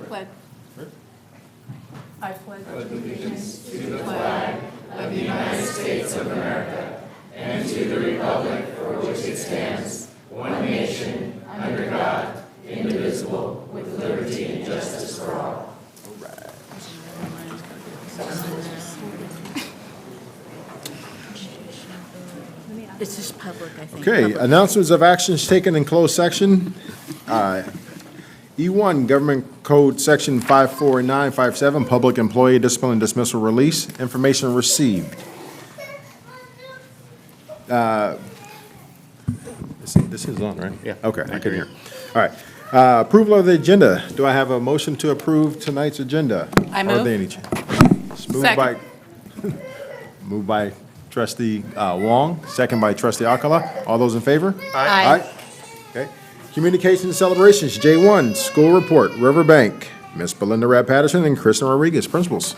pledge. I pledge allegiance to the flag of the United States of America and to the republic for which it stands, one nation, under God, indivisible, with liberty and justice for all. This is public, I think. Okay, announcements of actions taken in closed section. E1, Government Code Section 54957, Public Employee Discipline and Dismissal Release, information received. This is on, right? Yeah. Okay, I can hear. All right. Approval of the agenda. Do I have a motion to approve tonight's agenda? I Are move. there any changes? Moved Second. moved by Trustee Wong, second by Trustee Alcala. All those in favor? Aye. Okay. Communications celebrations, J1, school report, Riverbank. Miss Belinda Rapp-Patterson and Kristen Rodriguez, principals.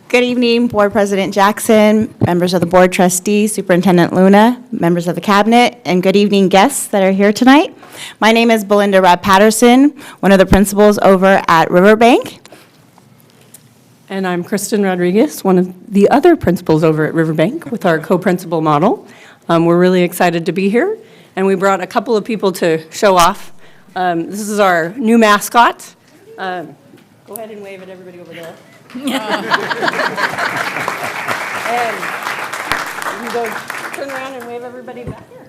Good evening, Board President Jackson, members of the Board Trustees, Superintendent Luna, members of the Cabinet, and good evening guests that are here tonight. My name is Belinda Rapp-Patterson, one of the principals over at Riverbank. And I'm Kristen Rodriguez, one of the other principals over at Riverbank with our co-principal model. We're really excited to be here, and we brought a couple of people to show off. This is our new mascot. Go ahead and wave at everybody over there. And you can go turn around and wave everybody back here.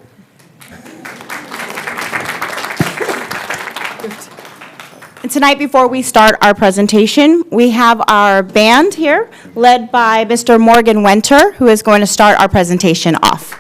And tonight, before we start our presentation, we have our band here, led by Mr. Morgan Winter, who is going to start our presentation off.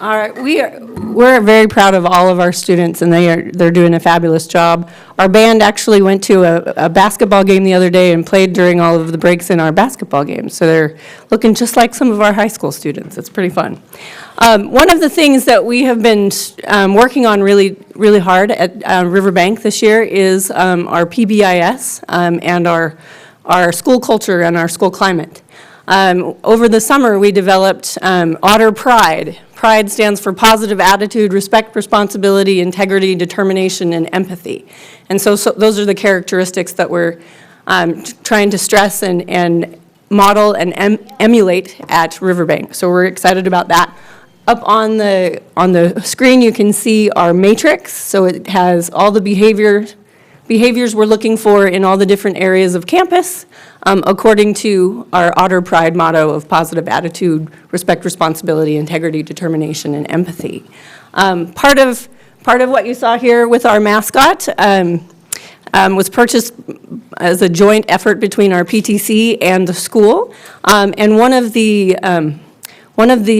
All right, we're very proud of all of our students, and they're doing a fabulous job. Our band actually went to a basketball game the other day and played during all of the breaks in our basketball games, so they're looking just like some of our high school students. It's pretty fun. One of the things that we have been working on really, really hard at Riverbank this year is our PBIS and our school culture and our school climate. Over the summer, we developed Otter Pride. Pride stands for positive attitude, respect, responsibility, integrity, determination, and empathy. And so those are the characteristics that we're trying to stress and model and emulate at Riverbank. So we're excited about that. Up on the screen, you can see our matrix. So it has all the behaviors we're looking for in all the different areas of campus, according to our Otter Pride motto of positive attitude, respect, responsibility, integrity, determination, and empathy. Part of what you saw here with our mascot was purchased as a joint effort between our PTC and the school. And one of the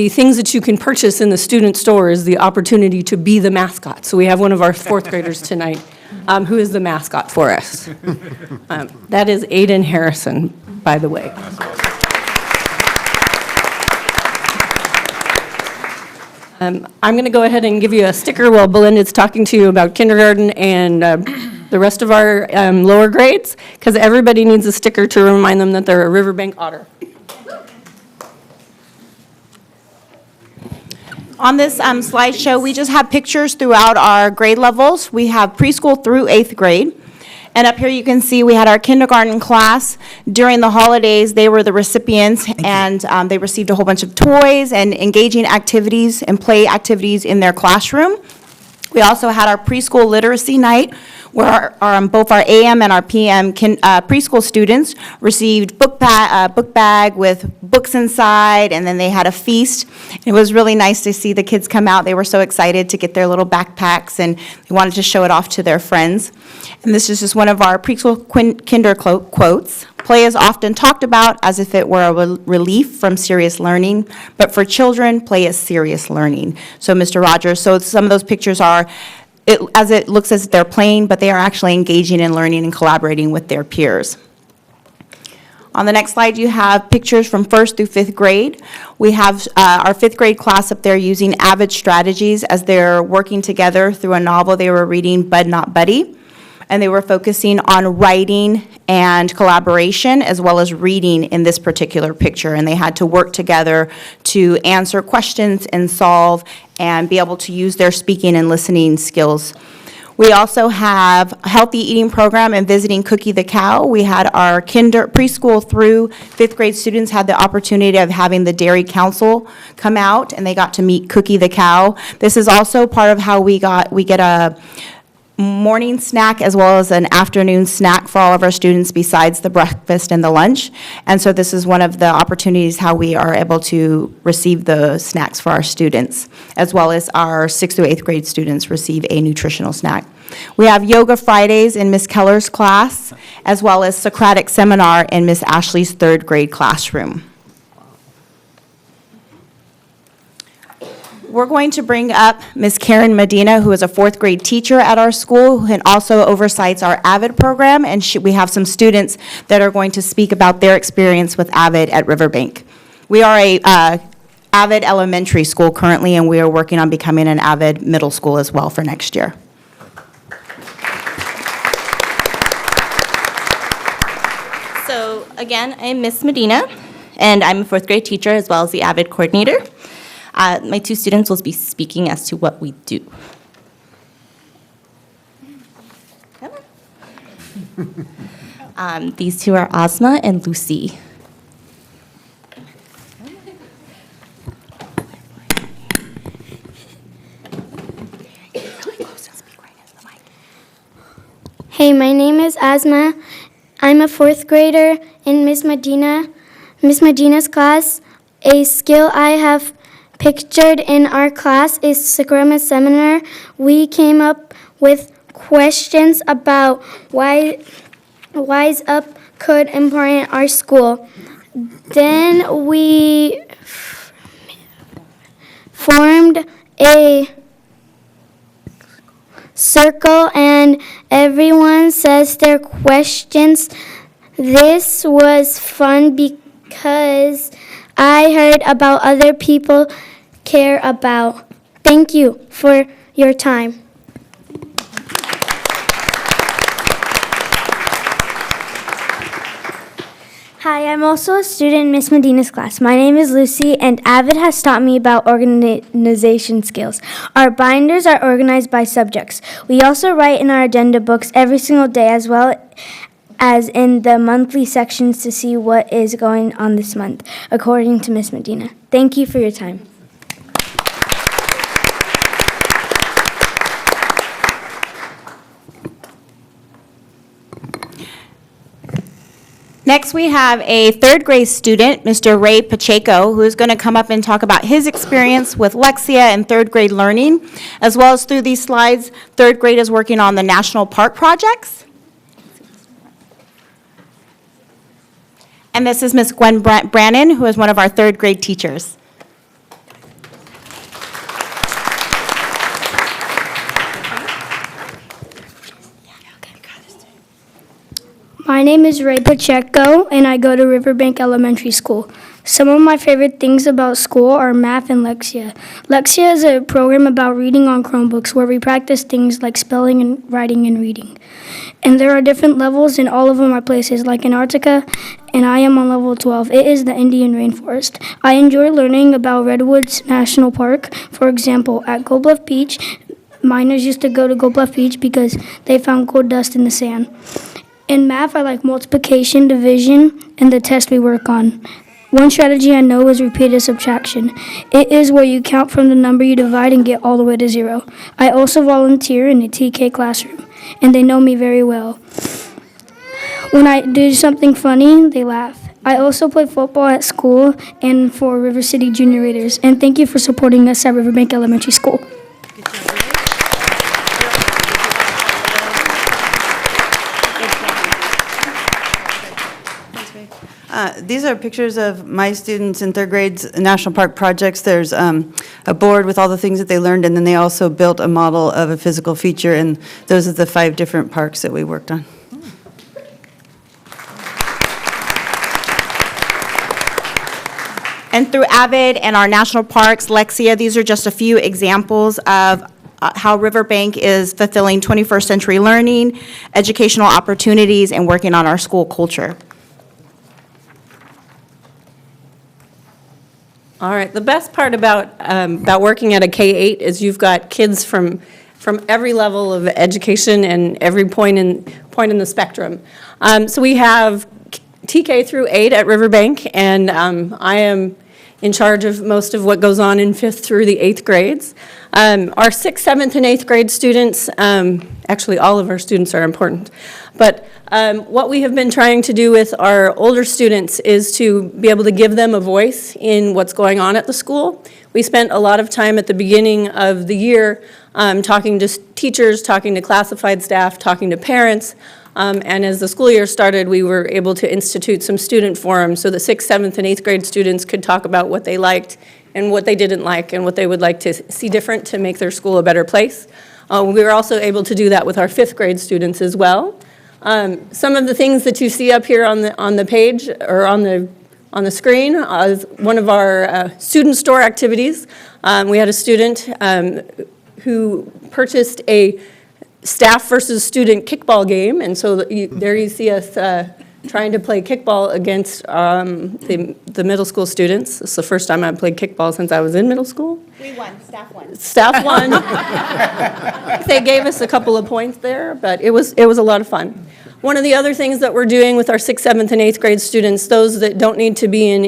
things that you can purchase in the student store is the opportunity to be the mascot. So we have one of our fourth graders tonight who is the mascot for us. That is Aiden Harrison, by the way. I'm going to go ahead and give you a sticker while Belinda's talking to you about kindergarten and the rest of our lower grades, because everybody needs a sticker to remind them that they're a Riverbank Otter. On this slideshow, we just have pictures throughout our grade levels. We have preschool through 8th grade. And up here you can see we had our kindergarten class. During the holidays, they were the recipients, and they received a whole bunch of toys and engaging activities and play activities in their classroom. We also had our preschool literacy night, where both our AM and our PM preschool students received book bag with books inside, and then they had a feast. It was really nice to see the kids come out. They were so excited to get their little backpacks, and they wanted to show it off to their friends. And this is just one of our preschool kinder quotes. Play is often talked about as if it were a relief from serious learning, but for children, play is serious learning. So, Mr. Rogers, so some of those pictures are, it looks as if they're playing, but they are actually engaging and learning and collaborating with their peers. On the next slide, you have pictures from 1st through 5th grade. We have our 5th grade class up there using AVID strategies as they're working together through a novel they were reading, Bud Not Buddy. And they were focusing on writing and collaboration as well as reading in this particular picture. And they had to work together to answer questions and solve and be able to use their speaking and listening skills. We also have a healthy eating program and visiting Cookie the Cow. We had our preschool through 5th grade students had the opportunity of having the Dairy Council come out, and they got to meet Cookie the Cow. This is also part of how we get a morning snack as well as an afternoon snack for all of our students besides the breakfast and the lunch. And so this is one of the opportunities how we are able to receive the snacks for our students, as well as our 6th through 8th grade students receive a nutritional snack. We have Yoga Fridays in Miss Keller's class, as well as Socratic Seminar in Miss Ashley's 3rd grade classroom. We're going to bring up Ms. Karen Medina, who is a 4th grade teacher at our school and also oversights our AVID program, and we have some students that are going to speak about their experience with AVID at Riverbank. We are a AVID elementary school currently, and we are working on becoming an AVID middle school as well for next year. So again, I'm Miss Medina, and I'm a 4th grade teacher as well as the AVID coordinator. My 2 students will be speaking as to what we do. These 2 are Ozma and Lucy. Hey, my name is Ozma. I'm a 4th grader in Miss Medina's class. A skill I have pictured in our class is Sacramento Seminar. We came up with questions about why Wise Up could important our school. Then we formed formed a circle and everyone says their questions. This was fun because I heard about other people care about. Thank you for your time. Hi, I'm also a student in Miss Medina's class. My name is Lucy, and Avid has taught me about organization skills. Our binders are organized by subjects. We also write in our agenda books every single day, as well as in the monthly sections to see what is going on this month, according to Miss Medina. Thank you for your time. Next, we have a third grade student, Mr. Ray Pacheco, who is going to come up and talk about his experience with Lexia and third grade learning, as well as through these slides, third grade is working on the national park projects. And this is Miss Gwen Brannon, who is one of our third grade teachers. My name is Ray Pacheco, and I go to Riverbank Elementary School. Some of my favorite things about school are math and Lexia. Lexia is a program about reading on Chromebooks where we practice things like spelling and writing and reading. And there are different levels, and all of them are places like Antarctica, and I am on level 12. It is the Indian rainforest. I enjoy learning about Redwoods National Park. For example, at Gold Bluff Beach, miners used to go to Gold Bluff Beach because they found gold dust in the sand. In math, I like multiplication, division, and the test we work on. One strategy I know is repeated subtraction. It is where you count from the number you divide and get all the way to 0. I also volunteer in a TK classroom, and they know me very well. When I do something funny, they laugh. I also play football at school and for River City Junior Raiders, and thank you for supporting us at Riverbank Elementary School. These are pictures of my students in third grade's national park projects. There's a board with all the things that they learned, and then they also built a model of a physical feature, and those are the 5 different parks that we worked on. And through AVID and our national parks, Lexia, these are just a few examples of how Riverbank is fulfilling 21st century learning, educational opportunities, and working on our school culture. All right, the best part about working at a K-8 is you've got kids from every level of education and every point in the spectrum. So we have TK through 8 at Riverbank, and I am in charge of most of what goes on in 5th through the 8th grades. Our 6th, 7th, and 8th grade students, actually all of our students are important, but what we have been trying to do with our older students is to be able to give them a voice in what's going on at the school. We spent a lot of time at the beginning of the year talking to teachers, talking to classified staff, talking to parents, and as the school year started, we were able to institute some student forums so the 6th, 7th, and 8th grade students could talk about what they liked and what they didn't like and what they would like to see different to make their school a better place. We were also able to do that with our 5th grade students as well. Some of the things that you see up here on the page or on the screen is one of our student store activities. We had a student who purchased a staff versus student kickball game, and so there you see us trying to play kickball against the middle school students. It's the first time I played kickball since I was in middle school. We won, staff won. Staff won. They gave us a couple of points there, but it was a lot of fun. One of the other things that we're doing with our 6th, 7th, and 8th grade students, those that don't need to be in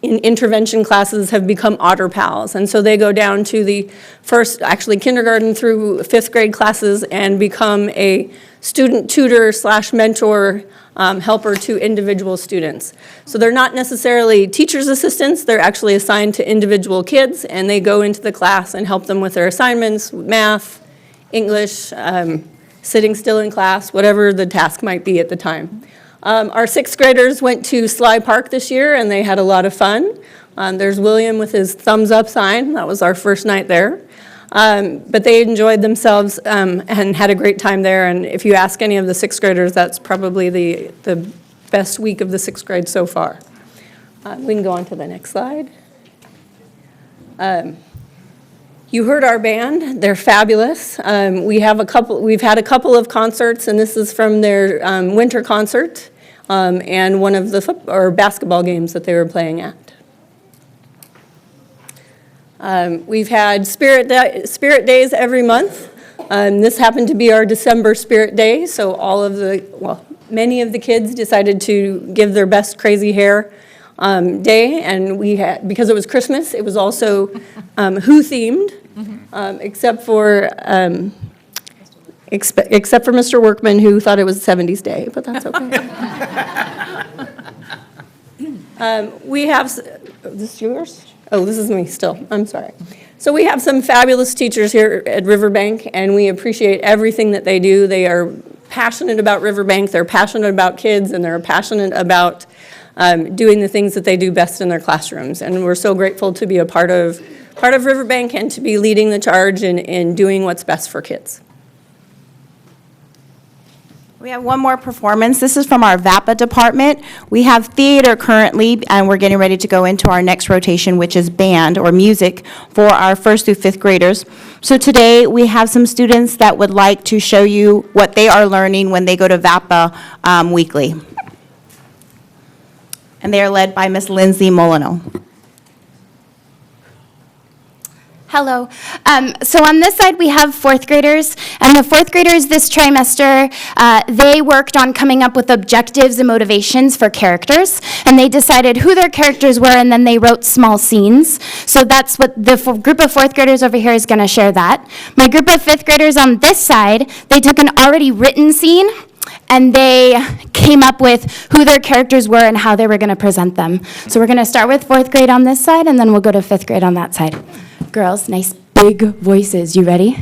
intervention classes have become Otter Pals. And so they go down to the first, actually kindergarten through 5th grade classes and become a student tutor / mentor helper to individual students. So they're not necessarily teacher's assistants, they're actually assigned to individual kids, and they go into the class and help them with their assignments, math, English, sitting still in class, whatever the task might be at the time. Our sixth graders went to Sly Park this year, and they had a lot of fun. There's William with his thumbs up sign. That was our first night there. But they enjoyed themselves and had a great time there. And if you ask any of the sixth graders, that's probably the best week of the sixth grade so far. We can go on to the next slide. You heard our band. They're fabulous. We've had a couple of concerts, and this is from their winter concert and one of the basketball games that they were playing at. We've had Spirit Days every month. This happened to be our December Spirit Day, so many of the kids decided to give their best crazy hair day, and because it was Christmas, it was also Who themed, except for Mr. Workman, who thought it was 70s Day, but that's okay. We have, this is yours? Oh, this is me still, I'm sorry. So we have some fabulous teachers here at Riverbank, and we appreciate everything that they do. They are passionate about Riverbank, they're passionate about kids, and they're passionate about doing the things that they do best in their classrooms. And we're so grateful to be a part of Riverbank and to be leading the charge in doing what's best for kids. We have one more performance. This is from our VAPA department. We have theater currently, and we're getting ready to go into our next rotation, which is band or music for our 1st through 5th graders. So today we have some students that would like to show you what they are learning when they go to VAPA weekly. And they are led by Miss Lindsay Molino. Hello. So on this side, we have 4th graders, and the 4th graders this trimester, they worked on coming up with objectives and motivations for characters, and they decided who their characters were, and then they wrote small scenes. So that's what the group of 4th graders over here is going to share that. My group of 5th graders on this side, they took an already written scene, and they came up with who their characters were and how they were going to present them. So we're going to start with 4th grade on this side, and then we'll go to 5th grade on that side. Girls, nice big voices. You ready?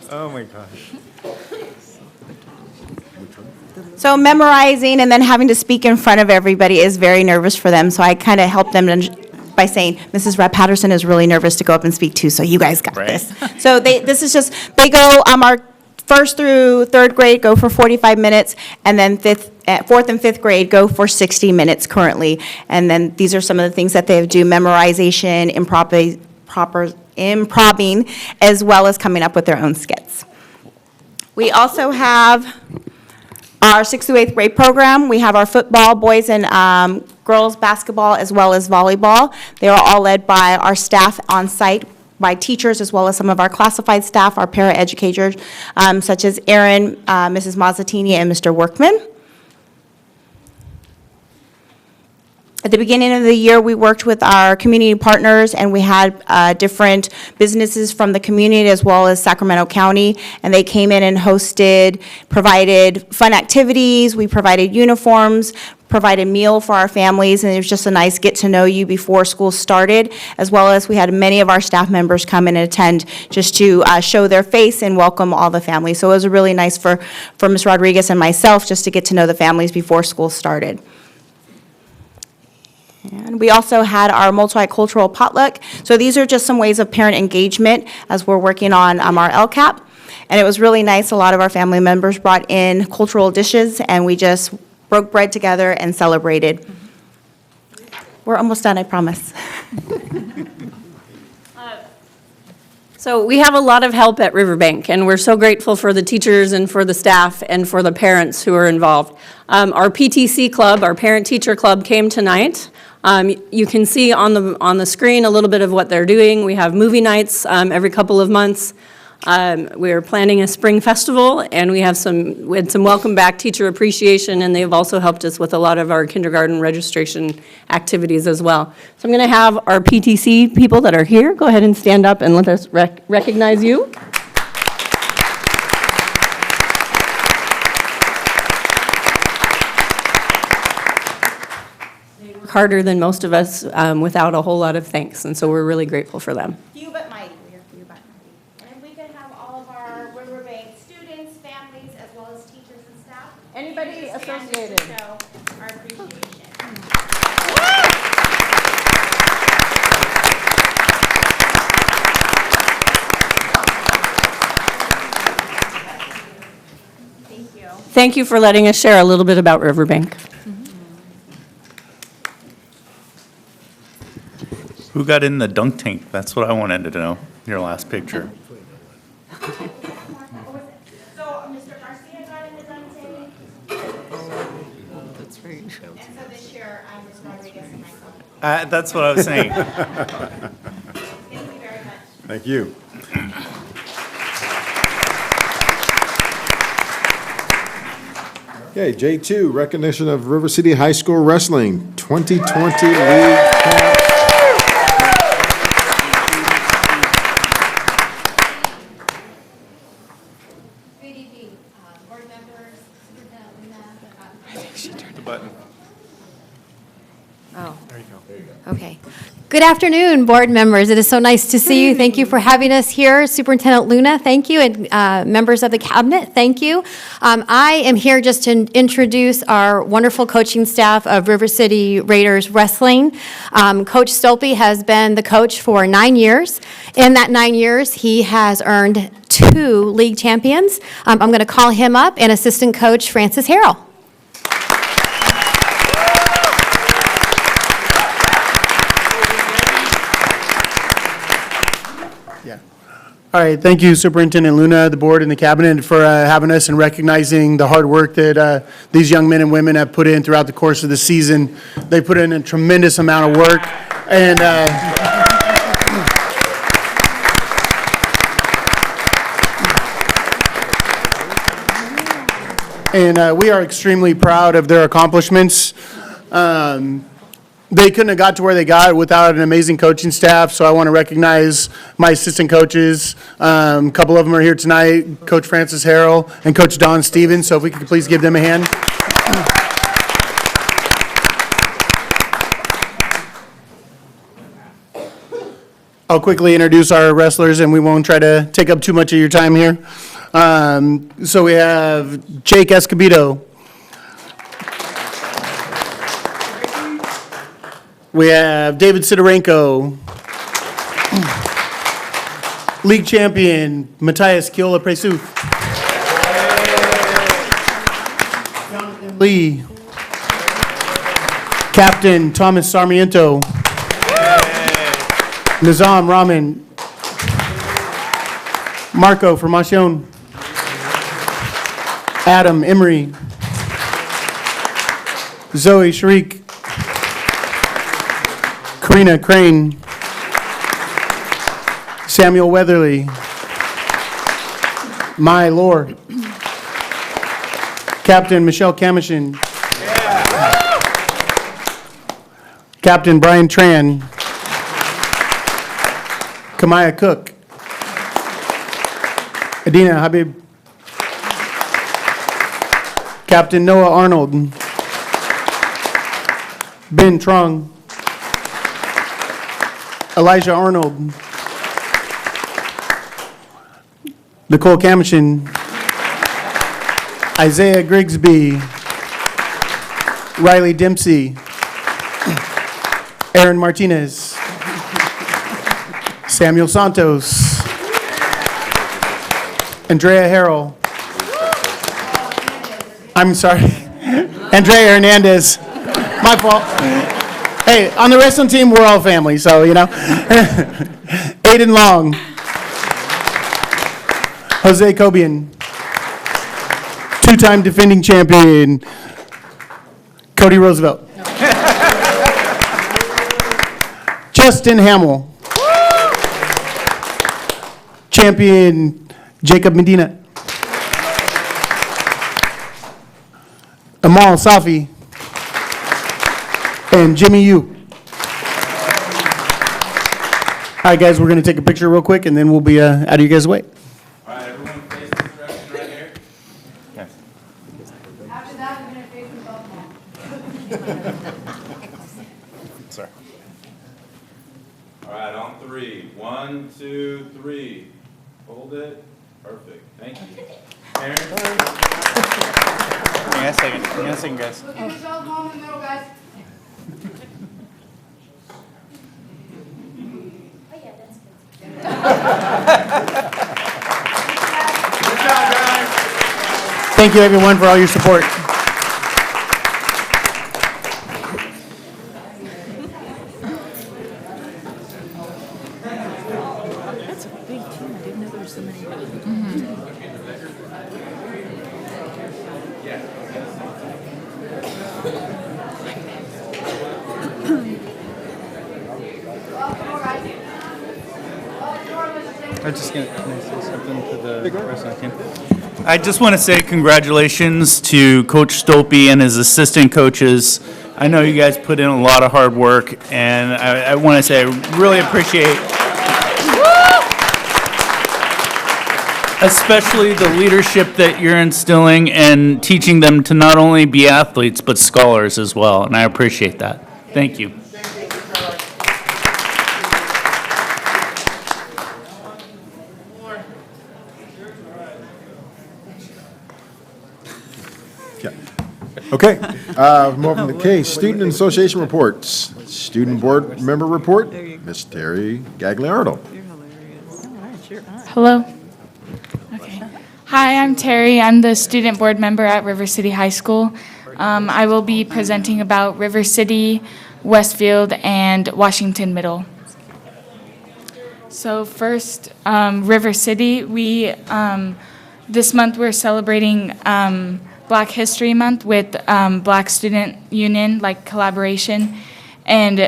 Oh my gosh. So memorizing and then having to speak in front of everybody is very nervous for them, so I kind of helped them by saying, Mrs. Rep. Patterson is really nervous to go up and speak too, so you guys got this. So they go, our 1st through 3rd grade go for 45 minutes, and then 4th and 5th grade go for 60 minutes currently. And then these are some of the things that they do: memorization, improving, as well as coming up with their own skits. We also have our 6th through 8th grade program. We have our football, boys and girls basketball, as well as volleyball. They are all led by our staff on site by teachers as well as some of our classified staff, our paraeducators, such as Aaron, Mrs. Mazzatini, and Mr. Workman. At the beginning of the year, we worked with our community partners, and we had different businesses from the community as well as Sacramento County, and they came in and hosted, provided fun activities, we provided uniforms, provided meal for our families, and it was just a nice get to know you before school started, as well as we had many of our staff members come in and attend just to show their face and welcome all the families. So it was really nice for Ms. Rodriguez and myself just to get to know the families before school started. And we also had our multicultural potluck. So these are just some ways of parent engagement as we're working on our LCAP. And it was really nice. A lot of our family members brought in cultural dishes, and we just broke bread together and celebrated. We're almost done, I promise. So we have a lot of help at Riverbank, and we're so grateful for the teachers and for the staff and for the parents who are involved. Our PTC club, our parent-teacher club, came tonight. You can see on the screen a little bit of what they're doing. We have movie nights every couple of months. We're planning a spring festival, and we had some welcome back teacher appreciation, and they've also helped us with a lot of our kindergarten registration activities as well. So I'm going to have our PTC people that are here go ahead and stand up and let us recognize you. They work harder than most of us without a whole lot of thanks, and so we're really grateful for them. Few but mighty. We are few but mighty. And we can have all of our Riverbank students, families, as well as teachers and staff. Anybody associated? To show our appreciation. Thank you. Thank you for letting us share a little bit about Riverbank. Who got in the dunk tank? That's what I wanted to know, your last picture. So, Mr. Garcia got in the dunk tank. That's right. And so this year, Ms. Rodriguez and myself. That's what I was saying. Thank you very much. Thank you. Okay, J2, recognition of River City High School Wrestling 2020 League Camp. Good evening, board members, Superintendent Luna. The button. Oh. There you go. Okay. Good afternoon, board members. It is so nice to see you. Thank you for having us here. Superintendent Luna, thank you, and members of the cabinet, thank you. I am here just to introduce our wonderful coaching staff of River City Raiders Wrestling. Coach Stolpe has been the coach for 9 years. In that 9 years, he has earned 2 league champions. I'm going to call him up, and assistant coach Francis Harrell. All right, thank you, Superintendent Luna, the board, and the cabinet for having us and recognizing the hard work that these young men and women have put in throughout the course of the season. They put in a tremendous amount of work, and we are extremely proud of their accomplishments. They couldn't have got to where they got without an amazing coaching staff, so I want to recognize my assistant coaches. A couple of them are here tonight, Coach Francis Harrell and Coach Don Stevens, so if we could please give them a hand. I'll quickly introduce our wrestlers, and we won't try to take up too much of your time here. So we have Jake Escobedo. We have David Sidorenko, league champion Matthias Kiola Presuf, Lee, Captain Thomas Sarmiento, Nizam Rahman, Marco Formacion, Adam Emery, Zoe Shriek, Karina Crane, Samuel Weatherly. My Lord. Captain Michelle Camishin. Captain Brian Tran. Kamaya Cook. Adina Habib. Captain Noah Arnold. Ben Trong. Elijah Arnold. Nicole Camishin. Isaiah Grigsby. Riley Dempsey. Aaron Martinez. Samuel Santos. Andrea Harrell. I'm sorry. Andrea Hernandez. My fault. Hey, on the wrestling team, we're all family, so, you know. Aiden Long. Jose Cobian. Two-time defending champion, Cody Roosevelt. Justin Hamill. Champion, Jacob Medina. Amal Safi. And Jimmy Yu. All right, guys, we're going to take a picture real quick, and then we'll be out of you guys' way. All right, everyone face this direction right here. Yes. After that, we're going to face the Sorry. All right, on three. 1, 2, 3. Hold it. Perfect. Thank you. Aaron? Hang on a second. Hang on a second, guys. Look at yourself home in the middle, guys. Thank you, everyone, for all your support. That's a big team. I didn't know there were so many. I'm just going to say something to the wrestling team. I just want to say congratulations to Coach Stolpe and his assistant coaches. I know you guys put in a lot of hard work, and I want to say I really appreciate especially the leadership that you're instilling and teaching them to not only be athletes, but scholars as well, and I appreciate that. Thank you. Okay, more from the case. Student Association reports. Student Board Member report, Ms. Terry Gagliardo. Hello. Okay. Hi, I'm Terry. I'm the student board member at River City High School. I will be presenting about River City, Westfield, and Washington Middle. So first, River City, this month we're celebrating Black History Month with Black Student Union, like collaboration. And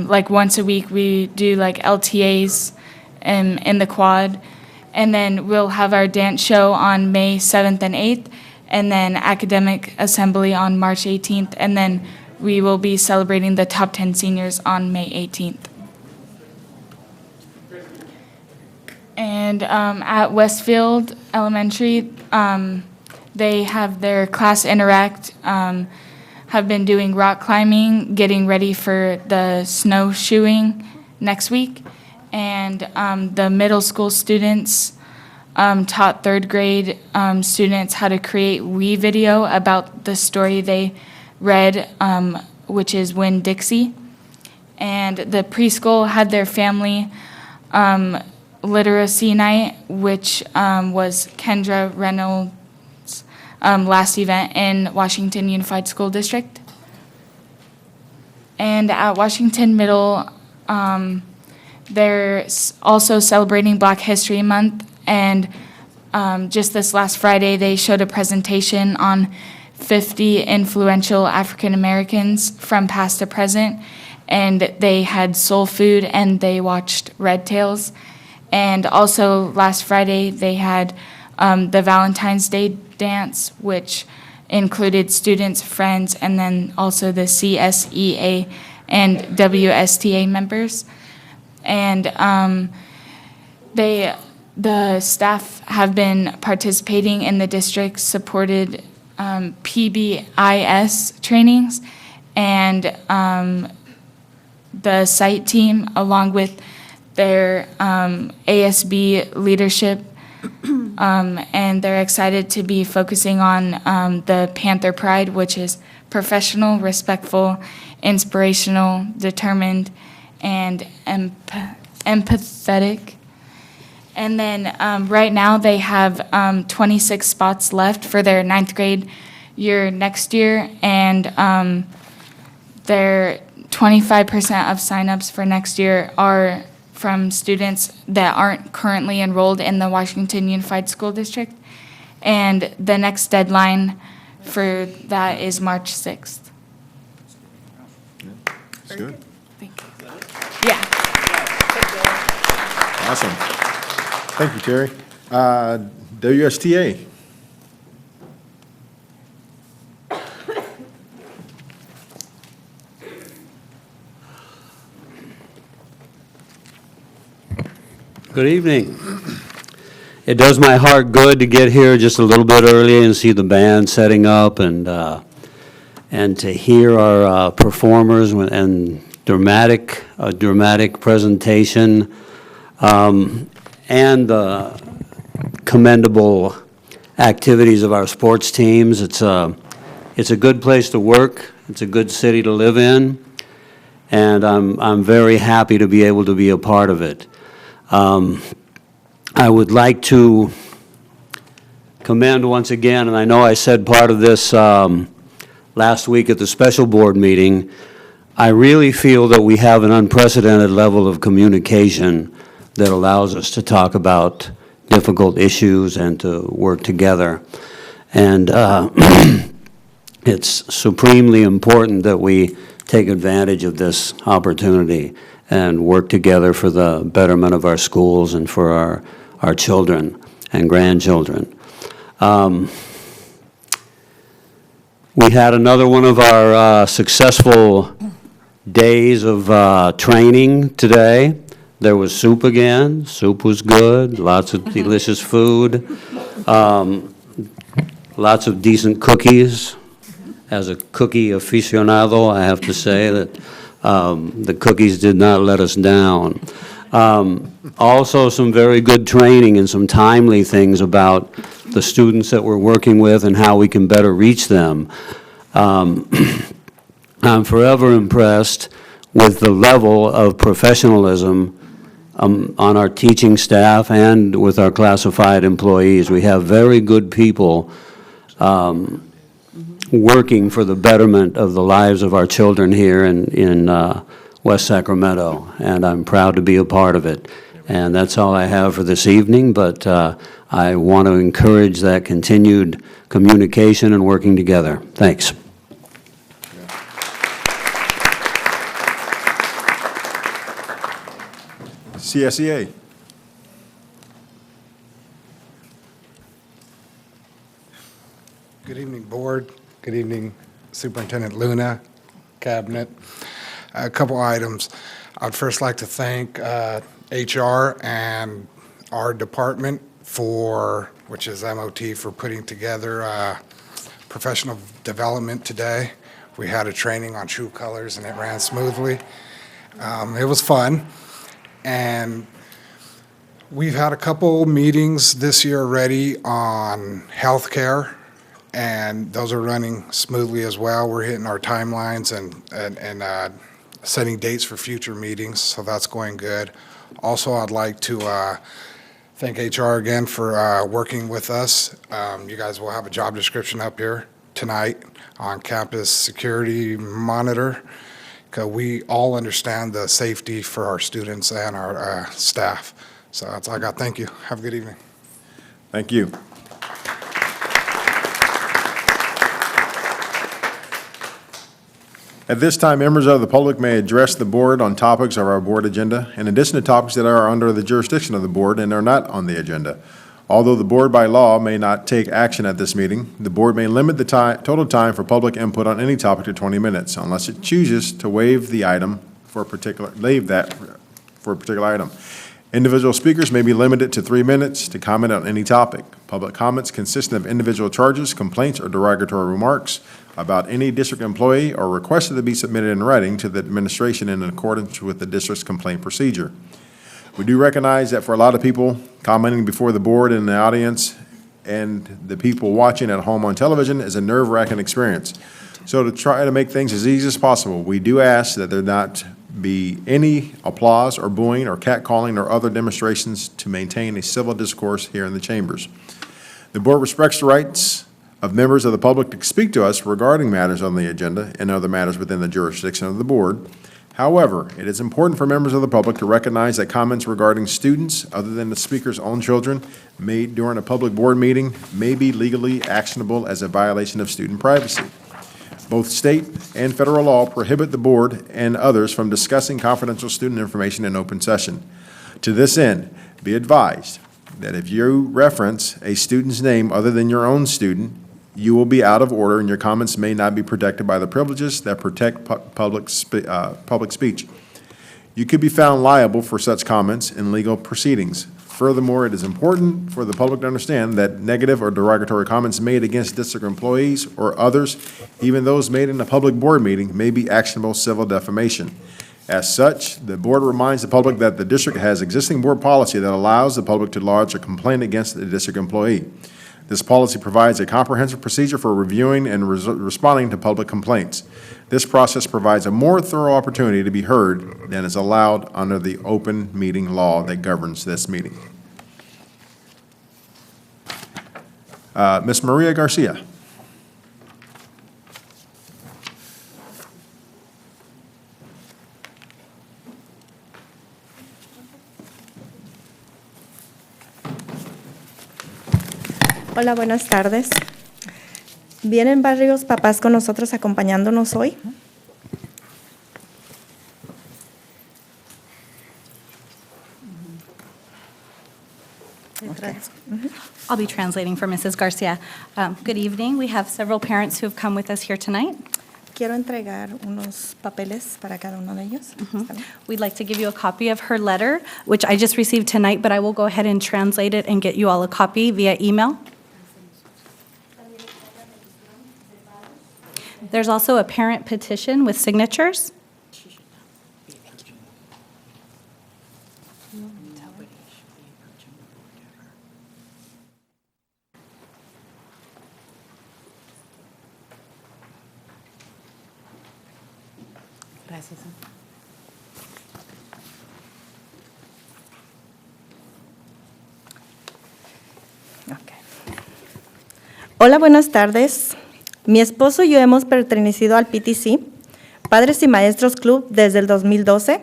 like once a week we do like LTAs in the quad. And then we'll have our dance show on May 7th and 8th, and then academic assembly on March 18th. And then we will be celebrating the top 10 seniors on May 18th. And at Westfield Elementary, they have their class interact, have been doing rock climbing, getting ready for the snowshoeing next week. And the middle school students taught third grade students how to create Wii-Video about the story they read, which is Winn-Dixie. And the preschool had their family literacy night, which was Kendra Reynolds' last event in Washington Unified School District. And at Washington Middle, they're also celebrating Black History Month, and just this last Friday, they showed a presentation on 50 influential African Americans from past to present, and they had soul food and they watched Red Tails. And also last Friday, they had the Valentine's Day dance, which included students, friends, and then also the CSEA and WSTA members. And the staff have been participating in the district-supported PBIS trainings, and the site team, along with their ASB leadership, and they're excited to be focusing on the Panther Pride, which is professional, respectful, inspirational, determined, and empathetic. And then right now they have 26 spots left for their 9th grade year next year, and their 25% of signups for next year are from students that aren't currently enrolled in the Washington Unified School District. And the next deadline for that is March 6th. That's good. Thank you. Yeah. Awesome. Thank you, Terry. WSTA. Good evening. It does my heart good to get here just a little bit early and see the band setting up and to hear our performers and dramatic presentation and the commendable activities of our sports teams. It's a good place to work. It's a good city to live in, and I'm very happy to be able to be a part of it. I would like to commend once again, and I know I said part of this last week at the special board meeting, I really feel that we have an unprecedented level of communication that allows us to talk about difficult issues and to work together. And it's supremely important that we take advantage of this opportunity and work together for the betterment of our schools and for our children and grandchildren. We had another one of our successful days of training today. There was soup again. Soup was good, lots of delicious food, lots of decent cookies. As a cookie aficionado, I have to say that the cookies did not let us down. Also, some very good training and some timely things about the students that we're working with and how we can better reach them. I'm forever impressed with the level of professionalism on our teaching staff and with our classified employees. We have very good people working for the betterment of the lives of our children here in West Sacramento, and I'm proud to be a part of it. And that's all I have for this evening, but I want to encourage that continued communication and working together. Thanks. CSEA. Good evening, Board. Good evening, Superintendent Luna, Cabinet. A couple items. I'd first like to thank HR and our department which is MOT, for putting together professional development today. We had a training on true colors and it ran smoothly. It was fun. And we've had a couple meetings this year already on healthcare, and those are running smoothly as well. We're hitting our timelines and setting dates for future meetings, so that's going good. Also, I'd like to thank HR again for working with us. You guys will have a job description up here tonight on campus security monitor, because we all understand the safety for our students and our staff. So that's all I got. Thank you. Have a good evening. Thank you. At this time, members of the public may address the board on topics of our board agenda, in addition to topics that are under the jurisdiction of the board and are not on the agenda. Although the board by law may not take action at this meeting, the board may limit the total time for public input on any topic to 20 minutes, unless it chooses to waive that for a particular item. Individual speakers may be limited to 3 minutes to comment on any topic. Public comments consisting of individual charges, complaints, or derogatory remarks about any district employee are requested to be submitted in writing to the administration in accordance with the district's complaint procedure. We do recognize that for a lot of people, commenting before the board and the audience and the people watching at home on television is a nerve-wracking experience. So to try to make things as easy as possible, we do ask that there not be any applause or booing or catcalling or other demonstrations to maintain a civil discourse here in the chambers. The board respects the rights of members of the public to speak to us regarding matters on the agenda and other matters within the jurisdiction of the board. However, it is important for members of the public to recognize that comments regarding students, other than the speaker's own children, made during a public board meeting may be legally actionable as a violation of student privacy. Both state and federal law prohibit the board and others from discussing confidential student information in open session. To this end, be advised that if you reference a student's name other than your own student, you will be out of order and your comments may not be protected by the privileges that protect public speech. You could be found liable for such comments in legal proceedings. Furthermore, it is important for the public to understand that negative or derogatory comments made against district employees or others, even those made in a public board meeting, may be actionable civil defamation. As such, the board reminds the public that the district has existing board policy that allows the public to lodge a complaint against a district employee. This policy provides a comprehensive procedure for reviewing and responding to public complaints. This process provides a more thorough opportunity to be heard than is allowed under the open meeting law that governs this meeting. Ms. Maria Garcia. Hola, buenas tardes. ¿Vienen varios papás con nosotros acompañándonos hoy? Okay. I'll be translating for Mrs. Garcia. Good evening. We have several parents who have come with us here tonight. Quiero entregar unos papeles para cada uno de ellos. We'd like to give you a copy of her letter, which I just received tonight, but I will go ahead and translate it and get you all a copy via email. There's also a parent petition with signatures. Gracias. Okay. Hola, buenas tardes. Mi esposo y yo hemos pertenecido al PTC, Padres y Maestros Club, desde el 2012.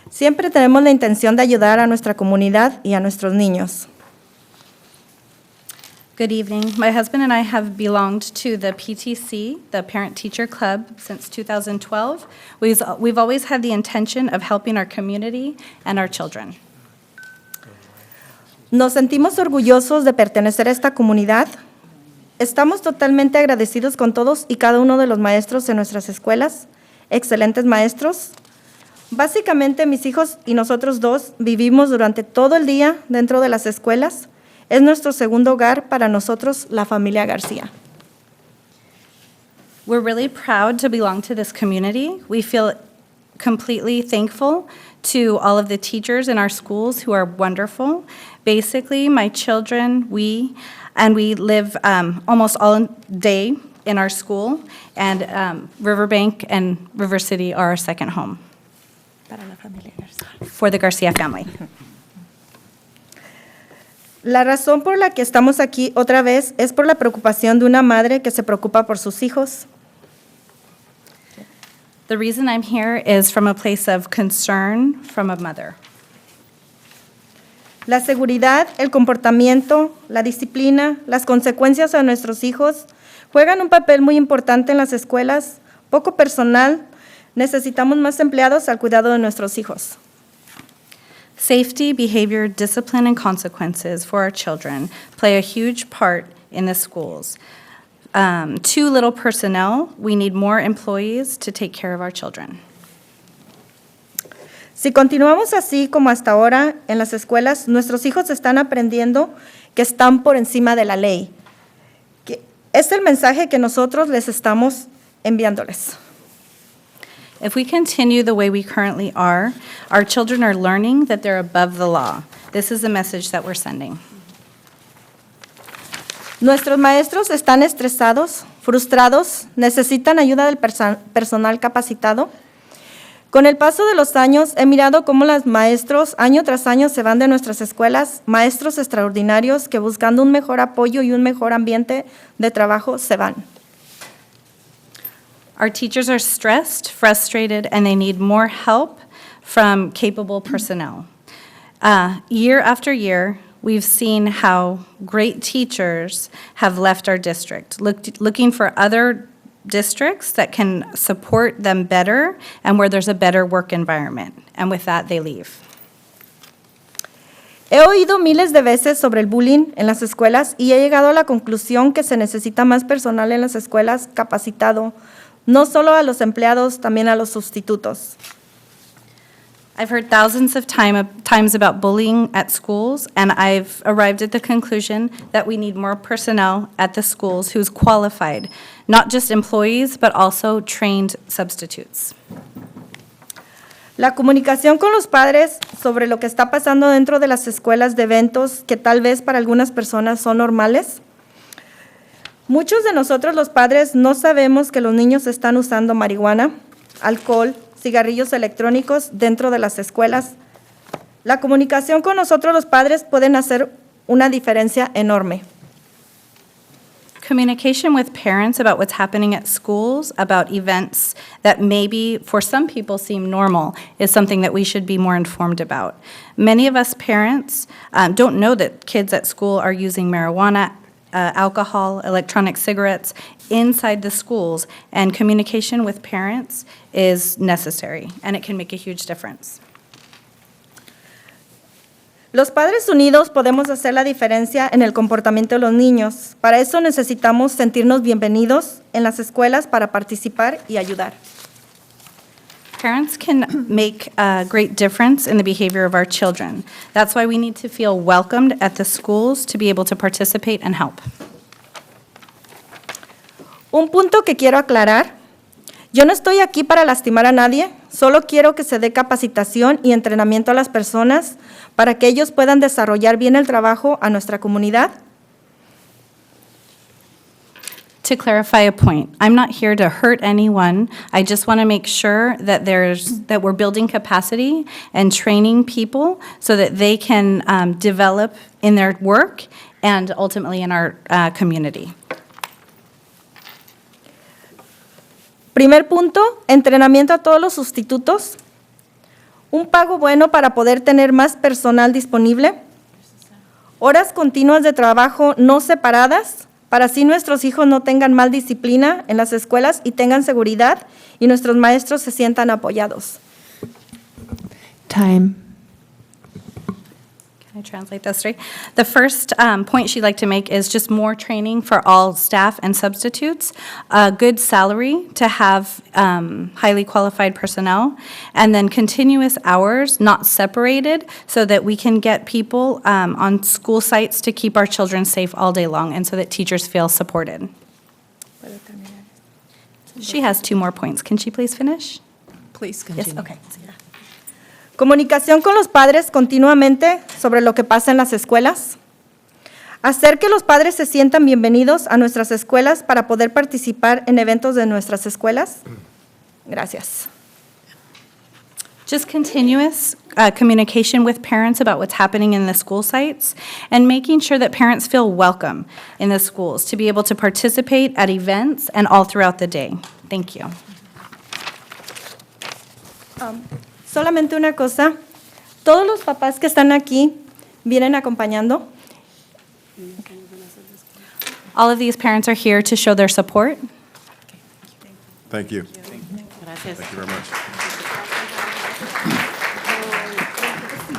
Siempre tenemos la intención de ayudar a nuestra comunidad y a nuestros niños. Good evening. My husband and I have belonged to the PTC, the Parent Teacher Club, since 2012. We've always had the intention of helping our community and our children. Nos sentimos orgullosos de pertenecer a esta comunidad. Estamos totalmente agradecidos con todos y cada uno de los maestros en nuestras escuelas, excelentes maestros. Básicamente, mis hijos y nosotros dos vivimos durante todo el día dentro de las escuelas. Es nuestro segundo hogar para nosotros, la familia García. We're really proud to belong to this community. We feel completely thankful to all of the teachers in our schools who are wonderful. Basically, my children, we live almost all day in our school, and Riverbank and River City are our second home. Para la familia García. For the Garcia family. La razón por la que estamos aquí otra vez es por la preocupación de una madre que se preocupa por sus hijos. The reason I'm here is from a place of concern from a mother. La seguridad, el comportamiento, la disciplina, las consecuencias a nuestros hijos juegan un papel muy importante en las escuelas poco personal, necesitamos más empleados al cuidado de nuestros hijos. Safety, behavior, discipline, and consequences for our children play a huge part in the schools. Too little personnel, we need more employees to take care of our children. Si continuamos así como hasta ahora en las escuelas, nuestros hijos están aprendiendo que están por encima de la ley. Que es el mensaje que nosotros les estamos enviándoles. If we continue the way we currently are, our children are learning that they're above the law. This is the message that we're sending. Nuestros maestros están estresados, frustrados, necesitan ayuda del personal capacitado. Con el paso de los años, he mirado cómo los maestros año tras año se van de nuestras escuelas, maestros extraordinarios que buscando un mejor apoyo y un mejor ambiente de trabajo se van. Our teachers are stressed, frustrated, and they need more help from capable personnel. Year after year, we've seen how great teachers have left our district, looking for other districts that can support them better and where there's a better work environment. And with that, they leave. He oído miles de veces sobre el bullying en las escuelas y he llegado a la conclusión que se necesita más personal en las escuelas capacitado, no solo a los empleados, también a los sustitutos. I've heard thousands of times about bullying at schools, and I've arrived at the conclusion that we need more personnel at the schools who's qualified, not just employees, but also trained substitutes. La comunicación con los padres sobre lo que está pasando dentro de las escuelas de eventos que tal vez para algunas personas son normales. Muchos de nosotros los padres no sabemos que los niños están usando marihuana, alcohol, cigarrillos electrónicos dentro de las escuelas. La comunicación con nosotros los padres pueden hacer una diferencia enorme. Communication with parents about what's happening at schools, about events that maybe for some people seem normal, is something that we should be more informed about. Many of us parents don't know that kids at school are using marijuana, alcohol, electronic cigarettes inside the schools, and communication with parents is necessary, and it can make a huge difference. Los padres unidos podemos hacer la diferencia en el comportamiento de los niños. Para eso necesitamos sentirnos bienvenidos en las escuelas para participar y ayudar. Parents can make a great difference in the behavior of our children. That's why we need to feel welcomed at the schools to be able to participate and help. Un punto que quiero aclarar, yo no estoy aquí para lastimar a nadie, solo quiero que se dé capacitación y entrenamiento a las personas para que ellos puedan desarrollar bien el trabajo a nuestra comunidad. To clarify a point, I'm not here to hurt anyone. I just want to make sure that we're building capacity and training people so that they can develop in their work and ultimately in our community. Primer punto, entrenamiento a todos los sustitutos. Un pago bueno para poder tener más personal disponible. Horas continuas de trabajo no separadas, para así nuestros hijos no tengan mal disciplina en las escuelas y tengan seguridad y nuestros maestros se sientan apoyados. Time. Can I translate this straight? The first point she'd like to make is just more training for all staff and substitutes, a good salary to have highly qualified personnel, and then continuous hours, not separated, so that we can get people on school sites to keep our children safe all day long and so that teachers feel supported. She has 2 more points. Can she please finish? Please continue. Yes, okay. Comunicación con los padres continuamente sobre lo que pasa en las escuelas. Hacer que los padres se sientan bienvenidos a nuestras escuelas para poder participar en eventos de nuestras escuelas. Gracias. Just continuous communication with parents about what's happening in the school sites and making sure that parents feel welcome in the schools to be able to participate at events and all throughout the day. Thank you. Solamente una cosa, todos los papás que están aquí vienen acompañando. All of these parents are here to show their support. Thank you. Thank you very much.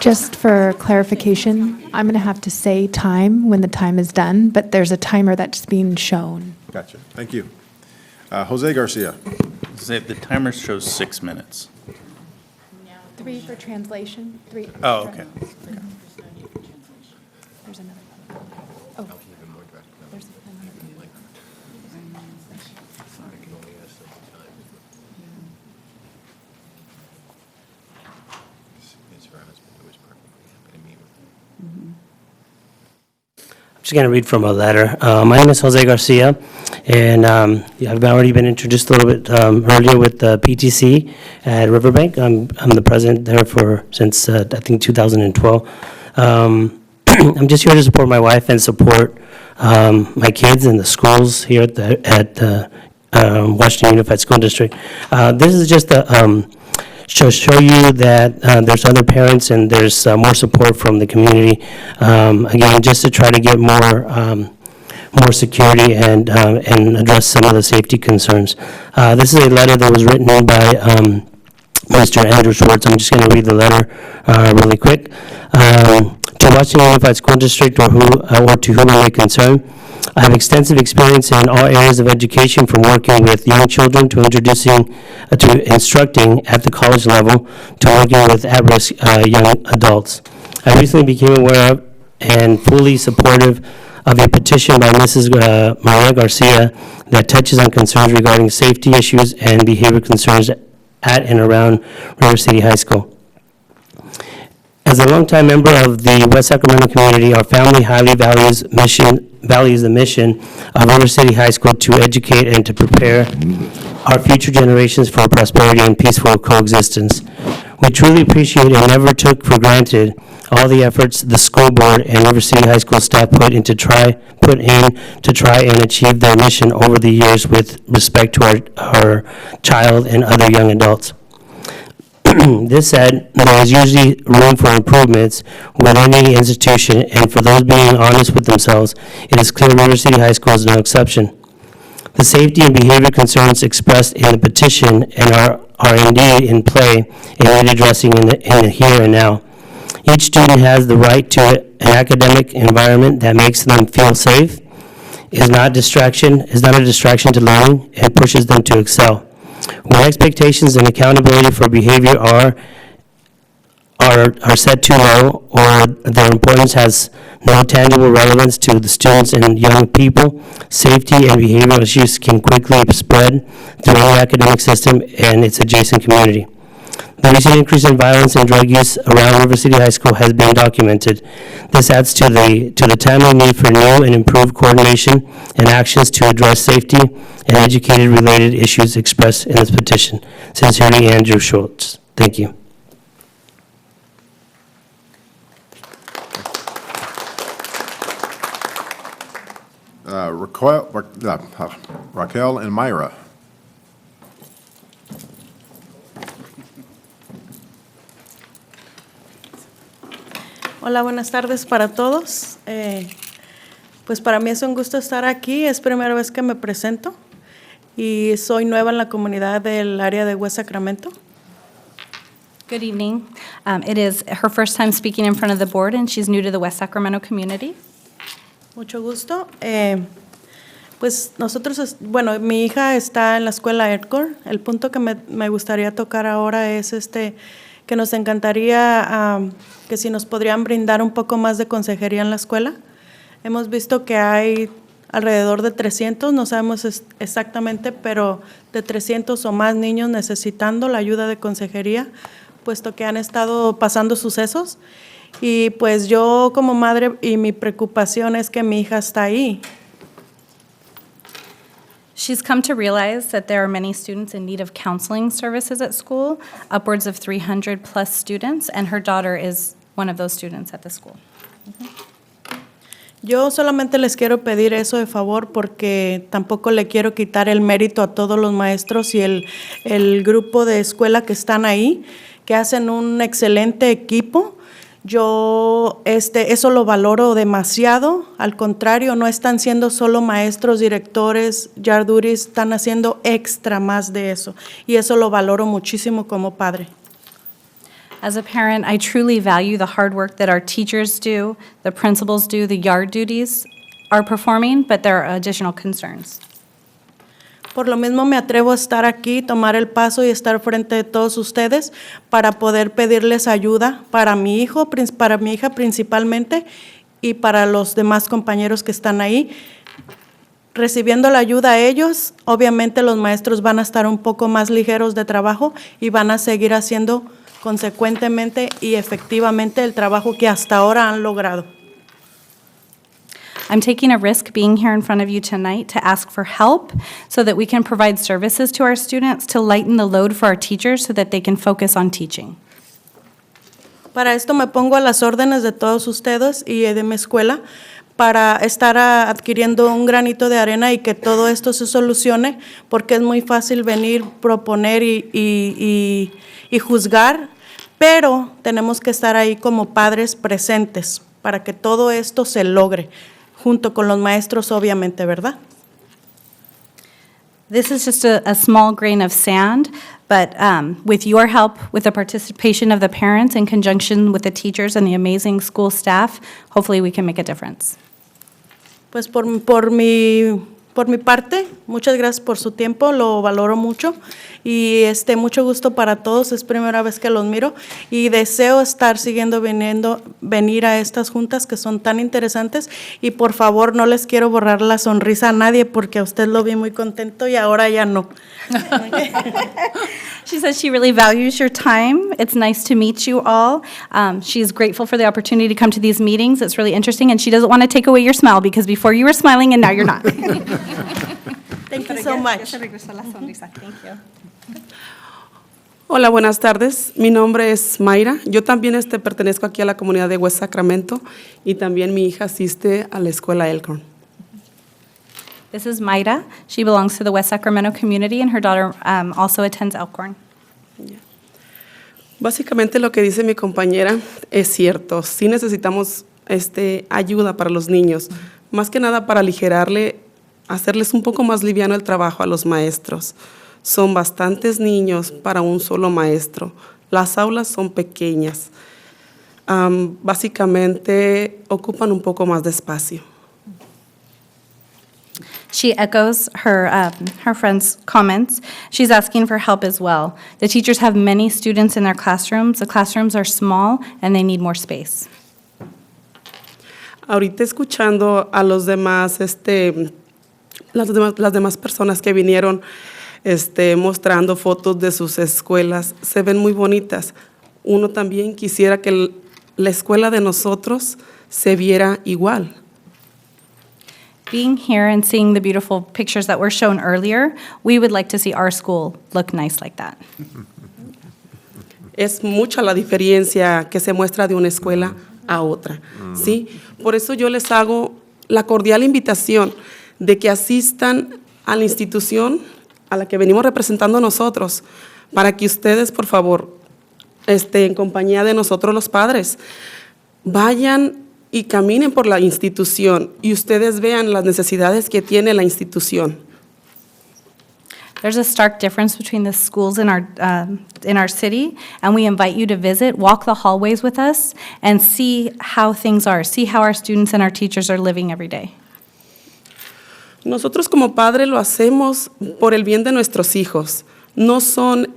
Just for clarification, I'm going to have to say time when the time is done, but there's a timer that's being shown. Gotcha. Thank you. Jose Garcia. The timer shows 6 minutes. 3 for translation, 3. Oh, okay. There's another. Oh. There's I'm just going to read from a letter. My name is Jose Garcia, and I've already been introduced a little bit earlier with the PTC at Riverbank. I'm the president there since I think 2012. I'm just here to support my wife and support my kids and the schools here at Washington Unified School District. This is just to show you that there's other parents and there's more support from the community. Again, just to try to get more security and address some of the safety concerns. This is a letter that was written by Mr. Andrew Schwartz. I'm just going to read the letter really quick. To Washington Unified School District or to whom it may concern, I have extensive experience in all areas of education, from working with young children to instructing at the college level to working with at-risk young adults. I recently became aware of and fully supportive of a petition by Mrs. Maria Garcia that touches on concerns regarding safety issues and behavior concerns at and around River City High School. As a longtime member of the West Sacramento community, our family highly values the mission of River City High School to educate and to prepare our future generations for prosperity and peaceful coexistence. We truly appreciate and never took for granted all the efforts the school board and River City High School staff put in to try and achieve their mission over the years with respect to our child and other young adults. This said, there is usually room for improvements with any institution, and for those being honest with themselves, it is clear River City High School is no exception. The safety and behavior concerns expressed in the petition and are indeed in play and need addressing in the here and now. Each student has the right to an academic environment that makes them feel safe, is not a distraction to learning, and pushes them to excel. When expectations and accountability for behavior are set too low, or their importance has no tangible relevance to the students and young people, safety and behavioral issues can quickly spread through the academic system and its adjacent community. The recent increase in violence and drug use around River City High School has been documented. This adds to the timely need for new and improved coordination and actions to address safety and educated-related issues expressed in this petition. Sincerely, Andrew Schultz. Thank you. Raquel and Myra. Hola, buenas tardes para todos. Pues para mí es un gusto estar aquí. Es primera vez que me presento y soy nueva en la comunidad del área de West Sacramento. Good evening. It is her first time speaking in front of the board, and she's new to the West Sacramento community. Mucho gusto. Pues nosotros, bueno, mi hija está en la escuela ERCOR. El punto que me gustaría tocar ahora es que nos encantaría que si nos podrían brindar un poco más de consejería en la escuela. Hemos visto que hay alrededor de 300, no sabemos exactamente, pero de 300 o más niños necesitando la ayuda de consejería, puesto que han estado pasando sucesos. Y pues yo como madre, y mi preocupación es que mi hija está ahí. She's come to realize that there are many students in need of counseling services at school, upwards of 300 plus students, and her daughter is one of those students at the school. Yo solamente les quiero pedir eso de favor porque tampoco le quiero quitar el mérito a todos los maestros y el grupo de escuela que están ahí, que hacen un excelente equipo. Yo eso lo valoro demasiado, al contrario, no están siendo solo maestros, directores, yard duties, están haciendo extra más de eso, y eso lo valoro muchísimo como padre. As a parent, I truly value the hard work that our teachers do, the principals do, the yard duties are performing, but there are additional concerns. Por lo mismo me atrevo a estar aquí, tomar el paso y estar frente de todos ustedes para poder pedirles ayuda para mi hijo, para mi hija principalmente, y para los demás compañeros que están ahí. Recibiendo la ayuda a ellos, obviamente los maestros van a estar un poco más ligeros de trabajo y van a seguir haciendo consecuentemente y efectivamente el trabajo que hasta ahora han logrado. I'm taking a risk being here in front of you tonight to ask for help so that we can provide services to our students to lighten the load for our teachers so that they can focus on teaching. Para esto me pongo a las órdenes de todos ustedes y de mi escuela para estar adquiriendo un granito de arena y que todo esto se solucione, porque es muy fácil venir, proponer y juzgar, pero tenemos que estar ahí como padres presentes para que todo esto se logre, junto con los maestros, obviamente, ¿verdad? This is just a small grain of sand, but with your help, with the participation of the parents in conjunction with the teachers and the amazing school staff, hopefully we can make a difference. Pues por mi parte, muchas gracias por su tiempo, lo valoro mucho y mucho gusto para todos, es primera vez que los miro y deseo estar venir a estas juntas que son tan interesantes y por favor no les quiero borrar la sonrisa a nadie porque a usted lo vi muy contento y ahora ya no. She says she really values your time. It's nice to meet you all. She's grateful for the opportunity to come to these meetings. It's really interesting, and she doesn't want to take away your smile because before you were smiling and now you're not. Thank you so much. Thank you. Hola, buenas tardes. Mi nombre es Mayra. Yo también pertenezco aquí a la comunidad de West Sacramento y también mi hija asiste a la escuela Elkhorn. This is Mayra. She belongs to the West Sacramento community, and her daughter also attends Elkhorn. Básicamente lo que dice mi compañera es cierto. Sí necesitamos ayuda para los niños, más que nada para hacerles un poco más liviano el trabajo a los maestros. Son bastantes niños para un solo maestro. Las aulas son pequeñas. Básicamente ocupan un poco más de espacio. She echoes her friend's comments. She's asking for help as well. The teachers have many students in their classrooms. The classrooms are small and they need more space. Ahorita escuchando a los demás, las demás personas que vinieron mostrando fotos de sus escuelas, se ven muy bonitas. Uno también quisiera que la escuela de nosotros se viera igual. Being here and seeing the beautiful pictures that were shown earlier, we would like to see our school look nice like that. Es mucha la diferencia que se muestra de una escuela a otra, ¿sí? Por eso yo les hago la cordial invitación de que asistan a la institución a la que venimos representando nosotros, para que ustedes, por favor, en compañía de nosotros los padres, vayan y caminen por la institución y ustedes vean las necesidades que tiene la institución. There's a stark difference between the schools in our city, and we invite you to visit, walk the hallways with us, and see how things are, see how our students and our teachers are living every day. Nosotros como padres lo hacemos por el bien de nuestros hijos. No son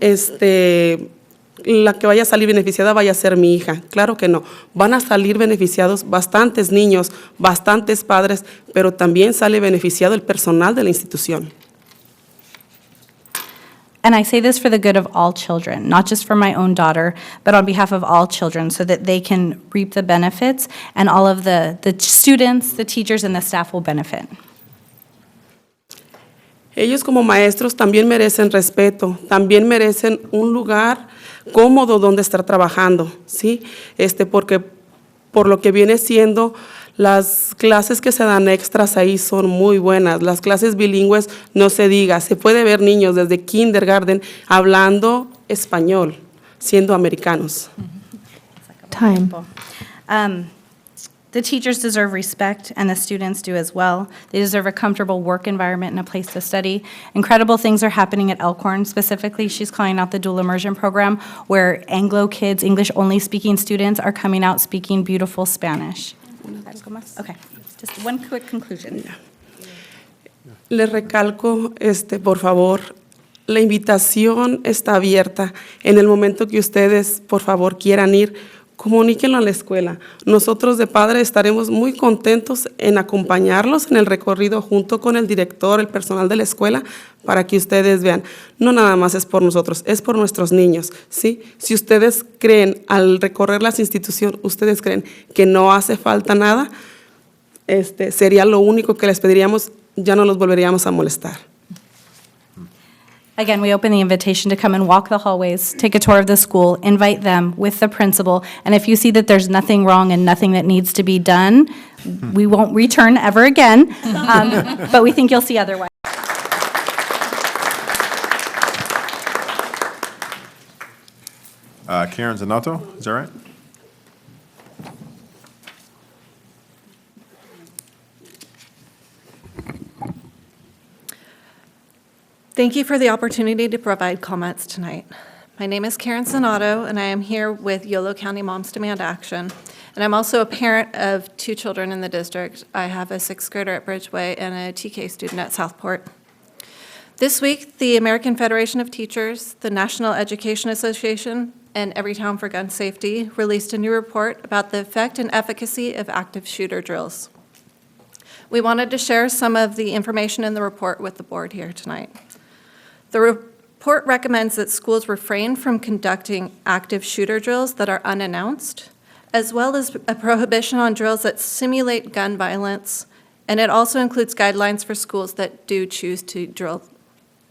la que vaya a salir beneficiada vaya a ser mi hija. Claro que no. Van a salir beneficiados bastantes niños, bastantes padres, pero también sale beneficiado el personal de la institución. And I say this for the good of all children, not just for my own daughter, but on behalf of all children, so that they can reap the benefits, and all of the students, the teachers, and the staff will benefit. Ellos como maestros también merecen respeto, también merecen un lugar cómodo donde estar trabajando, ¿sí? Porque por lo que viene siendo, las clases que se dan extras ahí son muy buenas. Las clases bilingües, no se diga, se puede ver niños desde kindergarten hablando español, siendo americanos. Time. The teachers deserve respect, and the students do as well. They deserve a comfortable work environment and a place to study. Incredible things are happening at Elkhorn. Specifically, she's calling out the dual immersion program, where Anglo kids, English-only speaking students, are coming out speaking beautiful Spanish. Okay, just one quick conclusion. Les recalco, por favor, la invitación está abierta. En el momento que ustedes, por favor, quieran ir, comuníquenlo a la escuela. Nosotros de padres estaremos muy contentos en acompañarlos en el recorrido junto con el director, el personal de la escuela, para que ustedes vean. No nada más es por nosotros, es por nuestros niños, ¿sí? Si ustedes creen, al recorrer las instituciones, ustedes creen que no hace falta nada, sería lo único que les pediríamos, ya no los volveríamos a molestar. Again, we open the invitation to come and walk the hallways, take a tour of the school, invite them with the principal, and if you see that there's nothing wrong and nothing that needs to be done, we won't return ever again, but we think you'll see otherwise. Karen Zanato, is that right? Thank you for the opportunity to provide comments tonight. My name is Karen Sonato, and I am here with Yolo County Moms Demand Action. And I'm also a parent of 2 children in the district. I have a 6th grader at Bridgeway and a TK student at Southport. This week, the American Federation of Teachers, the National Education Association, and Everytown for Gun Safety released a new report about the effect and efficacy of active shooter drills. We wanted to share some of the information in the report with the board here tonight. The report recommends that schools refrain from conducting active shooter drills that are unannounced, as well as a prohibition on drills that simulate gun violence, and it also includes guidelines for schools that do choose to drill,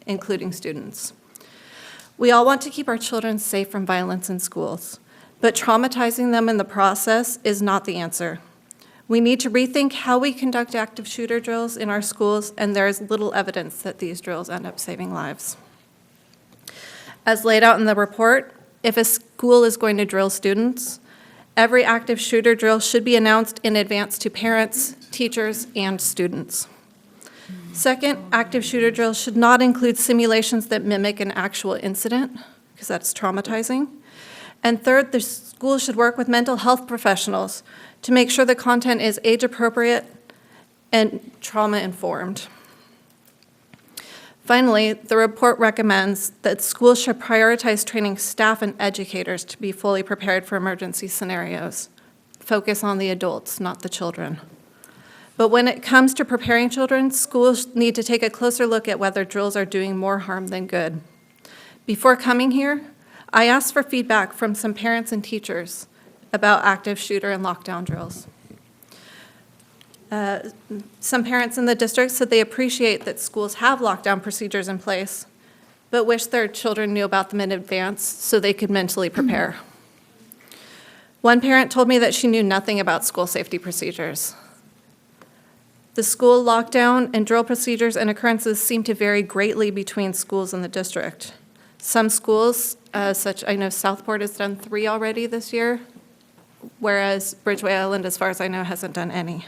including students. We all want to keep our children safe from violence in schools, but traumatizing them in the process is not the answer. We need to rethink how we conduct active shooter drills in our schools, and there is little evidence that these drills end up saving lives. As laid out in the report, if a school is going to drill students, every active shooter drill should be announced in advance to parents, teachers, and students. Second, active shooter drills should not include simulations that mimic an actual incident, because that's traumatizing. And third, the school should work with mental health professionals to make sure the content is age-appropriate and trauma-informed. Finally, the report recommends that schools should prioritize training staff and educators to be fully prepared for emergency scenarios. Focus on the adults, not the children. But when it comes to preparing children, schools need to take a closer look at whether drills are doing more harm than good. Before coming here, I asked for feedback from some parents and teachers about active shooter and lockdown drills. Some parents in the district said they appreciate that schools have lockdown procedures in place, but wish their children knew about them in advance so they could mentally prepare. One parent told me that she knew nothing about school safety procedures. The school lockdown and drill procedures and occurrences seem to vary greatly between schools in the district. Some schools, I know Southport has done 3 already this year, whereas Bridgeway Island, as far as I know, hasn't done any.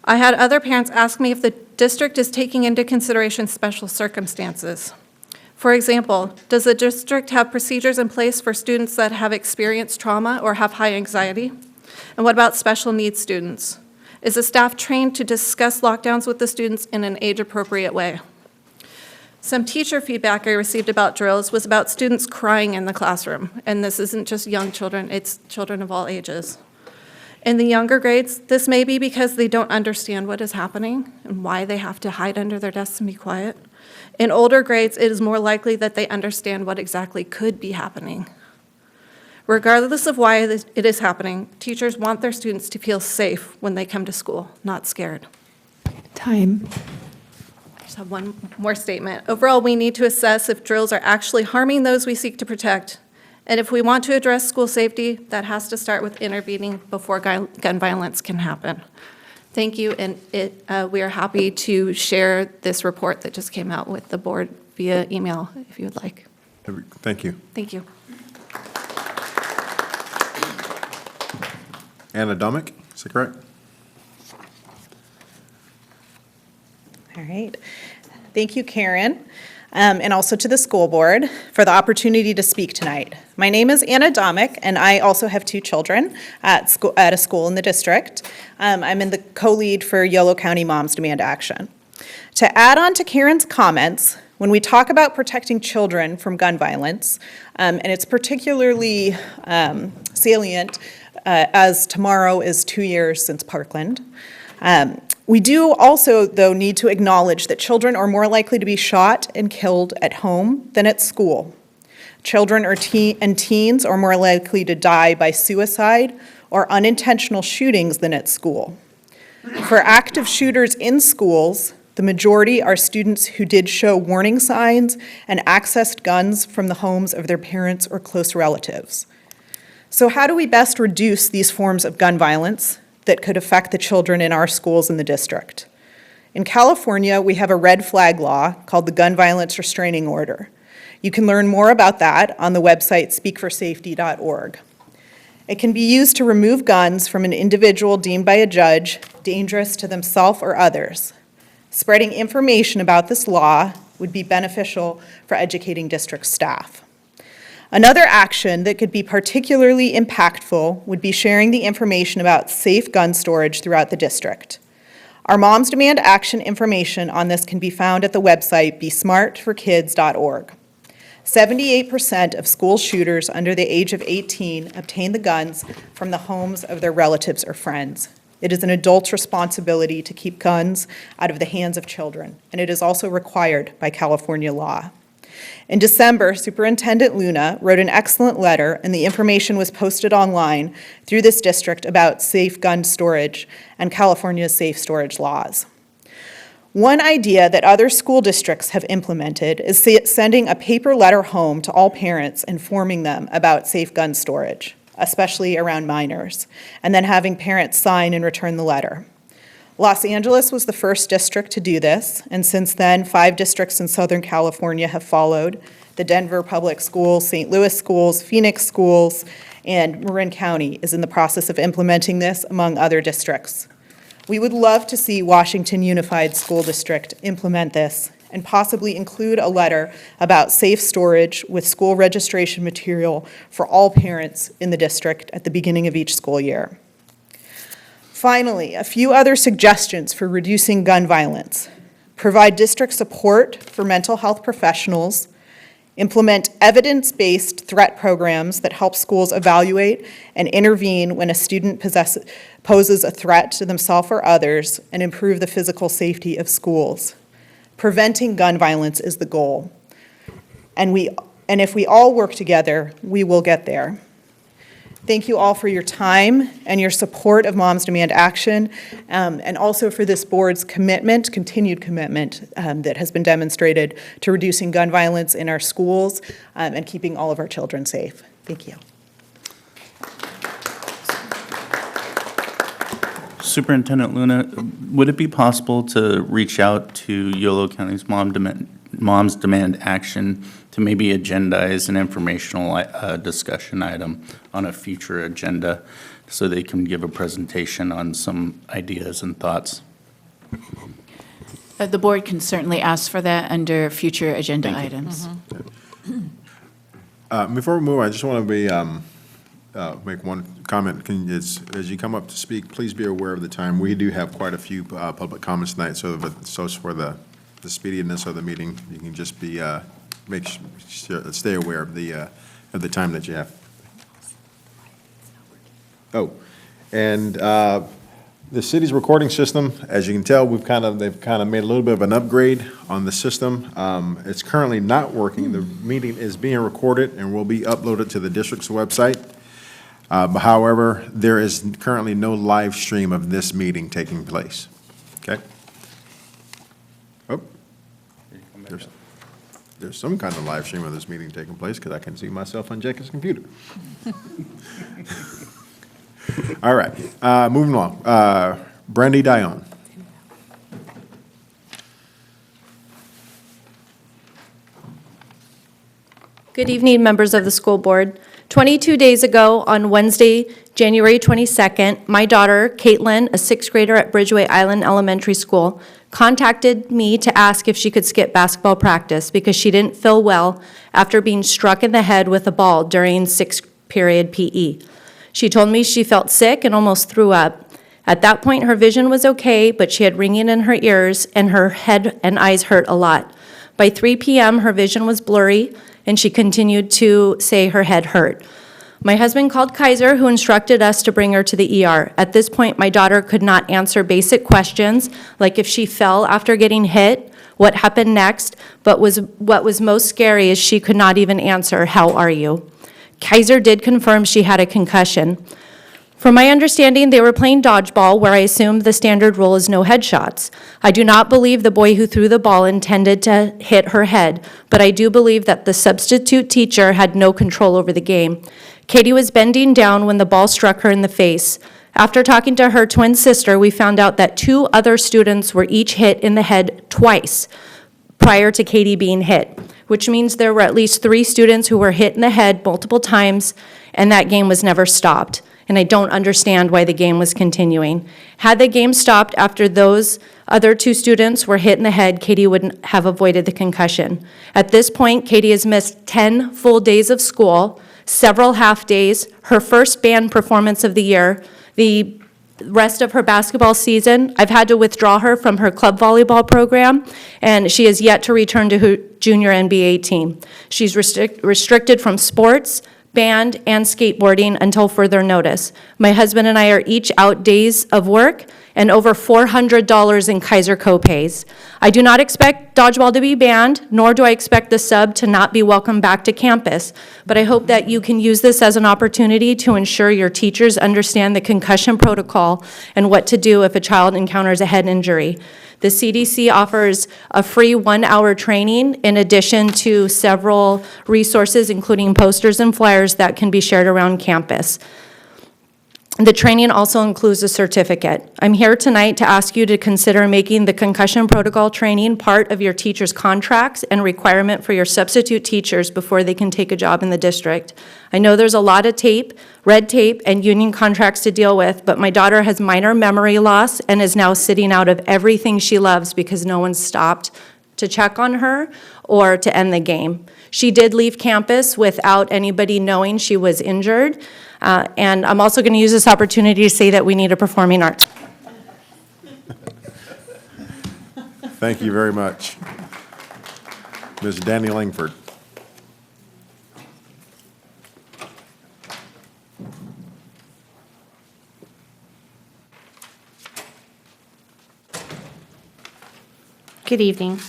I had other parents ask me if the district is taking into consideration special circumstances. For example, does the district have procedures in place for students that have experienced trauma or have high anxiety? And what about special needs students? Is the staff trained to discuss lockdowns with the students in an age-appropriate way? Some teacher feedback I received about drills was about students crying in the classroom, and this isn't just young children, it's children of all ages. In the younger grades, this may be because they don't understand what is happening and why they have to hide under their desks and be quiet. In older grades, it is more likely that they understand what exactly could be happening. Regardless of why it is happening, teachers want their students to feel safe when they come to school, not scared. Time. I just have one more statement. Overall, we need to assess if drills are actually harming those we seek to protect. And if we want to address school safety, that has to start with intervening before gun violence can happen. Thank you, and we are happy to share this report that just came out with the board via email, if you would like. Thank you. Thank you. Anna Domick, is that correct? All right. Thank you, Karen, and also to the school board for the opportunity to speak tonight. My name is Anna Domick, and I also have 2 children at a school in the district. I'm in the co-lead for Yolo County Moms Demand Action. To add on to Karen's comments, when we talk about protecting children from gun violence, and it's particularly salient as tomorrow is 2 years since Parkland, we do also, though, need to acknowledge that children are more likely to be shot and killed at home than at school. Children and teens are more likely to die by suicide or unintentional shootings than at school. For active shooters in schools, the majority are students who did show warning signs and accessed guns from the homes of their parents or close relatives. So how do we best reduce these forms of gun violence that could affect the children in our schools in the district? In California, we have a red flag law called the Gun Violence Restraining Order. You can learn more about that on the website speakforsafety.org. It can be used to remove guns from an individual deemed by a judge dangerous to themselves or others. Spreading information about this law would be beneficial for educating district staff. Another action that could be particularly impactful would be sharing the information about safe gun storage throughout the district. Our Moms Demand Action information on this can be found at the website besmartforkids.org. 78% of school shooters under the age of 18 obtain the guns from the homes of their relatives or friends. It is an adult's responsibility to keep guns out of the hands of children, and it is also required by California law. In December, Superintendent Luna wrote an excellent letter, and the information was posted online through this district about safe gun storage and California's safe storage laws. One idea that other school districts have implemented is sending a paper letter home to all parents informing them about safe gun storage, especially around minors, and then having parents sign and return the letter. Los Angeles was the first district to do this, and since then, 5 districts in Southern California have followed: the Denver Public Schools, St. Louis Schools, Phoenix Schools, and Marin County is in the process of implementing this, among other districts. We would love to see Washington Unified School District implement this and possibly include a letter about safe storage with school registration material for all parents in the district at the beginning of each school year. Finally, a few other suggestions for reducing gun violence. Provide district support for mental health professionals. Implement evidence-based threat programs that help schools evaluate and intervene when a student poses a threat to themselves or others, and improve the physical safety of schools. Preventing gun violence is the goal. And if we all work together, we will get there. Thank you all for your time and your support of Moms Demand Action, and also for this board's commitment, continued commitment, that has been demonstrated to reducing gun violence in our schools and keeping all of our children safe. Thank you. Superintendent Luna, would it be possible to reach out to Yolo County's Moms Demand Action to maybe agendize an informational discussion item on a future agenda so they can give a presentation on some ideas and thoughts? The board can certainly ask for that under future agenda items. Before we move, I just want to make one comment. As you come up to speak, please be aware of the time. We do have quite a few public comments tonight, so for the speediness of the meeting, you can just be stay aware of the time that you have. Oh, and the city's recording system, as you can tell, they've kind of made a little bit of an upgrade on the system. It's currently not working. The meeting is being recorded and will be uploaded to the district's website. However, there is currently no live stream of this meeting taking place. Okay? Oh, there's some kind of live stream of this meeting taking place because I can see myself on Jacob's computer. All right, moving along. Brandy Dion. Good evening, members of the school board. 22 days ago, on Wednesday, January 22nd, my daughter, Caitlin, a sixth grader at Bridgeway Island Elementary School, contacted me to ask if she could skip basketball practice because she didn't feel well after being struck in the head with a ball during sixth period PE. She told me she felt sick and almost threw up. At that point, her vision was okay, but she had ringing in her ears and her head and eyes hurt a lot. By 3 p.m., her vision was blurry, and she continued to say her head hurt. My husband called Kaiser, who instructed us to bring her to the ER. At this point, my daughter could not answer basic questions, like if she fell after getting hit, what happened next, but what was most scary is she could not even answer, "How are you?" Kaiser did confirm she had a concussion. From my understanding, they were playing dodgeball, where I assumed the standard rule is no headshots. I do not believe the boy who threw the ball intended to hit her head, but I do believe that the substitute teacher had no control over the game. Katie was bending down when the ball struck her in the face. After talking to her twin sister, we found out that 2 other students were each hit in the head twice prior to Katie being hit, which means there were at least 3 students who were hit in the head multiple times, and that game was never stopped. And I don't understand why the game was continuing. Had the game stopped after those other 2 students were hit in the head, Katie wouldn't have avoided the concussion. At this point, Katie has missed 10 full days of school, several half days, her first band performance of the year, the rest of her basketball season. I've had to withdraw her from her club volleyball program, and she has yet to return to her junior NBA team. She's restricted from sports, band, and skateboarding until further notice. My husband and I are each out days of work and over $400 in Kaiser co-pays. I do not expect dodgeball to be banned, nor do I expect the sub to not be welcomed back to campus, but I hope that you can use this as an opportunity to ensure your teachers understand the concussion protocol and what to do if a child encounters a head injury. The CDC offers a free 1-hour training in addition to several resources, including posters and flyers that can be shared around campus. The training also includes a certificate. I'm here tonight to ask you to consider making the concussion protocol training part of your teachers' contracts and requirement for your substitute teachers before they can take a job in the district. I know there's a lot of red tape, and union contracts to deal with, but my daughter has minor memory loss and is now sitting out of everything she loves because no one stopped to check on her or to end the game. She did leave campus without anybody knowing she was injured. And I'm also going to use this opportunity to say that we need a performing arts. Thank you very much. Ms. Danny Langford. Good evening.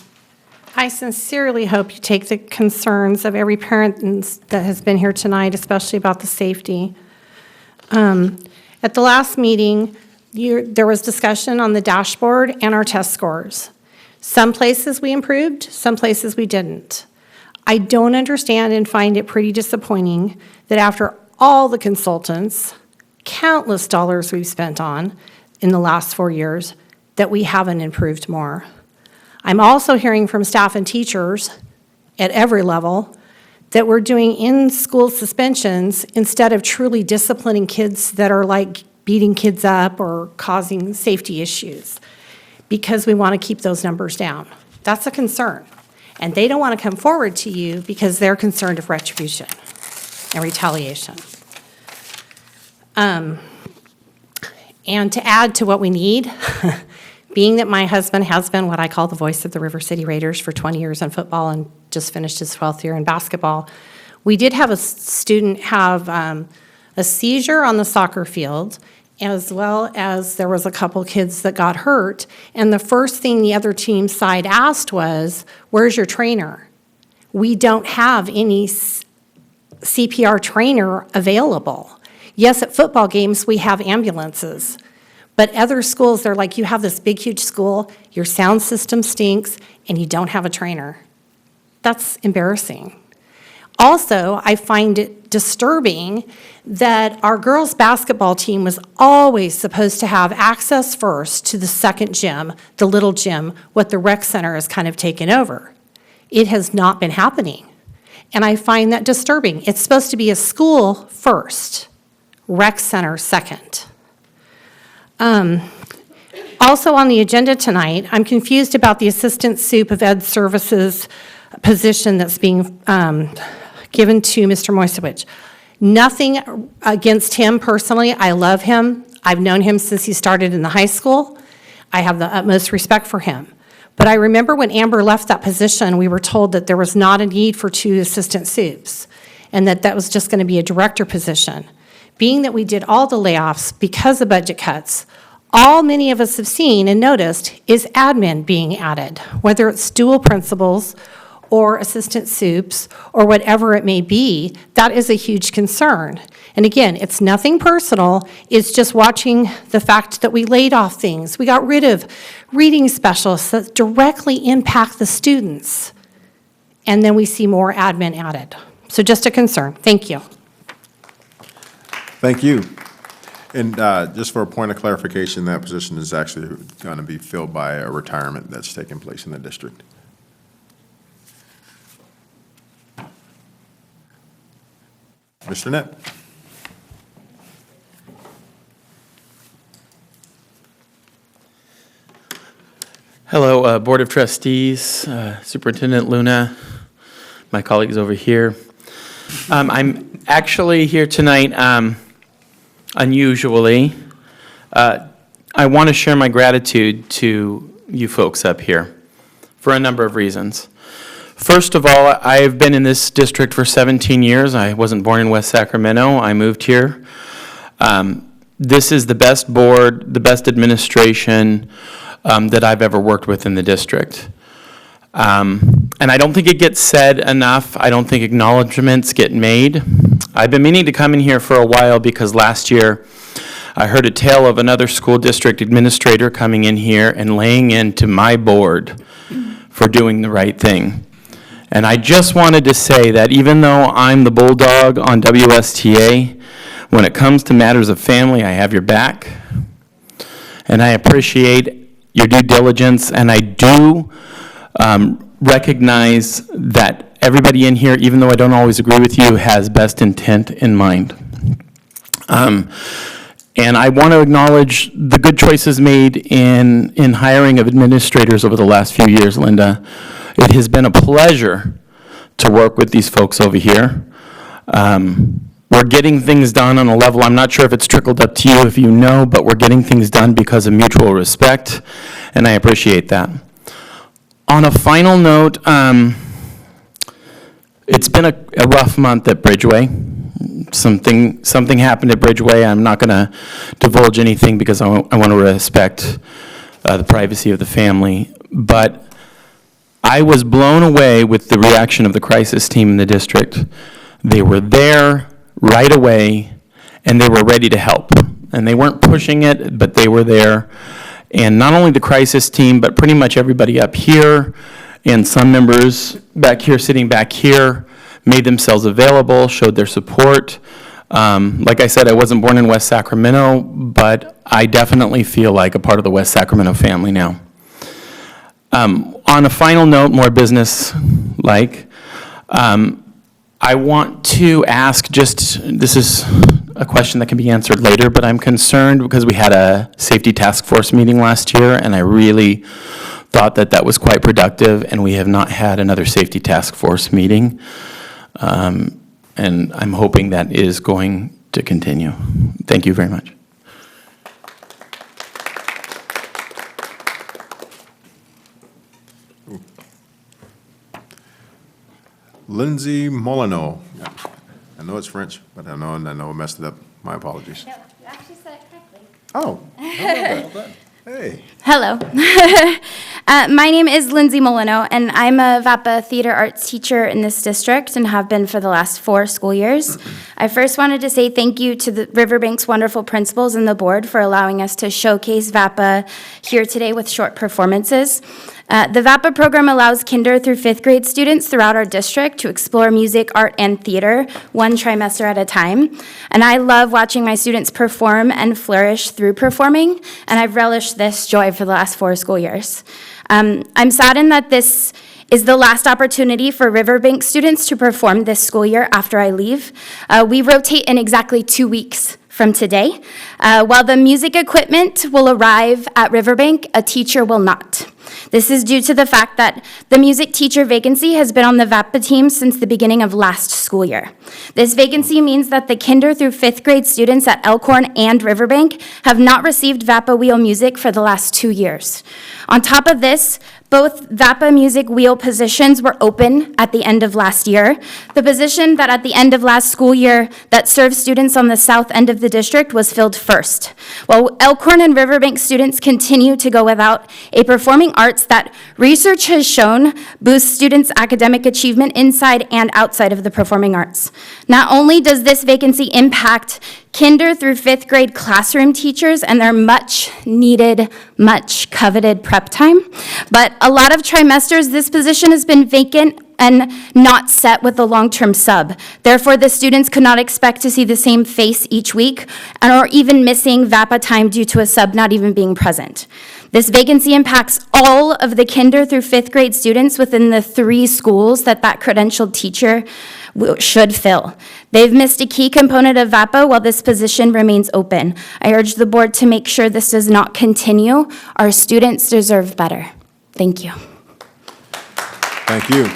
I sincerely hope you take the concerns of every parent that has been here tonight, especially about the safety. At the last meeting, there was discussion on the dashboard and our test scores. Some places we improved, some places we didn't. I don't understand and find it pretty disappointing that after all the consultants, countless dollars we've spent on in the last 4 years, that we haven't improved more. I'm also hearing from staff and teachers at every level that we're doing in-school suspensions instead of truly disciplining kids that are like beating kids up or causing safety issues, because we want to keep those numbers down. That's a concern. And they don't want to come forward to you because they're concerned of retribution and retaliation. And to add to what we need, being that my husband has been what I call the voice of the River City Raiders for 20 years in football and just finished his 12th year in basketball, we did have a student have a seizure on the soccer field, as well as there was a couple kids that got hurt. And the first thing the other team side asked was, "Where's your trainer?" We don't have any CPR trainer available. Yes, at football games, we have ambulances. But other schools, they're like, you have this big, huge school, your sound system stinks, and you don't have a trainer. That's embarrassing. Also, I find it disturbing that our girls' basketball team was always supposed to have access first to the second gym, the little gym, what the rec center has kind of taken over. It has not been happening. And I find that disturbing. It's supposed to be a school first, rec center second. Also on the agenda tonight, I'm confused about the Assistant Sup of Ed Services position that's being given to Mr. Moisevich. Nothing against him personally. I love him. I've known him since he started in the high school. I have the utmost respect for him. But I remember when Amber left that position, we were told that there was not a need for 2 assistant sups and that was just going to be a director position. Being that we did all the layoffs because of budget cuts, all many of us have seen and noticed is admin being added, whether it's dual principals or assistant sups or whatever it may be. That is a huge concern. And again, it's nothing personal. It's just watching the fact that we laid off things. We got rid of reading specialists that directly impact the students. And then we see more admin added. So just a concern. Thank you. Thank you. And just for a point of clarification, that position is actually going to be filled by a retirement that's taking place in the district. Mr. Net. Hello, Board of Trustees, Superintendent Luna, my colleagues over here. I'm actually here tonight unusually. I want to share my gratitude to you folks up here for a number of reasons. First of all, I've been in this district for 17 years. I wasn't born in West Sacramento. I moved here. This is the best board, the best administration that I've ever worked with in the district. And I don't think it gets said enough. I don't think acknowledgments get made. I've been meaning to come in here for a while because last year I heard a tale of another school district administrator coming in here and laying into my board for doing the right thing. And I just wanted to say that even though I'm the bulldog on WSTA, when it comes to matters of family, I have your back. And I appreciate your due diligence, and I do recognize that everybody in here, even though I don't always agree with you, has best intent in mind. And I want to acknowledge the good choices made in hiring of administrators over the last few years, Linda. It has been a pleasure to work with these folks over here. We're getting things done on a level, I'm not sure if it's trickled up to you, if you know, but we're getting things done because of mutual respect, and I appreciate that. On a final note, it's been a rough month at Bridgeway. Something happened at Bridgeway. I'm not going to divulge anything because I want to respect the privacy of the family, but I was blown away with the reaction of the crisis team in the district. They were there right away, and they were ready to help. And they weren't pushing it, but they were there. And not only the crisis team, but pretty much everybody up here, and some members back here, sitting back here, made themselves available, showed their support. Like I said, I wasn't born in West Sacramento, but I definitely feel like a part of the West Sacramento family now. On a final note, more business-like, I want to ask this is a question that can be answered later, but I'm concerned because we had a safety task force meeting last year, and I really thought that was quite productive, and we have not had another safety task force meeting. And I'm hoping that is going to continue. Thank you very much. Lindsay Molyneux. I know it's French, but I know I messed it up. My apologies. No, you actually said it correctly. Oh, well done. Hey. Hello. My name is Lindsay Molyneux, and I'm a VAPA theater arts teacher in this district and have been for the last 4 school years. I first wanted to say thank you to the Riverbank's wonderful principals and the board for allowing us to showcase VAPA here today with short performances. The VAPA program allows kinder through 5th grade students throughout our district to explore music, art, and theater 1 trimester at a time. And I love watching my students perform and flourish through performing, and I've relished this joy for the last 4 school years. I'm saddened that this is the last opportunity for Riverbank students to perform this school year after I leave. We rotate in exactly 2 weeks from today. While the music equipment will arrive at Riverbank, a teacher will not. This is due to the fact that the music teacher vacancy has been on the VAPA team since the beginning of last school year. This vacancy means that the kinder through 5th grade students at Elkhorn and Riverbank have not received VAPA wheel music for the last 2 years. On top of this, both VAPA music wheel positions were open at the end of last year. The position that at the end of last school year that served students on the south end of the district was filled first. While Elkhorn and Riverbank students continue to go without a performing arts that research has shown boosts students' academic achievement inside and outside of the performing arts. Not only does this vacancy impact kinder through 5th grade classroom teachers and their much needed, much coveted prep time, but a lot of trimesters this position has been vacant and not set with a long-term sub. Therefore, the students could not expect to see the same face each week or even missing VAPA time due to a sub not even being present. This vacancy impacts all of the kinder through 5th grade students within the 3 schools that credentialed teacher should fill. They've missed a key component of VAPA while this position remains open. I urge the board to make sure this does not continue. Our students deserve better. Thank you. Thank you.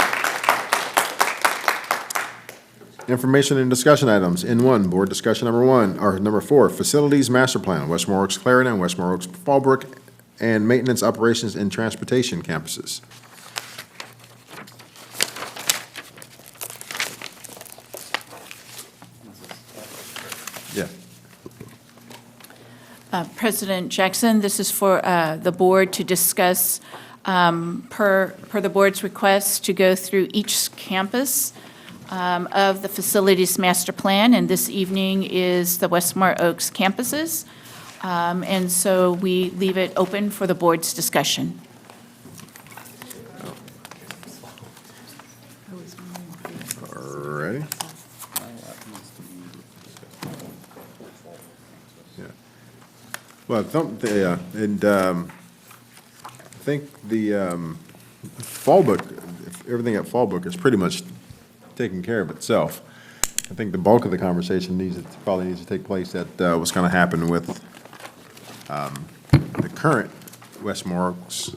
Information and discussion items. N1, board discussion number 4, facilities master plan, Westmore Oaks Clarendon, Westmore Oaks Fallbrook, and maintenance operations and transportation campuses. Yeah. President Jackson, this is for the board to discuss per the board's request to go through each campus of the facilities master plan, and this evening is the Westmore Oaks campuses. And so we leave it open for the board's discussion. Alrighty. Yeah. Well, I think the Fallbrook, everything at Fallbrook is pretty much taking care of itself. I think the bulk of the conversation probably needs to take place at what's going to happen with the current Westmore Oaks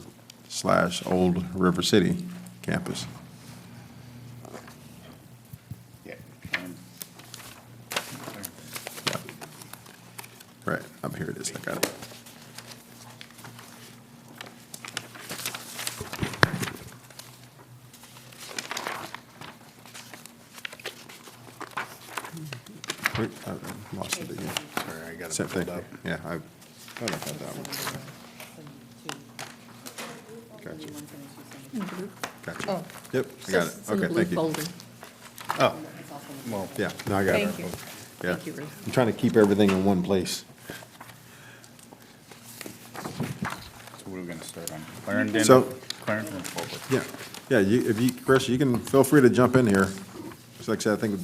/ Old River City campus. Right, up here it is, I got it. Wait, I lost it again. Sorry, I got it Same pulled thing. up. Yeah, I thought I had that one. Gotcha. Oh. Yep, I got it. Okay, thank you. Oh, well. Yeah, no, I got it. Thank you. Yeah. Thank you, Ruth. I'm trying to keep everything in one place. So what are we gonna start on? Clarendon? So- Clarendon and Fallbrook. Yeah, Chris, you can, feel free to jump in here. Just like I said, I think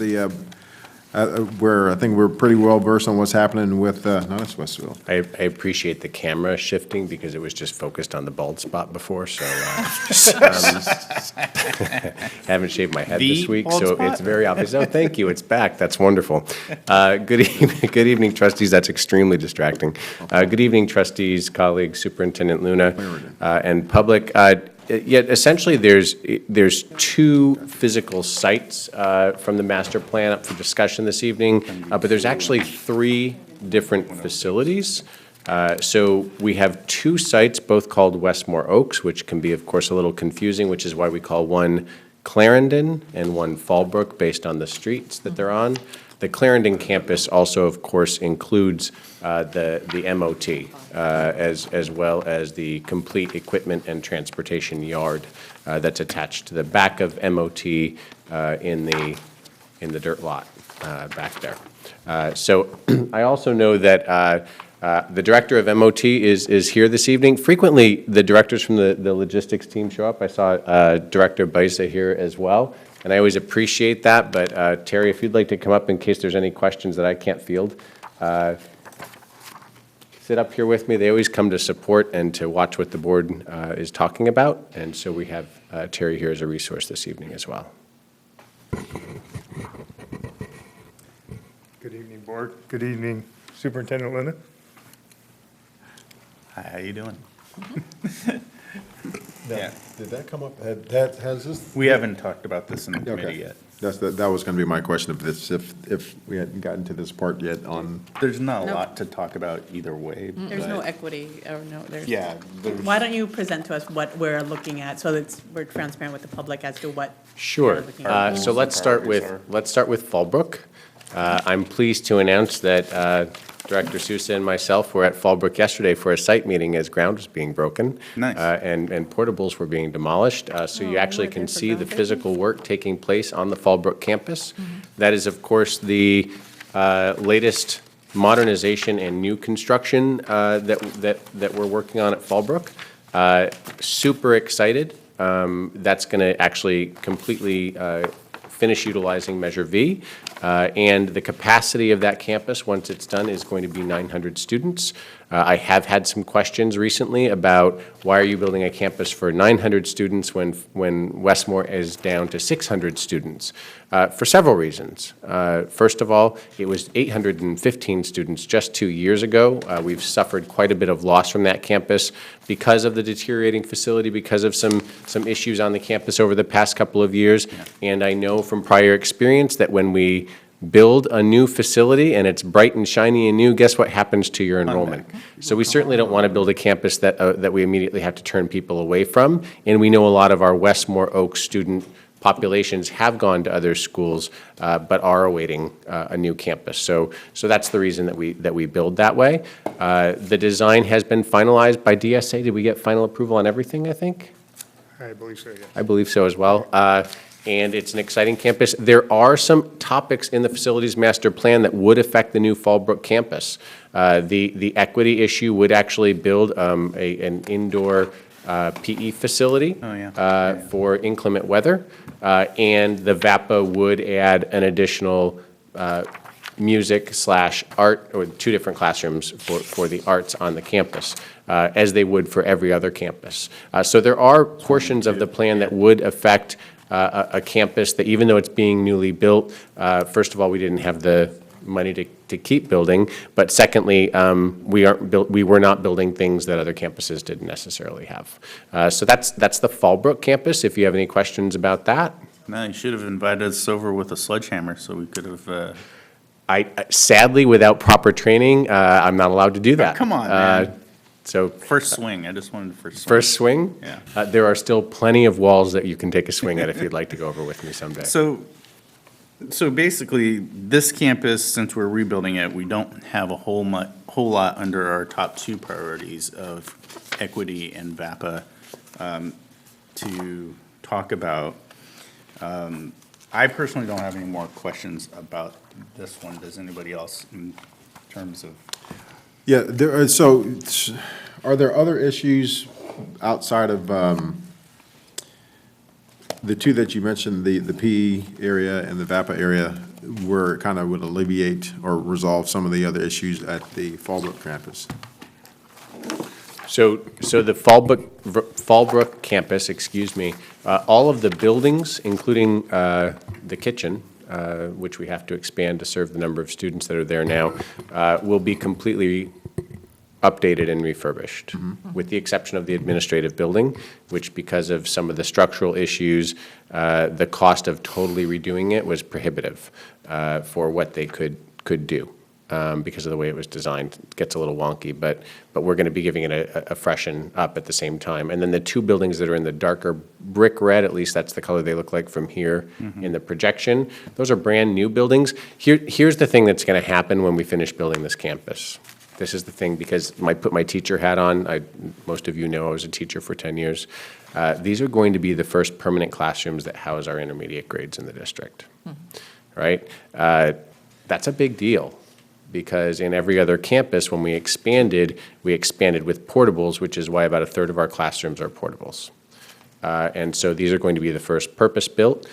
I think we're pretty well versed on what's happening with, not it's Westville. I appreciate the camera shifting because it was just focused on the bald spot before, so haven't shaved my head The this week, bald so spot? it's very obvious. Oh, thank you, it's back, that's wonderful. Good evening, trustees, that's extremely distracting. Good evening, trustees, colleagues, Superintendent Luna, and public. Yet essentially, there's 2 physical sites from the master plan up for discussion this evening, but there's actually 3 different facilities. So we have 2 sites, both called Westmore Oaks, which can be, of course, a little confusing, which is why we call one Clarendon and one Fallbrook based on the streets that they're on. The Clarendon campus also, of course, includes the MOT, as well as the complete equipment and transportation yard that's attached to the back of MOT in the dirt lot back there. So I also know that the director of MOT is here this evening. Frequently, the directors from the logistics team show up. I saw Director Baisa here as well. And I always appreciate that, but Terry, if you'd like to come up in case there's any questions that I can't field. sit up here with me. They always come to support and to watch what the board is talking about, and so we have Terry here as a resource this evening as well. Good evening, Board. Good evening, Superintendent Luna. Hi, how you doing? Yeah. Did that come up, has this? We haven't talked about this in the committee Okay. yet. That was going to be my question, if we hadn't gotten to this part yet on. There's not a Nope. lot to talk about either way. There's no but- equity, or no, there's. Yeah, there's- Why don't you present to us what we're looking at, so that we're transparent with the public as to what. Sure. we're looking at. So let's start with Fallbrook. I'm pleased to announce that Director Sousa and myself were at Fallbrook yesterday for a site meeting as ground was being broken. Nice. And portables were being demolished. So you actually can see the physical work taking place on the Fallbrook campus. That is, of course, the latest modernization and new construction that we're working on at Fallbrook. Super excited. That's going to actually completely finish utilizing Measure V. And the capacity of that campus, once it's done, is going to be 900 students. I have had some questions recently about why are you building a campus for 900 students when Westmore is down to 600 students? For several reasons. First of all, it was 815 students just 2 years ago. We've suffered quite a bit of loss from that campus because of the deteriorating facility, because of some issues on the campus over the past couple of years. And I know from prior experience that when we build a new facility and it's bright and shiny and new, guess what happens to your enrollment? So we certainly don't want to build a campus that we immediately have to turn people away from. And we know a lot of our Westmore Oaks student populations have gone to other schools, but are awaiting a new campus. So that's the reason that we build that way. The design has been finalized by DSA. Did we get final approval on everything, I think? I believe so, yes. I believe so as well. And it's an exciting campus. There are some topics in the facilities master plan that would affect the new Fallbrook campus. The equity issue would actually build an indoor PE facility for inclement weather. And the VAPA would add an additional music/art, or 2 different classrooms for the arts on the campus, as they would for every other campus. So there are portions of the plan that would affect a campus that, even though it's being newly built, first of all, we didn't have the money to keep building, but secondly, we were not building things that other campuses didn't necessarily have. So that's the Fallbrook campus, if you have any questions about that. No, you should have invited us over with a sledgehammer so we could have. Sadly, without proper training, I'm not allowed to do that. Come on, man. So First swing, I just wanted first swing. First swing? Yeah. There are still plenty of walls that you can take a swing at if you'd like to go over with me someday. So basically, this campus, since we're rebuilding it, we don't have a whole lot under our top 2 priorities of equity and VAPA to talk about. I personally don't have any more questions about this one. Does anybody else, in terms of? Yeah, are there other issues outside of the 2 that you mentioned, the PE area and the VAPA area, where it kind of would alleviate or resolve some of the other issues at the Fallbrook campus? So the Fallbrook campus, all of the buildings, including the kitchen, which we have to expand to serve the number of students that are there now, will be completely updated and refurbished, with the exception of the administrative building, which, because of some of the structural issues, the cost of totally redoing it was prohibitive for what they could do. Because of the way it was designed. It gets a little wonky, but we're going to be giving it a freshen up at the same time. And then the 2 buildings that are in the darker brick red, at least that's the color they look like from here in the projection, those are brand-new buildings. Here's the thing that's going to happen when we finish building this campus. This is the thing, because I put my teacher hat on. Most of you know I was a teacher for 10 years. These are going to be the first permanent classrooms that house our intermediate grades in the district, right? That's a big deal. Because in every other campus, when we expanded with portables, which is why about 1/3 of our classrooms are portables. And so these are going to be the first purpose-built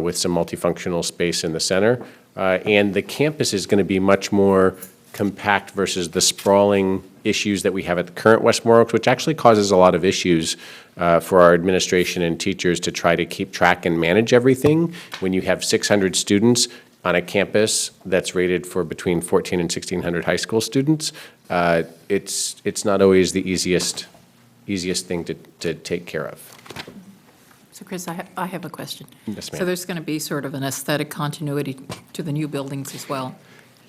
with some multifunctional space in the center. And the campus is going to be much more compact versus the sprawling issues that we have at the current West Morrocks, which actually causes a lot of issues for our administration and teachers to try to keep track and manage everything. When you have 600 students on a campus that's rated for between 1,400 and 1,600 high school students, it's not always the easiest thing to take care of. So Chris, I have a question. Yes, ma'am. So there's going to be sort of an aesthetic continuity to the new buildings as well?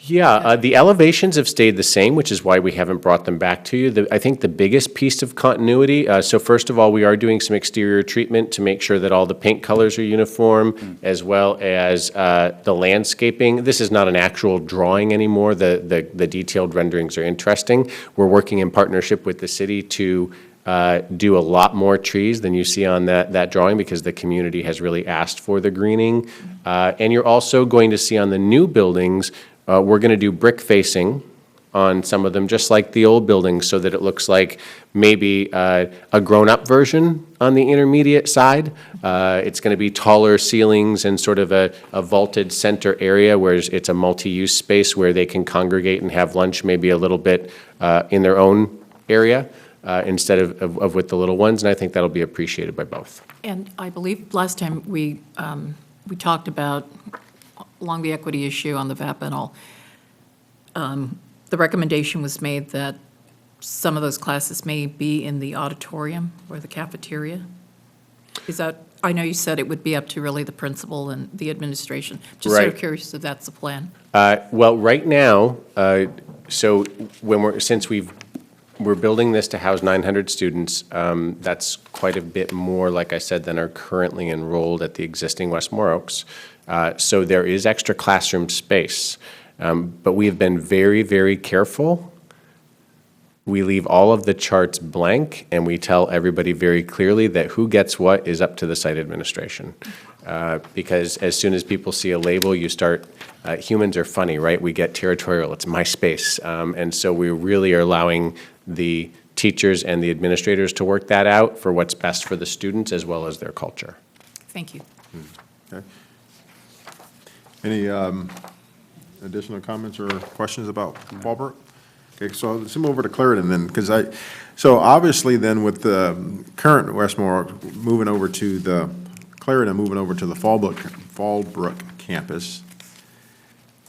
Yeah, the elevations have stayed the same, which is why we haven't brought them back to you. I think the biggest piece of continuity, so first of all, we are doing some exterior treatment to make sure that all the paint colors are uniform, as well as the landscaping. This is not an actual drawing anymore. The detailed renderings are interesting. We're working in partnership with the city to do a lot more trees than you see on that drawing, because the community has really asked for the greening. And you're also going to see on the new buildings, we're going to do brick facing on some of them, just like the old buildings, so that it looks like maybe a grown-up version on the intermediate side. It's going to be taller ceilings and sort of a vaulted center area, where it's a multi-use space where they can congregate and have lunch maybe a little bit in their own area instead of with the little ones, and I think that'll be appreciated by both. And I believe last time we talked about, along the equity issue on the VAP and all, the recommendation was made that some of those classes may be in the auditorium or the cafeteria. Is that, I know you said it would be up to really the principal and the administration. Just sort of Right. curious if that's the plan. Well, right now, so since we're building this to house 900 students, that's quite a bit more, like I said, than are currently enrolled at the existing West Morrocks. So there is extra classroom space, but we have been very, very careful. We leave all of the charts blank, and we tell everybody very clearly that who gets what is up to the site administration. Because as soon as people see a label, you start, humans are funny, right? We get territorial, it's my space. And so we really are allowing the teachers and the administrators to work that out for what's best for the students as well as their culture. Thank you. Okay. Any additional comments or questions about Fallbrook? Okay, so let's move over to Clarendon then, so obviously then with the current West Morrocks moving over to the, Clarendon moving over to the Fallbrook campus,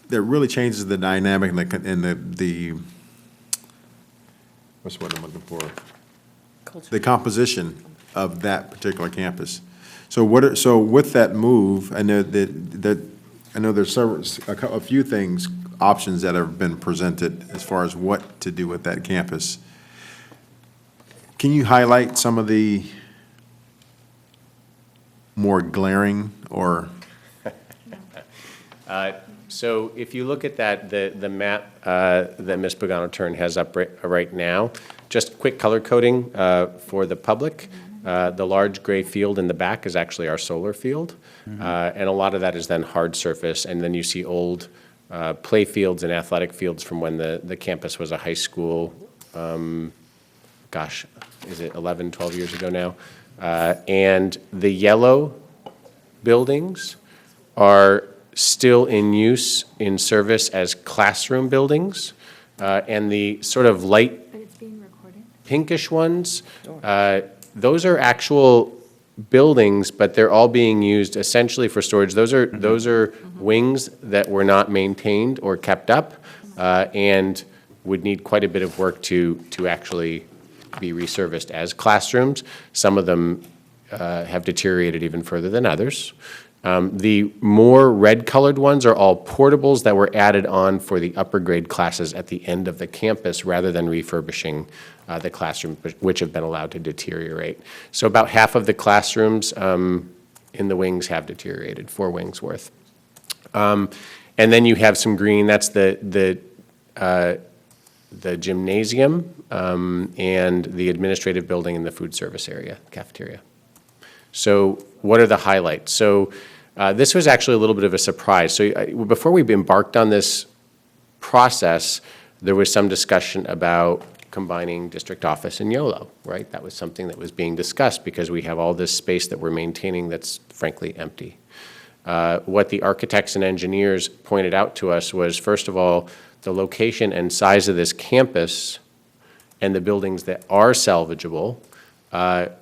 that really changes the dynamic and the what's what I'm looking for? The composition of that particular campus. So with that move, I know there's a few things, options that have been presented as far as what to do with that campus. Can you highlight some of the more glaring or? So if you look at that, the map that Ms. Pagano-Turn has up right now, just quick color coding for the public. The large gray field in the back is actually our solar field. And a lot of that is then hard surface, and then you see old play fields and athletic fields from when the campus was a high school, gosh, is it 11, 12 years ago now? And the yellow buildings are still in use in service as classroom buildings. And the sort of light pinkish ones, those are actual buildings, but they're all being used essentially for storage. Those are wings that were not maintained or kept up, and would need quite a bit of work to actually be resurfaced as classrooms. Some of them have deteriorated even further than others. The more red-colored ones are all portables that were added on for the upper grade classes at the end of the campus rather than refurbishing the classrooms, which have been allowed to deteriorate. So about half of the classrooms in the wings have deteriorated, 4 wings worth. And then you have some green, that's the gymnasium and the administrative building and the food service area, cafeteria. So what are the highlights? So this was actually a little bit of a surprise. So before we embarked on this process, there was some discussion about combining district office and YOLO, right? That was something that was being discussed because we have all this space that we're maintaining that's frankly empty. What the architects and engineers pointed out to us was, first of all, the location and size of this campus and the buildings that are salvageable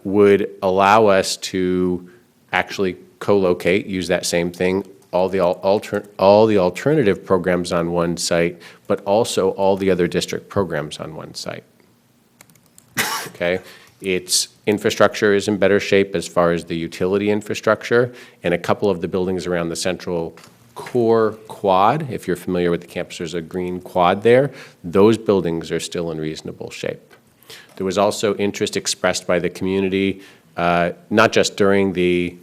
would allow us to actually co-locate, use that same thing, all the alternative programs on one site, but also all the other district programs on one site. Okay? Its infrastructure is in better shape as far as the utility infrastructure, and a couple of the buildings around the central core quad, if you're familiar with the campus, there's a green quad there. Those buildings are still in reasonable shape. There was also interest expressed by the community, not just during the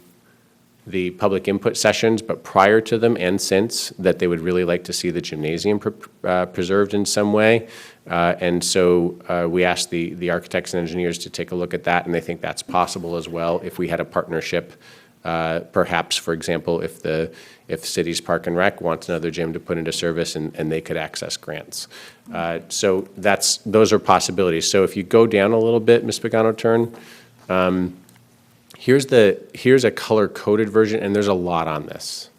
public input sessions, but prior to them and since, that they would really like to see the gymnasium preserved in some way. And so we asked the architects and engineers to take a look at that, and they think that's possible as well if we had a partnership. Perhaps, for example, if City's Park and Rec wants another gym to put into service and they could access grants. So those are possibilities. So if you go down a little bit, Ms. Pagano-Turn, here's a color-coded version, and there's a lot on this.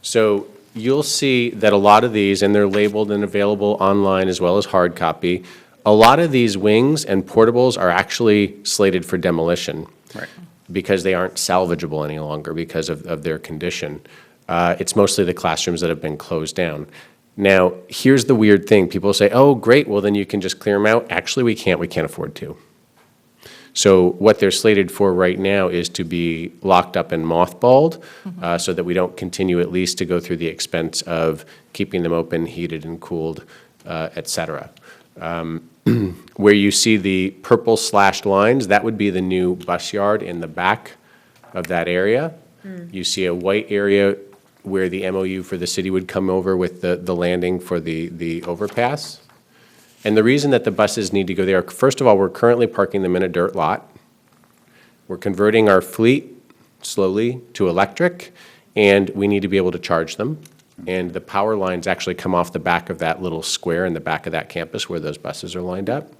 So you'll see that a lot of these, and they're labeled and available online as well as hard copy, a lot of these wings and portables are actually slated for demolition. Right. Because they aren't salvageable any longer because of their condition. It's mostly the classrooms that have been closed down. Now, here's the weird thing. People say, oh, great, well, then you can just clear them out. Actually, we can't afford to. So what they're slated for right now is to be locked up and mothballed so that we don't continue at least to go through the expense of keeping them open, heated and cooled, et cetera. Where you see the purple slashed lines, that would be the new bus yard in the back of that area. You see a white area where the MOU for the city would come over with the landing for the overpass. And the reason that the buses need to go there, first of all, we're currently parking them in a dirt lot. We're converting our fleet slowly to electric, and we need to be able to charge them. And the power lines actually come off the back of that little square in the back of that campus where those buses are lined up.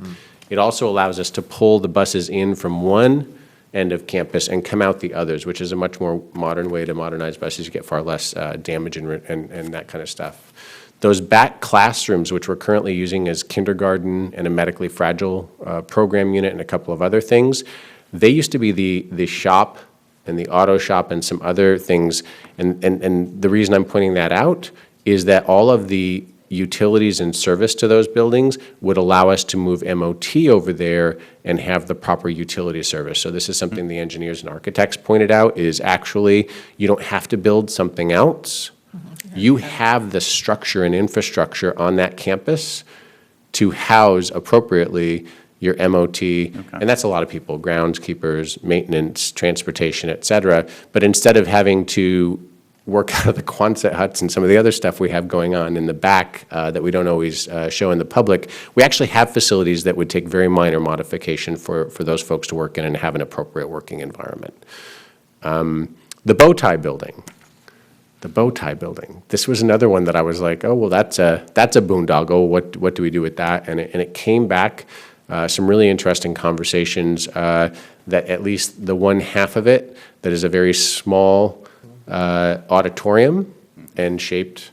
It also allows us to pull the buses in from one end of campus and come out the others, which is a much more modern way to modernize buses. You get far less damage and that kind of stuff. Those back classrooms, which we're currently using as kindergarten and a medically fragile program unit and a couple of other things, they used to be the shop and the auto shop and some other things. And the reason I'm pointing that out is that all of the utilities and service to those buildings would allow us to move MOT over there and have the proper utility service. So this is something the engineers and architects pointed out, is actually you don't have to build something else. You have the structure and infrastructure on that campus to house appropriately your MOT, and that's a lot of people, groundskeepers, maintenance, transportation, et cetera. But instead of having to work out of the Quonset huts and some of the other stuff we have going on in the back that we don't always show in the public, we actually have facilities that would take very minor modification for those folks to work in and have an appropriate working environment. The bow tie building. The bow tie building. This was another one that I was like, oh, well, that's a boondoggle. What do we do with that? And it came back some really interesting conversations that at least the one half of it that is a very small auditorium and shaped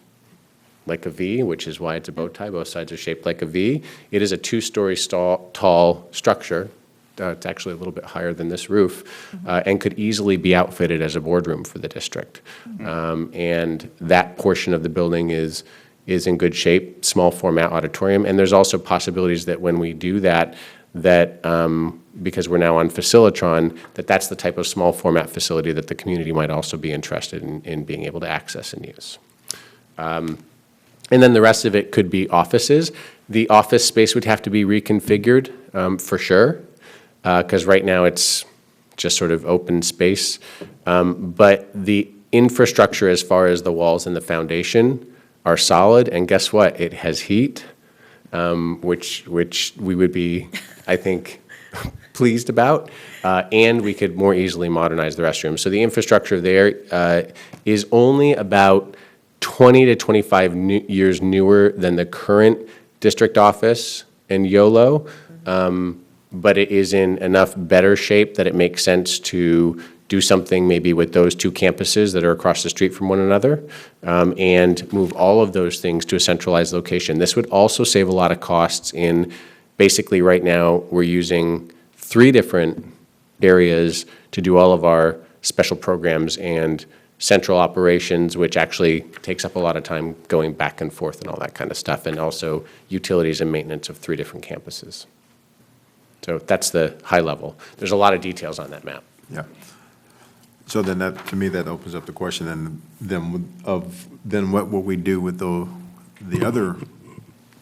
like a V, which is why it's a bow tie. Both sides are shaped like a V. It is a 2-story tall structure. It's actually a little bit higher than this roof, and could easily be outfitted as a boardroom for the district. And that portion of the building is in good shape, small format auditorium. And there's also possibilities that when we do that because we're now on Facilitron, that's the type of small format facility that the community might also be interested in being able to access and use. And then the rest of it could be offices. The office space would have to be reconfigured for sure, because right now it's just sort of open space. But the infrastructure as far as the walls and the foundation are solid, and guess what? It has heat, which we would be, I think, pleased about, and we could more easily modernize the restrooms. So the infrastructure there is only about 20 to 25 years newer than the current district office and YOLO, but it is in enough better shape that it makes sense to do something maybe with those two campuses that are across the street from one another, and move all of those things to a centralized location. This would also save a lot of costs in Basically, right now, we're using 3 different areas to do all of our special programs and central operations, which actually takes up a lot of time going back and forth and all that kind of stuff, and also utilities and maintenance of 3 different campuses. So that's the high level. There's a lot of details on that map. Yeah. So then that, to me, that opens up the question then what will we do with the other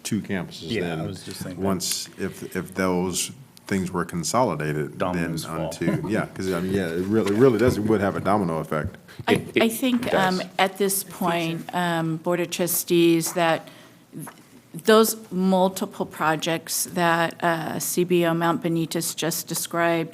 2 campuses Yeah, then? I was just thinking. Once, if those things were consolidated, then Dominoes fall. onto, yeah, because, I mean, yeah, it really does, it would have a domino effect. I think at this point, Board of Trustees, that those multiple projects that CBO Mount Benitez just described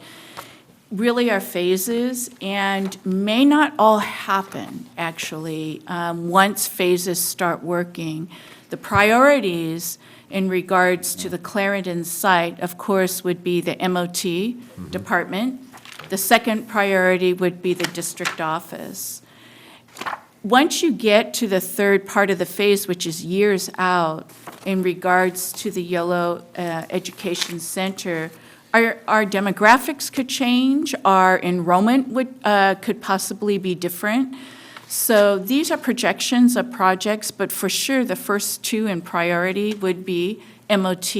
really are phases and may not all happen, actually, once phases start working. The priorities in regards to the Clarendon site, of course, would be the MOT department. The second priority would be the district office. Once you get to the third part of the phase, which is years out, in regards to the Yolo Education Center, our demographics could change, our enrollment could possibly be different. So these are projections of projects, but for sure, the first 2 in priority would be MOT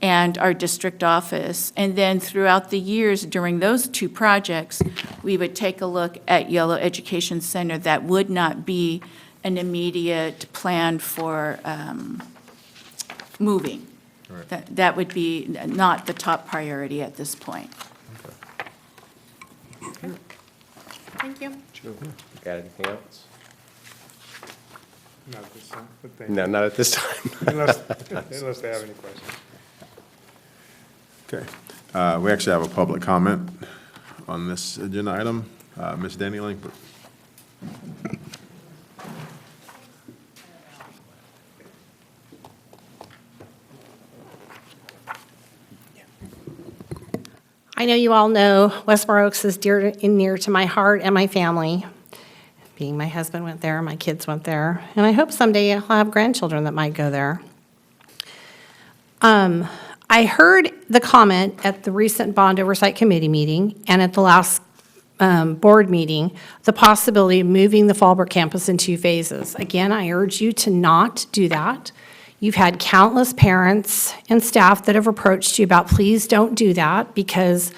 and our district office. And then throughout the years during those 2 projects, we would take a look at Yolo Education Center. That would not be an immediate plan for moving. Right. That would be not the top priority at this point. Thank you. Got anything else? Not this time, but thank No, you. not at this time. Unless they have any questions. Okay. We actually have a public comment on this agenda item. Ms. Danny Langford. I know you all know Westmore Oaks is dear and near to my heart and my family. Being my husband went there, my kids went there, and I hope someday I'll have grandchildren that might go there. I heard the comment at the recent Bond Oversight Committee meeting and at the last board meeting, the possibility of moving the Fallbrook campus in 2 phases. Again, I urge you to not do that. You've had countless parents and staff that have approached you about, please don't do that, because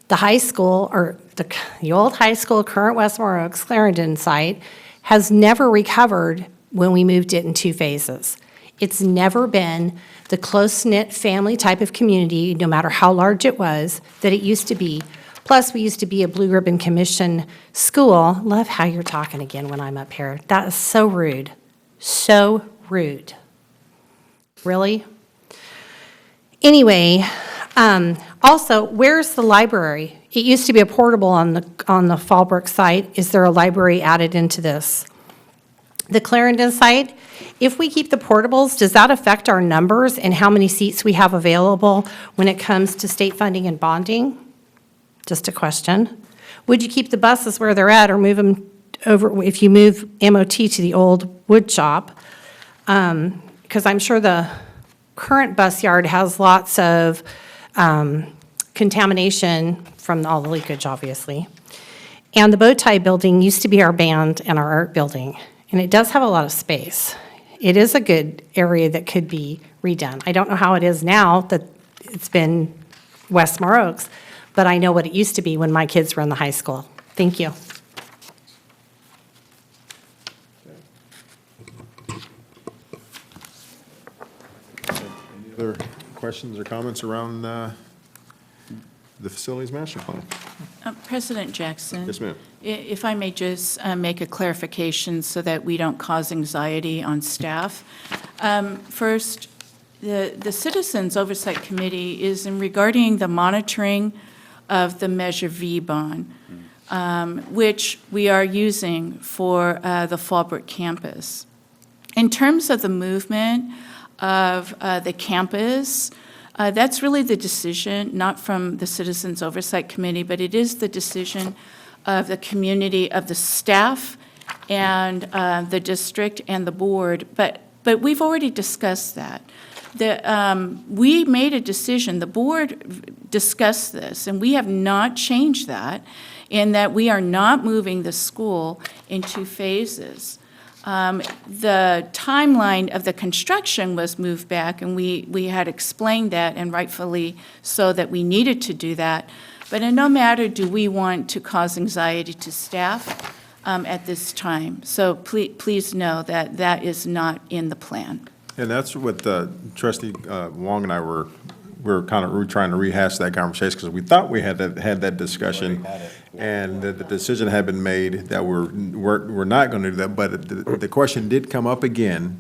the high school, or the old high school, current Westmore Oaks, Clarendon site, has never recovered when we moved it in 2 phases. It's never been the close-knit family type of community, no matter how large it was, that it used to be. Plus, we used to be a Blue Ribbon Commission school. Love how you're talking again when I'm up here. That is so rude. So rude. Really? Anyway, also, where's the library? It used to be a portable on the Fallbrook site. Is there a library added into this? The Clarendon site, if we keep the portables, does that affect our numbers and how many seats we have available when it comes to state funding and bonding? Just a question. Would you keep the buses where they're at or move them over, if you move MOT to the old wood shop? Because I'm sure the current bus yard has lots of contamination from all the leakage, obviously. And the bow tie building used to be our band and our art building, and it does have a lot of space. It is a good area that could be redone. I don't know how it is now that it's been Westmore Oaks, but I know what it used to be when my kids were in the high school. Thank you. Any other questions or comments around the facilities master plan? President Jackson? Yes, ma'am. If I may just make a clarification so that we don't cause anxiety on staff. First, the Citizens Oversight Committee is in regarding the monitoring of the Measure V bond, which we are using for the Fallbrook campus. In terms of the movement of the campus, that's really the decision, not from the Citizens Oversight Committee, but it is the decision of the community, of the staff, and the district and the board. But we've already discussed that. We made a decision, the board discussed this, and we have not changed that, in that we are not moving the school in 2 phases. The timeline of the construction was moved back, and we had explained that, and rightfully so, that we needed to do that. But in no matter do we want to cause anxiety to staff at this time. So please know that that is not in the plan. And that's what Trustee Wong and I were trying to rehash that conversation, because we thought we had that discussion, and that the decision had been made that we're not going to do that. But the question did come up again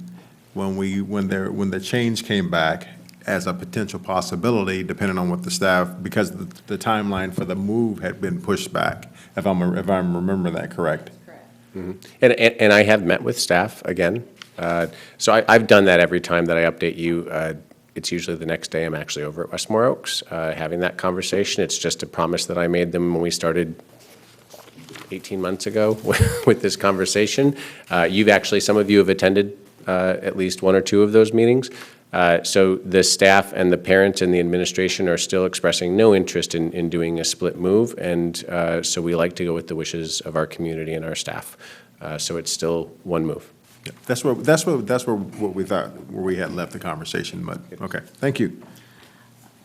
when the change came back as a potential possibility, depending on what the staff, because the timeline for the move had been pushed back, if I'm remembering that correct. And I have met with staff again. So I've done that every time that I update you. It's usually the next day I'm actually over at Westmore Oaks having that conversation. It's just a promise that I made them when we started 18 months ago with this conversation. Some of you have attended at least 1 or 2 of those meetings. So the staff and the parents and the administration are still expressing no interest in doing a split move, and so we like to go with the wishes of our community and our staff. So it's still one move. Yeah, that's what we thought, where we had left the conversation, but, okay, thank you.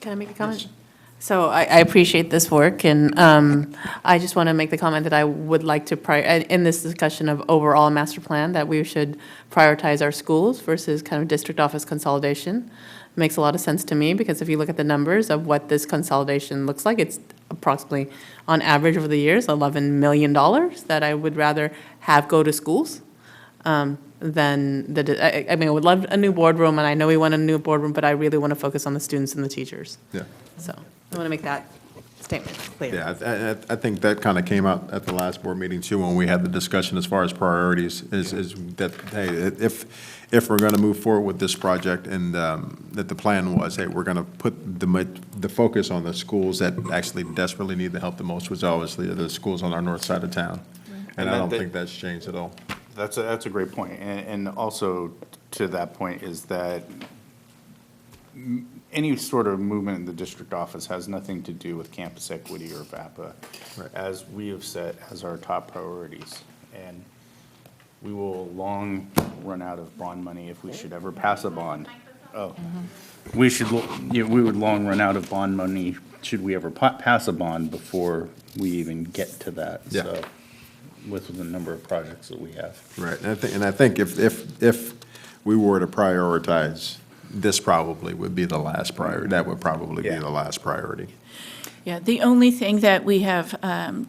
Can I make a comment? So I appreciate this work, and I just want to make the comment that I would like to, in this discussion of overall master plan, that we should prioritize our schools versus kind of district office consolidation. Makes a lot of sense to me, because if you look at the numbers of what this consolidation looks like, it's approximately, on average over the years, $11 million that I would rather have go to schools than I mean, I would love a new boardroom, and I know we want a new boardroom, but I really want to focus on the students and the teachers. Yeah. So I want to make that statement clear. Yeah, I think that kind of came out at the last board meeting too, when we had the discussion as far as priorities, is that, hey, if we're going to move forward with this project, and that the plan was, hey, we're going to put the focus on the schools that actually desperately need the help the most, which obviously are the schools on our north side of town. And I don't think that's changed at all. That's a great point. And also to that point is that any sort of movement in the district office has nothing to do with campus equity or VAPA, as we have set as our top priorities. And we will long run out of bond money if we should ever pass a bond. We would long run out of bond money should we ever pass a bond before we even get to that. Yeah. So, with the number of projects that we have. Right, and I think if we were to prioritize, this probably would be the last priority. That would probably be the last priority. Yeah, the only thing that we have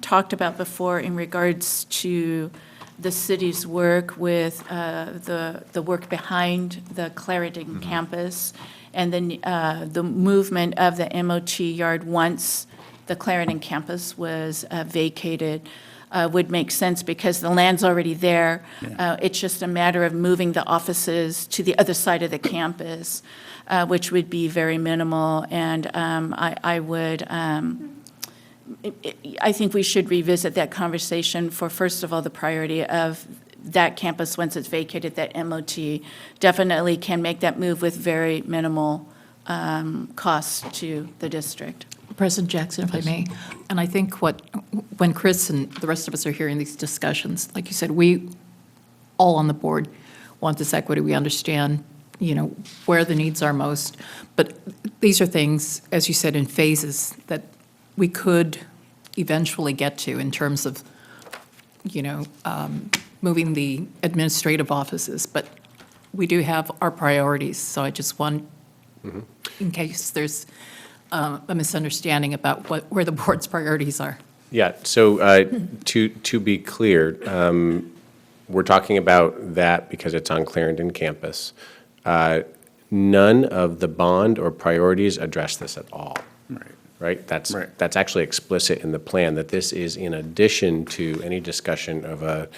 talked about before in regards to the city's work with the work behind the Clarendon campus, and then the movement of the MOT yard once the Clarendon campus was vacated, would make sense, because the land's already there. It's just a matter of moving the offices to the other side of the campus, which would be very minimal. And I think we should revisit that conversation for, first of all, the priority of that campus once it's vacated. That MOT definitely can make that move with very minimal cost to the district. President Jackson, if I may, and I think when Chris and the rest of us are hearing these discussions, like you said, we all on the board want this equity. We understand, where the needs are most, but these are things, as you said, in phases that we could eventually get to in terms of, moving the administrative offices, but we do have our priorities, so I just want, in case there's a misunderstanding about where the board's priorities are. Yeah, so to be clear, we're talking about that because it's on Clarendon campus. None of the bond or priorities address this at all. Right? That's actually explicit in the plan, that this is in addition to any discussion of a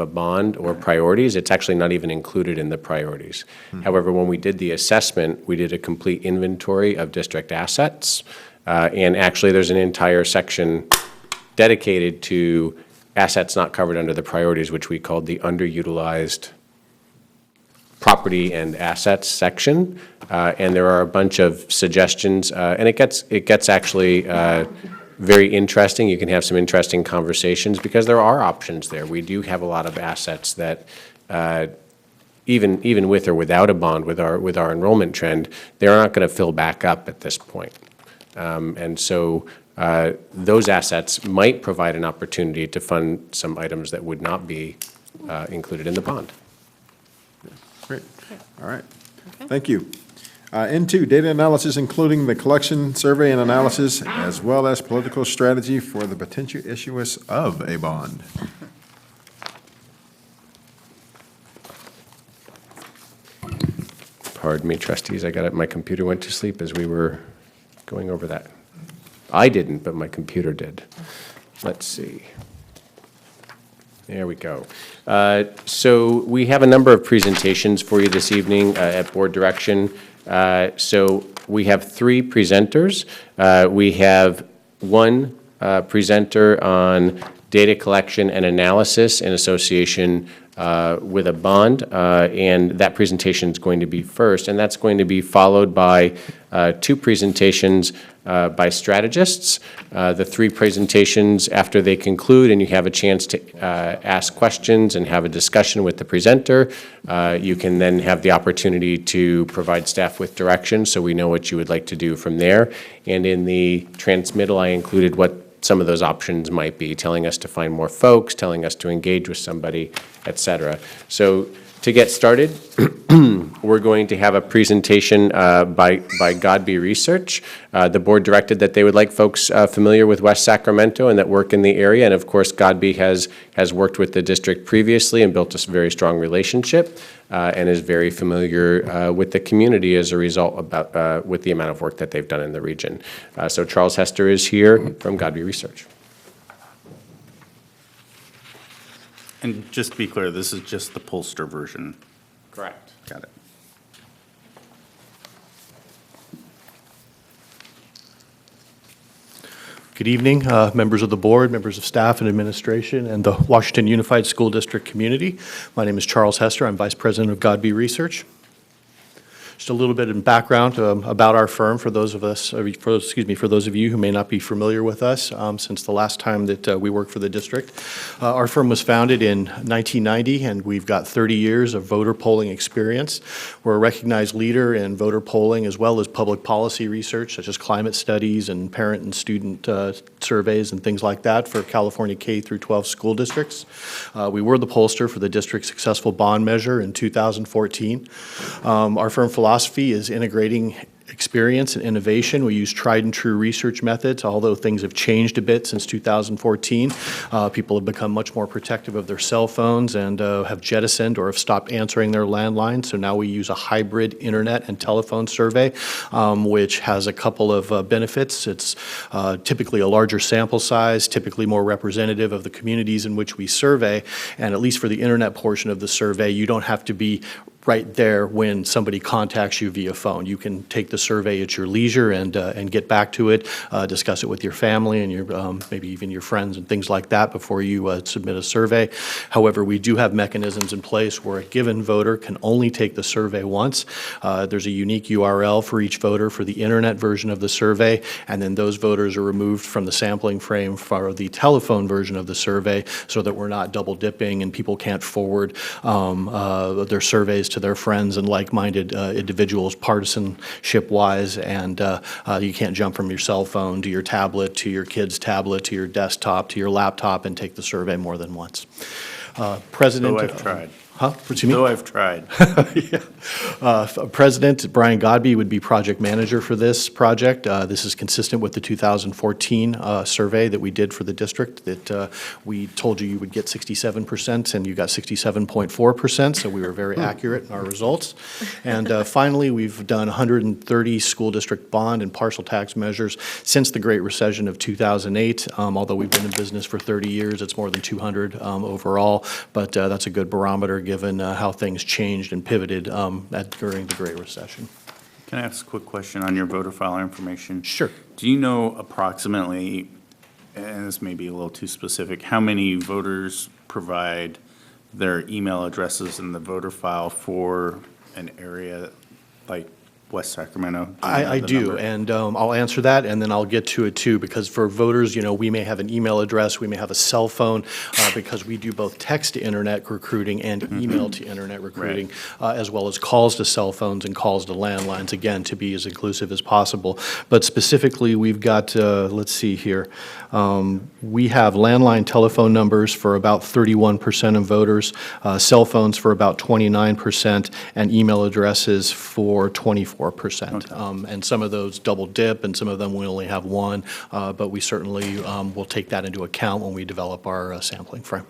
bond or priorities. It's actually not even included in the priorities. However, when we did the assessment, we did a complete inventory of district assets, and actually there's an entire section dedicated to assets not covered under the priorities, which we called the underutilized property and assets section, and there are a bunch of suggestions, and it gets actually very interesting. You can have some interesting conversations because there are options there. We do have a lot of assets that, even with or without a bond, with our enrollment trend, they're not going to fill back up at this point. And so those assets might provide an opportunity to fund some items that would not be included in the bond. Great. All right. Thank you. N2, data analysis, including the collection, survey, and analysis, as well as political strategy for the potential issuance of a bond. Pardon me, trustees, my computer went to sleep as we were going over that. I didn't, but my computer did. Let's see. There we go. So we have a number of presentations for you this evening at board direction. So we have 3 presenters. We have one presenter on data collection and analysis in association with a bond, and that presentation is going to be first, and that's going to be followed by 2 presentations by strategists. The 3 presentations, after they conclude and you have a chance to ask questions and have a discussion with the presenter, you can then have the opportunity to provide staff with direction so we know what you would like to do from there. And in the transmittal, I included what some of those options might be, telling us to find more folks, telling us to engage with somebody, et cetera. So to get started, we're going to have a presentation by Godby Research. The board directed that they would like folks familiar with West Sacramento and that work in the area. And of course, Godby has worked with the district previously and built a very strong relationship and is very familiar with the community as a result with the amount of work that they've done in the region. So Charles Hester is here from Godby Research. And just to be clear, this is just the pollster version. Correct. Got it. Good evening, members of the board, members of staff and administration, and the Washington Unified School District community. My name is Charles Hester. I'm Vice President of Godby Research. Just a little bit in background about our firm for those of you who may not be familiar with us since the last time that we worked for the district. Our firm was founded in 1990, and we've got 30 years of voter polling experience. We're a recognized leader in voter polling as well as public policy research, such as climate studies and parent and student surveys and things like that for California K through 12 school districts. We were the pollster for the district's successful bond measure in 2014. Our firm philosophy is integrating experience and innovation. We use tried and true research methods, although things have changed a bit since 2014. People have become much more protective of their cell phones and have jettisoned or have stopped answering their landlines. So now we use a hybrid internet and telephone survey, which has a couple of benefits. It's typically a larger sample size, typically more representative of the communities in which we survey. And at least for the internet portion of the survey, you don't have to be right there when somebody contacts you via phone. You can take the survey at your leisure and get back to it, discuss it with your family and your maybe even your friends and things like that before you submit a survey. However, we do have mechanisms in place where a given voter can only take the survey once. There's a unique URL for each voter for the internet version of the survey, and then those voters are removed from the sampling frame for the telephone version of the survey so that we're not double dipping and people can't forward their surveys to their friends and like-minded individuals partisanship-wise, and you can't jump from your cell phone to your tablet, to your kid's tablet, to your desktop, to your laptop and take the survey more than once. President. Oh, I've tried. Huh? Excuse me? No, I've tried. Yeah. President Brian Godby would be project manager for this project. This is consistent with the 2014 survey that we did for the district that we told you would get 67% and you got 67.4%, so we were very accurate in our results. And finally, we've done 130 school district bond and partial tax measures since the Great Recession of 2008. Although we've been in business for 30 years, it's more than 200 overall, but that's a good barometer given how things changed and pivoted during the Great Recession. Can I ask a quick question on your voter file information? Sure. Do you know approximately, and this may be a little too specific, how many voters provide their email addresses in the voter file for an area like West Sacramento? Do you know I the do, number? and I'll answer that, and then I'll get to it too, because for voters, we may have an email address, we may have a cell phone, because we do both text to internet recruiting and email to internet recruiting, as well as calls to cell phones and calls to landlines, again, to be as inclusive as possible. But specifically, we've got, let's see here, we have landline telephone numbers for about 31% of voters, cell phones for about 29%, and email addresses for 24%. And some of those double dip, and some of them we only have one, but we certainly will take that into account when we develop our sampling frame.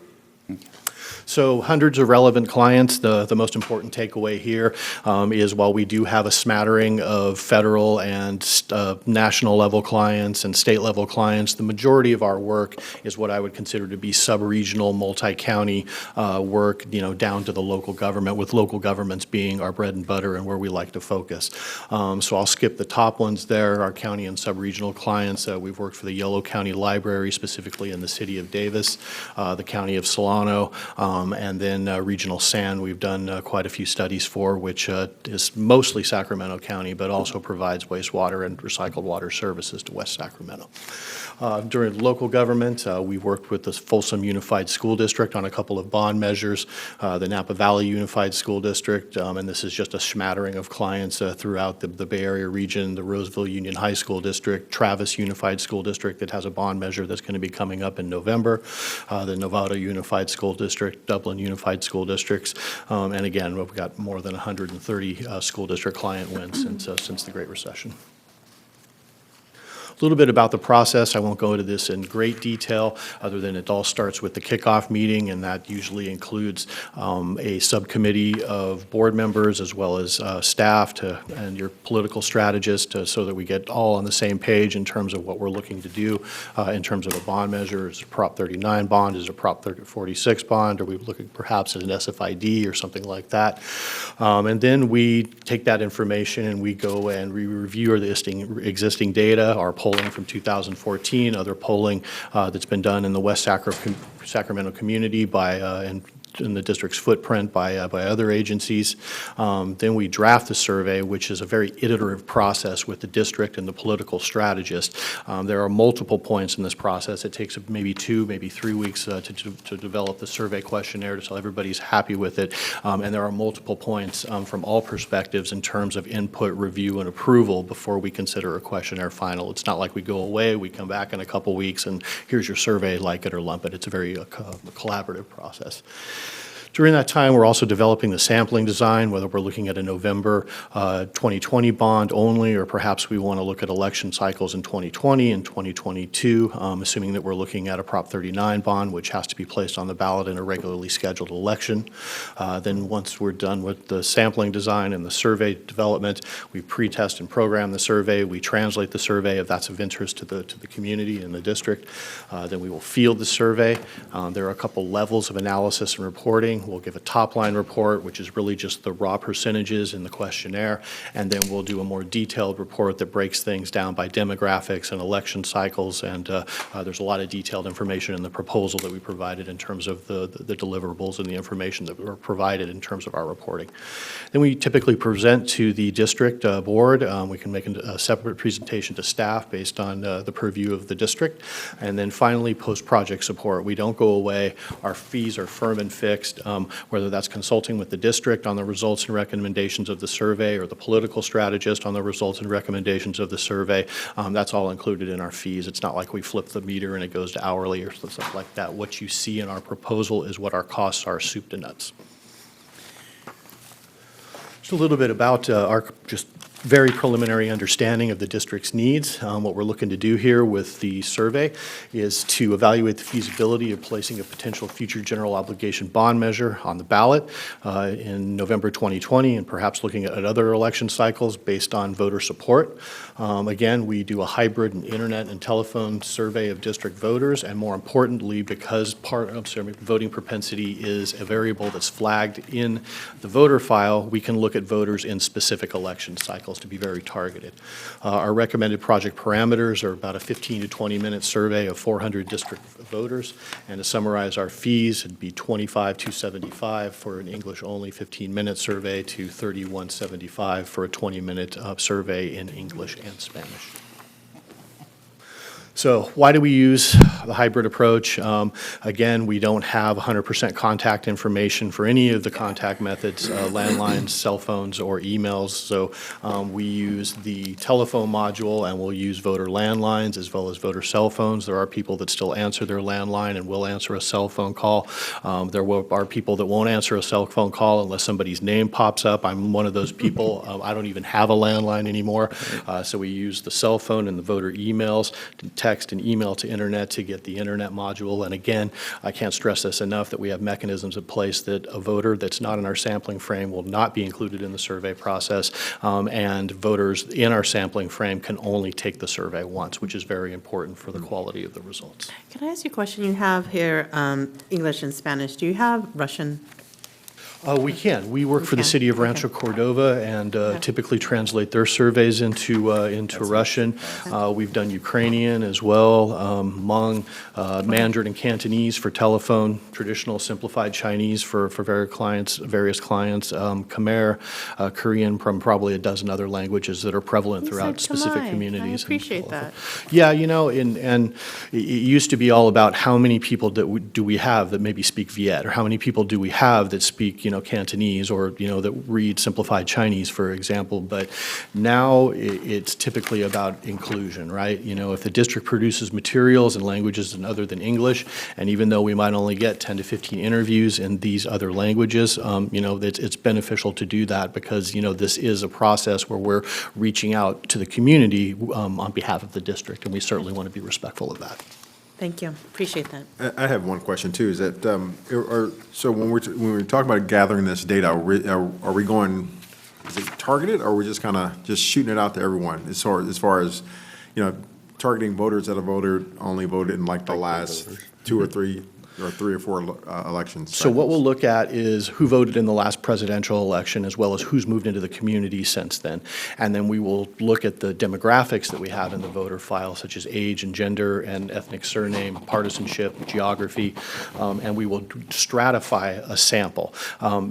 So hundreds of relevant clients. The most important takeaway here is while we do have a smattering of federal and national level clients and state level clients, the majority of our work is what I would consider to be sub-regional, multi-county work, down to the local government, with local governments being our bread and butter and where we like to focus. So I'll skip the top ones there, our county and sub-regional clients. We've worked for the Yolo County Library, specifically in the city of Davis, the county of Solano, and then Regional SAN we've done quite a few studies for, which is mostly Sacramento County, but also provides wastewater and recycled water services to West Sacramento. During local government, we worked with the Folsom Unified School District on a couple of bond measures, the Napa Valley Unified School District, and this is just a smattering of clients throughout the Bay Area region, the Roseville Union High School District, Travis Unified School District that has a bond measure that's going to be coming up in November, the Novato Unified School District, Dublin Unified School Districts, and again, we've got more than 130 school district client wins since the Great Recession. A little bit about the process. I won't go into this in great detail, other than it all starts with the kickoff meeting, and that usually includes a subcommittee of board members as well as staff and your political strategist so that we get all on the same page in terms of what we're looking to do in terms of a bond measure. Is it a Prop 39 bond? Is it a Prop 46 bond? Are we looking perhaps at an SFID or something like that? And then we take that information and we go and we review the existing data, our polling from 2014, other polling that's been done in the West Sacramento community and in the district's footprint by other agencies. Then we draft the survey, which is a very iterative process with the district and the political strategist. There are multiple points in this process. It takes maybe 2, maybe 3 weeks to develop the survey questionnaire so everybody's happy with it. And there are multiple points from all perspectives in terms of input, review, and approval before we consider a questionnaire final. It's not like we go away, we come back in a couple weeks, and here's your survey, like it or lump it. It's a very collaborative process. During that time, we're also developing the sampling design, whether we're looking at a November 2020 bond only, or perhaps we want to look at election cycles in 2020 and 2022, assuming that we're looking at a Prop 39 bond, which has to be placed on the ballot in a regularly scheduled election. Then once we're done with the sampling design and the survey development, we pre-test and program the survey. We translate the survey if that's of interest to the community and the district. Then we will field the survey. There are a couple levels of analysis and reporting. We'll give a top-line report, which is really just the raw percentages in the questionnaire, and then we'll do a more detailed report that breaks things down by demographics and election cycles, and there's a lot of detailed information in the proposal that we provided in terms of the deliverables and the information that were provided in terms of our reporting. Then we typically present to the district board. We can make a separate presentation to staff based on the purview of the district, and then finally post-project support. We don't go away. Our fees are firm and fixed. Whether that's consulting with the district on the results and recommendations of the survey or the political strategist on the results and recommendations of the survey, that's all included in our fees. It's not like we flip the meter and it goes to hourly or stuff like that. What you see in our proposal is what our costs are, soup to nuts. Just a little bit about our just very preliminary understanding of the district's needs. What we're looking to do here with the survey is to evaluate the feasibility of placing a potential future general obligation bond measure on the ballot in November 2020, and perhaps looking at other election cycles based on voter support. Again, we do a hybrid and internet and telephone survey of district voters, and more importantly, because voting propensity is a variable that's flagged in the voter file, we can look at voters in specific election cycles. cycles to be very targeted. Our recommended project parameters are about a 15 to 20-minute survey of 400 district voters. And to summarize our fees, it'd be $25,275 for an English-only 15-minute survey to $31.75 for a 20-minute survey in English and Spanish. So why do we use the hybrid approach? Again, we don't have 100% contact information for any of the contact methods, landlines, cell phones, or emails. So we use the telephone module, and we'll use voter landlines as well as voter cell phones. There are people that still answer their landline and will answer a cell phone call. There are people that won't answer a cell phone call unless somebody's name pops up. I'm one of those people. I don't even have a landline anymore. So we use the cell phone and the voter emails, text and email to internet to get the internet module. And again, I can't stress this enough that we have mechanisms in place that a voter that's not in our sampling frame will not be included in the survey process. And voters in our sampling frame can only take the survey once, which is very important for the quality of the results. Can I ask you a question? You have here English and Spanish. Do you have Russian? We can. We work for the city of Rancho Cordova and typically translate their surveys into Russian. We've done Ukrainian as well, Hmong, Mandarin and Cantonese for telephone, traditional simplified Chinese for various clients, Khmer, Korean, from probably a dozen other languages that are prevalent throughout specific communities. I appreciate that. Yeah, you know, and it used to be all about how many people do we have that maybe speak Viet, or how many people do we have that speak, Cantonese, or, that read simplified Chinese, for example. But now it's typically about inclusion, right? If the district produces materials in languages other than English, and even though we might only get 10 to 15 interviews in these other languages, it's beneficial to do that because, this is a process where we're reaching out to the community on behalf of the district, and we certainly want to be respectful of that. Thank you. Appreciate that. I have one question too, is that, so when we're talking about gathering this data, are we going, is it targeted, or are we just kind of just shooting it out to everyone as far as, targeting voters that have only voted in like the last 2 or 3 or 3 or 4 elections? So what we'll look at is who voted in the last presidential election, as well as who's moved into the community since then. And then we will look at the demographics that we have in the voter file, such as age and gender and ethnic surname, partisanship, geography, and we will stratify a sample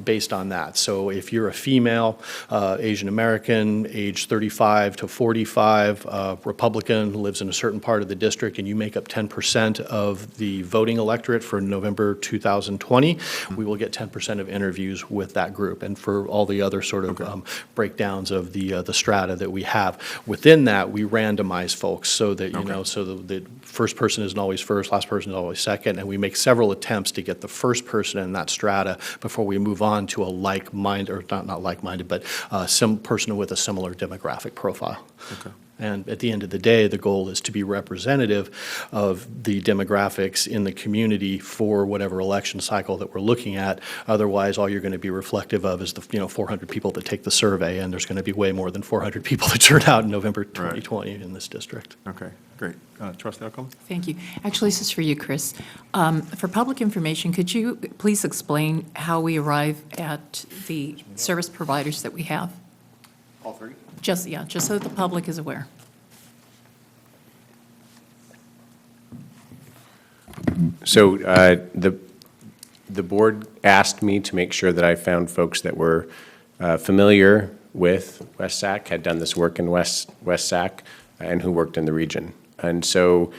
based on that. So if you're a female, Asian American, age 35 to 45, Republican, lives in a certain part of the district, and you make up 10% of the voting electorate for November 2020, we will get 10% of interviews with that group. And for all the other sort of breakdowns of the strata that we have, within that, we randomize folks so that, so the first person isn't always first, last person is always second, and we make several attempts to get the first person in that strata before we move on to a like-minded, or not like-minded, but some person with a similar demographic profile. Okay. And at the end of the day, the goal is to be representative of the demographics in the community for whatever election cycle that we're looking at. Otherwise, all you're going to be reflective of is the 400 people that take the survey, and there's going to be way more than 400 people that turn out in November 2020 in this district. Okay, great. Trustee Alcala? Thank you. Actually, this is for you, Chris. For public information, could you please explain how we arrive at the service providers that we have? All 3? Just so that the public is aware. So the board asked me to make sure that I found folks that were familiar with West Sac, had done this work in West Sac, and who worked in the region. And so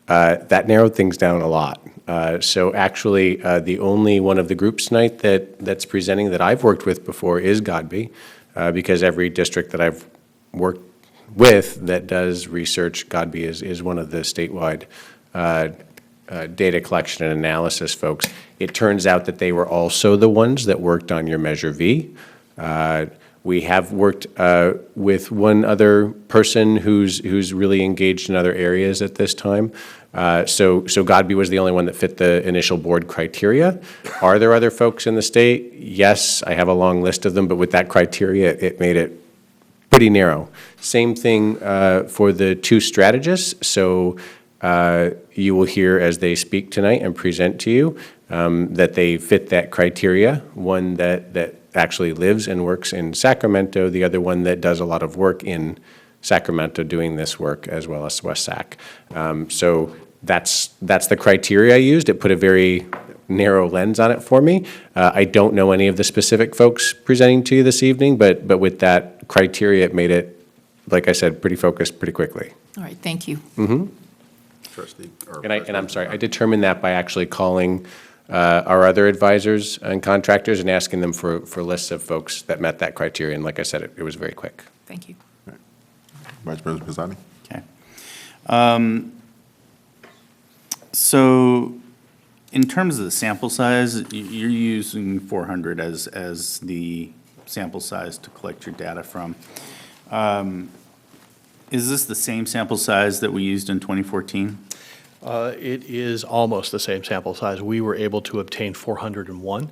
that narrowed things down a lot. So actually, the only one of the groups tonight that's presenting that I've worked with before is Godby. Because every district that I've worked with that does research, Godby is one of the statewide data collection and analysis folks. It turns out that they were also the ones that worked on your Measure V. We have worked with one other person who's really engaged in other areas at this time. So Godby was the only one that fit the initial board criteria. Are there other folks in the state? Yes, I have a long list of them, but with that criteria, it made it pretty narrow. Same thing for the 2 strategists. So you will hear as they speak tonight and present to you that they fit that criteria. One that actually lives and works in Sacramento, the other one that does a lot of work in Sacramento doing this work, as well as West Sac. So that's the criteria I used. It put a very narrow lens on it for me. I don't know any of the specific folks presenting to you this evening, but with that criteria, it made it, like I said, pretty focused pretty quickly. All right, thank you. Mm-hmm. Trustee. And I'm sorry, I determined that by actually calling our other advisors and contractors and asking them for lists of folks that met that criteria. And like I said, it was very quick. Thank you. Vice President Pisani. Okay. So in terms of the sample size, you're using 400 as the sample size to collect your data from. Is this the same sample size that we used in 2014? It is almost the same sample size. We were able to obtain 401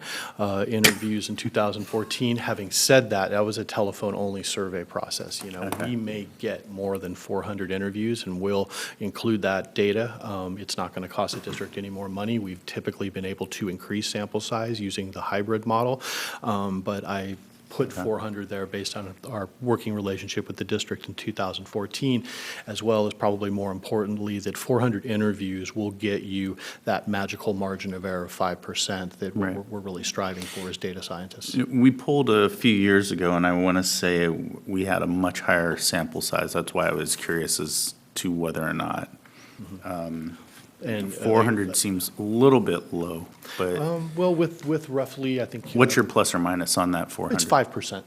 interviews in 2014. Having said that, that was a telephone-only survey process. You know, we may get more than 400 interviews, and we'll include that data. It's not going to cost the district any more money. We've typically been able to increase sample size using the hybrid model, but I put 400 there based on our working relationship with the district in 2014, as well as probably more importantly, that 400 interviews will get you that magical margin of error of 5% that we're really striving for as data scientists. We pulled a few years ago, and I want to say we had a much higher sample size. That's why I was curious as to whether or not. And 400 seems a little bit low, but. Well, with roughly, I think. What's your plus or minus on that 400? It's 5%.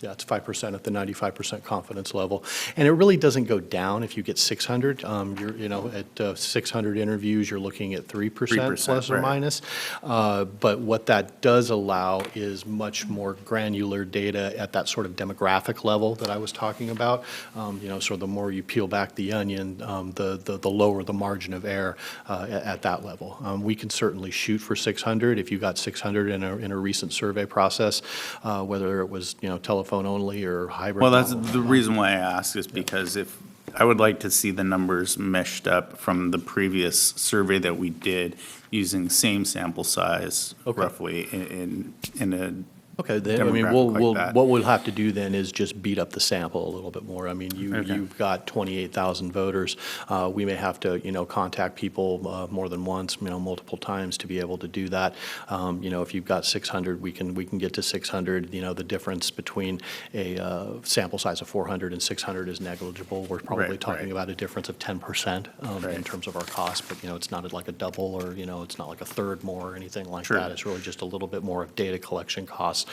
Yeah, it's 5% at the 95% confidence level. And it really doesn't go down if you get 600. You're, you know, at 600 interviews, you're looking at 3% plus or minus. But what that does allow is much more granular data at that sort of demographic level that I was talking about. You know, so the more you peel back the onion, the lower the margin of error at that level. We can certainly shoot for 600 if you got 600 in a recent survey process, whether it was, you know, telephone only or hybrid. Well, that's the reason why I ask is because if, I would like to see the numbers meshed up from the previous survey that we did using the same sample size roughly in a Okay, then, I mean, what we'll have to do then is just beat up the sample a little bit more. I mean, you've got 28,000 voters. We may have to, you know, contact people more than once, you know, multiple times to be able to do that. You know, if you've got 600, we can get to 600. You know, the difference between a sample size of 400 and 600 is negligible. We're probably talking about a difference of 10% in terms of our cost, but, you know, it's not like a double or, you know, it's not like a third more or anything like that. It's really just a little bit more of data collection costs.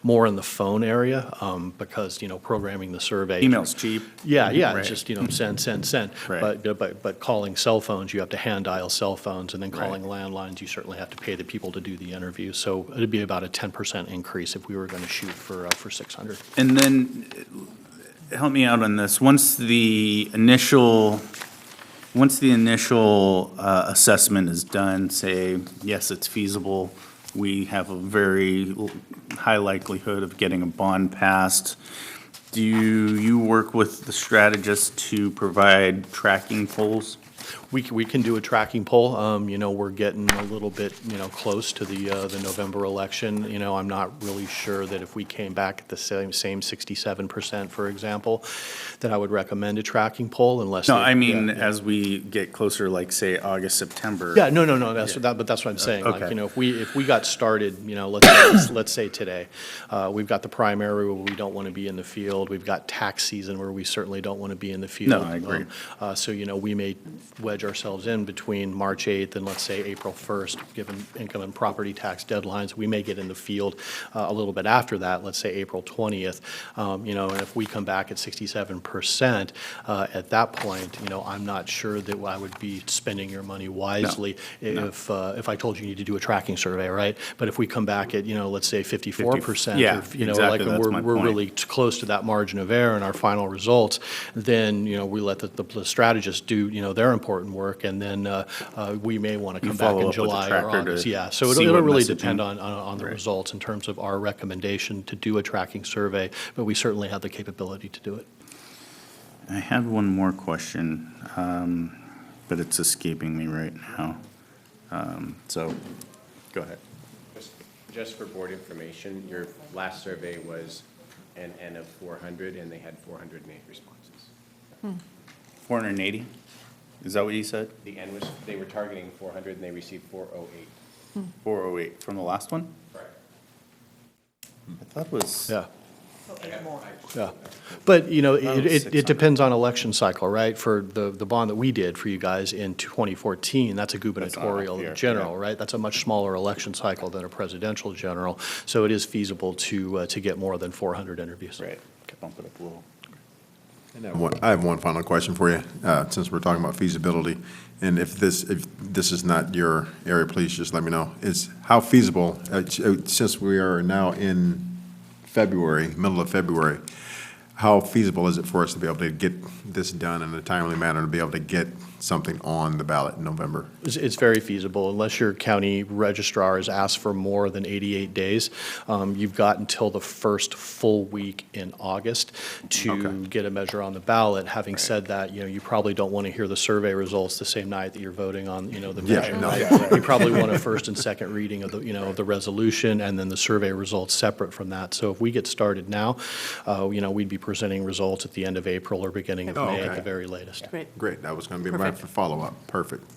More in the phone area, because, you know, programming the survey. Email's cheap. Yeah, it's just, you know, send. But calling cell phones, you have to hand dial cell phones, and then calling landlines, you certainly have to pay the people to do the interview. So it'd be about a 10% increase if we were going to shoot for 600. And then, help me out on this. Once the initial assessment is done, say, yes, it's feasible, we have a very high likelihood of getting a bond passed. Do you work with the strategist to provide tracking polls? We can do a tracking poll. You know, we're getting a little bit, you know, close to the November election. You know, I'm not really sure that if we came back at the same 67%, for example, that I would recommend a tracking poll unless. No, I mean, as we get closer, like say August, September. Yeah, no. But that's what I'm saying. Okay. Like, you know, if we got started, you know, let's say today, we've got the primary where we don't want to be in the field. We've got tax season where we certainly don't want to be in the field. No, I agree. So, you know, we may wedge ourselves in between March 8th and let's say April 1st, given income and property tax deadlines. We may get in the field a little bit after that, let's say April 20th. You know, and if we come back at 67% at that point, you know, I'm not sure that I would be spending your money wisely if I told you need to do a tracking survey, right? But if we come back at, you know, let's say 54%, you know, exactly, like we're really close to that margin of error in our final results, then, you know, we let the strategists do, you know, their important work, and then we may want to come back in July or August. Yeah, so it'll really depend on the results in terms of our recommendation to do a tracking survey, but we certainly have the capability to do it. I had one more question, but it's escaping me right now. So, go ahead. Just for board information, your last survey was an N of 400, and they had 408 responses. 480? Is that what you said? The N was, they were targeting 400, and they received 408. 408 from the last one? Correct. I thought it was. Yeah. Yeah, but, you know, it depends on election cycle, right? For the bond that we did for you guys in 2014, that's a gubernatorial here, general, yeah. right? That's a much smaller election cycle than a presidential general, so it is feasible to get more than 400 interviews. Right, bump it up a little. I have one final question for you, since we're talking about feasibility. And if this is not your area, please just let me know. Is how feasible, since we are now in February, middle of February, how feasible is it for us to be able to get this done in a timely manner, to be able to get something on the ballot in November? It's very feasible, unless your county registrar has asked for more than 88 days. You've got until the first full week in August to get a measure on the ballot. Having said that, you know, you probably don't want to hear the survey results the same night that you're voting on, you know, the measure. Right? You probably want a first and second reading of the, you know, of the resolution, and then the survey results separate from that. So if we get started now, you know, we'd be presenting results at the end of April or beginning of May at the very latest. Great, that was going to be my follow-up. Perfect.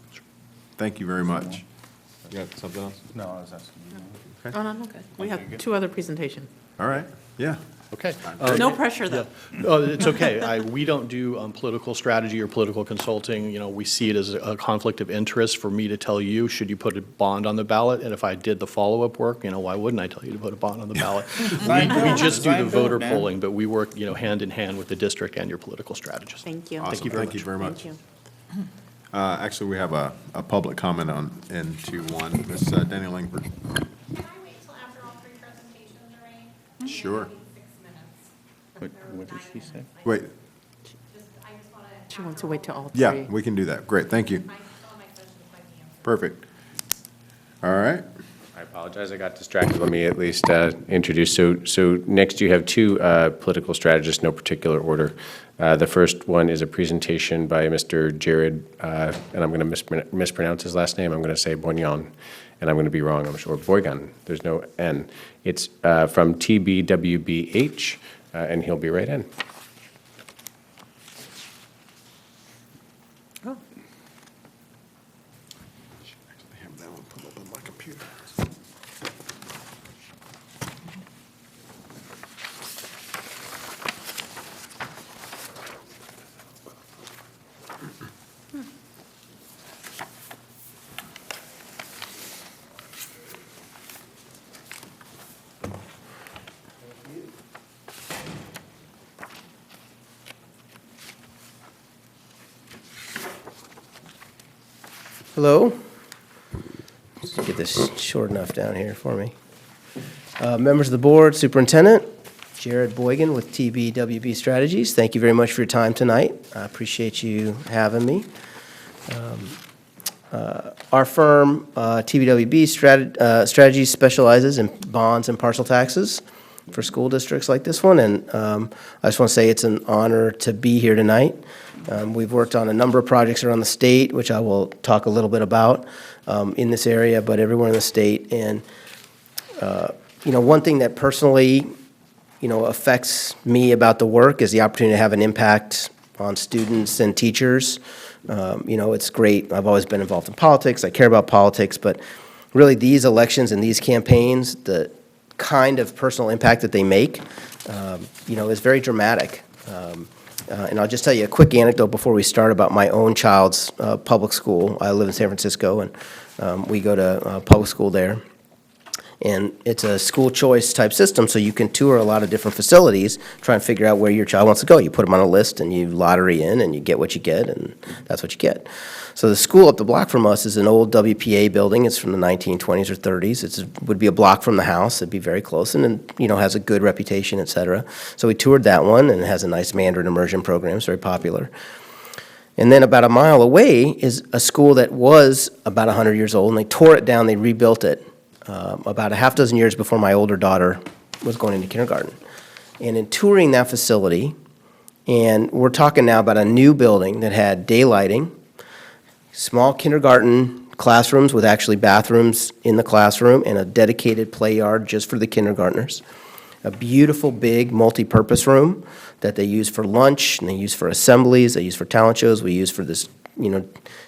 Thank you very much. You got something else? No, I was asking you. Okay. Oh, no, I'm okay. We have two other presentations. All right, yeah. Okay. No pressure, though. Oh, it's okay. We don't do political strategy or political consulting. You know, we see it as a conflict of interest for me to tell you, should you put a bond on the ballot? And if I did the follow-up work, you know, why wouldn't I tell you to put a bond on the ballot? We just do the voter polling, but we work, you know, hand in hand with the district and your political strategist. Thank you. Awesome. Thank you very much. Thank you very much. Thank you. Actually, we have a public comment into one. Ms. Daniel Langford. Can I wait till after all three presentations are made? Sure. 6 minutes. What did she say? Wait, I just want to. She wants to wait till all three. yeah, we can do that. Great, thank you. All my questions might be answered. Perfect. All right. I apologize, I got distracted. Let me at least introduce. So next you have two political strategists, no particular order. The first one is a presentation by Mr. Jared, and I'm going to mispronounce his last name. I'm going to say Boignon, and I'm going to be wrong, I'm sure. Boygan, there's no N. It's from TBWBH, and he'll be right in. Oh. I have that one pulled up on my computer. Hello. Let's get this short enough down here for me. Members of the board, Superintendent, Jared Boygan with TBWB Strategies. Thank you very much for your time tonight. I appreciate you having me. Our firm, TBWB Strategies, specializes in bonds and partial taxes for school districts like this one, and I just want to say it's an honor to be here tonight. We've worked on a number of projects around the state, which I will talk a little bit about in this area, but everywhere in the state. And, you know, one thing that personally, you know, affects me about the work is the opportunity to have an impact on students and teachers. You know, it's great. I've always been involved in politics. I care about politics, but really these elections and these campaigns, the kind of personal impact that they make, you know, is very dramatic. And I'll just tell you a quick anecdote before we start about my own child's public school. I live in San Francisco, and we go to public school there. And it's a school choice type system, so you can tour a lot of different facilities, try and figure out where your child wants to go. You put them on a list, and you lottery in, and you get what you get, and that's what you get. So the school up the block from us is an old WPA building. It's from the 1920s or 30s. It would be a block from the house. It'd be very close, and you know, has a good reputation, et cetera. So we toured that one, and it has a nice Mandarin immersion program. It's very popular. And then about a mile away is a school that was about 100 years old, and they tore it down. They rebuilt it about a half dozen years before my older daughter was going into kindergarten. And in touring that facility, and we're talking now about a new building that had daylighting, small kindergarten classrooms with actually bathrooms in the classroom and a dedicated play yard just for the kindergartners. A beautiful, big, multi-purpose room that they use for lunch, and they use for assemblies, they use for talent shows, we use for this,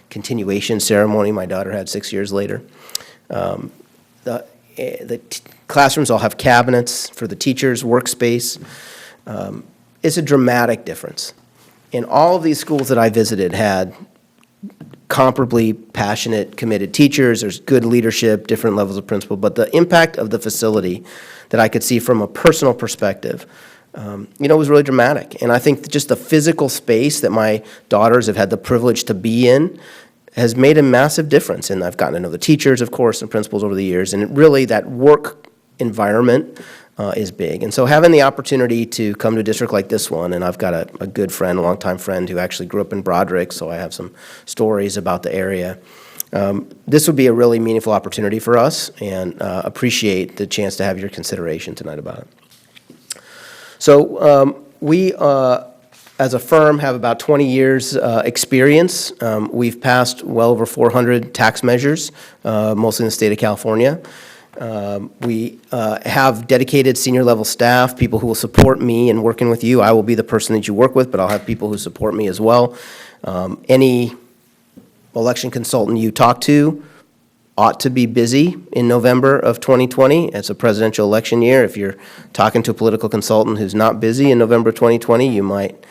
continuation ceremony my daughter had 6 years later. The classrooms all have cabinets for the teachers' workspace. It's a dramatic difference. And all of these schools that I visited had comparably passionate, committed teachers. There's good leadership, different levels of principal, but the impact of the facility that I could see from a personal perspective, was really dramatic. And I think just the physical space that my daughters have had the privilege to be in has made a massive difference. And I've gotten to know the teachers, of course, and principals over the years. And really, that work environment is big. And so having the opportunity to come to a district like this one, and I've got a good friend, a longtime friend who actually grew up in Broderick, so I have some stories about the area. This would be a really meaningful opportunity for us, and appreciate the chance to have your consideration tonight about it. So we, as a firm, have about 20 years experience. We've passed well over 400 tax measures, mostly in the state of California. We have dedicated senior level staff, people who will support me in working with you. I will be the person that you work with, but I'll have people who support me as well. Any election consultant you talk to ought to be busy in November of 2020. It's a presidential election year. If you're talking to a political consultant who's not busy in November 2020, you might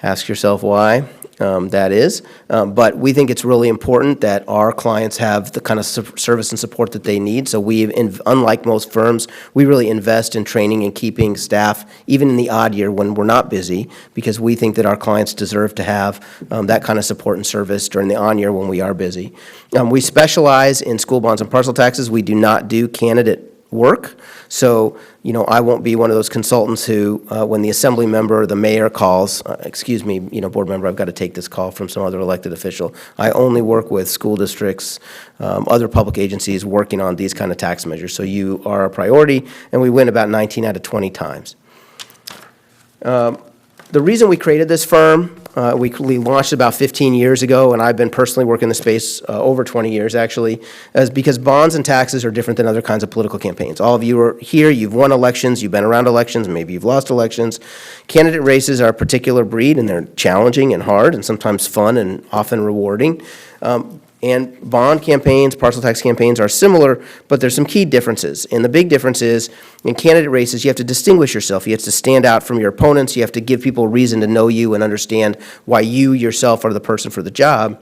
ask yourself why that is. But we think it's really important that our clients have the kind of service and support that they need. So we, unlike most firms, we really invest in training and keeping staff, even in the odd year when we're not busy, because we think that our clients deserve to have that kind of support and service during the on year when we are busy. We specialize in school bonds and parcel taxes. We do not do candidate work. So, I won't be one of those consultants who, when the assembly member or the mayor calls, excuse me, board member, I've got to take this call from some other elected official. I only work with school districts, other public agencies working on these kind of tax measures. So you are a priority, and we win about 19 out of 20 times. The reason we created this firm, we launched about 15 years ago, and I've been personally working in the space over 20 years, actually, is because bonds and taxes are different than other kinds of political campaigns. All of you are here, you've won elections, you've been around elections, maybe you've lost elections. Candidate races are a particular breed, and they're challenging and hard, and sometimes fun and often rewarding. And bond campaigns, parcel tax campaigns are similar, but there's some key differences. And the big difference is, in candidate races, you have to distinguish yourself. You have to stand out from your opponents. You have to give people a reason to know you and understand why you yourself are the person for the job.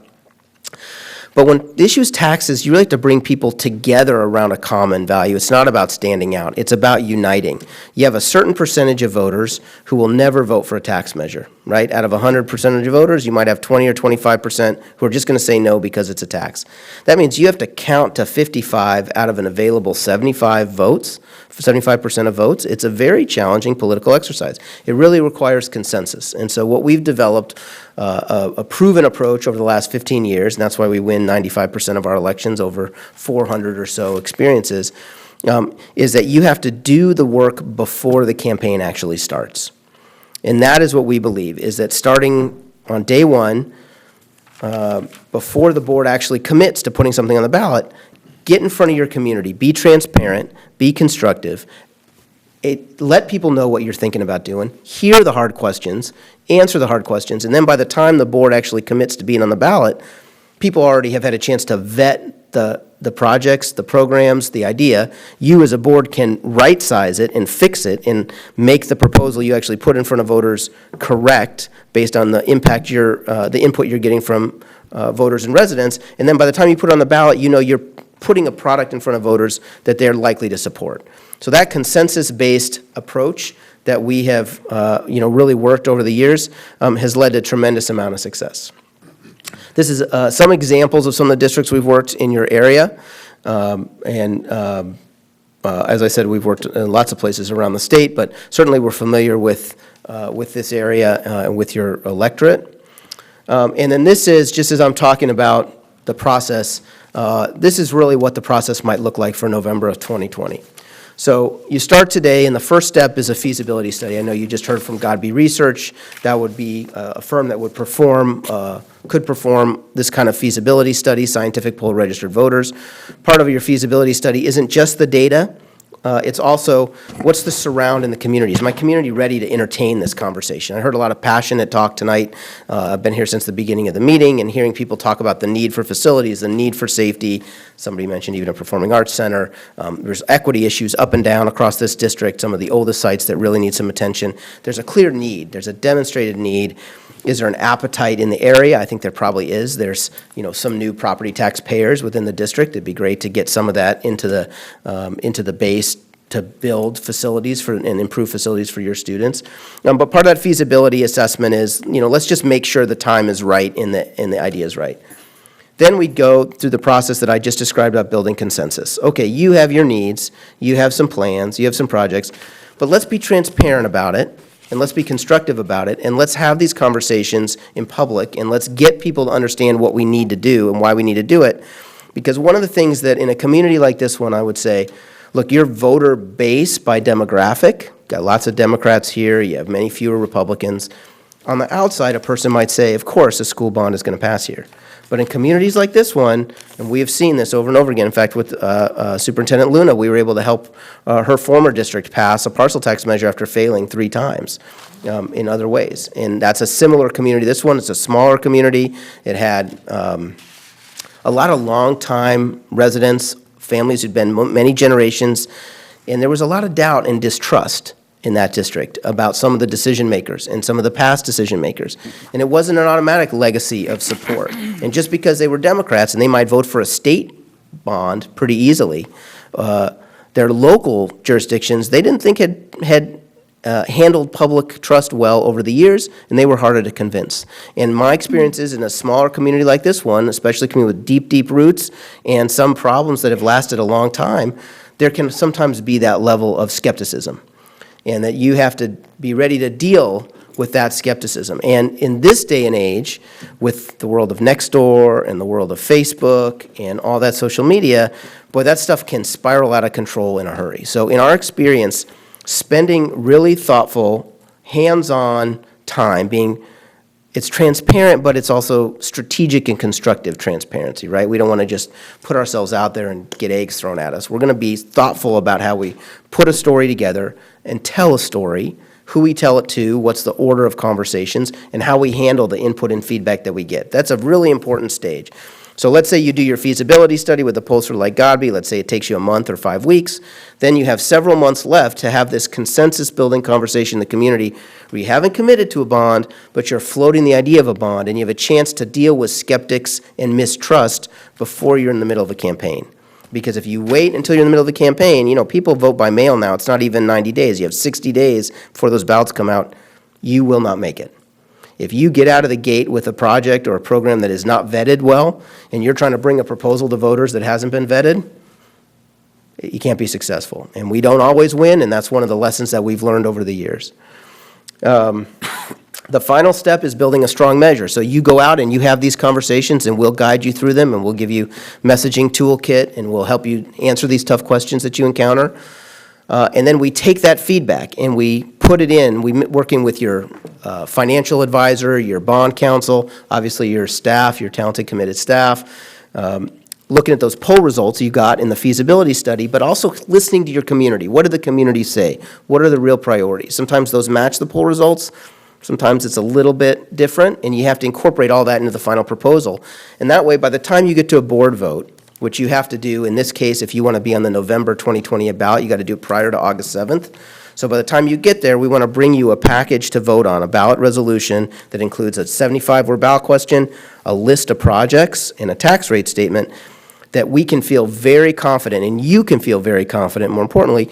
But when the issue is taxes, you really have to bring people together around a common value. It's not about standing out. It's about uniting. You have a certain percentage of voters who will never vote for a tax measure, right? Out of 100% of voters, you might have 20 or 25% who are just going to say no because it's a tax. That means you have to count to 55 out of an available 75 votes, 75% of votes. It's a very challenging political exercise. It really requires consensus. And so what we've developed, a proven approach over the last 15 years, and that's why we win 95% of our elections over 400 or so experiences, is that you have to do the work before the campaign actually starts. And that is what we believe, is that starting on day one, before the board actually commits to putting something on the ballot, get in front of your community, be transparent, be constructive, let people know what you're thinking about doing, hear the hard questions, answer the hard questions, and then by the time the board actually commits to being on the ballot, people already have had a chance to vet the projects, the programs, the idea. You as a board can right-size it and fix it and make the proposal you actually put in front of voters correct based on the impact the input you're getting from voters and residents. And then by the time you put it on the ballot, you're putting a product in front of voters that they're likely to support. So that consensus-based approach that we have, really worked over the years has led to a tremendous amount of success. This is some examples of some of the districts we've worked in your area. As I said, we've worked in lots of places around the state, but certainly we're familiar with this area and with your electorate. And then this is, just as I'm talking about the process, this is really what the process might look like for November of 2020. So you start today, and the first step is a feasibility study. I know you just heard from Godby Research. That would be a firm that would could perform this kind of feasibility study, scientific poll registered voters. Part of your feasibility study isn't just the data, it's also, what's the surround in the community? Is my community ready to entertain this conversation? I heard a lot of passionate talk tonight. I've been here since the beginning of the meeting and hearing people talk about the need for facilities, the need for safety. Somebody mentioned even a performing arts center. There's equity issues up and down across this district, some of the oldest sites that really need some attention. There's a clear need. There's a demonstrated need. Is there an appetite in the area? I think there probably is. There's, some new property tax payers within the district. It'd be great to get some of that into the base to build facilities and improve facilities for your students. But part of that feasibility assessment is, let's just make sure the time is right and the idea is right. Then we'd go through the process that I just described about building consensus. Okay, you have your needs, you have some plans, you have some projects, but let's be transparent about it. And let's be constructive about it, and let's have these conversations in public, and let's get people to understand what we need to do and why we need to do it. Because one of the things that in a community like this one, I would say, look, your voter base by demographic, got lots of Democrats here, you have many fewer Republicans. On the outside, a person might say, of course, a school bond is going to pass here. But in communities like this one, and we have seen this over and over again, in fact, with Superintendent Luna, we were able to help her former district pass a parcel tax measure after failing 3 times in other ways. And that's a similar community. This one, it's a smaller community. It had a lot of longtime residents, families who'd been many generations, and there was a lot of doubt and distrust in that district about some of the decision makers and some of the past decision makers. And it wasn't an automatic legacy of support. And just because they were Democrats and they might vote for a state bond pretty easily, their local jurisdictions, they didn't think had handled public trust well over the years, and they were harder to convince. And my experience is in a smaller community like this one, especially a community with deep, deep roots and some problems that have lasted a long time, there can sometimes be that level of skepticism. And that you have to be ready to deal with that skepticism. And in this day and age, with the world of Nextdoor and the world of Facebook and all that social media, boy, that stuff can spiral out of control in a hurry. So in our experience, spending really thoughtful, hands-on time, it's transparent, but it's also strategic and constructive transparency, right? We don't want to just put ourselves out there and get eggs thrown at us. We're going to be thoughtful about how we put a story together and tell a story, who we tell it to, what's the order of conversations, and how we handle the input and feedback that we get. That's a really important stage. So let's say you do your feasibility study with a pollster like Godby. Let's say it takes you a month or 5 weeks. Then you have several months left to have this consensus-building conversation in the community where you haven't committed to a bond, but you're floating the idea of a bond, and you have a chance to deal with skeptics and mistrust before you're in the middle of a campaign. Because if you wait until you're in the middle of the campaign, people vote by mail now. It's not even 90 days. You have 60 days before those ballots come out. You will not make it. If you get out of the gate with a project or a program that is not vetted well, and you're trying to bring a proposal to voters that hasn't been vetted, you can't be successful. And we don't always win, and that's one of the lessons that we've learned over the years. The final step is building a strong measure. So you go out and you have these conversations, and we'll guide you through them, and we'll give you messaging toolkit, and we'll help you answer these tough questions that you encounter. And then we take that feedback and we put it in, working with your financial advisor, your bond counsel, obviously your staff, your talented, committed staff, looking at those poll results you got in the feasibility study, but also listening to your community. What did the community say? What are the real priorities? Sometimes those match the poll results. Sometimes it's a little bit different, and you have to incorporate all that into the final proposal. And that way, by the time you get to a board vote, which you have to do, in this case, if you want to be on the November 2020 ballot, you got to do it prior to August 7th. So by the time you get there, we want to bring you a package to vote on, a ballot resolution that includes a 75-word ballot question, a list of projects, and a tax rate statement that we can feel very confident, and you can feel very confident, more importantly,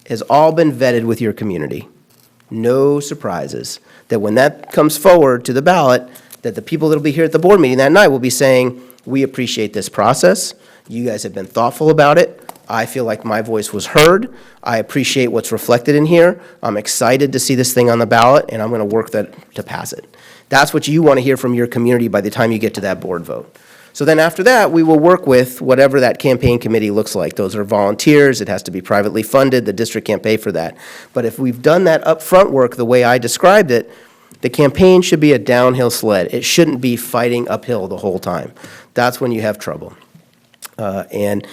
has all been vetted with your community. No surprises. That when that comes forward to the ballot, that the people that will be here at the board meeting that night will be saying, we appreciate this process. You guys have been thoughtful about it. I feel like my voice was heard. I appreciate what's reflected in here. I'm excited to see this thing on the ballot, and I'm going to work to pass it. That's what you want to hear from your community by the time you get to that board vote. So then after that, we will work with whatever that campaign committee looks like. Those are volunteers, it has to be privately funded, the district can't pay for that. But if we've done that upfront work the way I described it, the campaign should be a downhill sled. It shouldn't be fighting uphill the whole time. That's when you have trouble. And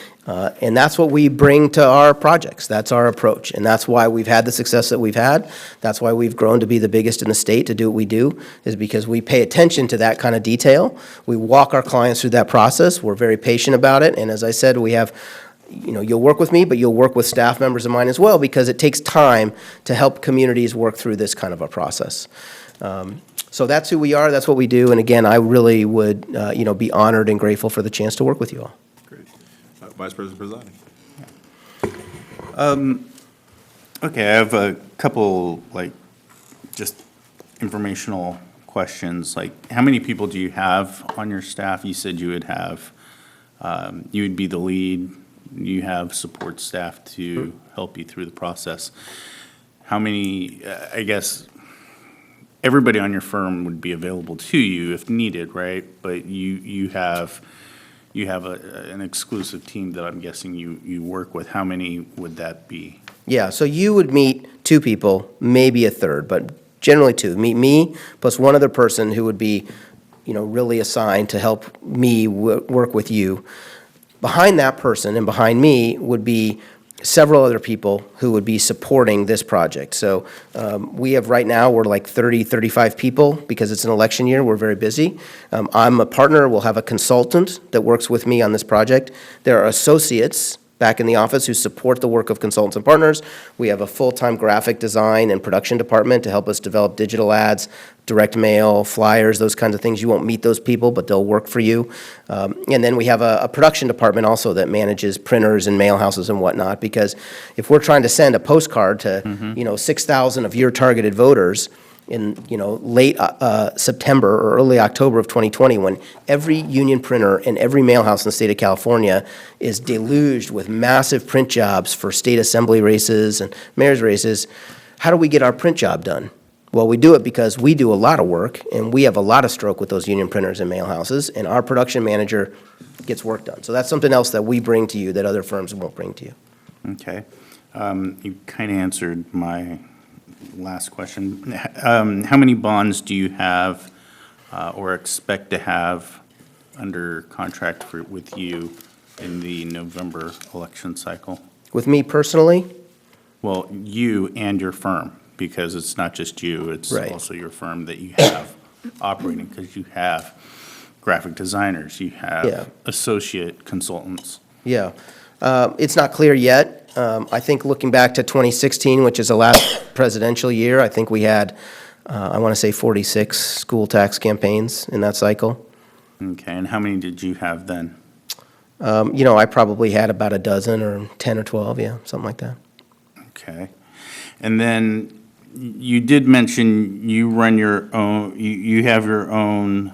that's what we bring to our projects. That's our approach. And that's why we've had the success that we've had. That's why we've grown to be the biggest in the state to do what we do, is because we pay attention to that kind of detail. We walk our clients through that process. We're very patient about it. And as I said, we have, you'll work with me, but you'll work with staff members of mine as well, because it takes time to help communities work through this kind of a process. So that's who we are. That's what we do. And again, I really would, be honored and grateful for the chance to work with you all. Vice President Prezani. Okay, I have a couple, just informational questions. How many people do you have on your staff? You said you would have, you would be the lead. You have support staff to help you through the process. How many, I guess, everybody on your firm would be available to you if needed, right? But you have an exclusive team that I'm guessing you work with. How many would that be? Yeah, so you would meet 2 people, maybe a third, but generally 2. Meet me plus one other person who would be, really assigned to help me work with you. Behind that person and behind me would be several other people who would be supporting this project. So we have right now, we're like 30, 35 people because it's an election year. We're very busy. I'm a partner. We'll have a consultant that works with me on this project. There are associates back in the office who support the work of consultants and partners. We have a full-time graphic design and production department to help us develop digital ads, direct mail, flyers, those kinds of things. You won't meet those people, but they'll work for you. And then we have a production department also that manages printers and mail houses and whatnot, because if we're trying to send a postcard to, 6,000 of your targeted voters in, late September or early October of 2020, when every union printer and every mail house in the state of California is deluged with massive print jobs for state assembly races and mayor's races, how do we get our print job done? Well, we do it because we do a lot of work, and we have a lot of stroke with those union printers and mail houses, and our production manager gets work done. So that's something else that we bring to you that other firms won't bring to you. Okay. You kind of answered my last question. How many bonds do you have or expect to have under contract with you in the November election cycle? With me personally? Well, you and your firm, because it's not just you, it's Right. also your firm that you have operating, because you have graphic designers, you Yeah. have associate consultants. Yeah. It's not clear yet. I think looking back to 2016, which is the last presidential year, I think we had, I want to say 46 school tax campaigns in that cycle. Okay, and how many did you have then? I probably had about a dozen or 10 or 12, yeah, something like that. Okay. And then you did mention you run your own, you have your own,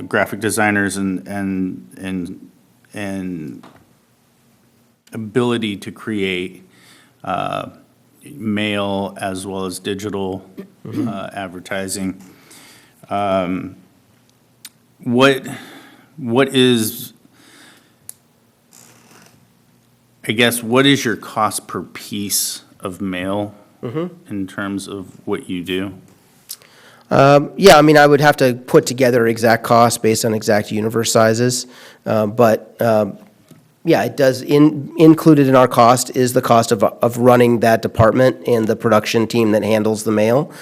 graphic designers and ability to create mail as well as digital advertising. What is, I guess, what is your cost per piece of mail in terms of what you do? Yeah, I mean, I would have to put together exact costs based on exact universe sizes. But yeah, it does, included in our cost is the cost of running that department and the production team that handles the mail.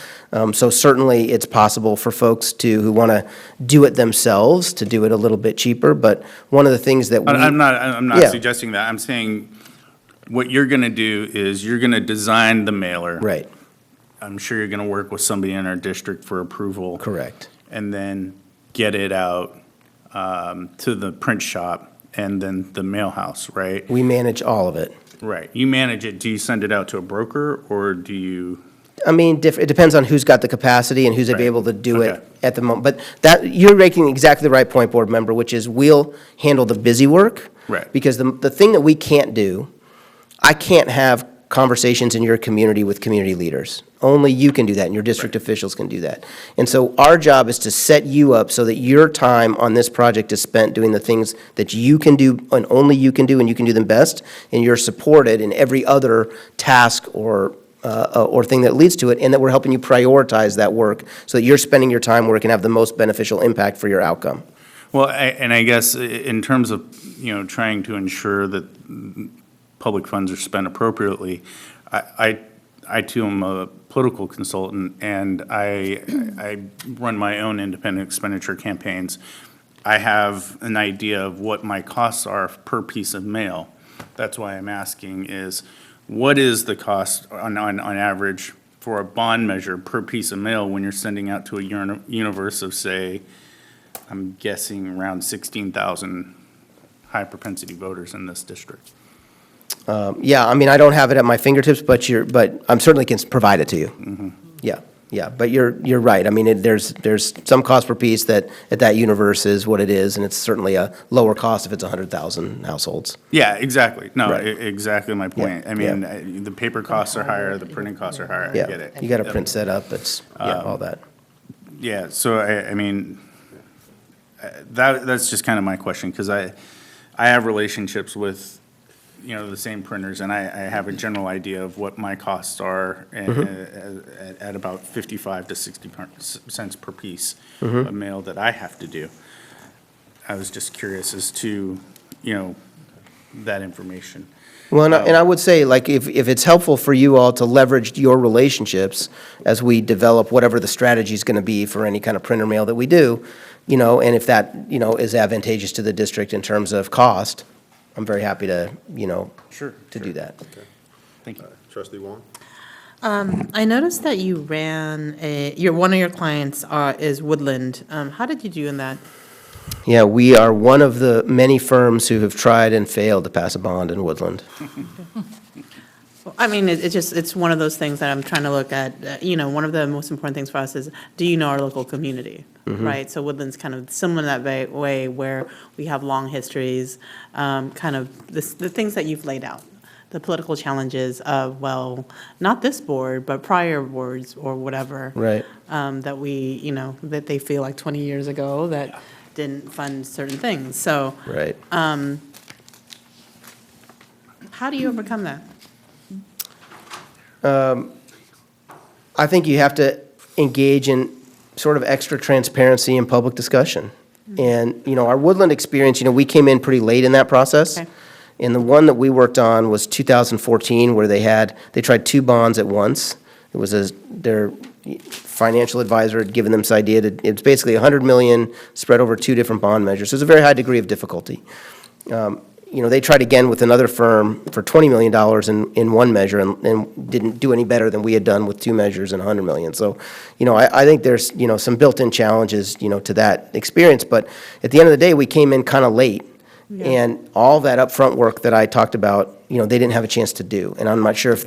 So certainly it's possible for folks who want to do it themselves to do it a little bit cheaper. But one of the things that I'm not Yeah. suggesting that. I'm saying what you're going to do is you're going to design the mailer. Right. I'm sure you're going to work with somebody in our district for approval. Correct. And then get it out to the print shop and then the mail house, right? We manage all of it. Right. You manage it. Do you send it out to a broker or do you? I mean, it depends on who's got the capacity and who's Right. able to do Okay. it at the moment. But you're making exactly the right point, board member, which is we'll handle the busy work. Right. Because the thing that we can't do, I can't have conversations in your community with community leaders. Only you can do that, and your district officials can do that. And so our job is to set you up so that your time on this project is spent doing the things that you can do and only you can do, and you can do them best, and you're supported in every other task or thing that leads to it, and that we're helping you prioritize that work so that you're spending your time where it can have the most beneficial impact for your outcome. Well, I guess in terms of, trying to ensure that public funds are spent appropriately, I too am a political consultant, and I run my own independent expenditure campaigns. I have an idea of what my costs are per piece of mail. That's why I'm asking is, what is the cost on average for a bond measure per piece of mail when you're sending out to a universe of, say, I'm guessing around 16,000 high-propensity voters in this district? Yeah, I mean, I don't have it at my fingertips, but I'm certainly can provide it to you. Mm-hmm. Yeah, but you're right. I mean, there's some cost per piece that at that universe is what it is, and it's certainly a lower cost if it's 100,000 households. Yeah, exactly. No, Right. Exactly my point. Yeah, I mean, the paper costs are higher, the printing costs are higher, I Yeah, get it. you got a print set up, it's, all that. Yeah, so I mean, that's just kind of my question, because I have relationships with, the same printers, and I have a general idea of what my costs are at about 55 to 60 cents per piece of mail that I have to do. I was just curious as to, that information. Well, and I would say, like, if it's helpful for you all to leverage your relationships as we develop whatever the strategy is going to be for any kind of printer mail that we do, and if that, is advantageous to the district in terms of cost, I'm very happy to, Sure. to do that. Okay. Thank you. Trustee Wong? I noticed that you ran one of your clients is Woodland. How did you do in that? Yeah, we are one of the many firms who have tried and failed to pass a bond in Woodland. Well, I mean, it's one of those things that I'm trying to look at. One of the most important things for us is, do you know our local community, right? So Woodland's kind of similar in that way where we have long histories, kind of the things that you've laid out, the political challenges of, well, not this board, but prior boards or whatever. Right. That we, that they feel like 20 years ago that didn't fund certain things. So Right. how do you overcome that? I think you have to engage in sort of extra transparency and public discussion. And, our Woodland experience, we came in pretty late in that process. Okay. And the one that we worked on was 2014, where they tried two bonds at once. It was their financial advisor had given them this idea that it's basically $100 million spread over two different bond measures. So it's a very high degree of difficulty. They tried again with another firm for $20 million in one measure and didn't do any better than we had done with two measures and $100 million. So, I think there's, some built-in challenges, to that experience. But at the end of the day, we came in kind of late. Yeah. And all that upfront work that I talked about, they didn't have a chance to do. And I'm not sure if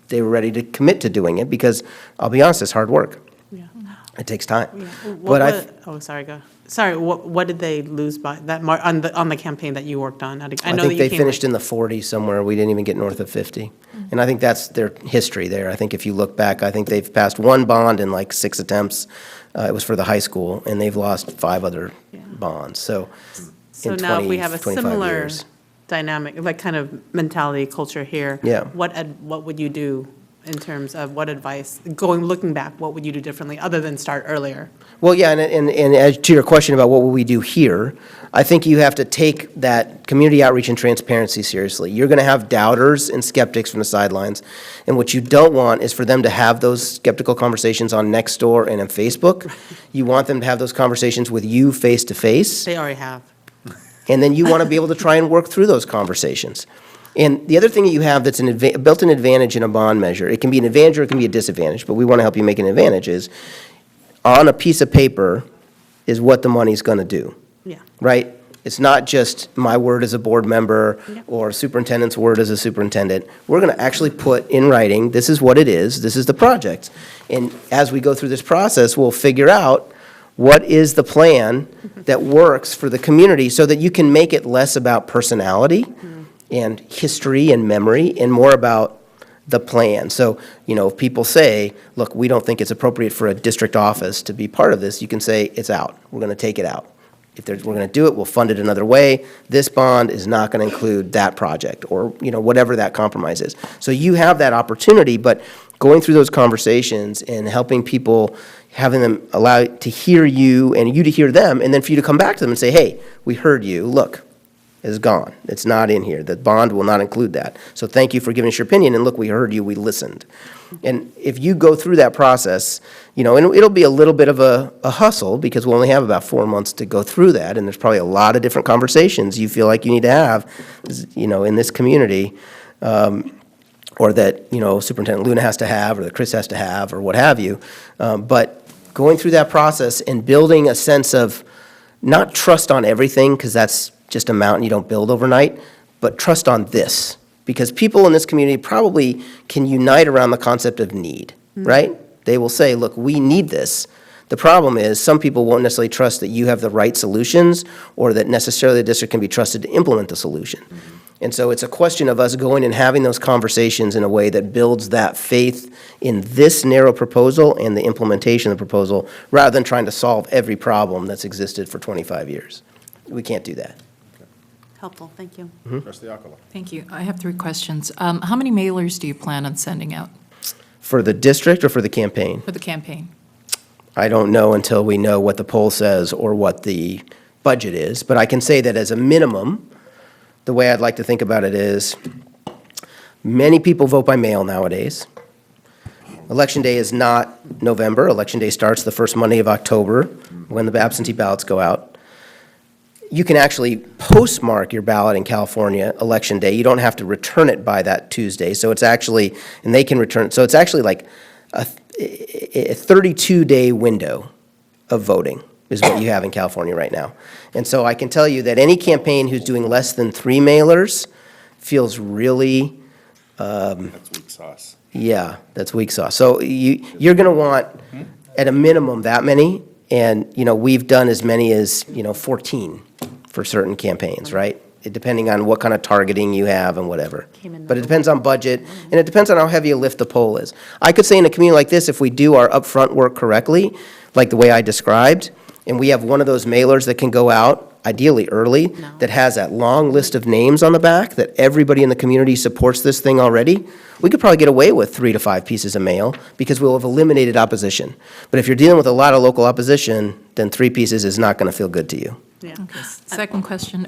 they were ready to commit to doing it because, I'll be honest, it's hard work. Yeah. It takes time. Yeah. Sorry, go. Sorry, what did they lose by that on the campaign that you worked on? I know I that think you they came finished in the 40s somewhere. We didn't even get north of 50. And I think that's their history there. I think if you look back, I think they've passed one bond in like 6 attempts. It was for the high school, and they've lost 5 other bonds. So in now 20, we have a 25 similar years. dynamic, like kind of mentality, culture here. Yeah. What would you do in terms of what advice, looking back, what would you do differently other than start earlier? Well, yeah, and as to your question about what will we do here, I think you have to take that community outreach and transparency seriously. You're going to have doubters and skeptics from the sidelines, and what you don't want is for them to have those skeptical conversations on Nextdoor and on Facebook. You want them to have those conversations with you face-to-face. They already have. And then you want to be able to try and work through those conversations. And the other thing that you have that's a built-in advantage in a bond measure, it can be an advantage or it can be a disadvantage, but we want to help you make an advantage, is on a piece of paper is what the money's going to do. Yeah. Right? It's not just my word as a board member or superintendent's word as a superintendent. We're going to actually put in writing, this is what it is, this is the project. And as we go through this process, we'll figure out what is the plan that works for the community so that you can make it less about personality and history and memory and more about the plan. So, if people say, look, we don't think it's appropriate for a district office to be part of this, you can say, it's out. We're going to take it out. If we're going to do it, we'll fund it another way. This bond is not going to include that project, or, whatever that compromise is. So you have that opportunity, but going through those conversations and helping people, having them allow to hear you and you to hear them, and then for you to come back to them and say, hey, we heard you, look, it's gone. It's not in here. The bond will not include that. So thank you for giving us your opinion, and look, we heard you, we listened. And if you go through that process, and it'll be a little bit of a hustle, because we'll only have about 4 months to go through that, and there's probably a lot of different conversations you feel like you need to have, in this community, or that, Superintendent Luna has to have, or that Chris has to have, or what have you. But going through that process and building a sense of not trust on everything, because that's just a mountain you don't build overnight, but trust on this. Because people in this community probably can unite around the concept of need, right? They will say, look, we need this. The problem is some people won't necessarily trust that you have the right solutions, or that necessarily the district can be trusted to implement the solution. And so it's a question of us going and having those conversations in a way that builds that faith in this narrow proposal and the implementation of the proposal, rather than trying to solve every problem that's existed for 25 years. We can't do that. Helpful, thank you. Trustee Alcala. Thank you. I have 3 questions. How many mailers do you plan on sending out For the district or for the campaign? for the campaign? I don't know until we know what the poll says or what the budget is, but I can say that as a minimum, the way I'd like to think about it is, many people vote by mail nowadays. Election day is not November. Election day starts the first Monday of October, when the absentee ballots go out. You can actually postmark your ballot in California election day. You don't have to return it by that Tuesday. So it's actually, and they can return it. So it's actually like a 32-day window of voting is what you have in California right now. And so I can tell you that any campaign who's doing less than 3 mailers feels really, That's weak sauce. yeah, that's weak sauce. So you're going to want, at a minimum, that many. And, we've done as many as, 14 for certain campaigns, right? Depending on what kind of targeting you have and whatever. But it depends on budget, and it depends on how heavy a lift the poll is. I could say in a community like this, if we do our upfront work correctly, like the way I described, and we have one of those mailers that can go out, ideally early, that has that long list of names on the back, that everybody in the community supports this thing already, we could probably get away with 3 to 5 pieces of mail, because we'll have eliminated opposition. But if you're dealing with a lot of local opposition, then 3 pieces is not going to feel good to you. Yeah. Okay, second question,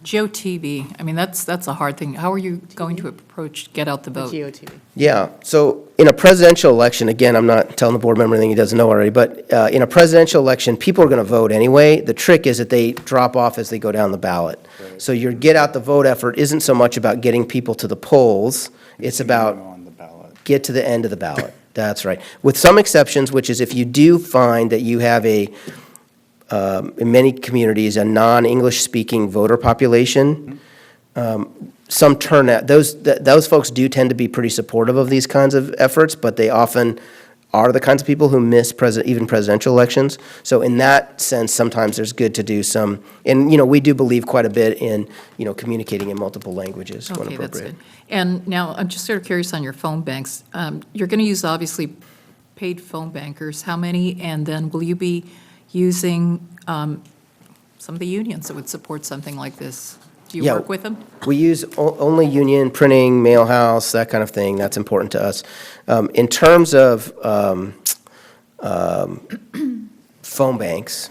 GeoTV, I mean, that's a hard thing. How are you going to approach get out the vote? GeoTV. Yeah, so in a presidential election, again, I'm not telling the board member anything he doesn't know already, but in a presidential election, people are going to vote anyway. The trick is that they drop off as they go down the ballot. So your get out the vote effort isn't so much about getting people to the polls, it's about get to the end of the ballot. That's right. With some exceptions, which is if you do find that you have in many communities, a non-English speaking voter population, some turnout, those folks do tend to be pretty supportive of these kinds of efforts, but they often are the kinds of people who miss even presidential elections. So in that sense, sometimes there's good to do some, and, we do believe quite a bit in, communicating in multiple languages when Okay, appropriate. that's good. And now, I'm just sort of curious on your phone banks. You're going to use, obviously, paid phone bankers. How many? And then will you be using some of the unions that would support something like this? Do you Yeah. work with them? We use only union, printing, mail house, that kind of thing. That's important to us. In terms of phone banks,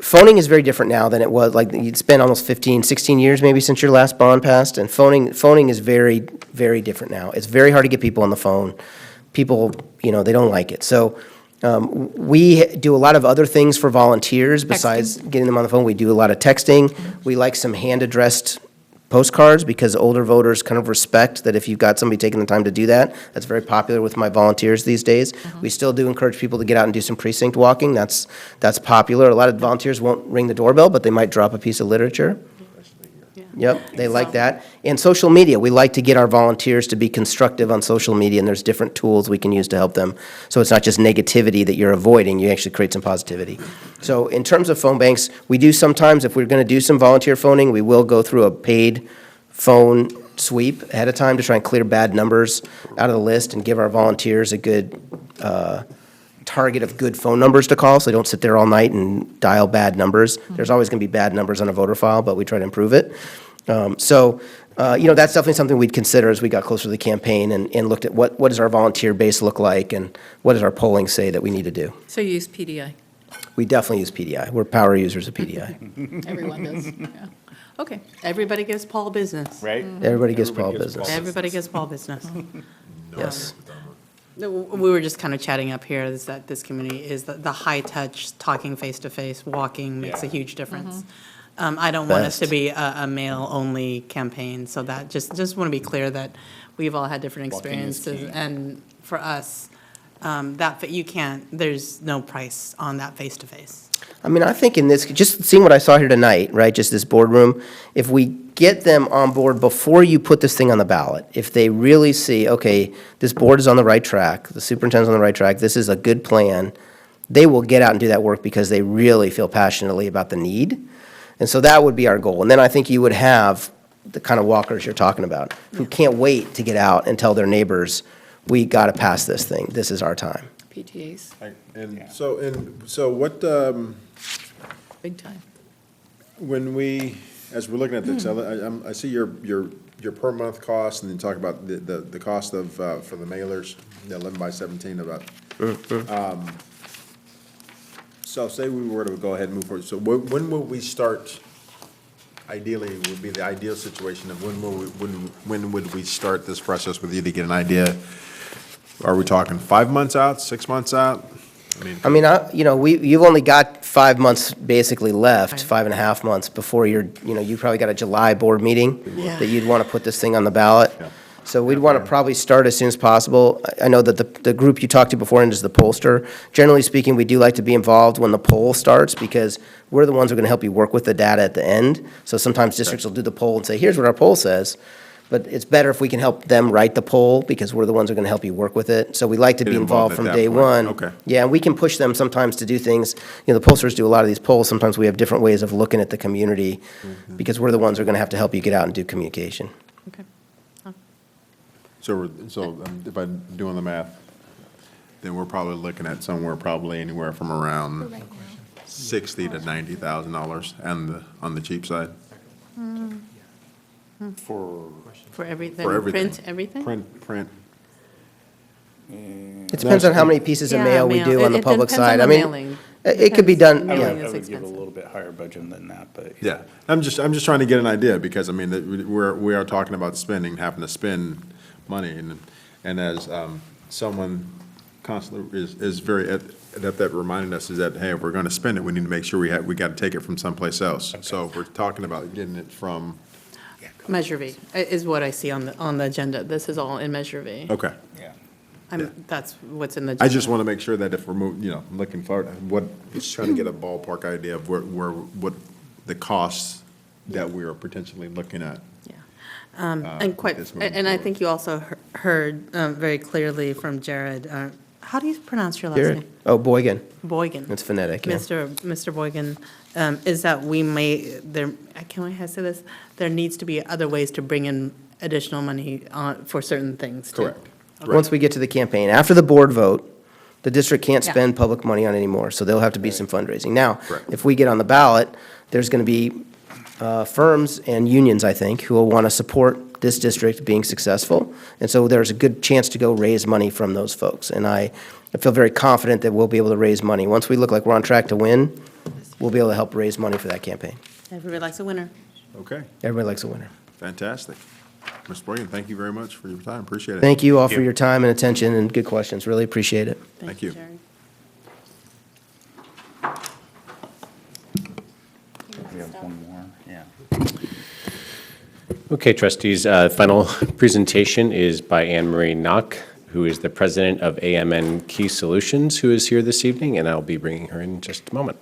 phoning is very different now than it was. Like, it's been almost 15, 16 years maybe since your last bond passed, and phoning is very, very different now. It's very hard to get people on the phone. People, they don't like it. So we do a lot of other things for volunteers besides getting them on the phone. We do a lot of texting. We like some hand-addressed postcards, because older voters kind of respect that if you've got somebody taking the time to do that. That's very popular with my volunteers these days. We still do encourage people to get out and do some precinct walking. That's popular. A lot of volunteers won't ring the doorbell, but they might drop a piece of literature. Yep, they like that. And social media, we like to get our volunteers to be constructive on social media, and there's different tools we can use to help them. So it's not just negativity that you're avoiding, you actually create some positivity. So in terms of phone banks, we do sometimes, if we're going to do some volunteer phoning, we will go through a paid phone sweep ahead of time to try and clear bad numbers out of the list and give our volunteers a good target of good phone numbers to call, so they don't sit there all night and dial bad numbers. There's always going to be bad numbers on a voter file, but we try to improve it. That's definitely something we'd consider as we got closer to the campaign and looked at what does our volunteer base look like and what does our polling say that we need to do. So you use PDI? We definitely use PDI. We're power users of PDI. Everyone does, yeah. Okay. Everybody gives Paul business. Right? Everybody gives Paul business. Everybody gives Paul business. Yes. We were just kind of chatting up here, is that this community is the high-touch, talking face-to-face, walking makes a huge difference. I don't want us to Best. be a male-only campaign, so that, just want to be clear that we've all had different Walking is experiences. key. And for us, there's no price on that face-to-face. I mean, I think in this, just seeing what I saw here tonight, right, just this boardroom, if we get them on board before you put this thing on the ballot, if they really see, okay, this board is on the right track, the superintendent's on the right track, this is a good plan, they will get out and do that work because they really feel passionately about the need. And so that would be our goal. And then I think you would have the kind of walkers you're talking about, who can't wait to get out and tell their neighbors, we got to pass this thing, this is our time. PTAs, So what, big time. when we, as we're looking at this, I see your per month cost, and then talk about the cost of, for the mailers, the 11 by 17 about. So say we were to go ahead and move forward, so when will we start, ideally, would be the ideal situation of when would we start this process with you to get an idea? Are we talking 5 months out, 6 months out? You've only got 5 months basically left, 5.5 months before you probably got a July board meeting that you'd want to put this thing on the ballot. So we'd want to probably start as soon as possible. I know that the group you talked to beforehand is the pollster. Generally speaking, we do like to be involved when the poll starts because we're the ones who are going to help you work with the data at the end. So sometimes districts will do the poll and say, here's what our poll says. But it's better if we can help them write the poll because we're the ones who are going to help you work with it. So we like to be Get involved involved from at day that point. one. Okay. Yeah, and we can push them sometimes to do things. The pollsters do a lot of these polls. Sometimes we have different ways of looking at the community because we're the ones who are going to have to help you get out and do communication. So if I'm doing the math, then we're probably looking at anywhere from around $60,000 to $90,000 on the cheap side. For everything? For everything. Print everything? Print. It depends on how many pieces of mail we do on the It public depends on side. the I mean, mailing. it could be done, Mailing yeah. is I would give a expensive. little bit higher budget than that, but. Yeah, I'm just trying to get an idea, because, I mean, we are talking about having to spend money, and as someone constantly is very adept at reminding us, is that, hey, if we're going to spend it, we need to make sure we got to take it from someplace else. So if we're talking about getting it from, Measure V is what I see on the agenda. This is all in Measure V. okay. Yeah. That's what's in the. I just want to make sure that if we're looking forward, just trying to get a ballpark idea of what the costs that we are potentially looking at. And this moving and I forward. think you also heard very clearly from Jared. How do you pronounce your last Jared? name? Oh, Boygan. Boygan. It's phonetic, yeah. Mr. Boygan, is that can I say this? There needs to be other ways to bring in additional money for certain things, too. Correct. Once we get to the campaign, after the board vote, the district can't spend public money on it anymore, so there'll have to be some fundraising. Now, Correct. if we get on the ballot, there's going to be firms and unions, I think, who will want to support this district being successful. And so there's a good chance to go raise money from those folks. And I feel very confident that we'll be able to raise money. Once we look like we're on track to win, we'll be able to help raise money for that campaign. Everybody likes a winner. Okay, Everybody likes a winner. fantastic. Mr. Boyan, thank you very much for your time, appreciate it. Thank you all for your time and attention and good questions. Really appreciate it. Thank you. Jared. We have one more, yeah. Okay, trustees, final presentation is by Anne Marie Knock, who is the president of AMN Key Solutions, who is here this evening, and I'll be bringing her in just a moment.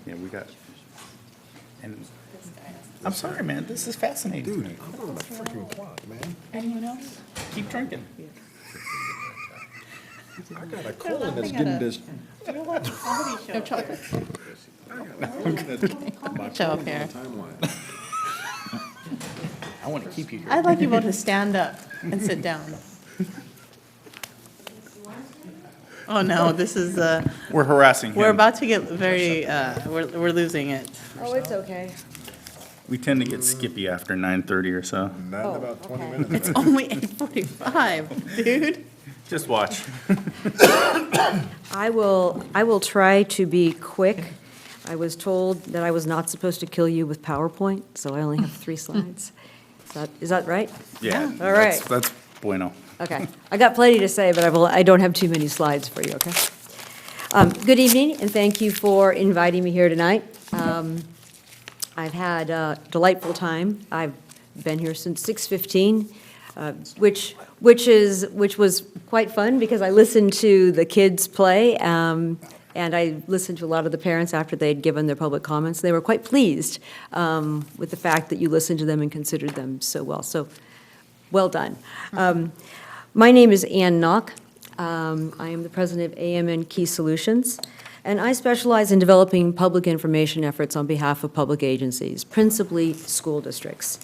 Yeah, we got, and, I'm sorry, man, this is fascinating to me. I'm on the freaking clock, man. Anyone else? Keep drinking. I got a colon that's getting this. No chocolate. Show up here. I want to keep you here. I'd like you both to stand up and sit down. Oh, no, this is, We're harassing him. we're about to get very, we're losing it. Oh, it's okay. We tend to get skippy after 9:30 or so. Not in about 20 minutes. It's only 8:45, dude. Just watch. I will try to be quick. I was told that I was not supposed to kill you with PowerPoint, so I only have 3 slides. Is that right? Yeah. All right. That's bueno. Okay. I got plenty to say, but I don't have too many slides for you, okay? Good evening, and thank you for inviting me here tonight. I've had a delightful time. I've been here since 6:15, which was quite fun because I listened to the kids play, and I listened to a lot of the parents after they'd given their public comments. They were quite pleased with the fact that you listened to them and considered them so well. So, well done. My name is Ann Knock. I am the president of AMN Key Solutions, and I specialize in developing public information efforts on behalf of public agencies, principally school districts.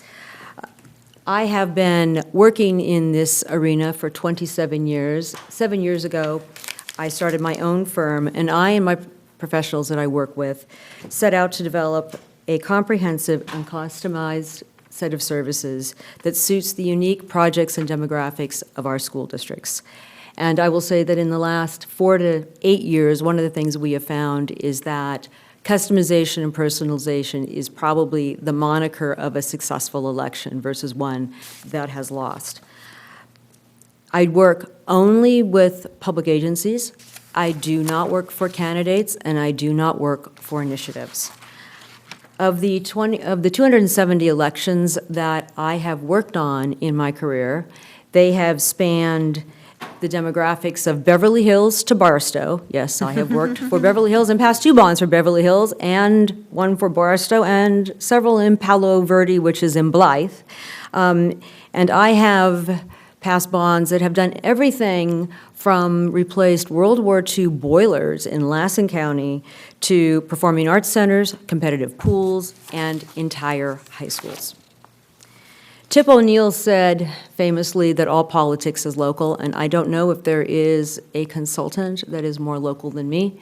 I have been working in this arena for 27 years. 7 years ago, I started my own firm, and I and my professionals that I work with set out to develop a comprehensive and customized set of services that suits the unique projects and demographics of our school districts. And I will say that in the last 4 to 8 years, one of the things we have found is that customization and personalization is probably the moniker of a successful election versus one that has lost. I work only with public agencies. I do not work for candidates, and I do not work for initiatives. Of the 270 elections that I have worked on in my career, they have spanned the demographics of Beverly Hills to Barstow. Yes, I have worked for Beverly Hills and passed 2 bonds for Beverly Hills and 1 for Barstow and several in Palo Verde, which is in Blythe. And I have passed bonds that have done everything from replaced World War II boilers in Lassen County to performing arts centers, competitive pools, and entire high schools. Tip O'Neill said famously that all politics is local, and I don't know if there is a consultant that is more local than me.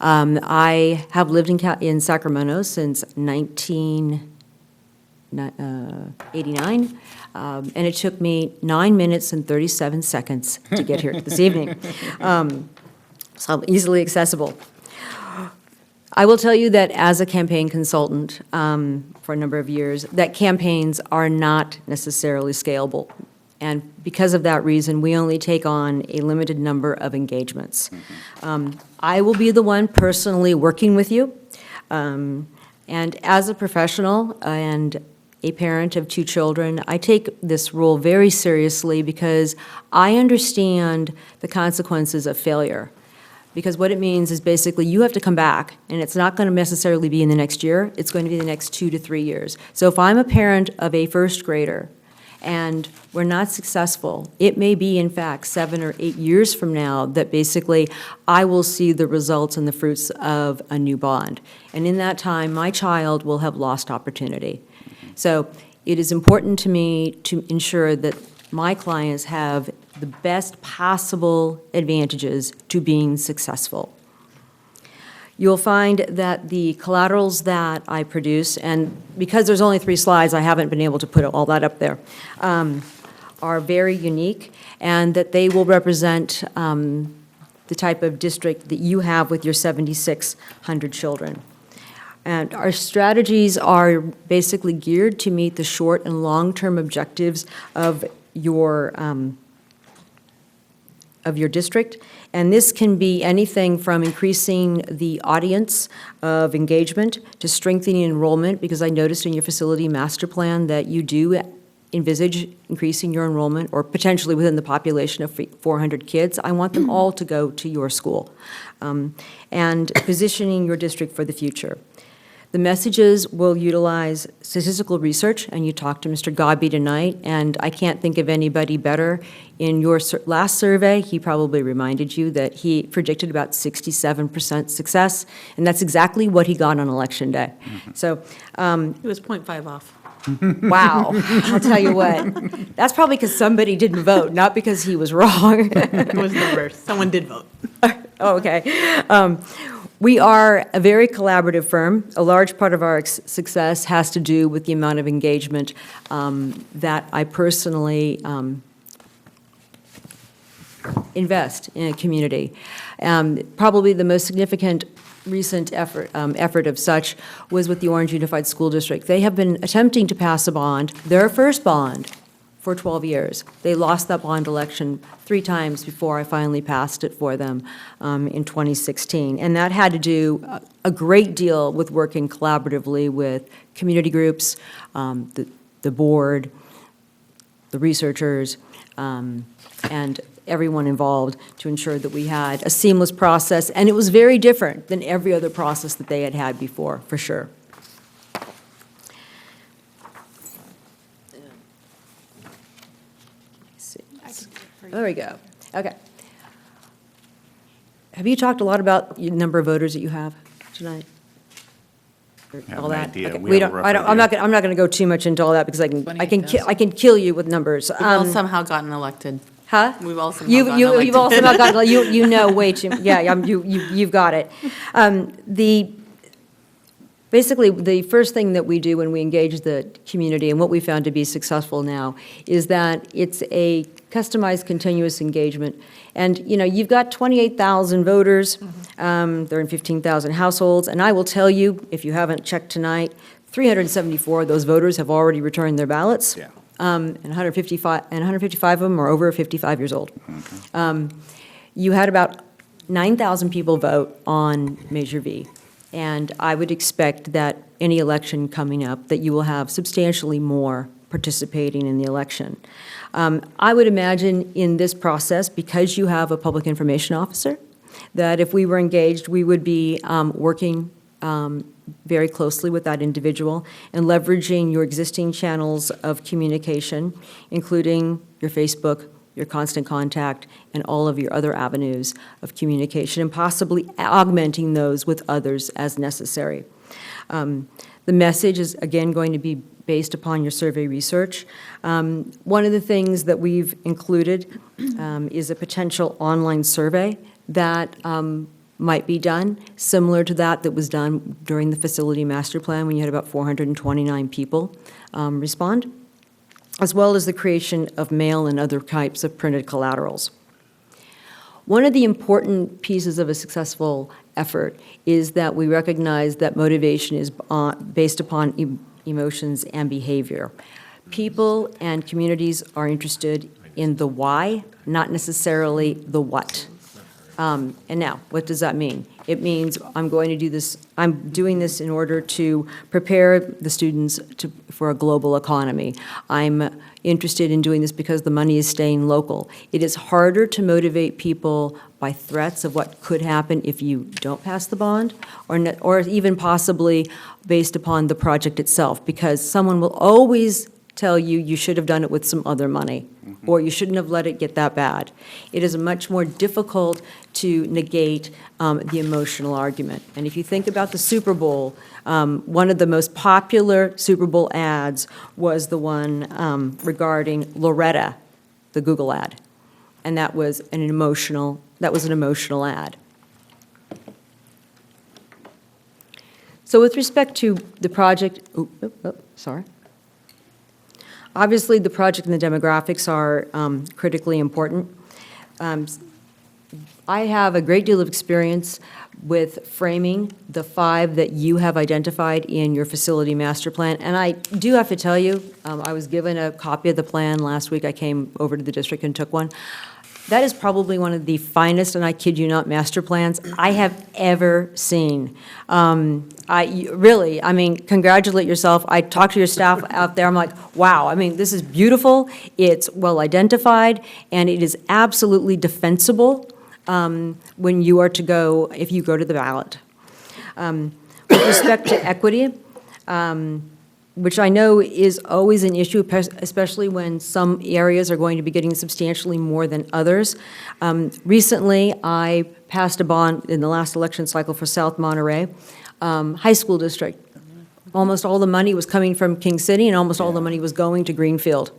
I have lived in Sacramento since 1989, and it took me 9 minutes and 37 seconds to get here this evening. So I'm easily accessible. I will tell you that as a campaign consultant for a number of years, that campaigns are not necessarily scalable. And because of that reason, we only take on a limited number of engagements. I will be the one personally working with you. And as a professional and a parent of 2 children, I take this role very seriously because I understand the consequences of failure. Because what it means is basically you have to come back, and it's not going to necessarily be in the next year, it's going to be the next 2 to 3 years. So if I'm a parent of a first grader and we're not successful, it may be in fact 7 or 8 years from now that basically I will see the results and the fruits of a new bond. And in that time, my child will have lost opportunity. So it is important to me to ensure that my clients have the best possible advantages to being successful. You'll find that the collaterals that I produce, and because there's only 3 slides, I haven't been able to put all that up there, are very unique, and that they will represent the type of district that you have with your 7,600 children. And our strategies are basically geared to meet the short and long-term objectives of your district. And this can be anything from increasing the audience of engagement to strengthening enrollment, because I noticed in your facility master plan that you do envisage increasing your enrollment, or potentially within the population of 400 kids. I want them all to go to your school. And positioning your district for the future. The messages will utilize statistical research, and you talked to Mr. Godby tonight, and I can't think of anybody better. In your last survey, he probably reminded you that he predicted about 67% success, and that's exactly what he got on Election Day. So, It was 0.5 off. wow, I'll tell you what, that's probably because somebody didn't vote, not because he was wrong. It was the reverse. Someone did vote. Oh, okay. We are a very collaborative firm. A large part of our success has to do with the amount of engagement that I personally invest in a community. Probably the most significant recent effort of such was with the Orange Unified School District. They have been attempting to pass a bond, their first bond, for 12 years. They lost that bond election 3 times before I finally passed it for them in 2016. And that had to do a great deal with working collaboratively with community groups, the board, the researchers, and everyone involved to ensure that we had a seamless process. And it was very different than every other process that they had had before, for sure. There we go. Okay. Have you talked a lot about the number of voters that you have tonight? Or Have all an that? idea. Okay. We have a don't. rough I'm not idea. gonna. I'm not going to go too much into all that because I can kill you with numbers. We've all somehow gotten elected. Huh? We've all somehow You've, gotten you, elected. you've all somehow gotten, you know way too, yeah, you've got it. Basically, the first thing that we do when we engage the community, and what we found to be successful now, is that it's a customized, continuous engagement. And, you know, you've got 28,000 voters, they're in 15,000 households, and I will tell you, if you haven't checked tonight, 374 of those voters have already returned their ballots. Yeah. And 155 of them are over 55 years old. You had about 9,000 people vote on Measure V, and I would expect that any election coming up, that you will have substantially more participating in the election. I would imagine in this process, because you have a public information officer, that if we were engaged, we would be working very closely with that individual and leveraging your existing channels of communication, including your Facebook, your Constant Contact, and all of your other avenues of communication, and possibly augmenting those with others as necessary. The message is, again, going to be based upon your survey research. One of the things that we've included is a potential online survey that might be done, similar to that was done during the facility master plan when you had about 429 people respond, as well as the creation of mail and other types of printed collaterals. One of the important pieces of a successful effort is that we recognize that motivation is based upon emotions and behavior. People and communities are interested in the why, not necessarily the what. And now, what does that mean? It means I'm going to do this, I'm doing this in order to prepare the students for a global economy. I'm interested in doing this because the money is staying local. It is harder to motivate people by threats of what could happen if you don't pass the bond, or even possibly based upon the project itself, because someone will always tell you you should have done it with some other money, or you shouldn't have let it get that bad. It is much more difficult to negate the emotional argument. And if you think about the Super Bowl, one of the most popular Super Bowl ads was the one regarding Loretta, the Google ad. And that was an emotional ad. So with respect to the project, sorry. Obviously, the project and the demographics are critically important. I have a great deal of experience with framing the 5 that you have identified in your facility master plan. And I do have to tell you, I was given a copy of the plan last week. I came over to the district and took one. That is probably one of the finest, and I kid you not, master plans I have ever seen. I mean, congratulate yourself. I talked to your staff out there. I'm like, wow, I mean, this is beautiful. It's well identified, and it is absolutely defensible when you are to go, if you go to the ballot. With respect to equity, which I know is always an issue, especially when some areas are going to be getting substantially more than others. Recently, I passed a bond in the last election cycle for South Monterey High School District. Almost all the money was coming from King City, and almost all the money was going to Greenfield.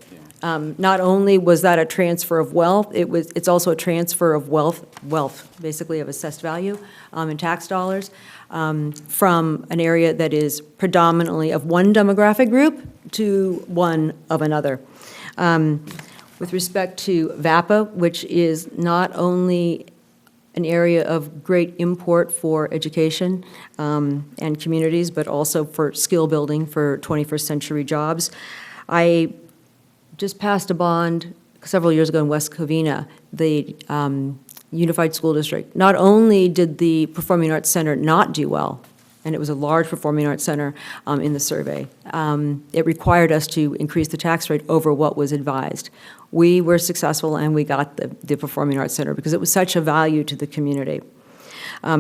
Not only was that a transfer of wealth, it's also a transfer of wealth, basically of assessed value in tax dollars, from an area that is predominantly of one demographic group to one of another. With respect to VAPA, which is not only an area of great import for education and communities, but also for skill building for 21st century jobs. I just passed a bond several years ago in West Covina, the Unified School District. Not only did the Performing Arts Center not do well, and it was a large Performing Arts Center in the survey, it required us to increase the tax rate over what was advised. We were successful, and we got the Performing Arts Center because it was such a value to the community.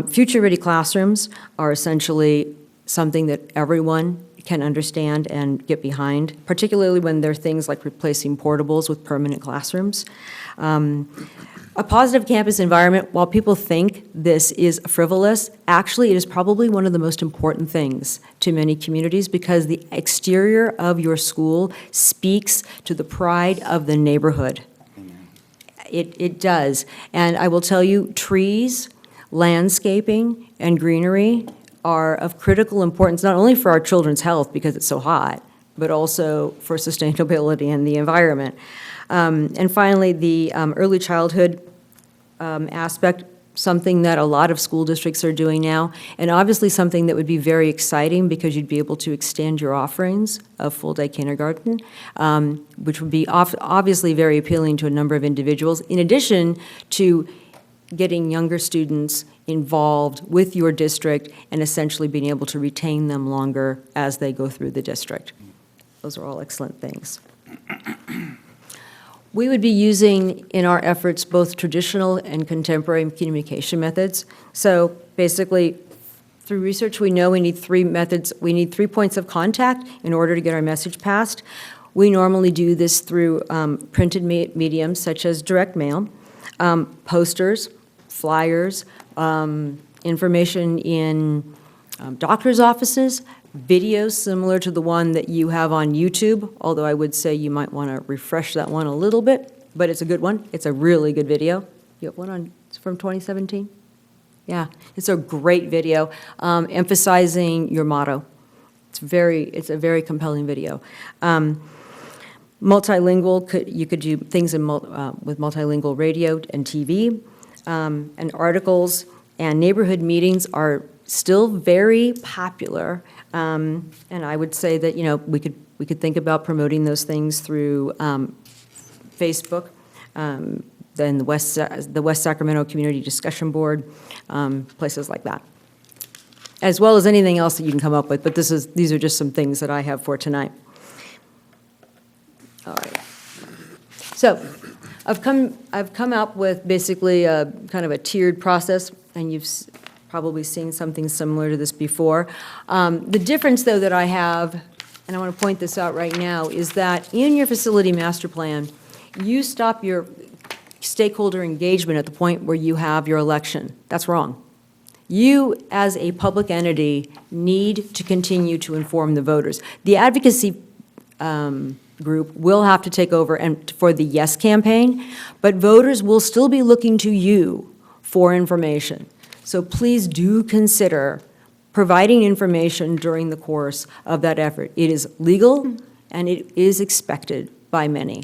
Future-ready classrooms are essentially something that everyone can understand and get behind, particularly when there are things like replacing portables with permanent classrooms. A positive campus environment, while people think this is frivolous, actually it is probably one of the most important things to many communities because the exterior of your school speaks to the pride of the neighborhood. It does. And I will tell you, trees, landscaping, and greenery are of critical importance, not only for our children's health because it's so hot, but also for sustainability and the environment. And finally, the early childhood aspect, something that a lot of school districts are doing now, and obviously something that would be very exciting because you'd be able to extend your offerings of full-day kindergarten, which would be obviously very appealing to a number of individuals, in addition to getting younger students involved with your district and essentially being able to retain them longer as they go through the district. Those are all excellent things. We would be using in our efforts both traditional and contemporary communication methods. So basically, through research, we know we need three methods. We need 3 points of contact in order to get our message passed. We normally do this through printed mediums such as direct mail, posters, flyers, information in doctor's offices, videos similar to the one that you have on YouTube, although I would say you might want to refresh that one a little bit, but it's a good one. It's a really good video. You have one on, it's from 2017? Yeah, it's a great video emphasizing your motto. It's a very compelling video. Multilingual, you could do things with multilingual radio and TV, and articles and neighborhood meetings are still very popular. And I would say that, we could think about promoting those things through Facebook, then the West Sacramento Community Discussion Board, places like that, as well as anything else that you can come up with. But these are just some things that I have for tonight. All right. So I've come up with basically a kind of a tiered process, and you've probably seen something similar to this before. The difference, though, that I have, and I want to point this out right now, is that in your facility master plan, you stop your stakeholder engagement at the point where you have your election. That's wrong. You, as a public entity, need to continue to inform the voters. The advocacy group will have to take over and for the yes campaign, but voters will still be looking to you for information. So please do consider providing information during the course of that effort. It is legal and it is expected by many.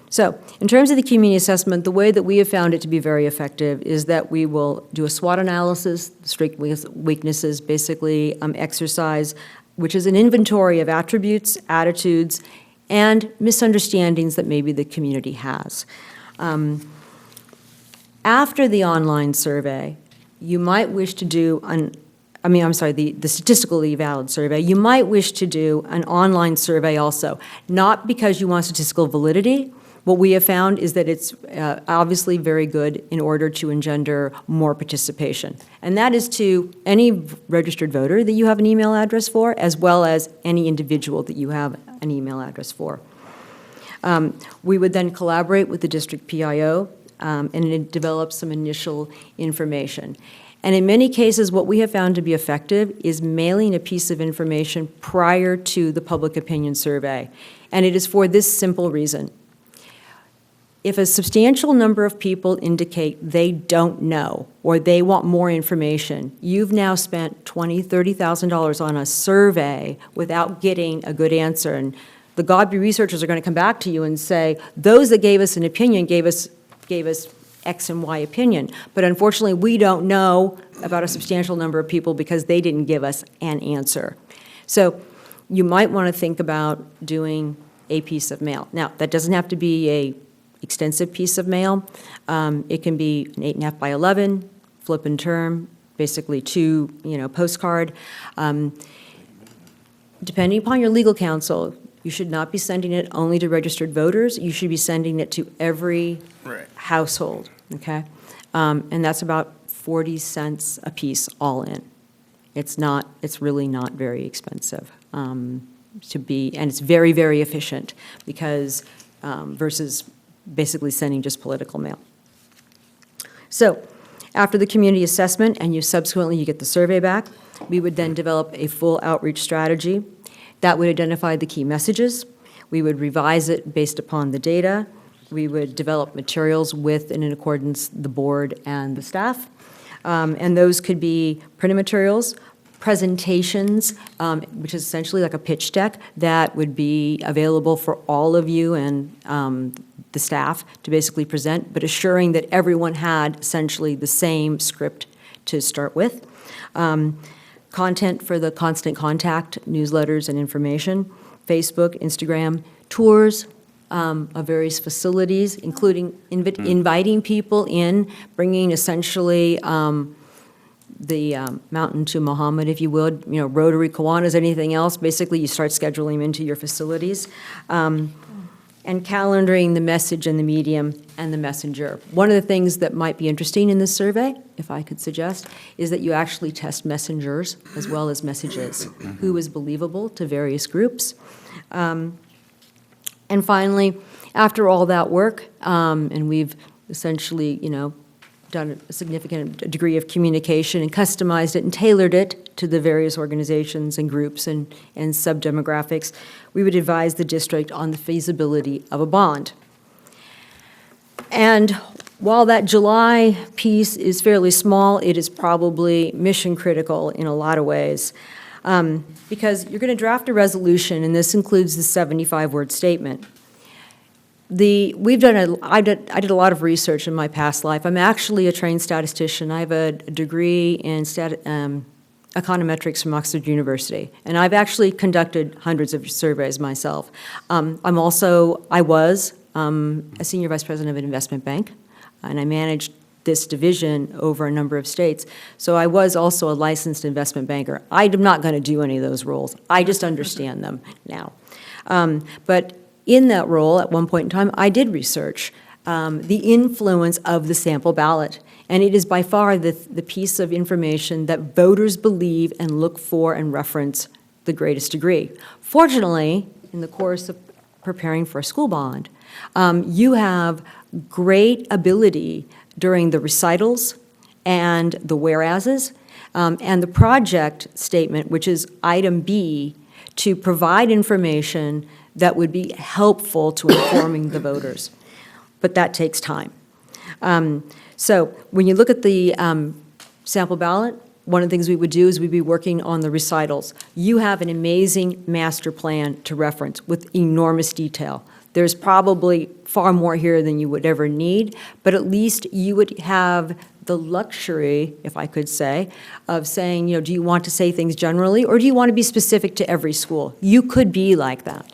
So in terms of the community assessment, the way that we have found it to be very effective is that we will do a SWOT analysis, strengths, weaknesses, basically exercise, which is an inventory of attributes, attitudes, and misunderstandings that maybe the community has. After the online survey, you might wish to do the statistically valid survey, you might wish to do an online survey also, not because you want statistical validity, What we have found is that it's obviously very good in order to engender more participation. And that is to any registered voter that you have an email address for, as well as any individual that you have an email address for. We would then collaborate with the district PIO and develop some initial information. And in many cases, what we have found to be effective is mailing a piece of information prior to the public opinion survey. And it is for this simple reason. If a substantial number of people indicate they don't know or they want more information, you've now spent $20,000, $30,000 on a survey without getting a good answer. And the Godby researchers are going to come back to you and say, those that gave us an opinion gave us X and Y opinion. But unfortunately, we don't know about a substantial number of people because they didn't give us an answer. So you might want to think about doing a piece of mail. Now, that doesn't have to be a extensive piece of mail. It can be an 8.5 by 11, flip and term, basically 2, postcard. Depending upon your legal counsel, you should not be sending it only to registered voters. You should be sending it to every household, okay? And that's about 40 cents a piece all in. It's really not very expensive and it's very, very efficient because versus basically sending just political mail. So after the community assessment and you get the survey back, we would then develop a full outreach strategy that would identify the key messages. We would revise it based upon the data. We would develop materials with and in accordance the board and the staff. And those could be printed materials, presentations, which is essentially like a pitch deck that would be available for all of you and the staff to basically present, but assuring that everyone had essentially the same script to start with. Content for the constant contact, newsletters and information, Facebook, Instagram, tours of various facilities, including inviting people in, bringing essentially the mountain to Muhammad, if you will, Rotary, Kiwanis, anything else. Basically, you start scheduling them into your facilities. And calendaring the message and the medium and the messenger. One of the things that might be interesting in this survey, if I could suggest, is that you actually test messengers as well as messages. Who is believable to various groups? And finally, after all that work, and we've essentially, done a significant degree of communication and customized it and tailored it to the various organizations and groups and sub-demographics, we would advise the district on the feasibility of a bond. And while that July piece is fairly small, it is probably mission critical in a lot of ways. Because you're going to draft a resolution, and this includes the 75-word statement. I did a lot of research in my past life. I'm actually a trained statistician. I have a degree in econometrics from Oxford University, and I've actually conducted hundreds of surveys myself. I was a senior vice president of an investment bank, and I managed this division over a number of states. So I was also a licensed investment banker. I'm not going to do any of those roles. I just understand them now. But in that role, at one point in time, I did research the influence of the sample ballot. And it is by far the piece of information that voters believe and look for and reference the greatest degree. Fortunately, in the course of preparing for a school bond, you have great ability during the recitals and the whereases and the project statement, which is item B, to provide information that would be helpful to informing the voters. But that takes time. So when you look at the sample ballot, one of the things we would do is we'd be working on the recitals. You have an amazing master plan to reference with enormous detail. There's probably far more here than you would ever need, but at least you would have the luxury, if I could say, of saying, do you want to say things generally, or do you want to be specific to every school? You could be like that.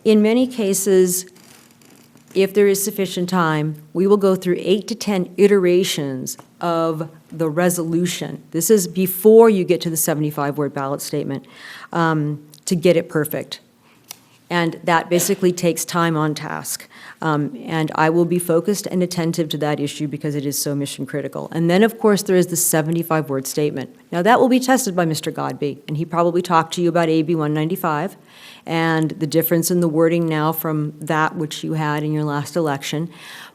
In many cases, if there is sufficient time, we will go through 8 to 10 iterations of the resolution. This is before you get to the 75-word ballot statement to get it perfect. And that basically takes time on task. And I will be focused and attentive to that issue because it is so mission critical. And then, of course, there is the 75-word statement. Now, that will be tested by Mr. Godby, and he probably talked to you about AB 195 and the difference in the wording now from that which you had in your last election.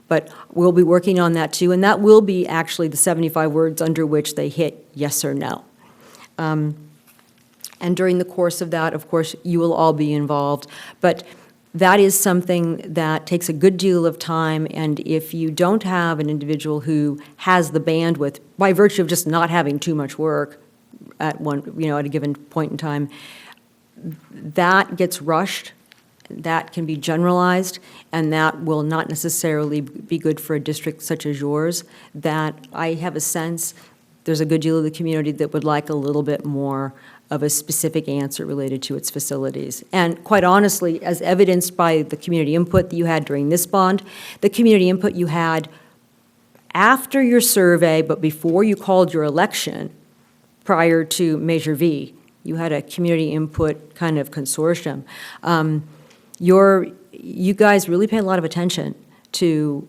But we'll be working on that too, and that will be actually the 75 words under which they hit yes or no. And during the course of that, of course, you will all be involved. But that is something that takes a good deal of time, and if you don't have an individual who has the bandwidth, by virtue of just not having too much work at at a given point in time, that gets rushed, that can be generalized, and that will not necessarily be good for a district such as yours. That I have a sense there's a good deal of the community that would like a little bit more of a specific answer related to its facilities. And quite honestly, as evidenced by the community input that you had during this bond, the community input you had after your survey, but before you called your election, prior to Measure V, you had a community input kind of consortium. You guys really pay a lot of attention to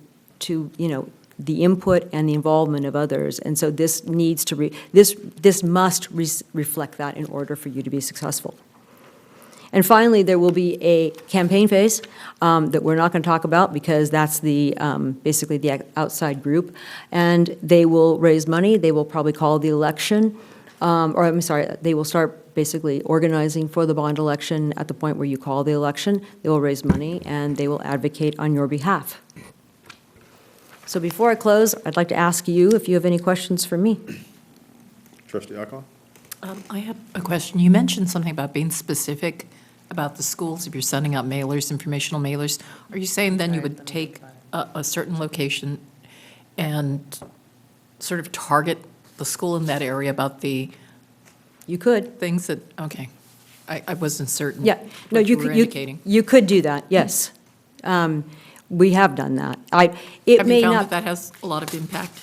the input and the involvement of others, and so this needs to this must reflect that in order for you to be successful. And finally, there will be a campaign phase that we're not going to talk about because that's the basically the outside group, and they will raise money. They will probably call the election, or I'm sorry, they will start basically organizing for the bond election at the point where you call the election. They will raise money and they will advocate on your behalf. So before I close, I'd like to ask you if you have any questions for me. Trustee Alcala? I have a question. You mentioned something about being specific about the schools, if you're sending out mailers, informational mailers. Are you saying then you would take a certain location and sort of target the school in that area about the... You could. Things that, okay. I wasn't certain. Yeah, no, what you were could, indicating. you could do that, yes. We have done that. Have you found that has a lot of impact?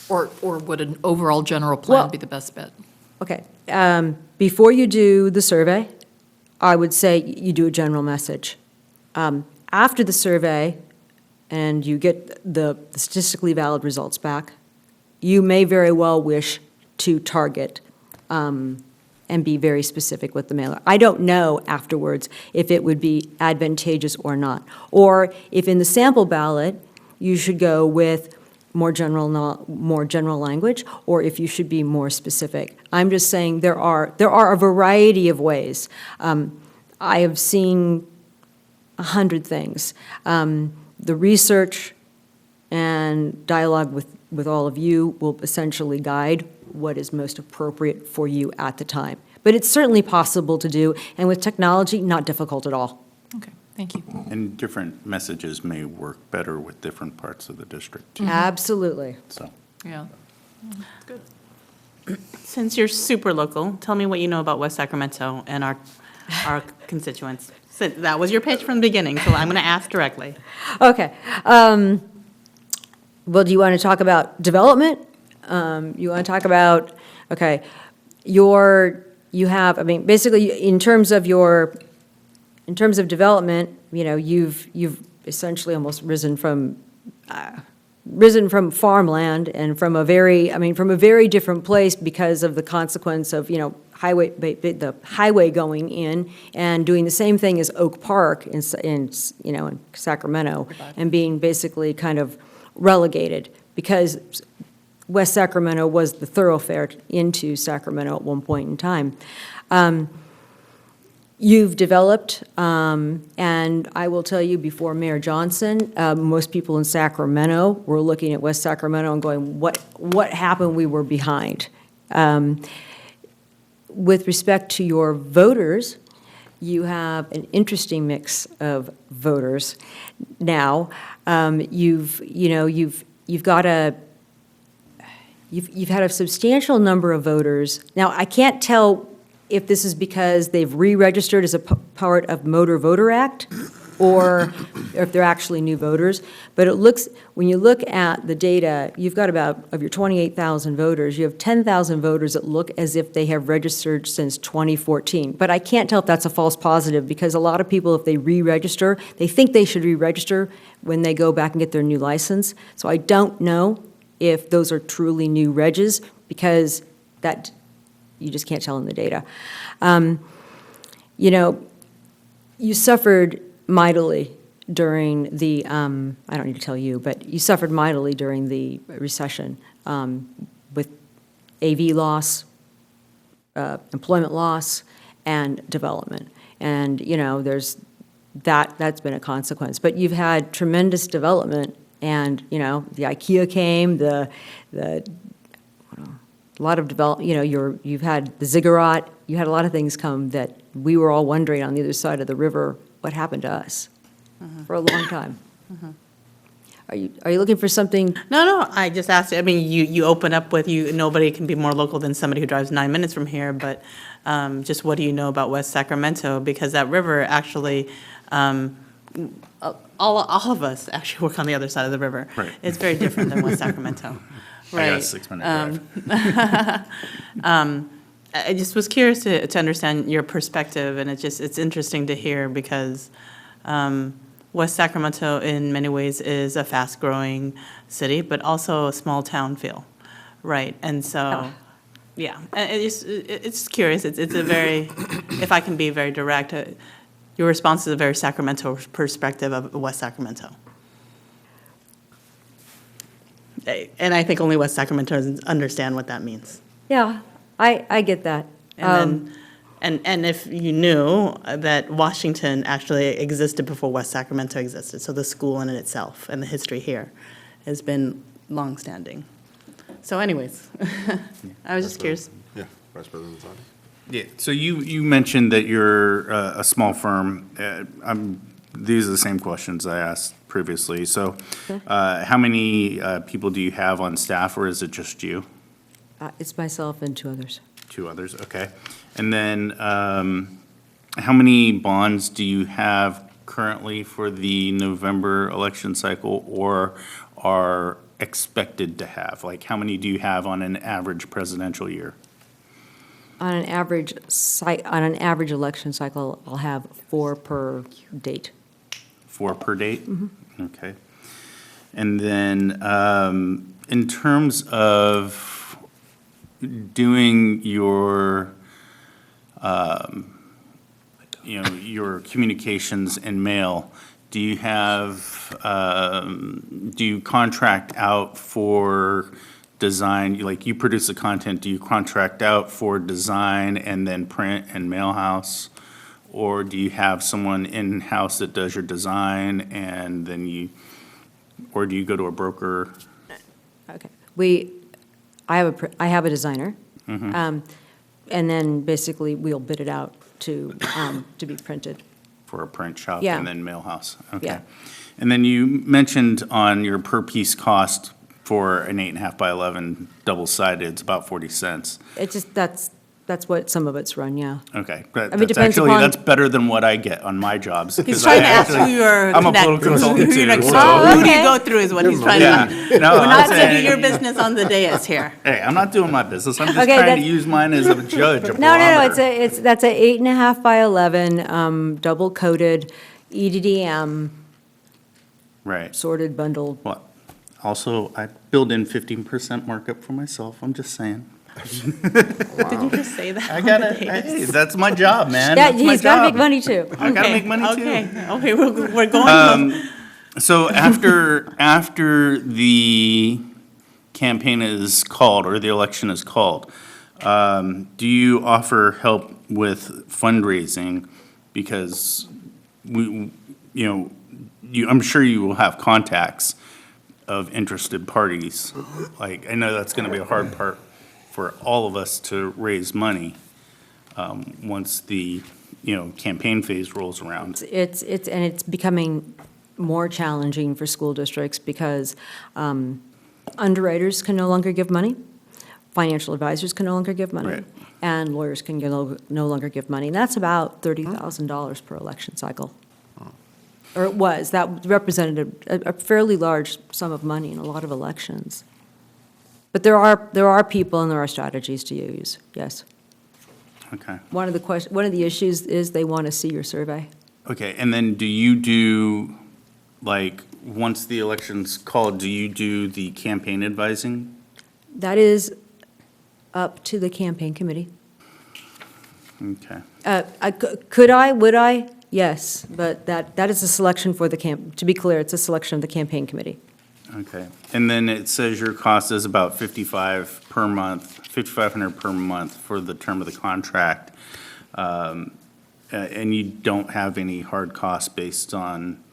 Or would an overall general plan be the best bet? Okay, before you do the survey, I would say you do a general message. After the survey, and you get the statistically valid results back, you may very well wish to target and be very specific with the mailer. I don't know afterwards if it would be advantageous or not, or if in the sample ballot, you should go with more general language, or if you should be more specific. I'm just saying there are a variety of ways. I have seen 100 things. The research and dialogue with all of you will essentially guide what is most appropriate for you at the time. But it's certainly possible to do, and with technology, not difficult at all. Okay, thank you. And different messages may work better with different parts of the district, too. Absolutely. So. Yeah. Good. Since you're super local, tell me what you know about West Sacramento and our constituents. So that was your pitch from the beginning, so I'm going to ask directly. Okay. Well, do you want to talk about development? You want to talk about, okay, basically, in terms of development, you've essentially almost risen from farmland and from a very different place because of the consequence of, the highway going in and doing the same thing as Oak Park in Sacramento and being basically kind of relegated because West Sacramento was the thoroughfare into Sacramento at one point in time. You've developed, and I will tell you, before Mayor Johnson, most people in Sacramento were looking at West Sacramento and going, what happened? We were behind. With respect to your voters, you have an interesting mix of voters now. You've had a substantial number of voters. Now, I can't tell if this is because they've re-registered as a part of Motor Voter Act, or if they're actually new voters. But it looks, when you look at the data, you've got about, of your 28,000 voters, you have 10,000 voters that look as if they have registered since 2014. But I can't tell if that's a false positive, because a lot of people, if they re-register, they think they should re-register when they go back and get their new license. So I don't know if those are truly new regs, because that, you just can't tell in the data. You know, you suffered mightily during the, I don't need to tell you, but you suffered mightily during the recession with AV loss, employment loss, and development. And, you know, there's that's been a consequence. But you've had tremendous development, and, you know, the IKEA came, a lot of development, you know, you've had the ziggurat, you had a lot of things come that we were all wondering on the other side of the river, what happened to us for a long time. Are you looking for something? No, I just asked, I mean, you open up with, nobody can be more local than somebody who drives 9 minutes from here, but just what do you know about West Sacramento? Because that river actually, all of us actually work on the other side of the river. Right. It's very different than West Sacramento. I got a 6-minute drive. I just was curious to understand your perspective, and it's interesting to hear, because West Sacramento in many ways is a fast-growing city, but also a small-town feel, right? And so, yeah, and it's curious. It's a very, if I can be very direct, your response is a very Sacramento perspective of West Sacramento. And I think only West Sacramentoans understand what that means. Yeah, I get that. And if you knew that Washington actually existed before West Sacramento existed, so the school in itself and the history here has been longstanding. So anyways, I was just curious. Yeah, Vice President Zani. Yeah, so you mentioned that you're a small firm. These are the same questions I asked previously. So how many people do you have on staff, or is it just you? It's myself and 2 others. 2 others, okay. And then how many bonds do you have currently for the November election cycle, or are expected to have? Like, how many do you have on an average presidential year? On an average election cycle, I'll have 4 per date. 4 per date? Okay. And then in terms of doing your, your communications and mail, do you have, do you contract out for design? Like, you produce the content, do you contract out for design and then print and mail house? Or do you have someone in-house that does your design, and then or do you go to a broker? Okay. I have a designer, and then basically we'll bid it out to be printed. For a print shop? Yeah. And then mail house? Okay. Yeah. And then you mentioned on your per-piece cost for an 8.5 by 11 double-sided, it's about 40 cents. It's just, that's what some of it's run, yeah. Okay. I mean, depends upon- That's better than what I get on my jobs. He's trying to ask who you're I'm a connected political consultant who too. you're so- who do you go through is what he's trying Yeah. to. No, We're I'm not saying- taking your business on the dais here. Hey, I'm not doing my business. I'm just Okay, trying to that's- use mine as a judge, a No, barometer. that's a 8.5 by 11, double-coated, EDDM, Right. sorted, bundled. What? Also, I build in 15% markup for myself. I'm just saying. Did you just say that? I gotta, hey, that's my job, man. Yeah, That's my he's got to job. make money too. I gotta make money too. Okay, we're going. So after the campaign is called, or the election is called, do you offer help with fundraising? Because I'm sure you will have contacts of interested parties. Like, I know that's gonna be a hard part for all of us to raise money once the, campaign phase rolls around. It's becoming more challenging for school districts because underwriters can no longer give money, financial advisors can no longer give money, Right. and lawyers can no longer give money. And that's about $30,000 per election cycle. or it was, that represented a fairly large sum of money in a lot of elections. But there are people and there are strategies to use, yes. Okay. One of the issues is they want to see your survey. Okay, and then do you do, like, once the election's called, do you do the campaign advising? That is up to the campaign committee. Okay. Could I, would I? Yes, but that is a selection for the to be clear, it's a selection of the campaign committee. Okay, and then it says your cost is about 55 per month, 5,500 per month for the term of the contract. And you don't have any hard costs based on,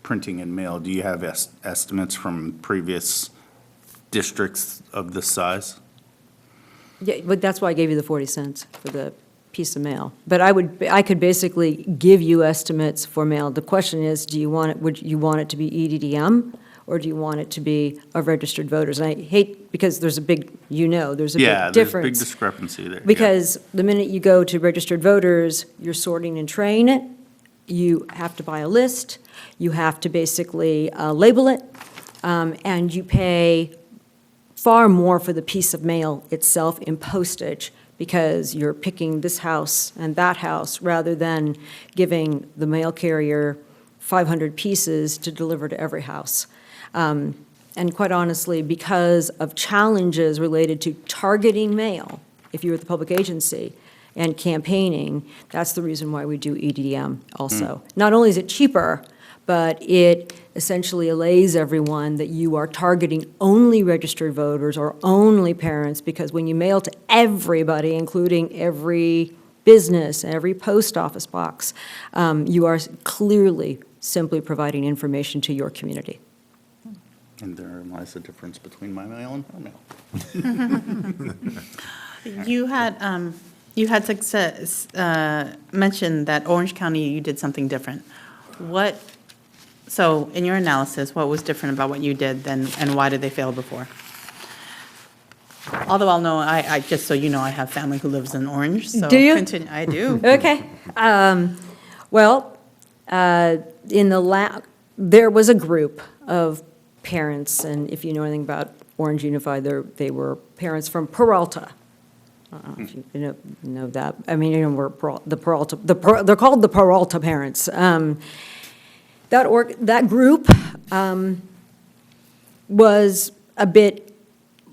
printing and mail. Do you have estimates from previous districts of this size? Yeah, but that's why I gave you the 40 cents for the piece of mail. But I could basically give you estimates for mail. The question is, would you want it to be EDDM, or do you want it to be of registered voters? And I hate, because there's a big, there's a big Yeah, there's a difference. big discrepancy there. yeah. Because the minute you go to registered voters, you're sorting and traying it, you have to buy a list, you have to basically label it, and you pay far more for the piece of mail itself in postage, because you're picking this house and that house, rather than giving the mail carrier 500 pieces to deliver to every house. And quite honestly, because of challenges related to targeting mail, if you're at the public agency, and campaigning, that's the reason why we do EDDM also. Not only is it cheaper, but it essentially allays everyone that you are targeting only registered voters or only parents, because when you mail to everybody, including every business, every post office box, you are clearly simply providing information to your community. And therein lies the difference between my mail and her mail. You had success, mentioned that Orange County, you did something different. So in your analysis, what was different about what you did then, and why did they fail before? Although I'll know, I just so you know, I have family who lives in Orange, so. Do you? Continue. I do. Okay. There was a group of parents, and if you know anything about Orange Unified, they were parents from Peralta. I don't know if you know that. I mean, we're the Peralta, they're called the Peralta parents. That group was a bit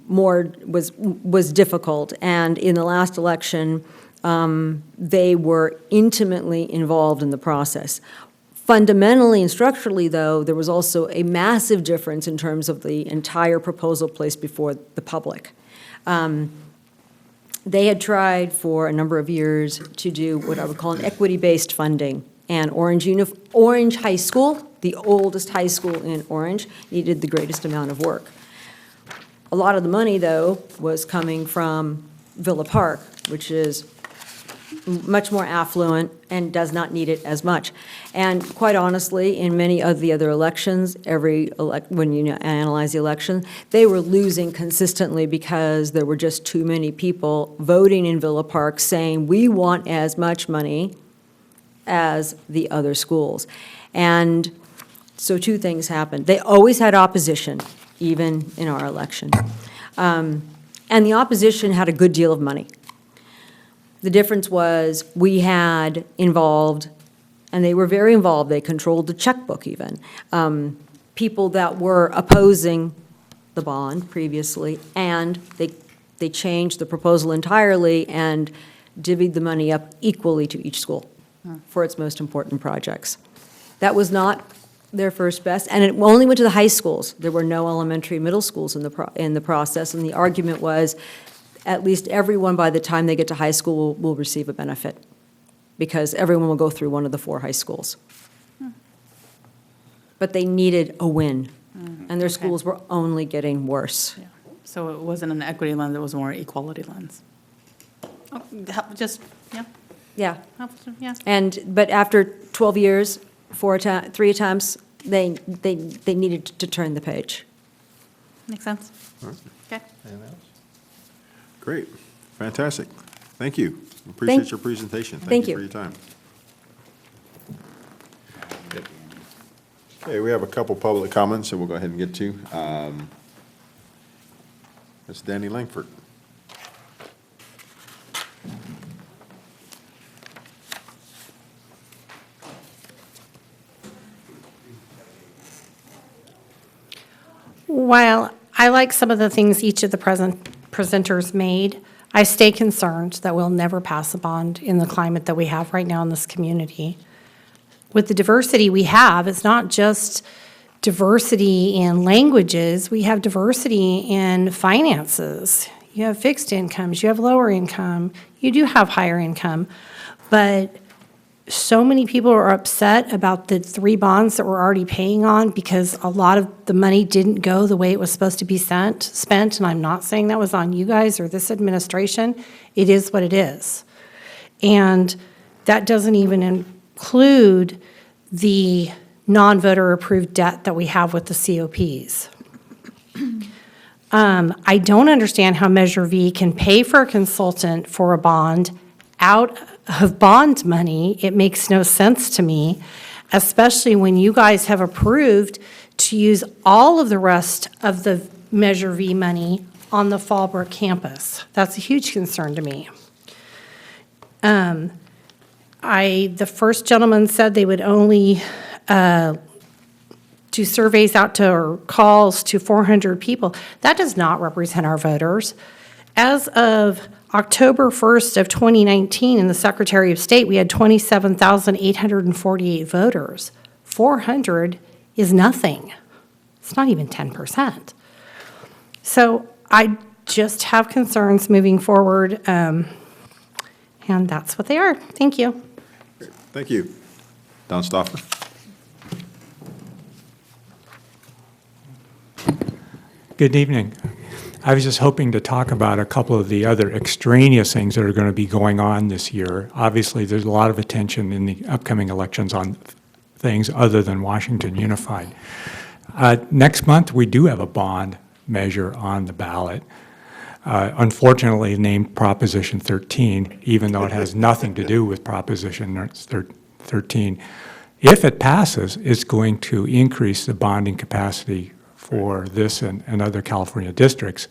more, was difficult, and in the last election, they were intimately involved in the process. Fundamentally and structurally, though, there was also a massive difference in terms of the entire proposal placed before the public. They had tried for a number of years to do what I would call an equity-based funding. And Orange High School, the oldest high school in Orange, needed the greatest amount of work. A lot of the money, though, was coming from Villa Park, which is much more affluent and does not need it as much. And quite honestly, in many of the other elections, when you analyze the election, they were losing consistently because there were just too many people voting in Villa Park saying, we want as much money as the other schools. And so two things happened. They always had opposition, even in our election. And the opposition had a good deal of money. The difference was we had involved, and they were very involved, they controlled the checkbook even, people that were opposing the bond previously, and they changed the proposal entirely and divvied the money up equally to each school for its most important projects. That was not their first best, and it only went to the high schools. There were no elementary, middle schools in the process, and the argument was at least everyone by the time they get to high school will receive a benefit, because everyone will go through one of the 4 high schools. But they needed a win, and their schools were only getting worse. Yeah. So it wasn't an equity lens, it was more equality lens. Oh, just, yeah. Yeah. Yeah. But after 12 years, 3 attempts, they needed to turn the page. Makes sense. All right. Okay. Great, fantastic. Thank you. Appreciate your presentation. Thank Thank you you. for your time. Okay, we have a couple public comments that we'll go ahead and get to. Ms. Danny Langford. While I like some of the things each of the presenters made, I stay concerned that we'll never pass a bond in the climate that we have right now in this community. With the diversity we have, it's not just diversity in languages, we have diversity in finances. You have fixed incomes, you have lower income, you do have higher income, but so many people are upset about the 3 bonds that we're already paying on because a lot of the money didn't go the way it was supposed to be spent, and I'm not saying that was on you guys or this administration. It is what it is. And that doesn't even include the non-voter approved debt that we have with the COPs. I don't understand how Measure V can pay for a consultant for a bond out of bond money. It makes no sense to me, especially when you guys have approved to use all of the rest of the Measure V money on the Fallbrook campus. That's a huge concern to me. The first gentleman said they would only do surveys out to, or calls to 400 people. That does not represent our voters. As of October 1st of 2019, in the Secretary of State, we had 27,848 voters. 400 is nothing. It's not even 10%. So I just have concerns moving forward, and that's what they are. Thank you. Thank you. Don Stauffer. Good evening. I was just hoping to talk about a couple of the other extraneous things that are going to be going on this year. Obviously, there's a lot of attention in the upcoming elections on things other than Washington Unified. Next month, we do have a bond measure on the ballot. Unfortunately, named Proposition 13, even though it has nothing to do with Proposition 13. If it passes, it's going to increase the bonding capacity for this and other California districts,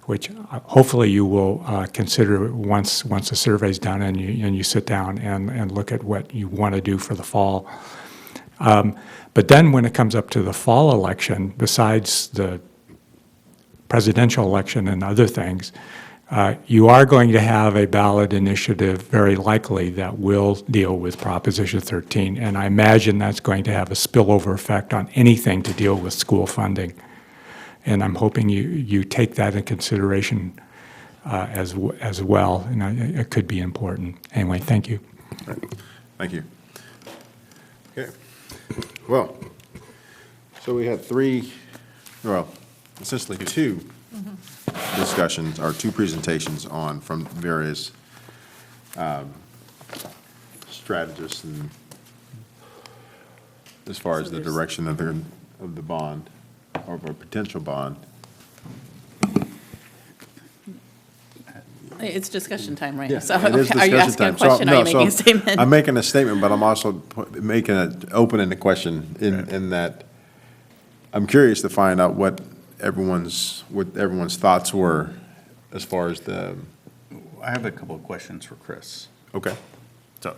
which hopefully you will consider once the survey's done and you sit down and look at what you want to do for the fall. But then when it comes up to the fall election, besides the presidential election and other things, you are going to have a ballot initiative very likely that will deal with Proposition 13, and I imagine that's going to have a spillover effect on anything to deal with school funding. And I'm hoping you take that in consideration as well, and it could be important. Anyway, thank you. Thank you. Okay. Well, so we had essentially 2 discussions, or 2 presentations from various strategists, and as far as the direction of the bond, or of a potential bond. It's discussion time, right? Yeah, So it is are you discussion asking a time. question, or are you making a statement? I'm making a statement, but I'm also making an open-ended question in that I'm curious to find out what everyone's thoughts were as far as the. I have a couple of questions for Chris. Okay. So,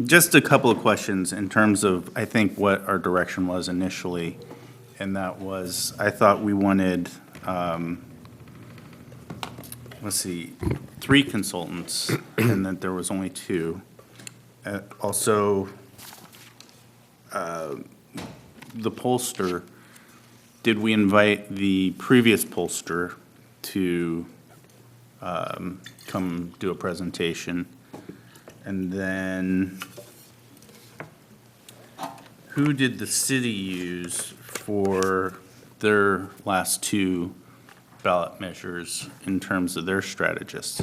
just a couple of questions in terms of, I think, what our direction was initially, and that was, I thought we wanted, let's see, 3 consultants, and that there was only 2. Also, the pollster, did we invite the previous pollster to come do a presentation? And then, who did the city use for their last 2 ballot measures in terms of their strategists?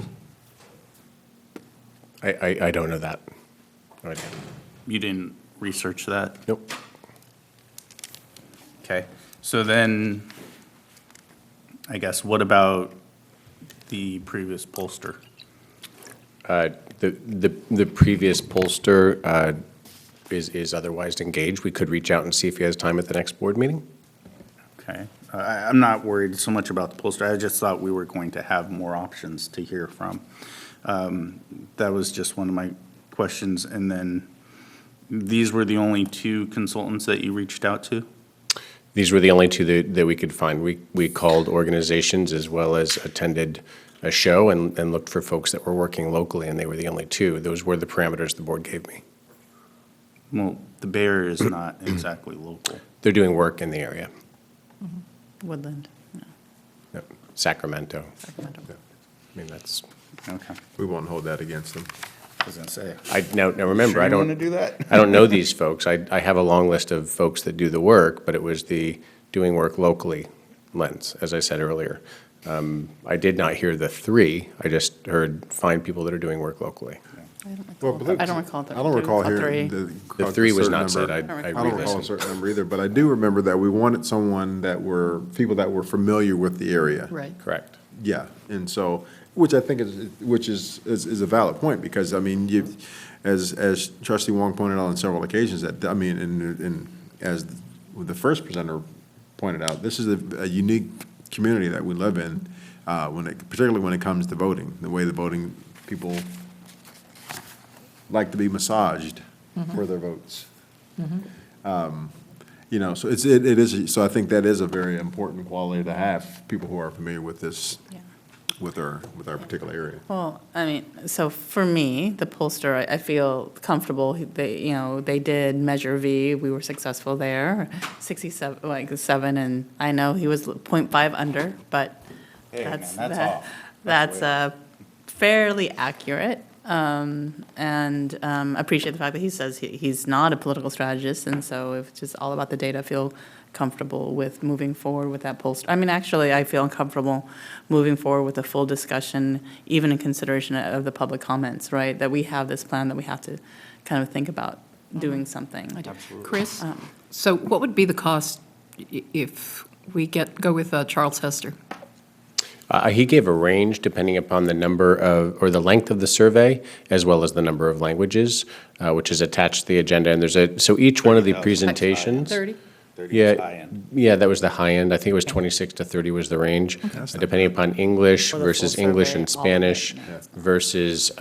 I don't know that. You didn't research that? Nope. Okay, so then, I guess, what about the previous pollster? The previous pollster is otherwise engaged. We could reach out and see if he has time at the next board meeting. Okay. I'm not worried so much about the pollster. I just thought we were going to have more options to hear from. That was just one of my questions. And then these were the only two consultants that you reached out to? These were the only two that we could find. We called organizations as well as attended a show and looked for folks that were working locally, and they were the only two. Those were the parameters the board gave me. Well, the Bay Area is not exactly local. They're doing work in the area. Woodland. Yep. Sacramento. Sacramento. I mean, that's, Okay. We won't hold that against them. I was going to say. now remember, Sure I you don't. wanna do that? I don't know these folks. I have a long list of folks that do the work, but it was the doing work locally lens, as I said earlier. I did not hear the three. I just heard find people that are doing work locally. I don't recall that. I don't recall three. hearing The three was not certain said. number. I I don't recall a re-listened. certain number either, but I do remember that we wanted someone that were, people that were familiar with the area. Right. Correct. Yeah, and so, which I think is a valid point, because, I mean, as trustee Wong pointed out on several occasions, that, I mean, and as the first presenter pointed out, this is a unique community that we live in, particularly when it comes to voting, the way the voting people like to be massaged for their votes. You know, so it is, so I think that is a very important quality to have, people who are familiar with this, with our particular area. Well, I mean, so for me, the pollster, I feel comfortable. They did Measure V. We were successful there, 7, and I know he was 0.5 under, but Hey, man, that's that's off. that's fairly accurate. And appreciate the fact that he says he's not a political strategist, and so if it's just all about the data, I feel comfortable with moving forward with that pollster. I mean, actually, I feel comfortable moving forward with a full discussion, even in consideration of the public comments, right? That we have this plan, that we have to kind of think about doing something. Chris, so what would be the cost if we go with Charles Hester? He gave a range depending upon the number of, or the length of the survey, as well as the number of languages, which is attached to the agenda. And so each one of the presentations. 30? 30 is high end. Yeah, that was the high end. I think it was 26 to 30 was the range, depending upon English For the versus full English survey, and all of it, Spanish versus,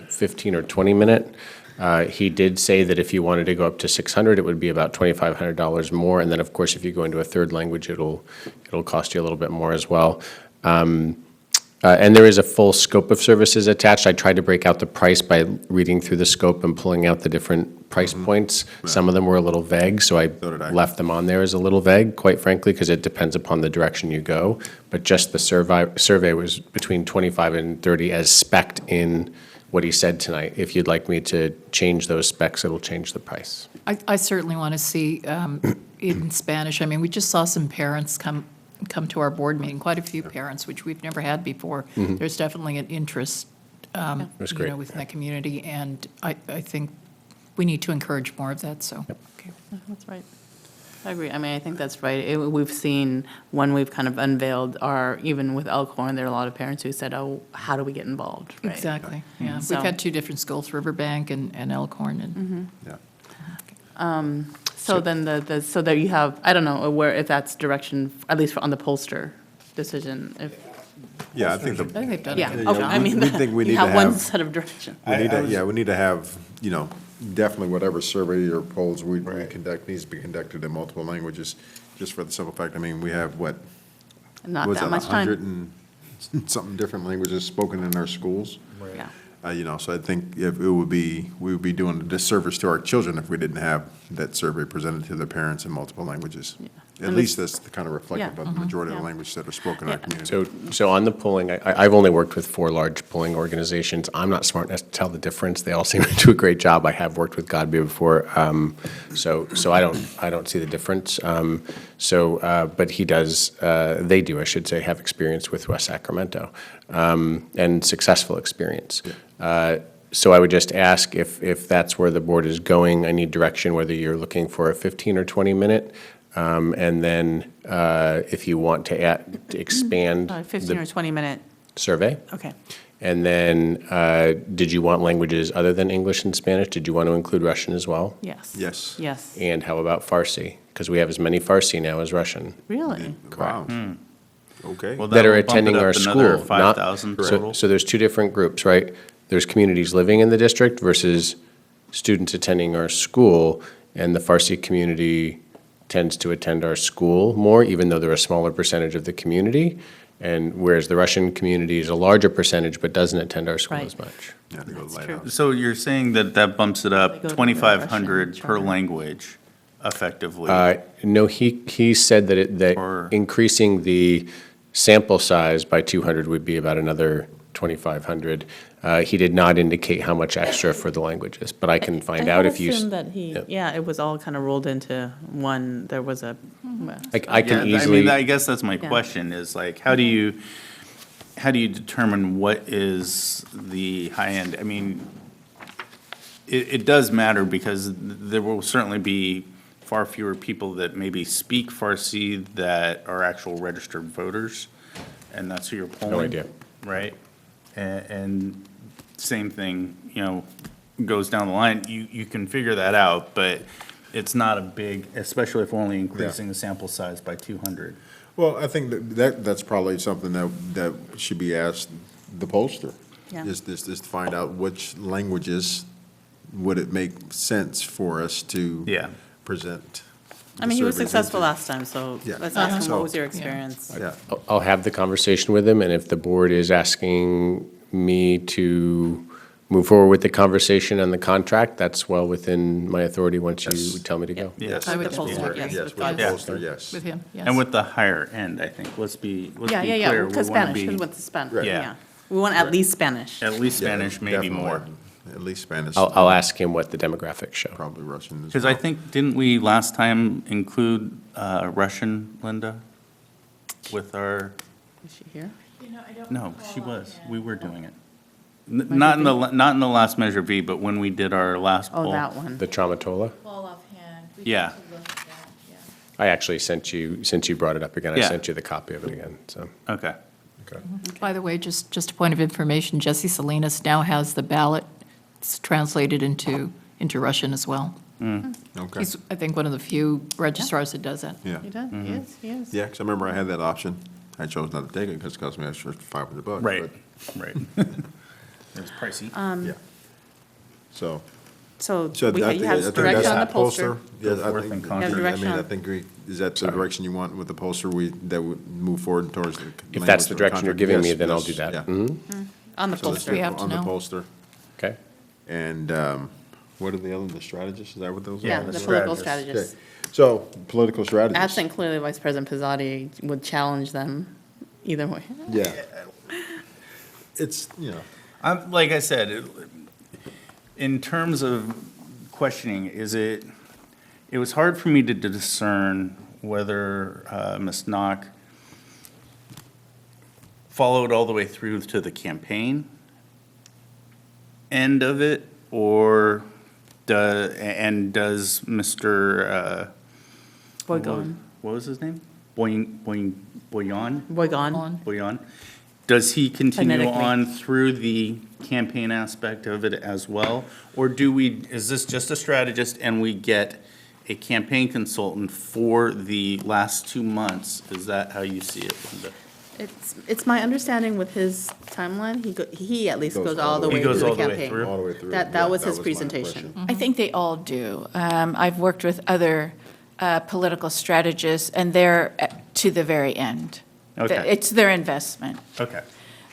15 or 20 minute. He did say that if you wanted to go up to 600, it would be about $2,500 more. And then, of course, if you go into a third language, it'll cost you a little bit more as well. And there is a full scope of services attached. I tried to break out the price by reading through the scope and pulling out the different price points. Some of them were a little vague, so I left them on there as a little vague, quite frankly, because it depends upon the direction you go. But just the survey was between 25 and 30 as spec'd in what he said tonight. If you'd like me to change those specs, it'll change the price. I certainly want to see in Spanish. I mean, we just saw some parents come to our board meeting, quite a few parents, which we've never had before. There's definitely an interest, was great. within that community, and I think we need to encourage more of that, so. Okay. That's right. I agree. I mean, I think that's right. We've seen, when we've kind of unveiled even with Elkhorn, there are a lot of parents who said, oh, how do we get involved? Right? Exactly, yeah. So- We've had two different schools, Riverbank and Elkhorn, and Yeah. So then so there you have, I don't know if that's direction, at least on the pollster decision, if. Yeah, I think I think they've done a Yeah, good okay, job. I mean, we think we you need to have one have- set of direction. We need to have, definitely whatever survey or polls we conduct needs to be conducted in multiple languages, just for the simple fact, I mean, we have what? Not was that it, much time. 100 and something different languages spoken in our schools. Yeah. So I think we would be doing a disservice to our children if we didn't have that survey presented to their parents in multiple languages. At And least this- that's kind of reflective Yeah. of the majority of the Yeah. languages that are spoken in our community. So on the polling, I've only worked with 4 large polling organizations. I'm not smart enough to tell the difference. They all seem to do a great job. I have worked with Godby before, so I don't see the difference. But he does, they do, I should say, have experience with West Sacramento, and successful experience. So I would just ask if that's where the board is going, I need direction, whether you're looking for a 15 or 20 minute. And then if you want to expand. 15 or 20 minute survey. Okay. And then, did you want languages other than English and Spanish? Did you want to include Russian as well? Yes. Yes. Yes. And how about Farsi? Because we have as many Farsi now as Russian. Really? Wow. Okay. Well, That are that'll bump it attending up our another school. not- 5,000 so- total. So there's two different groups, right? There's communities living in the district versus students attending our school, and the Farsi community tends to attend our school more, even though they're a smaller percentage of the community, and whereas the Russian community is a larger percentage but doesn't attend our school Right. as much. Yeah, they go to the true. lighthouse. So you're saying that that bumps it They up go to the 2,500 Russian per charter. language effectively? No, he said that that Or- increasing the sample size by 200 would be about another 2,500. He did not indicate how much extra for the languages, but I can find out if you. I had assumed that he, Yep. yeah, it was all kind of rolled into one, there was a. I can Yeah, easily. I mean, I guess that's my Yeah. question, is like, how do you determine what is the high end? I mean, it does matter because there will certainly be far fewer people that maybe speak Farsi that are actual registered voters, and that's who you're polling. idea. Right? And same thing, goes down the line. You can figure that out, but it's not a big, especially if we're only increasing the sample size by 200. Well, I think that's probably something that should be asked the pollster. Yeah. Is to find out which languages would it make sense for us to Yeah. present. I mean, he was the surveys successful into. last time, so Yeah. let's ask him, So- what was your experience? Yeah. I'll have the conversation with him, and if the board is asking me to move forward with the conversation on the contract, that's well within my authority once you tell me to go. Yes. I would Yes. pollster, Yes, yes. with with the Todd. pollster, yes. With him, yes. And with the higher end, I think, let's be Yeah, yeah, clear. yeah, because We wanna Spanish, be because with the Spanish, Right. Yeah. yeah. We want at least Spanish. At least Yeah, Spanish, maybe definitely. more. At least Spanish. I'll ask him what the demographics show. Probably Russian as Because well. I think, didn't we last time include Russian, Linda? With our, Is she here? no, she was. We were doing it. Not in the last Measure B, but when we did our last poll. Oh, that one. The Traumatola? Fall offhand. Yeah. I actually sent you, since you brought it up again, I Yeah. sent you the copy of it again, so. Okay. By the way, just a point of information, Jesse Salinas now has the ballot translated into Russian as well. Okay. He's, I think, one of the few registrars that does that. Yeah. He does, he is, he is. Yeah, because I remember I had that option. I chose not to take it because it cost me extra $500. Right, but- right. It's pricey. Yeah. So. So So we, I you think- have I think direction that's on the the pollster. Yeah, Go I forth think, and I conquer. You have direction mean, I on- think, is that the direction you want with the pollster, that would move forward towards the If that's language the of direction you're contract? giving me, Yes, then I'll yes, do that. yeah. Mhm. On the So let's pollster. do We have to On the know. pollster. Okay. And what are the other, the strategists? Is that what those are? Yeah, the political strategists. strategists. Okay. So, political strategists. Absent clearly Vice President Pizzotti would challenge them either way. Yeah. It's, Like I said, in terms of questioning, it was hard for me to discern whether Ms. Knock followed all the way through to the campaign end of it, or does Mr. Boygon. What was his name? Boyan? Boygon. Boyan. Does he continue Phonetically. on through the campaign aspect of it as well? Or is this just a strategist and we get a campaign consultant for the last 2 months? Is that how you see it, Linda? It's my understanding with his timeline, he at least goes all the way He through goes the all the way campaign. through? all the way through. That Yeah, was his my presentation. impression. I think they all do. I've worked with other political strategists, and they're to the very end. Okay. It's their investment. Okay.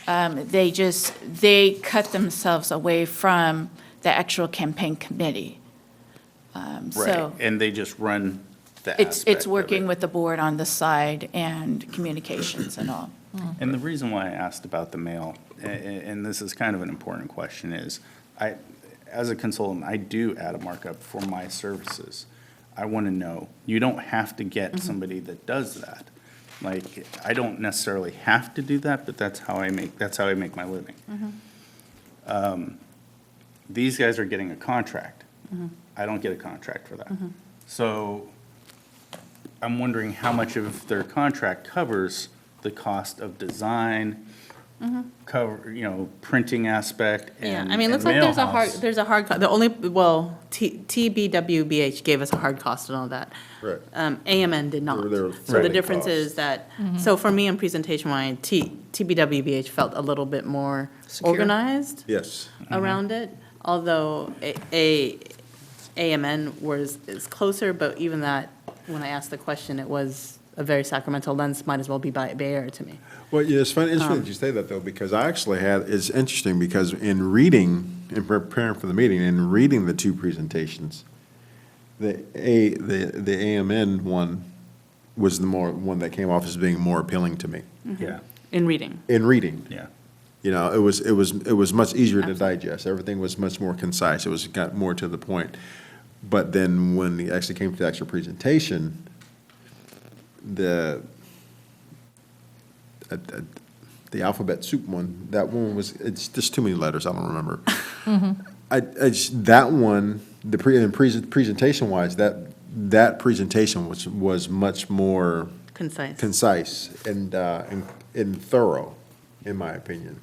They cut themselves away from the actual campaign committee. Right, So and they just run the it's aspect of working it. with the board on the side and communications and all. And the reason why I asked about the mail, and this is kind of an important question, is as a consultant, I do add a markup for my services. I want to know, you don't have to get somebody that does that. Like, I don't necessarily have to do that, but that's how I make my living. These guys are getting a contract. I don't get a contract for that. So I'm wondering how much of their contract covers the cost of design cover, printing aspect Yeah, and I mean, it looks and like mail there's a hard, the only, well, TBWBH gave us a hard cost and all that. Right. AMN did not. There were So the friendly difference costs. is that, so for me in presentation-wise, TBWBH felt a little bit more organized Yes. around it, although AMN is closer, but even that, when I asked the question, it was a very Sacramento lens, might as well be Bay Area to me. Well, yeah, it's funny that you say that, though, because I actually it's interesting, because in preparing for the meeting, and reading the two presentations, the AMN one was the one that came off as being more appealing to me. Yeah. In reading. In reading. Yeah. It was much easier to digest. Everything was much more concise. Got more to the point. But then when it actually came to the actual presentation, the alphabet soup one, that one it's just too many letters, I don't remember. That one, presentation-wise, that presentation was much more concise and thorough, in my opinion.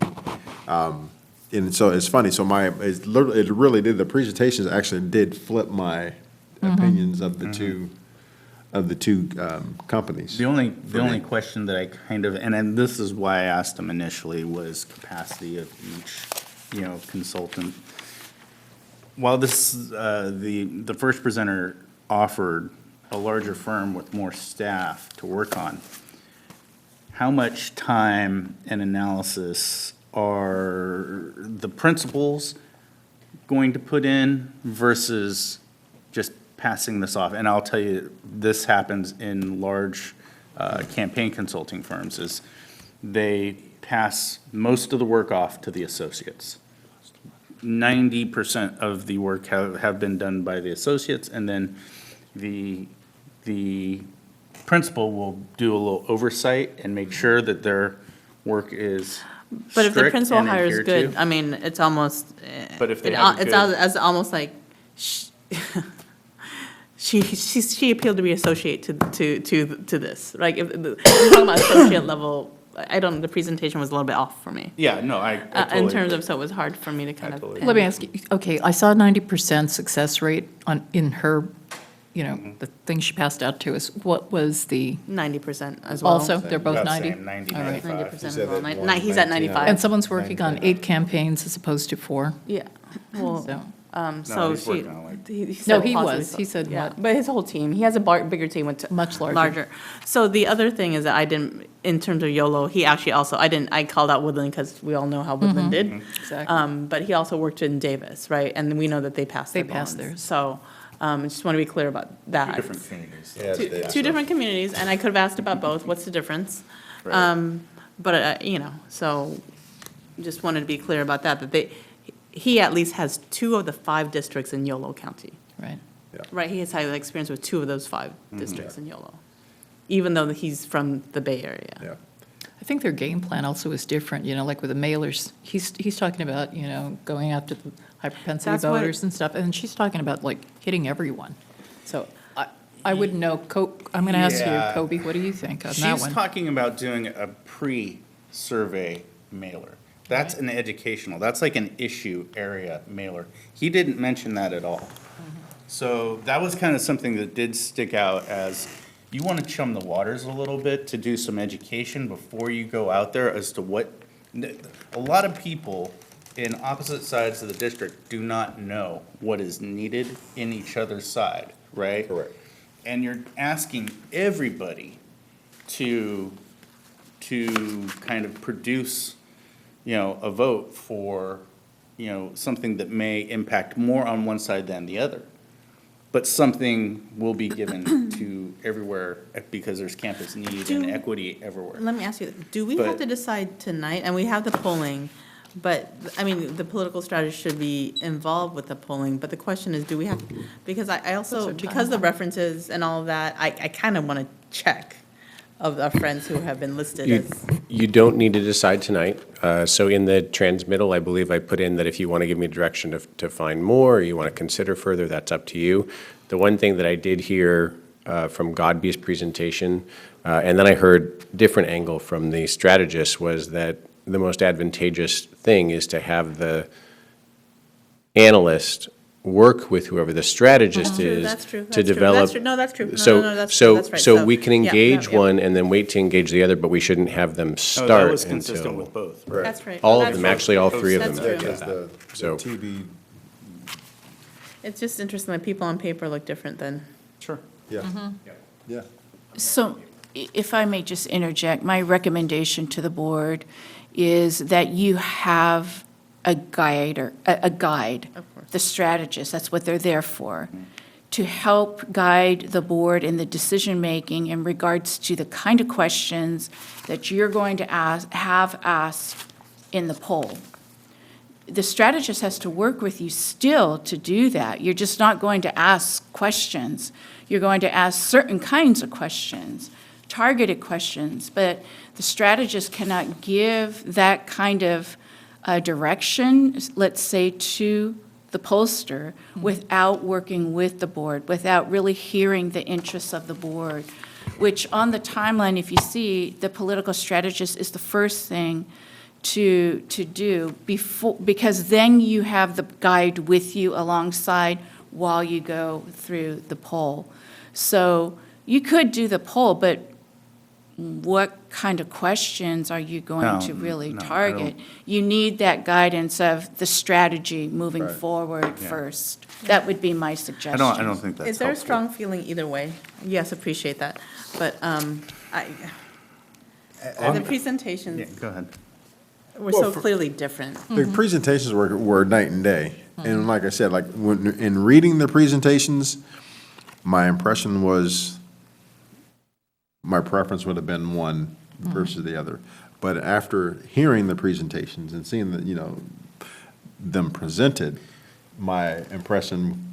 And so it's funny, so it really did, the presentations actually did flip my opinions of the two companies. The only question that I and then this is why I asked them initially, was capacity of each, consultant. While the first presenter offered a larger firm with more staff to work on, how much time and analysis are the principals going to put in versus just passing this off? And I'll tell you, this happens in large campaign consulting firms, is they pass most of the work off to the associates. 90% of the work have been done by the associates, and then the principal will do a little oversight and make sure that their work is But if the strict principal and hire is adhered good, to. I mean, it's almost, But if they it's have a good- as almost like, she appealed to be associate to this. Like, if, we're talking about associate level, the presentation was a little bit off for me. Yeah, no, I In totally terms agree. of, so it was hard for me to kind of. Let me ask you, okay, I saw 90% success rate in her, the thing she passed out to us. What was the? 90% as well. Also, they're both About 90? same, 90, All right. 95. 90% as well. He's at 95. And someone's working on 8 campaigns as opposed to 4? Yeah, well, So- so he's she. working on like- he No, said he possibly was. so. He said Yeah, what? but his whole team, he has a bigger team with. Much larger. So the other thing is that I didn't, in terms of YOLO, he actually also, I called out Woodland because we all know how Woodland did. Exactly. But he also worked in Davis, right? And we know that they passed their They passed bonds. theirs. So, I just want to be clear about that. Different communities. Two different communities, and I could have asked about both, what's the difference? Right. But, so just wanted to be clear about that, he at least has 2 of the 5 districts in Yolo County. Right. Right, he has had experience with 2 of those 5 districts in Yolo, even though he's from the Bay Area. Yeah. I think their game plan also is different, like with the mailers. He's talking about, going after the high propensity That's what- voters and stuff, and she's talking about like hitting everyone. So I wouldn't know, I'm going to ask you, Yeah. Kobe, what do you think on that She's one? talking about doing a pre-survey mailer. That's an educational, that's like an issue area mailer. He didn't mention that at all. So that was kind of something that did stick out as, you want to chum the waters a little bit to do some education before you go out there as to what, a lot of people in opposite sides of the district do not know what is needed in each other's side, right? Correct. And you're asking everybody to kind of produce, a vote for, something that may impact more on one side than the other. But something will be given to everywhere because there's campus need and equity everywhere. Let me ask you, do we have But- to decide tonight, and we have the polling, but, I mean, the political strategy should be involved with the polling, but the question is, do we have, because I also, because the references and all of that, I kind of want to check of our friends who have been listed as. You don't need to decide tonight. So in the transmittal, I believe I put in that if you want to give me direction to find more, or you want to consider further, that's up to you. The one thing that I did hear from Godby's presentation, and then I heard different angle from the strategist, was that the most advantageous thing is to have the analyst work with whoever the strategist is That's true. to That's true. develop. That's true. No, that's true. No, So, no, no, that's so, true. That's right. so So, we can yeah, engage yeah, yeah. one and then wait to engage the other, but we shouldn't have them No, start that was consistent until. with both. That's right. All That's of them, right. actually, all three of That's them. true. did Because that. the So- TV, It's just interesting that people on paper look different than. Sure. yeah, yeah. So if I may just interject, my recommendation to the board is that you have a guide, the strategist, that's what they're there for, to help guide the board in the decision-making in regards to the kind of questions that you're going to have asked in the poll. The strategist has to work with you still to do that. You're just not going to ask questions. You're going to ask certain kinds of questions, targeted questions, but the strategist cannot give that kind of direction, let's say, to the pollster without working with the board, without really hearing the interests of the board, which on the timeline, if you see, the political strategist is the first thing to do before, because then you have the guide with you alongside while you go through the poll. So you could do the poll, but what kind of questions are you going to really no, I target? don't- You need that guidance of the strategy moving Right. forward Yeah. first. That would be my suggestion. I don't think that's Is there a helpful. strong feeling either way? Yes, appreciate that. But the presentations Yeah, go ahead. were Well, so for- clearly different. The presentations were night and day. And like I said, like, when, in reading the presentations, my impression was, my preference would have been one versus the other. But after hearing the presentations and seeing that, them presented, my impression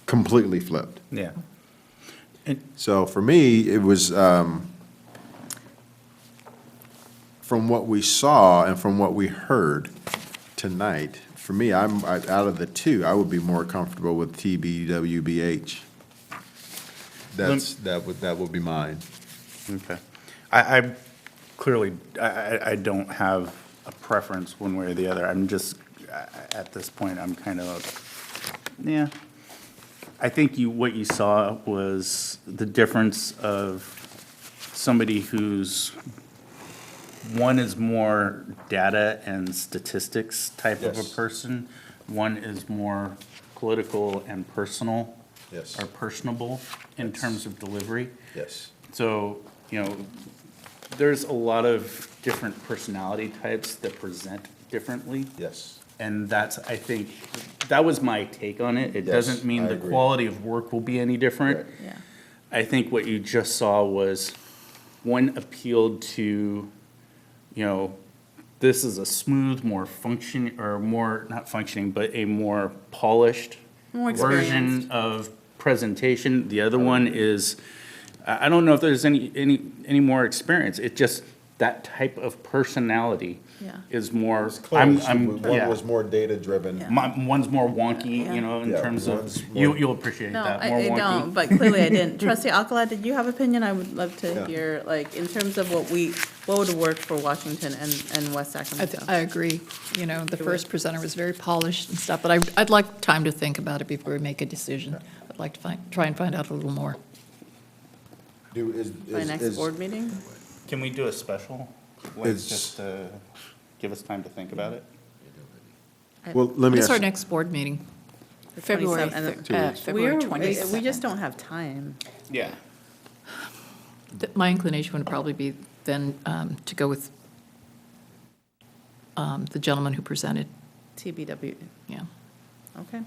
completely flipped. Yeah. So for me, it was, from what we saw and from what we heard tonight, for me, out of the two, I would be more comfortable with TBWBH. That would be mine. Okay. I clearly, I don't have a preference one way or the other. I'm just, at this point, I'm kind of, yeah. I think what you saw was the difference of somebody who's, one is more data and statistics type of a Yes. person. One is more political and personal. Yes. Or personable in terms of delivery. Yes. So, there's a lot of different personality types that present differently. Yes. And that's, I think, that was my take on it. It Yes, doesn't mean I the agree. quality of work will be any different. Right. Yeah. I think what you just saw was, one appealed to, this is a smooth, more function, or more, not functioning, but a more polished More version experienced. of presentation. The other one is, I don't know if there's any more experience. It just, that type of personality Yeah. is more, One yeah. was more data-driven. One's more wonky, in Yeah, terms of, one's more- you'll appreciate No, that, more I wonky. don't, but clearly I didn't. Trustee Alcala, did you have opinion? I would love to Yeah. hear, like, in terms of what would work for Washington and West Sacramento? I agree. The first presenter was very polished and stuff, but I'd like time to think about it before we make a decision. I'd like to try and find out a little more. By next board meeting? Can we do a special, like, Is- just to give us time to think about it? Well, let me What's our ask, next board meeting? February, 27th. 2 February 27th. We just don't have time. Yeah. My inclination would probably be then to go with the gentleman who presented. TBW, Yeah. okay.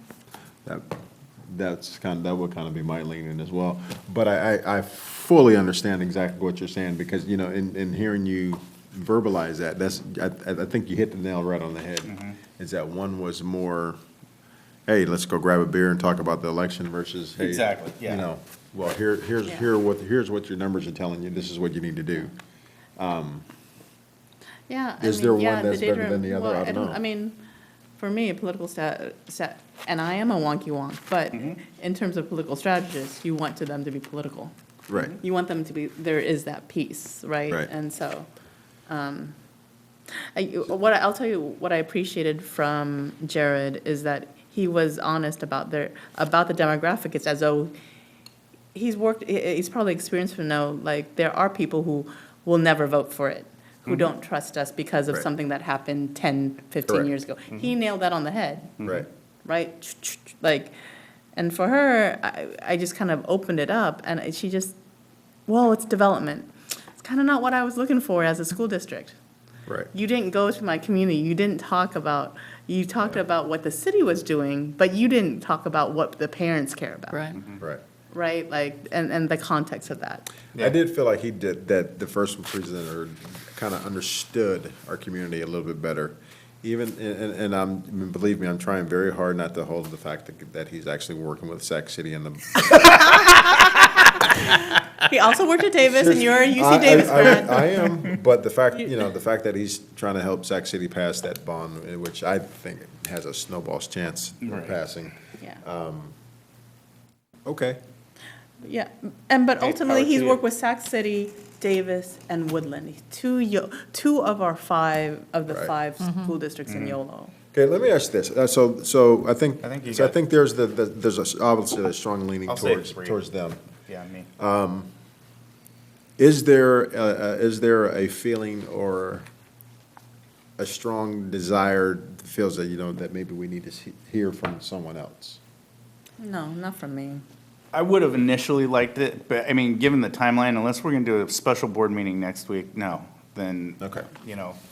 that would kind of be my leaning as well. But I fully understand exactly what you're saying, because, in hearing you verbalize that, I think you hit the nail right on the head. Is that one was more, hey, let's go grab a beer and talk about the election versus, hey. Exactly, yeah. Well, here's what your numbers are telling you, this is what you need to do. Yeah. Is there one that's better than the other? I don't know. I mean, for me, a political and I am a wonky wonk, but in terms of political strategists, you want them to be political. Right. You want them to be, there is that piece, right? Right. And so, I'll tell you what I appreciated from Jared is that he was honest about the demographic. It's as though he's probably experienced to know, like, there are people who will never vote for it, who don't trust us because of Right. something that happened 10, 15 Correct. years ago. He nailed that on the head, Right. right? Like, and for her, I just kind of opened it up, and she just, well, it's development. It's kind of not what I was looking for as a school district. Right. You didn't go to my community, you didn't talk about, you talked about what the city was doing, but you didn't talk about what the parents care about. Right. Right. Right, like, and the context of that. I did feel like he did, that the first presenter kind of understood our community a little bit better. Even, and I mean, believe me, I'm trying very hard not to hold the fact that he's actually working with Sac City and the. He also worked at Davis, and you're a UC Davis grad. I am, but the fact, the fact that he's trying to help Sac City pass that bond, which I think has a snowball's chance of passing. Yeah. Okay. Yeah, but ultimately, he's worked with Sac City, Davis, and Woodland, two of our five Right. five school districts in YOLO. Okay, let me ask this. So I think, I think you so I got- think there's obviously a strong leaning I'll say towards, three. towards them. Yeah, me. Is there a feeling or a strong desire, feels that, that maybe we need to hear from someone else? No, not from me. I would have initially liked it, but I mean, given the timeline, unless we're gonna do a special board meeting next week, no, then. Okay.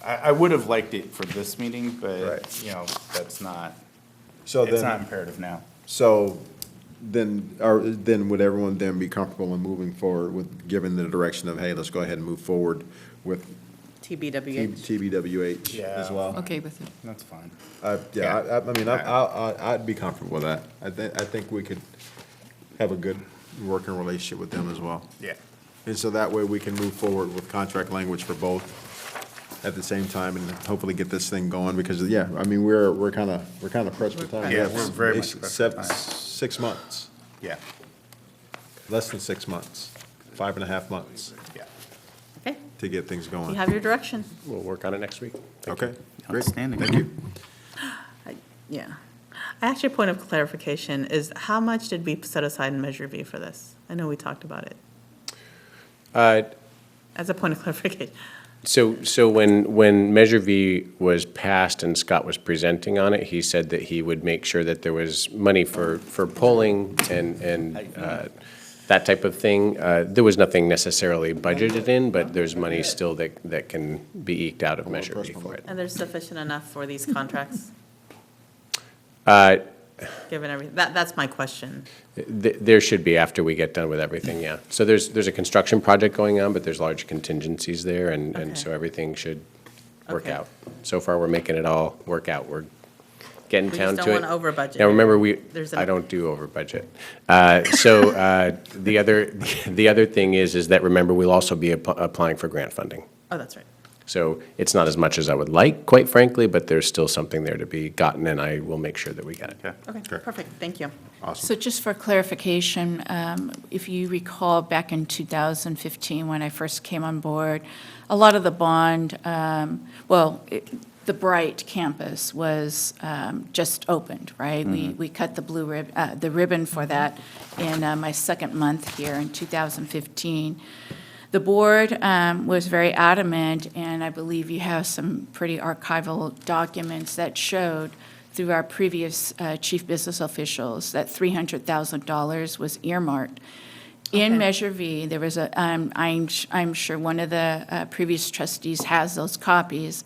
I would have liked it for this meeting, but, Right. that's not, So it's not then, imperative now. so then would everyone then be comfortable in moving forward with, given the direction of, hey, let's go ahead and move forward with TBWH. TBWH as Yeah. well? Okay with it. That's fine. I'd be comfortable with that. I think we could have a good working relationship with them as well. Yeah. And so that way we can move forward with contract language for both at the same time and hopefully get this thing going because, yeah, I mean, we're kind of pressed for time. Yeah, We have we're very much pressed for time. 6 months, Yeah. less than 6 months, 5.5 months Yeah. Okay, to get things you going. have your direction. We'll work on it next week. Okay, great. Outstanding. Thank you. Yeah. Actually, a point of clarification is how much did we set aside in Measure V for this? I know we talked about it. As a point of clarification. So when Measure V was passed and Scott was presenting on it, he said that he would make sure that there was money for polling and that type of thing. There was nothing necessarily budgeted in, but there's money still that can be eked out of Measure V for it. And there's sufficient enough for these contracts, given everything? That's my question. There should be after we get done with everything, yeah. So there's a construction project going on, but there's large contingencies there, and Okay. so everything should work Okay. out. So far, we're making it all work out. We're getting We down just to it. don't want to over budget. Now, remember, There's I an- don't do over budget. The other thing is that, remember, we'll also be applying for grant funding. Oh, that's right. So it's not as much as I would like, quite frankly, but there's still something there to be gotten, and I will make sure that we get it. Okay, perfect, thank you. So just for clarification, if you recall back in 2015, when I first came on board, a lot of the bond, the Bright campus was just opened, right? We cut the ribbon for that in my second month here in 2015. The board was very adamant, and I believe you have some pretty archival documents that showed through our previous chief business officials that $300,000 was earmarked. In Okay. Measure V, there was I'm sure one of the previous trustees has those copies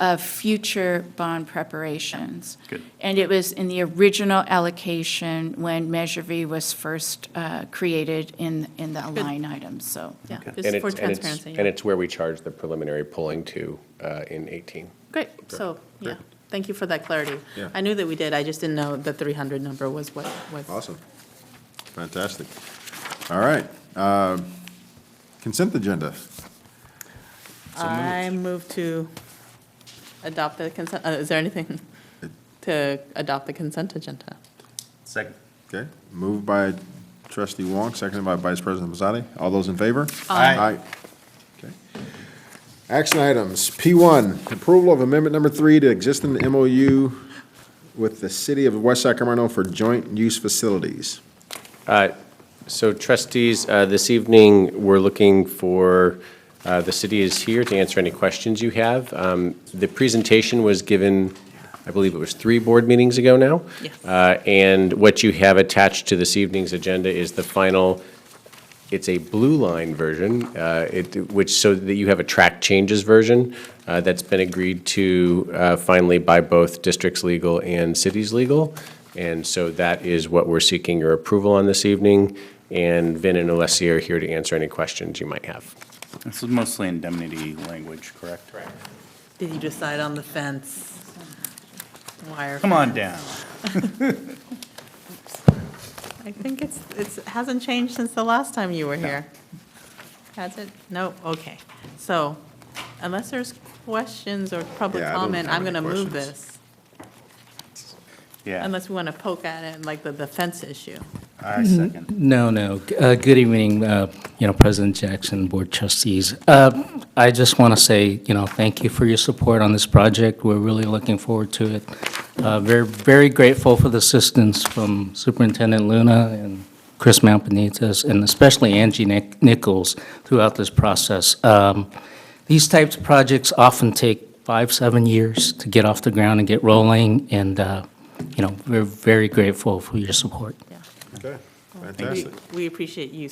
of future bond preparations. Good. And it was in the original allocation when Measure V was first created in the line items, so. Yeah, And just for it's- transparency. And it's where we charge the preliminary polling to in 18. Great, so, yeah, thank you for that clarity. Yeah. I knew that we did, I just didn't know the 300 number was what was. Awesome. Fantastic. All right. Consent agenda. I move to adopt the consent, is there anything to adopt the consent agenda? Second. Okay, moved by trustee Wong, seconded by Vice President Mazzotti. All those in favor? Aye. Aye. Okay. Action items. P1, approval of amendment number 3 to existing MOU with the City of West Sacramento for joint use facilities. So trustees, this evening, we're looking for, the city is here to answer any questions you have. The presentation was given, I believe it was 3 board meetings ago now. Yes. And what you have attached to this evening's agenda is the final, it's a blue line version, which, so that you have a track changes version that's been agreed to finally by both districts legal and cities legal. And so that is what we're seeking your approval on this evening. And Vin and Alessia are here to answer any questions you might have. This is mostly indemnity language, correct? Right. Did you decide on the fence? Wire? Come on down. I think it hasn't changed since the last time you were here. Has it? No? Okay. So unless there's questions or public Yeah, I don't comment, have I'm going to any move questions. this. Yeah. Unless we want to poke at it, like the fence issue. I second. No. Good evening, President Jackson, Board Trustees. I just want to say, thank you for your support on this project. We're really looking forward to it. Very, very grateful for the assistance from Superintendent Luna and Chris Mampanitas, and especially Angie Nichols throughout this process. These types of projects often take 5-7 years to get off the ground and get rolling, and we're very grateful for your support. Okay, fantastic. We appreciate you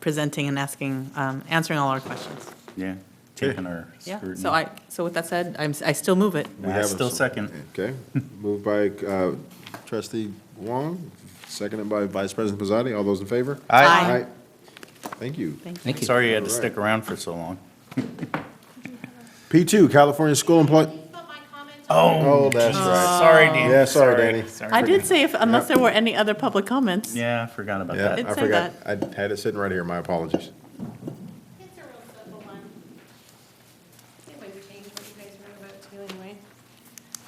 presenting and asking, answering all our questions. Yeah, taking our Yeah, scrutiny. so with that said, I still move it. We I have a still s- second. Okay, moved by trustee Wong, seconded by Vice President Pizzotti. All those in favor? Aye. Aye. Thank you. Thank you. Sorry you had to All stick right. around for so long. P2, California School Employee. Oh, that's right. Sorry, Danny. Yeah, sorry, Danny. I did say unless there were any other public comments. Yeah, I forgot about Yeah, that. Did I say forgot. I had it sitting right here. My apologies.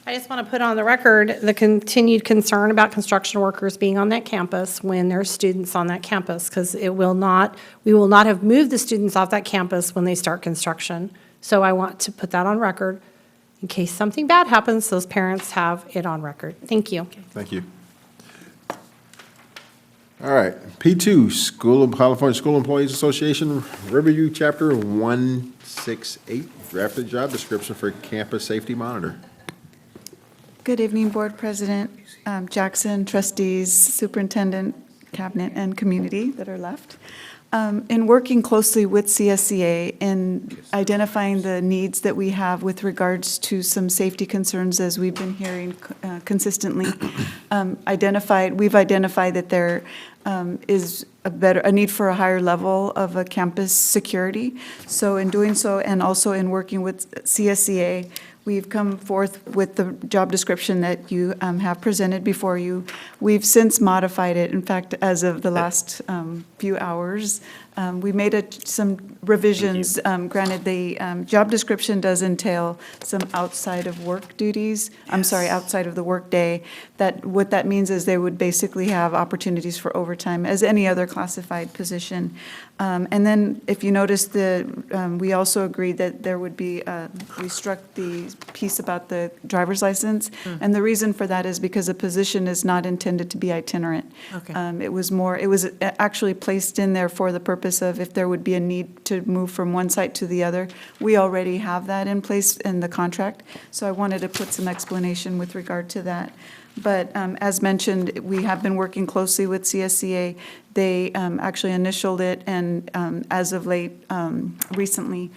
I just want to put on the record the continued concern about construction workers being on that campus when there's students on that campus, because we will not have moved the students off that campus when they start construction. So I want to put that on record. In case something bad happens, those parents have it on record. Thank you. Thank you. All right, P2, California School Employees Association, Riverview Chapter 168, drafted job description for campus safety monitor. Good evening, Board President Jackson, trustees, superintendent, cabinet, and community that are left. In working closely with CSCA in identifying the needs that we have with regards to some safety concerns, as we've been hearing consistently, we've identified that there is a need for a higher level of a campus security. So in doing so, and also in working with CSCA, we've come forth with the job description that you have presented before you. We've since modified it. In fact, as of the last few hours, we made some revisions. Granted, the job description does entail some outside of work duties. Outside of the workday. What that means is they would basically have opportunities for overtime as any other classified position. And then, if you notice, we also agreed that there would be, we struck the piece about the driver's license. And the reason for that is because the position is not intended to be itinerant. Okay. It was actually placed in there for the purpose of if there would be a need to move from one site to the other. We already have that in place in the contract, so I wanted to put some explanation with regard to that. But as mentioned, we have been working closely with CSCA. They actually initialed it, and as of late, recently,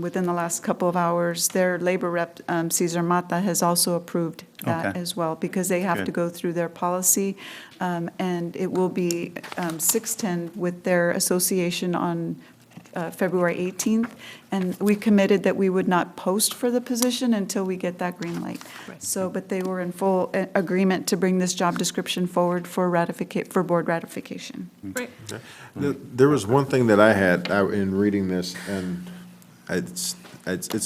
within the last couple of hours, their labor rep, Cesar Mata, has also approved that Okay. as well, because they have to Good. go through their policy, and it will be 6/10 with their association on February 18th, and we committed that we would not post for the position until we get that green light. So, but they were in full agreement to bring this job description forward for board ratification. Great. There was one thing that I had in reading this, and it's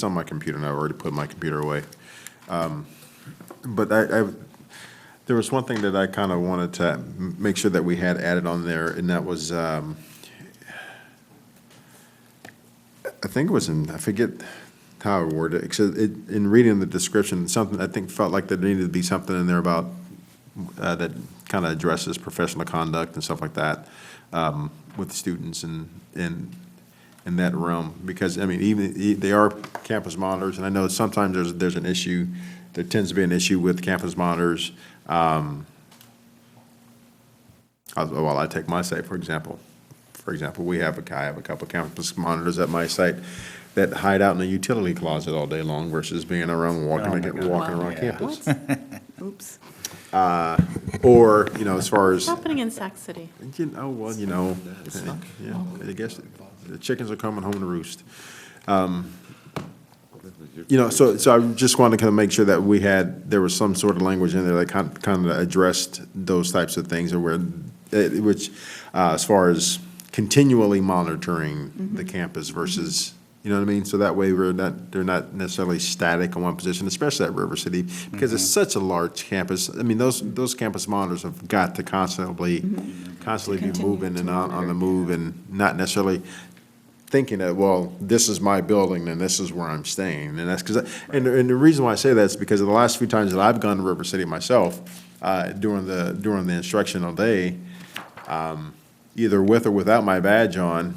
on my computer, and I've already put my computer away. But there was one thing that I kind of wanted to make sure that we had added on there, and that was I think it was I forget how I worded it, because in reading the description, something, I think felt like there needed to be something in there about, that kind of addresses professional conduct and stuff like that, with the students and in that realm, because, I mean, even, they are campus monitors, and I know sometimes there's an issue, there tends to be an issue with campus monitors. Well, I take my site, for example. I have a couple of campus monitors at my site that hide out in the utility closet all day long versus being around walking around campus. Oops. Or, as far as, What's happening in Sac City? I guess the chickens are coming home to roost. So I just wanted to kind of make sure that there was some sort of language in there that kind of addressed those types of things, or which, as far as continually monitoring the campus versus, you know what I mean? So that way they're not necessarily static in one position, especially at River City, because it's such a large campus. I mean, those campus monitors have got to constantly be moving and on the move, and not necessarily thinking that, well, this is my building and this is where I'm staying. And that's and the reason why I say that is because of the last few times that I've gone to River City myself, during the instructional day, either with or without my badge on,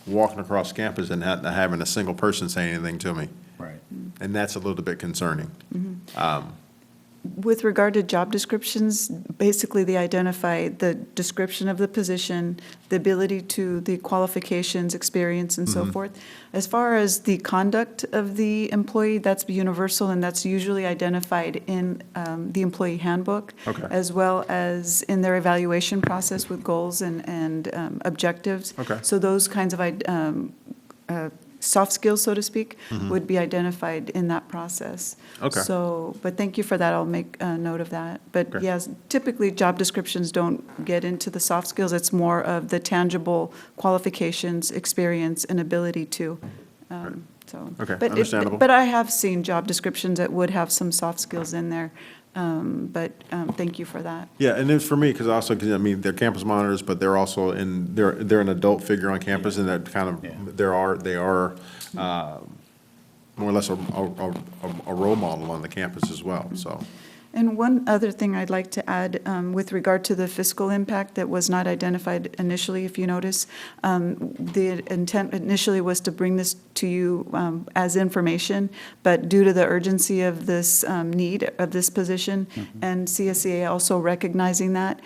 walking across campus and not having a single person say anything to me. Right. And that's a little bit concerning. With regard to job descriptions, basically they identify the description of the position, the ability to, the qualifications, experience, and so forth. As far as the conduct of the employee, that's universal, and that's usually identified in the employee handbook, as well as in their evaluation process with goals and objectives. So those kinds of soft skills, so to speak, would be identified in that process. So, but thank you for that. I'll make a note of that. But yes, typically job descriptions don't get into the soft skills. It's more of the tangible qualifications, experience, and ability to. Understandable. But I have seen job descriptions that would have some soft skills in there. But thank you for that. Yeah, and then for me, because I mean, they're campus monitors, but they're also they're an adult figure on campus, and that kind of, they are more or less a role model on the campus as well, so. And one other thing I'd like to add, with regard to the fiscal impact that was not identified initially, if you notice, the intent initially was to bring this to you as information, but due to the urgency of this need of this position, and CSEA also recognizing that,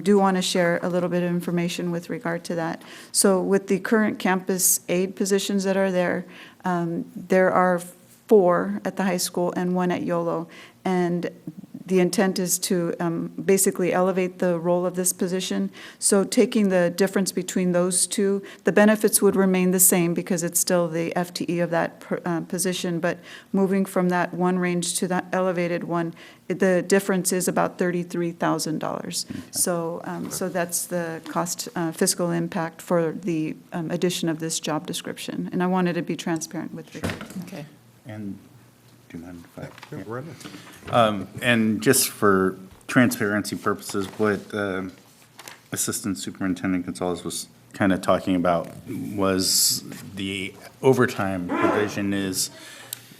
do want to share a little bit of information with regard to that. So with the current campus aide positions that are there are 4 at the high school and 1 at YOLO. And the intent is to basically elevate the role of this position. So taking the difference between those two, the benefits would remain the same because it's still the FTE of that position, but moving from that one range to that elevated one, the difference is about $33,000. So that's the cost, fiscal impact for the addition of this job description. And I wanted to be transparent with regard to that. Okay. And do you mind if I? And just for transparency purposes, what Assistant Superintendent Gonzalez was kind of talking about was the overtime provision is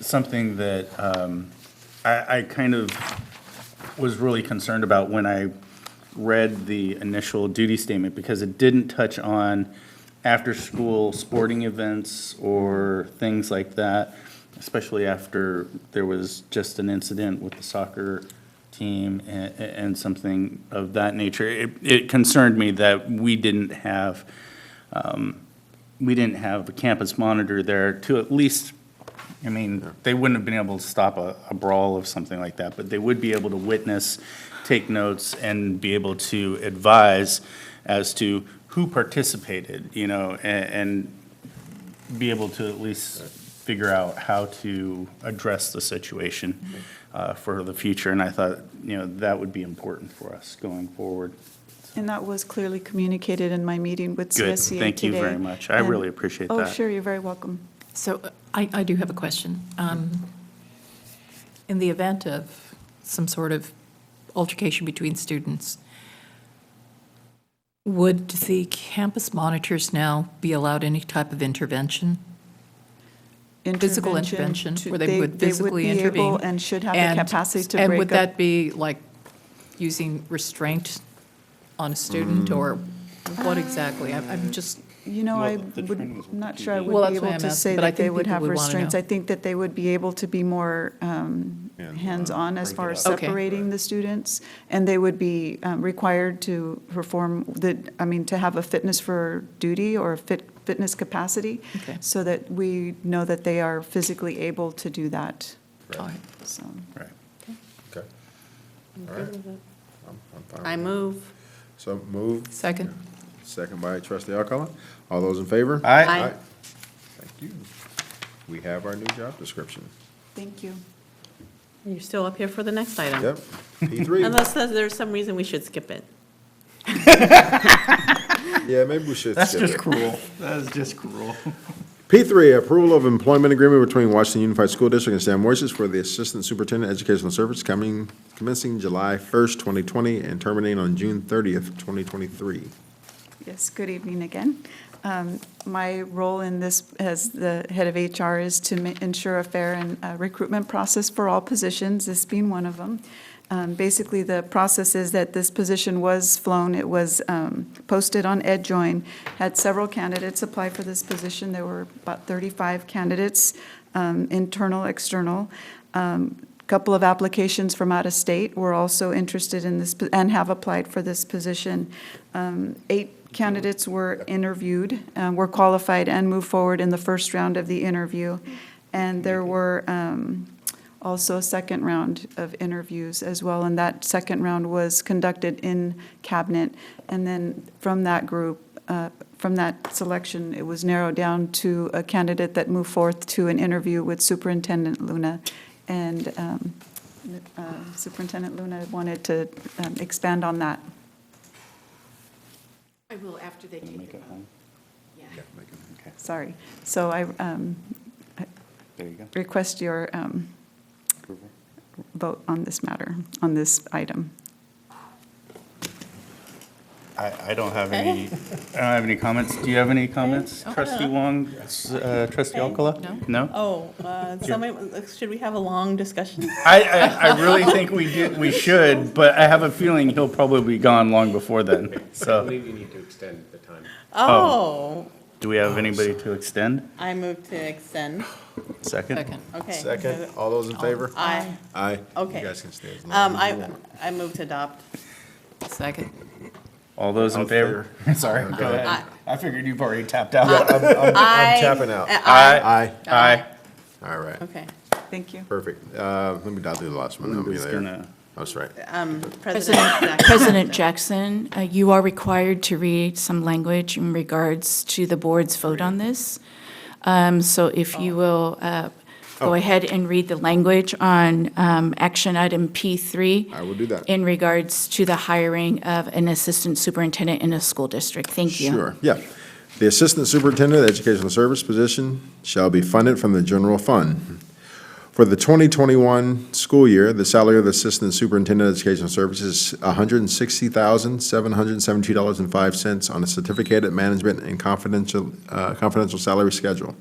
something that I kind of was really concerned about when I read the initial duty statement, because it didn't touch on after-school sporting events or things like that, especially after there was just an incident with the soccer team and something of that nature. It concerned me that we didn't have a campus monitor there to at least, I mean, they wouldn't have been able to stop a brawl of something like that, but they would be able to witness, take notes, and be able to advise as to who participated, and be able to at least figure out how to address the situation for the future. And I thought, that would be important for us going forward. And that was clearly communicated in my meeting with CSEA today. Good, thank you very much. I really appreciate that. Oh, sure, you're very welcome. So I do have a question. In the event of some sort of altercation between students, would the campus monitors now be allowed any type of intervention? Physical intervention, where they would physically They would be able intervene. and should have the capacity to break up. And would that be like using restraint on a student, or what exactly? I'm just, I'm not sure I Well, would be that's why able I'm to asking, say but I that they think would people have would wanna restraints. know. I think that they would be able to be more hands-on as far as Okay. separating the students, and they would be required to perform to have a fitness for duty or a fitness capacity, Okay. so that we know that they are physically able to do that. all right. So, Okay. I'm All good right. with it. I'm fine. I move. So moved. Second. Second by trustee Alcala. All those in favor? Aye. Aye. Thank you. We have our new job description. thank you. You're still up here for the next item. Yep. P3. Unless there's some reason we should skip it. Yeah, maybe we should That's skip just it. cruel. That is just cruel. P3, approval of employment agreement between Washington Unified School District and Stan Moises for the Assistant Superintendent Educational Service commencing July 1st, 2020, and terminating on June 30th, 2023. Yes, good evening again. My role in this as the head of HR is to ensure a fair and recruitment process for all positions, this being one of them. Basically, the process is that this position was flown, it was posted on EdJoin, had several candidates apply for this position. There were about 35 candidates, internal, external. Couple of applications from out of state were also interested in this and have applied for this position. 8 candidates were interviewed, were qualified and moved forward in the first round of the interview. And there were also a second round of interviews as well, and that second round was conducted in cabinet. And then from that group, from that selection, it was narrowed down to a candidate that moved forth to an interview with Superintendent Luna. And Superintendent Luna wanted to expand on that. I will after they take it. Sorry. So I There you go. request your vote on this matter, on this item. I don't have any comments. Do you have any comments? Trustee Wong, trustee Alcala? No? Oh, should we have a long discussion? I really think we should, but I have a feeling he'll probably be gone long before then, I so. believe you need to extend the time. Oh, Do we have anybody to extend? I move to extend. Second? Second. Okay. Second, all those in favor? Aye. Aye. Okay. You guys can stay as long as you want. I move to adopt. Second. All those in All favor? Sorry, go ahead. Aye. I figured you've already tapped out. I'm Aye. tapping out. Aye. Aye. All right, Okay. Thank you. perfect. Let me dial through the last one. I'll be Linda's there. gonna- That's right. President Jackson, you are required to read some language in regards to the board's vote on this. So if you will go ahead and read the language on action item P3. I will do that. In regards to the hiring of an assistant superintendent in a school district. Thank you. Sure, yeah. The Assistant Superintendent of Educational Service position shall be funded from the general fund. For the 2021 school year, the salary of the Assistant Superintendent of Educational Services is $160,772.05 on a certificated management and confidential salary schedule.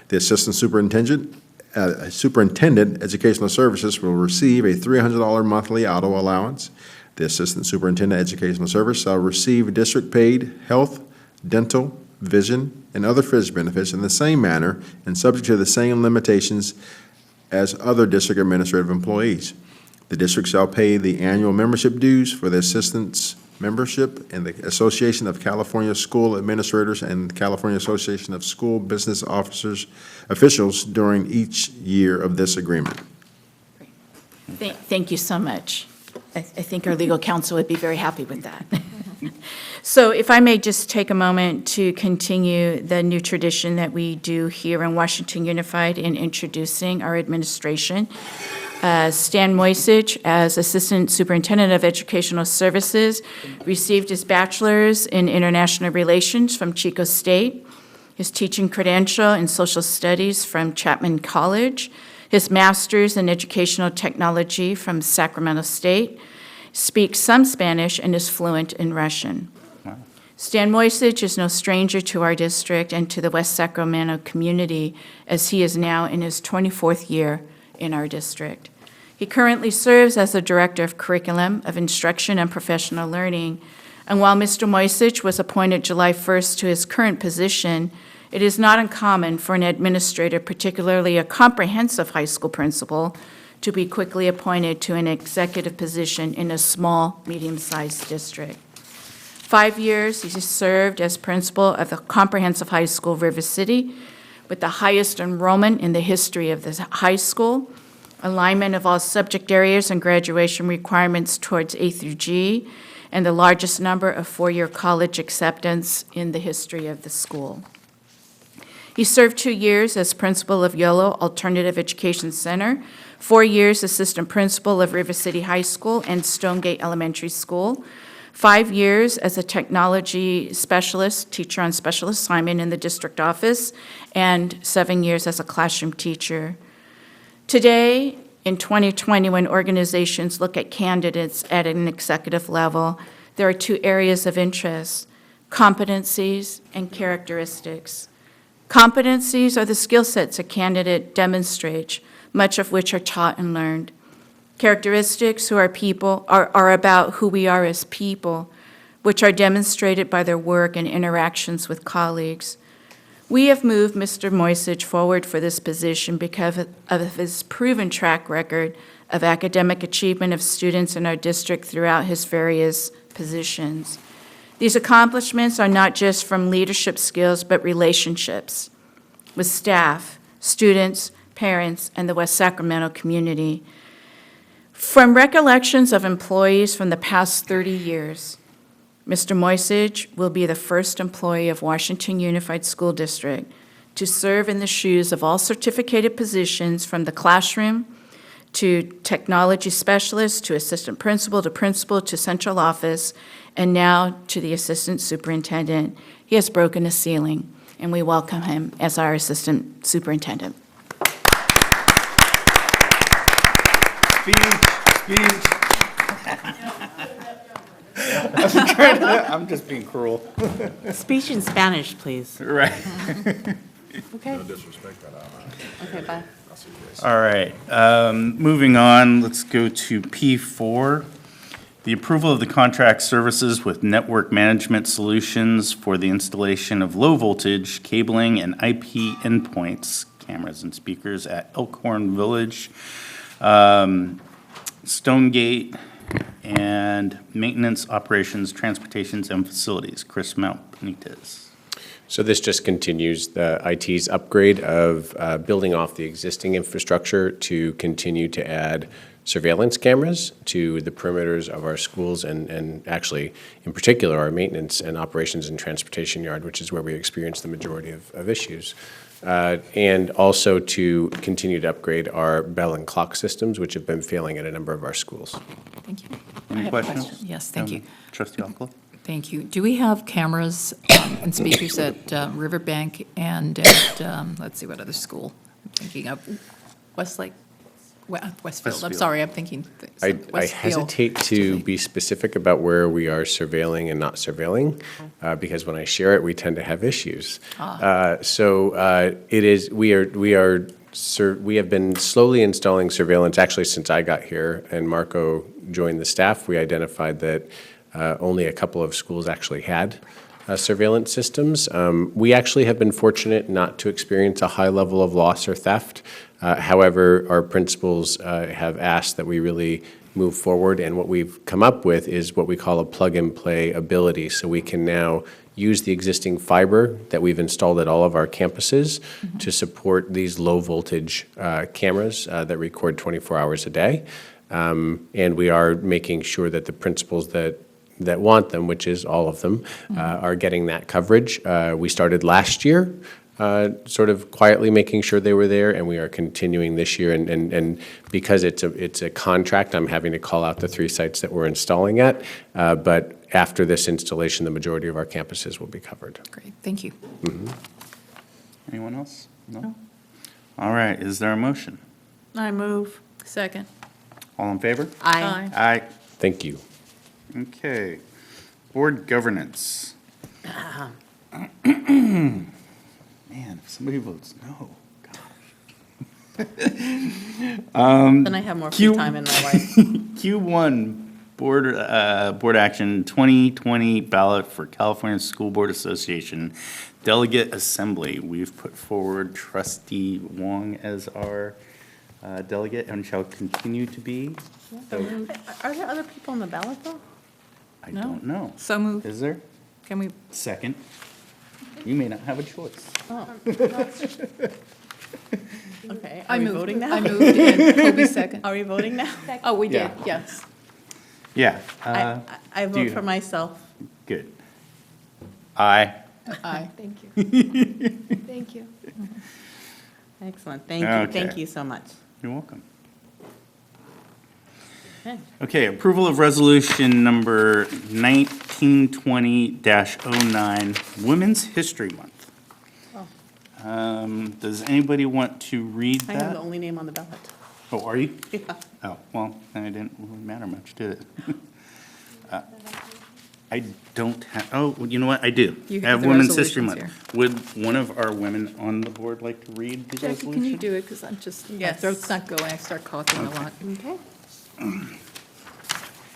The Assistant Superintendent Educational Services will receive a $300 monthly auto allowance. The Assistant Superintendent Educational Service shall receive district-paid health, dental, vision, and other fringe benefits in the same manner and subject to the same limitations as other district administrative employees. The district shall pay the annual membership dues for the assistant's membership in the Association of California School Administrators and the California Association of School Business Officials during each year of this agreement. Thank you so much. I think our legal counsel would be very happy with that. So if I may just take a moment to continue the new tradition that we do here in Washington Unified in introducing our administration. Stan Moisich, as Assistant Superintendent of Educational Services, received his bachelor's in International Relations from Chico State, his teaching credential in Social Studies from Chapman College, his master's in Educational Technology from Sacramento State, speaks some Spanish and is fluent in Russian. Stan Moisich is no stranger to our district and to the West Sacramento community, as he is now in his 24th year in our district. He currently serves as the Director of Curriculum of Instruction and Professional Learning, and while Mr. Moisich was appointed July 1st to his current position, it is not uncommon for an administrator, particularly a comprehensive high school principal, to be quickly appointed to an executive position in a small, medium-sized district. 5 years, he served as principal of the comprehensive high school River City, with the highest enrollment in the history of the high school, alignment of all subject areas and graduation requirements towards A through G, and the largest number of four-year college acceptance in the history of the school. He served 2 years as principal of Yolo Alternative Education Center, 4 years assistant principal of River City High School and Stonegate Elementary School, 5 years as a technology specialist, teacher on special assignment in the district office, and 7 years as a classroom teacher. Today, in 2020, when organizations look at candidates at an executive level, there are 2 areas of interest: competencies and characteristics. Competencies are the skill sets a candidate demonstrates, much of which are taught and learned. Characteristics are about who we are as people, which are demonstrated by their work and interactions with colleagues. We have moved Mr. Moisich forward for this position because of his proven track record of academic achievement of students in our district throughout his various positions. These accomplishments are not just from leadership skills, but relationships with staff, students, parents, and the West Sacramento community. From recollections of employees from the past 30 years, Mr. Moisich will be the first employee of Washington Unified School District to serve in the shoes of all certificated positions, from the classroom to technology specialist to assistant principal to central office, and now to the assistant superintendent. He has broken a ceiling, and we welcome him as our assistant superintendent. I'm just being cruel. Speech in Spanish, please. Right. Okay. No disrespect, but Okay, bye. All right, moving on, let's go to P4. The approval of the contract services with Network Management Solutions for the installation of low-voltage cabling and IP endpoints, cameras and speakers at Elkhorn Village, Stonegate, and maintenance, operations, transportations, and facilities. Chris Mount Benitez. So this just continues the IT's upgrade of building off the existing infrastructure to continue to add surveillance cameras to the perimeters of our schools and actually, in particular, our maintenance and operations and transportation yard, which is where we experience the majority of issues. And also to continue to upgrade our bell and clock systems, which have been failing at a number of our schools. Thank you. I Any have a questions? question. Yes, thank you. Trustee Alcala? Thank you. Do we have cameras and speakers at Riverbank and at, let's see, what other school? I'm thinking of Westlake, Westfield. I'm Westfield. sorry, I'm thinking. I Westfield. hesitate to be specific about where we are surveilling and not surveilling, because when I share it, we tend to have issues. It is, we have been slowly installing surveillance, actually since I got here and Marco joined the staff. We identified that only a couple of schools actually had surveillance systems. We actually have been fortunate not to experience a high level of loss or theft. However, our principals have asked that we really move forward, and what we've come up with is what we call a plug-and-play ability. So we can now use the existing fiber that we've installed at all of our campuses to support these low-voltage cameras that record 24 hours a day. And we are making sure that the principals that want them, which is all of them, are getting that coverage. We started last year, sort of quietly making sure they were there, and we are continuing this year. And because it's a contract, I'm having to call out the 3 sites that we're installing at. But after this installation, the majority of our campuses will be covered. Great, thank you. Anyone else? No? All right, is there a motion? I move. Second. All in favor? Aye. Aye. Thank you. Okay. Board governance. Man, if somebody votes no, Then I have more free time in my life. Q1, board action 2020 ballot for California School Board Association Delegate Assembly. We've put forward Trustee Wong as our delegate and shall continue to be. So, Are there other people on the ballot, though? I don't know. So moved. Is there? Can we? Second. You may not have a choice. Oh. Okay, I are we moved. voting now? I moved and Kobe second. Are we voting now? Oh, we did, Yeah. yes. Yeah. I do vote you- for myself. Good. Aye. Aye. Thank you. Thank you. Excellent, thank you, Okay. thank you so much. You're welcome. Okay. Okay, approval of resolution number 1920-09, Women's History Month. Does anybody want to read I have the that? only name on the ballot. Oh, are you? Yeah. Oh, well, then it didn't really matter much, did it? I don't have, oh, well, you know what, I do. You I have have the Women's History resolutions Month. Would one of our women on the board like to read the Jackie, resolution? can you do it, because I'm just, my Yes. throat's not going, I start coughing a lot. Okay.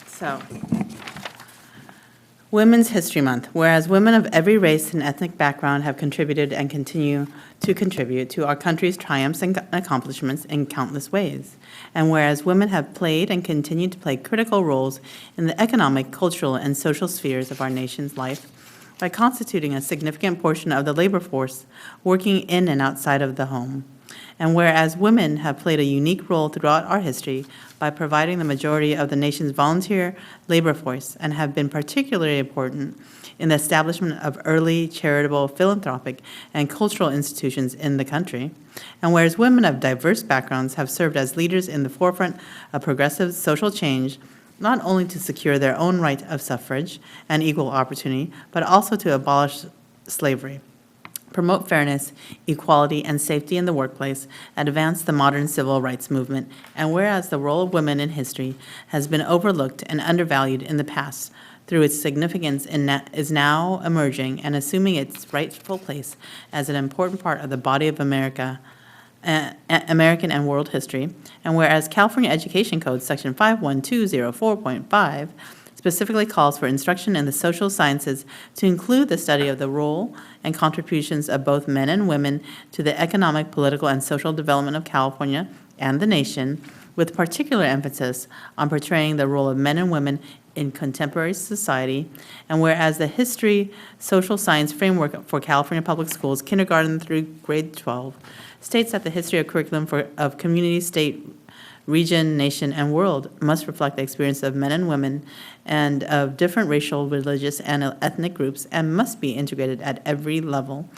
So, Women's History Month. Whereas women of every race and ethnic background have contributed and continue to contribute to our country's triumphs and accomplishments in countless ways. And whereas women have played and continue to play critical roles in the economic, cultural, and social spheres of our nation's life by constituting a significant portion of the labor force working in and outside of the home. And whereas women have played a unique role throughout our history by providing the majority of the nation's volunteer labor force and have been particularly important in the establishment of early charitable, philanthropic, and cultural institutions in the country. And whereas women of diverse backgrounds have served as leaders in the forefront of progressive social change, not only to secure their own right of suffrage and equal opportunity, but also to abolish slavery, promote fairness, equality, and safety in the workplace, advance the modern civil rights movement, and whereas the role of women in history has been overlooked and undervalued in the past, through its significance is now emerging and assuming its rightful place as an important part of the body of American and world history, and whereas California Education Code, Section 51204.5, specifically calls for instruction in the social sciences to include the study of the role and contributions of both men and women to the economic, political, and social development of California and the nation, with particular emphasis on portraying the role of men and women in contemporary society, and whereas the history social science framework for California Public Schools, kindergarten through grade 12, states that the history of curriculum of community, state, region, nation, and world must reflect the experience of men and women and of different racial, religious, and ethnic groups, and must be integrated at every level.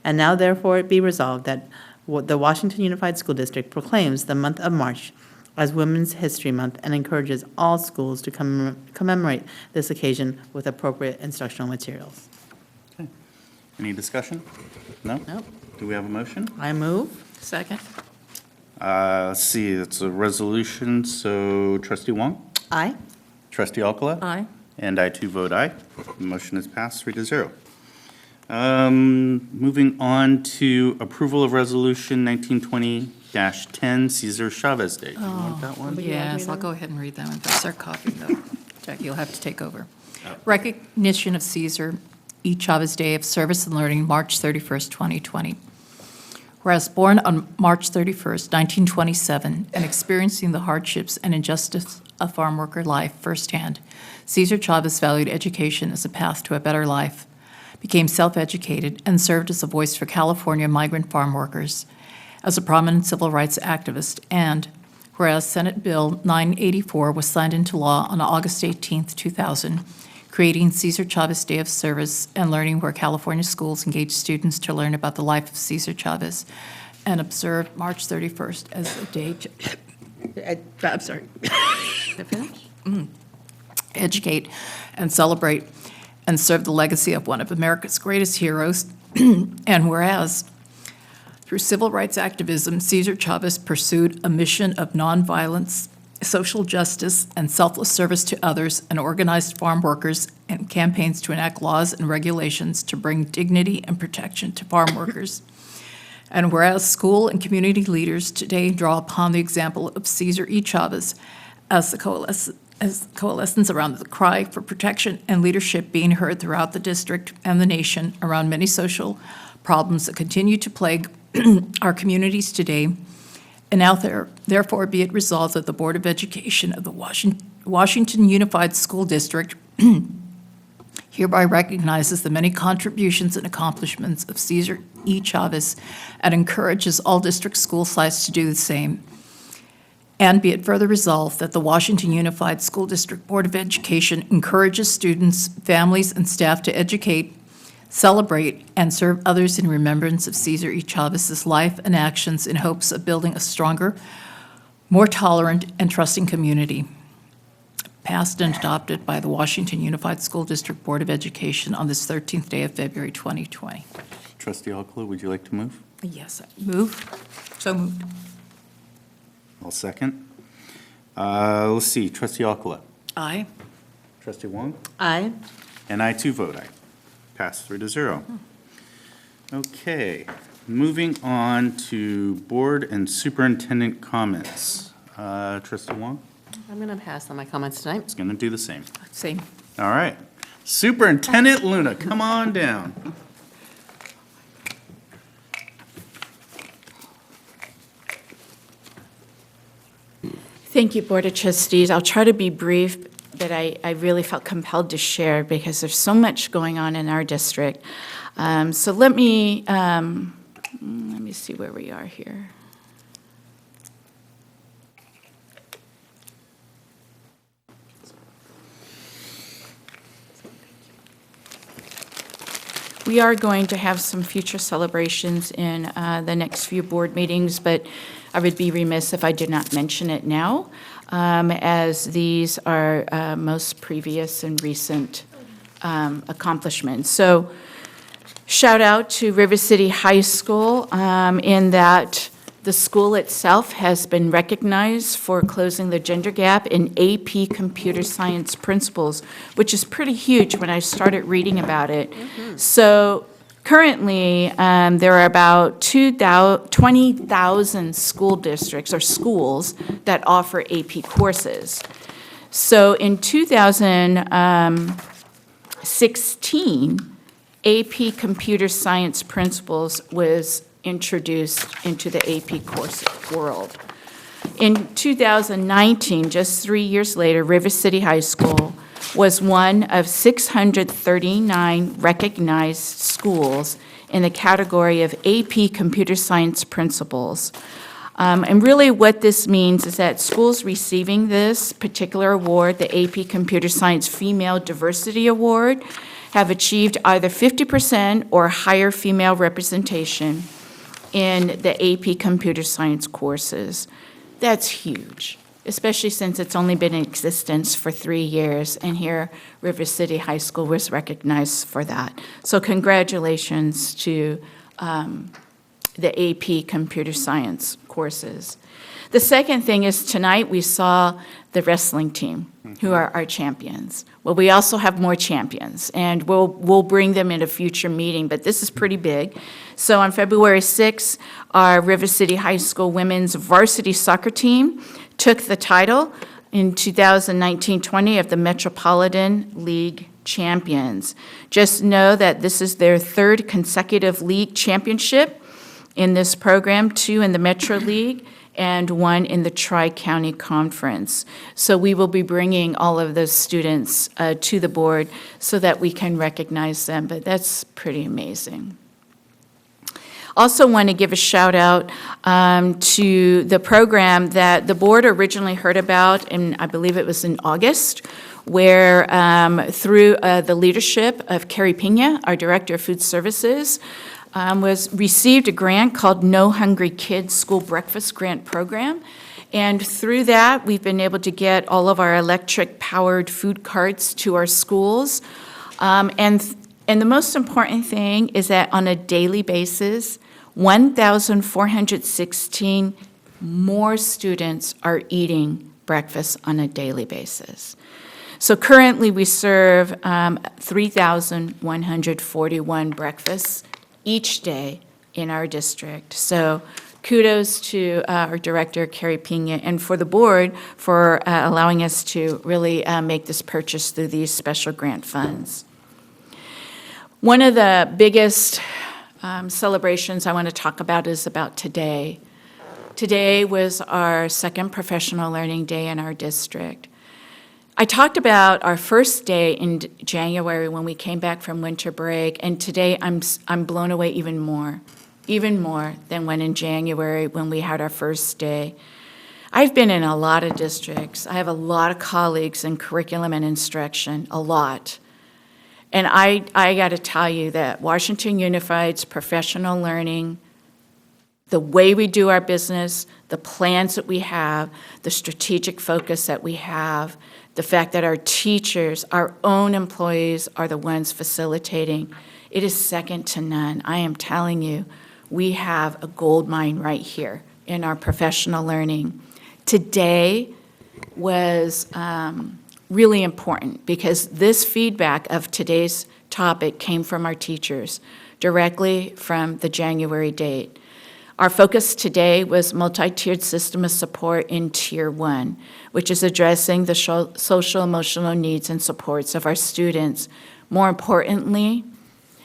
And now therefore it be resolved that the Washington Unified School District proclaims the month of March as Women's History Month and encourages all schools to commemorate this occasion with appropriate instructional materials. Any discussion? No? Nope. Do we have a motion? I move. Second? Let's see, it's a resolution, so trustee Wong, Aye. trustee Alcala? Aye. And I too vote aye. The motion is passed 3-0. Moving on to approval of resolution 1920-10, Cesar Chavez Day. Do you want that one? Yes, I'll go ahead and read that one. If I start coughing, though, Jackie, you'll have to take over. Recognition of Cesar E. Chavez Day of Service and Learning, March 31st, 2020. Whereas born on March 31st, 1927, and experiencing the hardships and injustice of farm worker life firsthand, Cesar Chavez valued education as a path to a better life, became self-educated, and served as a voice for California migrant farm workers, as a prominent civil rights activist, and whereas Senate Bill 984 was signed into law on August 18, 2000, creating Cesar Chavez Day of Service and Learning, where California schools engage students to learn about the life of Cesar Chavez, and observe March 31st as a day to educate and celebrate and serve the legacy of one of America's greatest heroes. And whereas through civil rights activism, Cesar Chavez pursued a mission of nonviolence social justice, and selfless service to others, and organized farm workers, and campaigns to enact laws and regulations to bring dignity and protection to farm workers. And whereas school and community leaders today draw upon the example of Cesar E. Chavez as the coalescence around the cry for protection and leadership being heard throughout the district and the nation around many social problems that continue to plague our communities today. And now therefore be it resolved that the Board of Education of the Washington Unified School District hereby recognizes the many contributions and accomplishments of Cesar E. Chavez and encourages all district school sites to do the same. And be it further resolved that the Washington Unified School District Board of Education encourages students, families, and staff to educate, celebrate, and serve others in remembrance of Cesar E. Chavez's life and actions in hopes of building a stronger, more tolerant, and trusting community. Passed and adopted by the Washington Unified School District Board of Education on this 13th day of February 2020. Trustee Alcala, would you like to move? Yes, I move. So moved. I'll second. Let's see, Trustee Alcala. Aye. Trustee Wong? Aye. And I too vote aye. Pass 3-0. Okay, moving on to board and superintendent comments. Trustee Wong? I'm going to pass on my comments tonight. Is going to do the same. Same. All right. Superintendent Luna, come on down. Thank you, Board of Trustees. I'll try to be brief, but I really felt compelled to share because there's so much going on in our district. So let me see where we are here. We are going to have some future celebrations in the next few board meetings, but I would be remiss if I did not mention it now, as these are most previous and recent accomplishments. So shout out to River City High School in that the school itself has been recognized for closing the gender gap in AP Computer Science principles, which is pretty huge when I started reading about it. So currently, there are about 20,000 school districts or schools that offer AP courses. So in 2016, AP Computer Science Principles was introduced into the AP course world. In 2019, just 3 years later, River City High School was one of 639 recognized schools in the category of AP Computer Science Principles. And really what this means is that schools receiving this particular award, the AP Computer Science Female Diversity Award, have achieved either 50% or higher female representation in the AP Computer Science courses. That's huge, especially since it's only been in existence for 3 years, and here River City High School was recognized for that. So congratulations to the AP Computer Science courses. The second thing is tonight we saw the wrestling team, who are our champions. Well, we also have more champions, and we'll bring them in a future meeting, but this is pretty big. So on February 6th, our River City High School women's varsity soccer team took the title in 2019-20 of the Metropolitan League champions. Just know that this is their third consecutive league championship in this program, 2 in the Metro League and 1 in the Tri-County Conference. So we will be bringing all of those students to the board so that we can recognize them, but that's pretty amazing. Also want to give a shout out to the program that the board originally heard about, and I believe it was in August, where through the leadership of Carrie Pena, our Director of Food Services, received a grant called No Hungry Kids School Breakfast Grant Program. And through that, we've been able to get all of our electric-powered food carts to our schools. And the most important thing is that on a daily basis, 1,416 more students are eating breakfast on a daily basis. So currently, we serve 3,141 breakfasts each day in our district. So kudos to our director, Carrie Pina, and for the board for allowing us to really make this purchase through these special grant funds. One of the biggest celebrations I want to talk about is about today. Today was our second professional learning day in our district. I talked about our first day in January when we came back from winter break, and today I'm blown away even more than when in January when we had our first day. I've been in a lot of districts. I have a lot of colleagues in curriculum and instruction, a lot. And I got to tell you that Washington Unified's professional learning, the way we do our business, the plans that we have, the strategic focus that we have, the fact that our teachers, our own employees are the ones facilitating, it is second to none. I am telling you, we have a gold mine right here in our professional learning. Today was really important because this feedback of today's topic came from our teachers, directly from the January date. Our focus today was multi-tiered system of support in Tier 1, which is addressing the social, emotional needs and supports of our students. More importantly,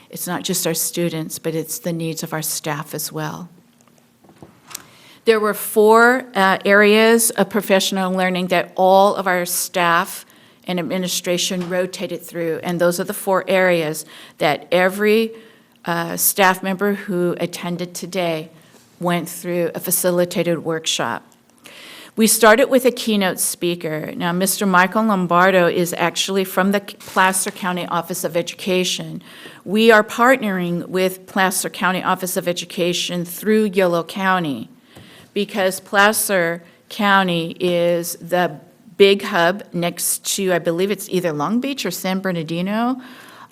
it's not just our students, but it's the needs of our staff as well. There were 4 areas of professional learning that all of our staff and administration rotated through, and those are the 4 areas that every staff member who attended today went through a facilitated workshop. We started with a keynote speaker. Now, Mr. Michael Lombardo is actually from the Placer County Office of Education. We are partnering with Placer County Office of Education through Yolo County because Placer County is the big hub next to, I believe it's either Long Beach or San Bernardino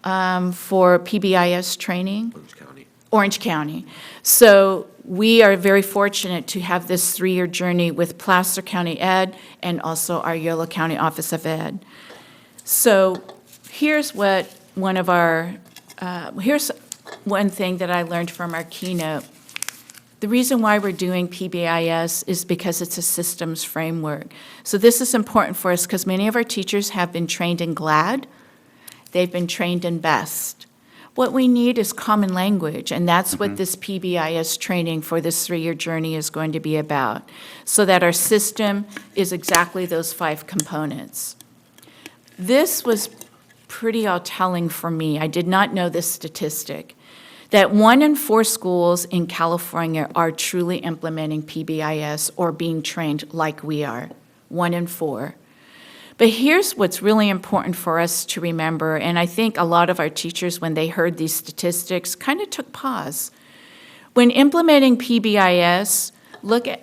for PBIS training. Orange County. So we are very fortunate to have this 3-year journey with Placer County Ed and also our Yolo County Office of Ed. So here's what here's one thing that I learned from our keynote. The reason why we're doing PBIS is because it's a systems framework. So this is important for us because many of our teachers have been trained in GLAD. They've been trained in BEST. What we need is common language, and that's what this PBIS training for this 3-year journey is going to be about, so that our system is exactly those 5 components. This was pretty telling for me. I did not know this statistic, that 1 in 4 schools in California are truly implementing PBIS or being trained like we are, 1 in 4. But here's what's really important for us to remember, and I think a lot of our teachers, when they heard these statistics, kind of took pause. When implementing PBIS,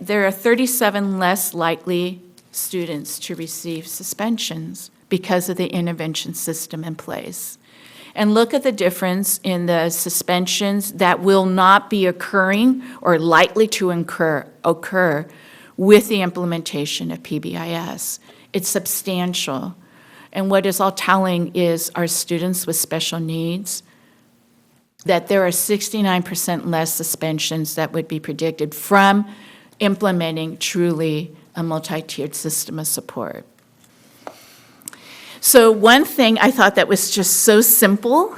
there are 37 less likely students to receive suspensions because of the intervention system in place. And look at the difference in the suspensions that will not be occurring or likely to occur with the implementation of PBIS. It's substantial. And what is all telling is our students with special needs, that there are 69% less suspensions that would be predicted from implementing truly a multi-tiered system of support. So one thing I thought that was just so simple,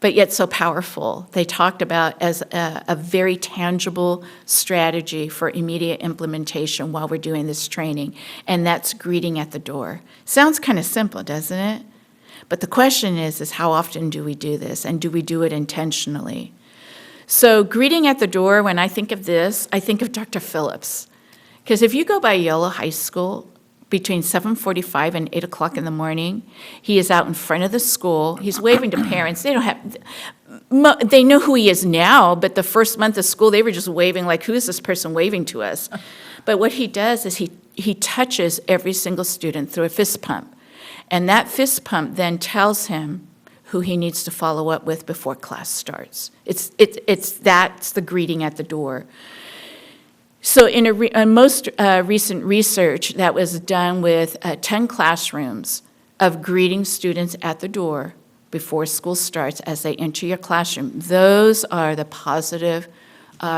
but yet so powerful, they talked about as a very tangible strategy for immediate implementation while we're doing this training, and that's greeting at the door. Sounds kind of simple, doesn't it? But the question is how often do we do this, and do we do it intentionally? So greeting at the door, when I think of this, I think of Dr. Phillips. Because if you go by Yolo High School, between 7:45 and 8 o'clock in the morning, he is out in front of the school. He's waving to parents. They know who he is now, but the first month of school, they were just waving like, who is this person waving to us? But what he does is he touches every single student through a fist pump. And that fist pump then tells him who he needs to follow up with before class starts. That's the greeting at the door. So in a most recent research that was done with 10 classrooms of greeting students at the door before school starts as they enter your classroom, those are the positive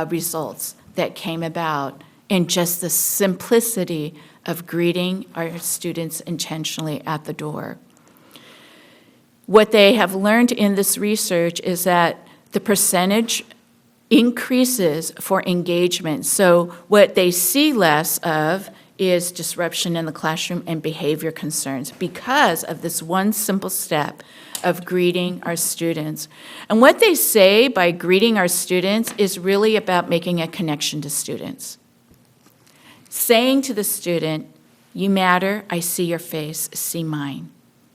results that came about in just the simplicity of greeting our students intentionally at the door. What they have learned in this research is that the percentage increases for engagement. So what they see less of is disruption in the classroom and behavior concerns because of this one simple step of greeting our students. And what they say by greeting our students is really about making a connection to students. Saying to the student, "You matter, I see your face, see mine,"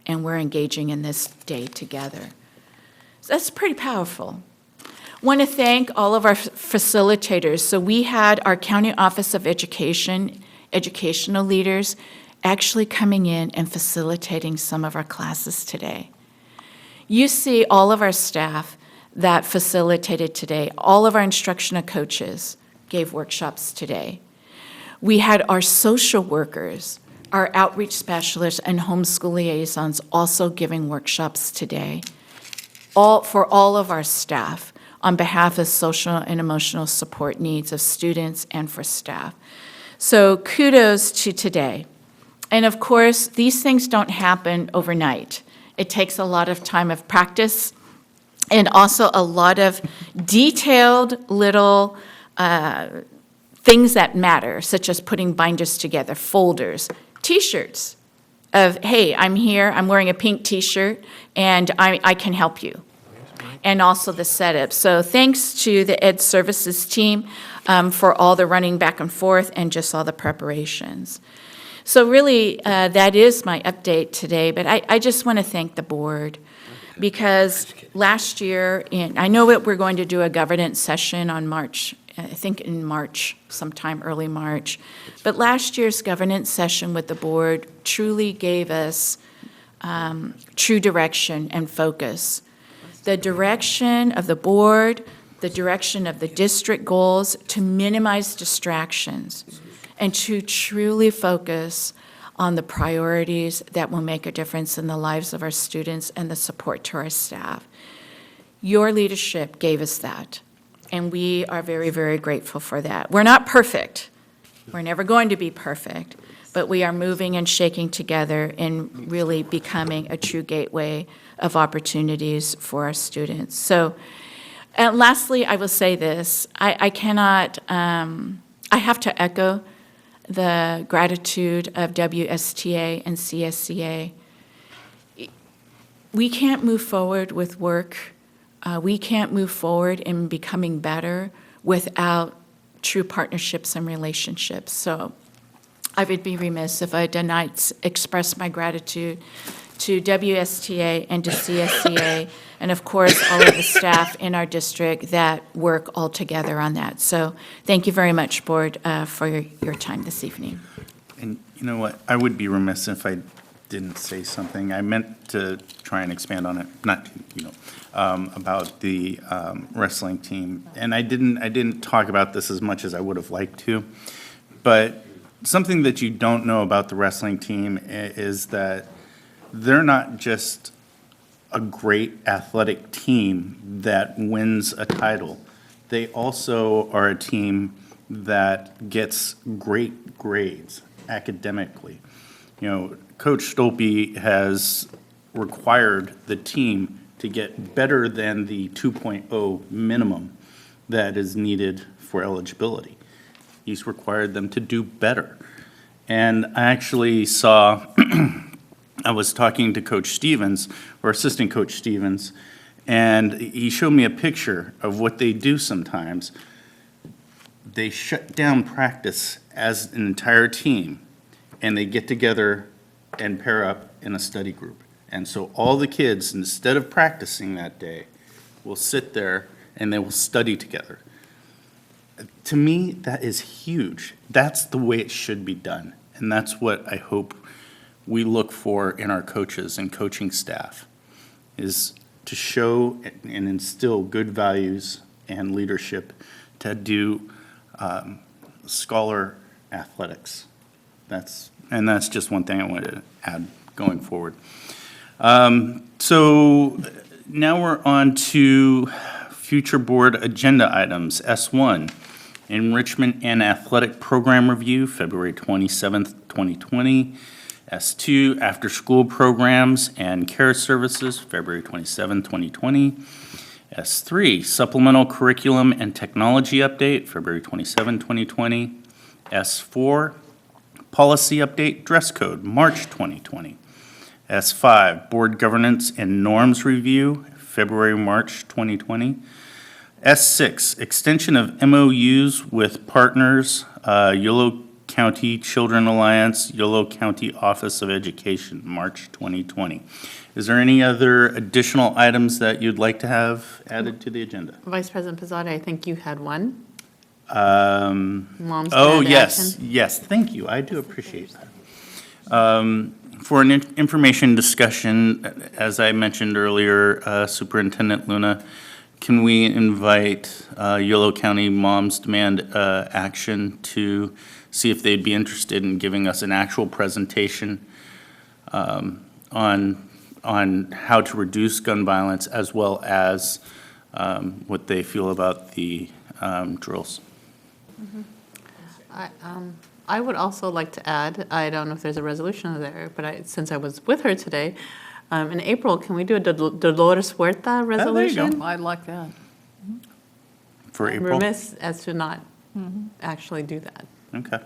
and we're engaging in this day together. So that's pretty powerful. Want to thank all of our facilitators. So we had our County Office of Education, educational leaders, actually coming in and facilitating some of our classes today. You see all of our staff that facilitated today. All of our instructional coaches gave workshops today. We had our social workers, our outreach specialists, and homeschool liaisons also giving workshops today, for all of our staff on behalf of social and emotional support needs of students and for staff. So kudos to today. And of course, these things don't happen overnight. It takes a lot of time of practice and also a lot of detailed little things that matter, such as putting binders together, folders, T-shirts of, "Hey, I'm here, I'm wearing a pink T-shirt, and I can help you." And also the setup. So thanks to the Ed Services team for all the running back and forth and just all the preparations. So really, that is my update today, but I just want to thank the board because last year, I know that we're going to do a governance session on March, I think in March, sometime early March, but last year's governance session with the board truly gave us true direction and focus. The direction of the board, the direction of the district goals to minimize distractions and to truly focus on the priorities that will make a difference in the lives of our students and the support to our staff. Your leadership gave us that, and we are very, very grateful for that. We're not perfect. We're never going to be perfect, but we are moving and shaking together and really becoming a true gateway of opportunities for our students. So, and lastly, I will say this. I have to echo the gratitude of WSTA and CSCA. We can't move forward with work. We can't move forward in becoming better without true partnerships and relationships. So I would be remiss if I did not express my gratitude to WSTA and to CSCA, and of course, all of the staff in our district that work all together on that. So thank you very much, Board, for your time this evening. And you know what? I would be remiss if I didn't say something. I meant to try and expand on it, not, about the wrestling team. And I didn't talk about this as much as I would have liked to. But something that you don't know about the wrestling team is that they're not just a great athletic team that wins a title. They also are a team that gets great grades academically. Coach Stolpe has required the team to get better than the 2.0 minimum that is needed for eligibility. He's required them to do better. And I actually saw I was talking to Coach Stevens, or Assistant Coach Stevens, and he showed me a picture of what they do sometimes. They shut down practice as an entire team, and they get together and pair up in a study group. And so all the kids, instead of practicing that day, will sit there and they will study together. To me, that is huge. That's the way it should be done. And that's what I hope we look for in our coaches and coaching staff, is to show and instill good values and leadership to do scholar athletics. That's just one thing I wanted to add going forward. So now we're on to future board agenda items. S1, Enrichment and Athletic Program Review, February 27th, 2020. S2, After-School Programs and Care Services, February 27, 2020. S3, Supplemental Curriculum and Technology Update, February 27, 2020. S4, Policy Update Dress Code, March 2020. S5, Board Governance and Norms Review, February, March 2020. S6, Extension of MOUs with partners, Yolo County Children Alliance, Yolo County Office of Education, March 2020. Is there any other additional items that you'd like to have added to the agenda? Vice President Pizzati, I think you had one. Mom's Oh, Demand yes, Action. yes, thank you, I do appreciate that. For an information discussion, as I mentioned earlier, Superintendent Luna, can we invite Yolo County Moms Demand Action to see if they'd be interested in giving us an actual presentation on how to reduce gun violence, as well as what they feel about the drills? I would also like to add, I don't know if there's a resolution there, but since I was with her today, in April, can we do a Dolores Huerta resolution? I'd like that. For I'm April? remiss as to not actually do that. Okay.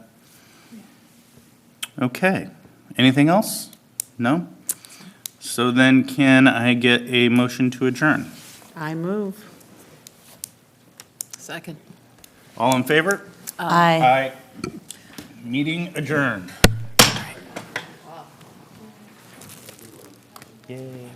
Okay. Anything else? No? So then can I get a motion to adjourn? I move. Second. All in favor? Aye. Aye. Meeting adjourned. Yay.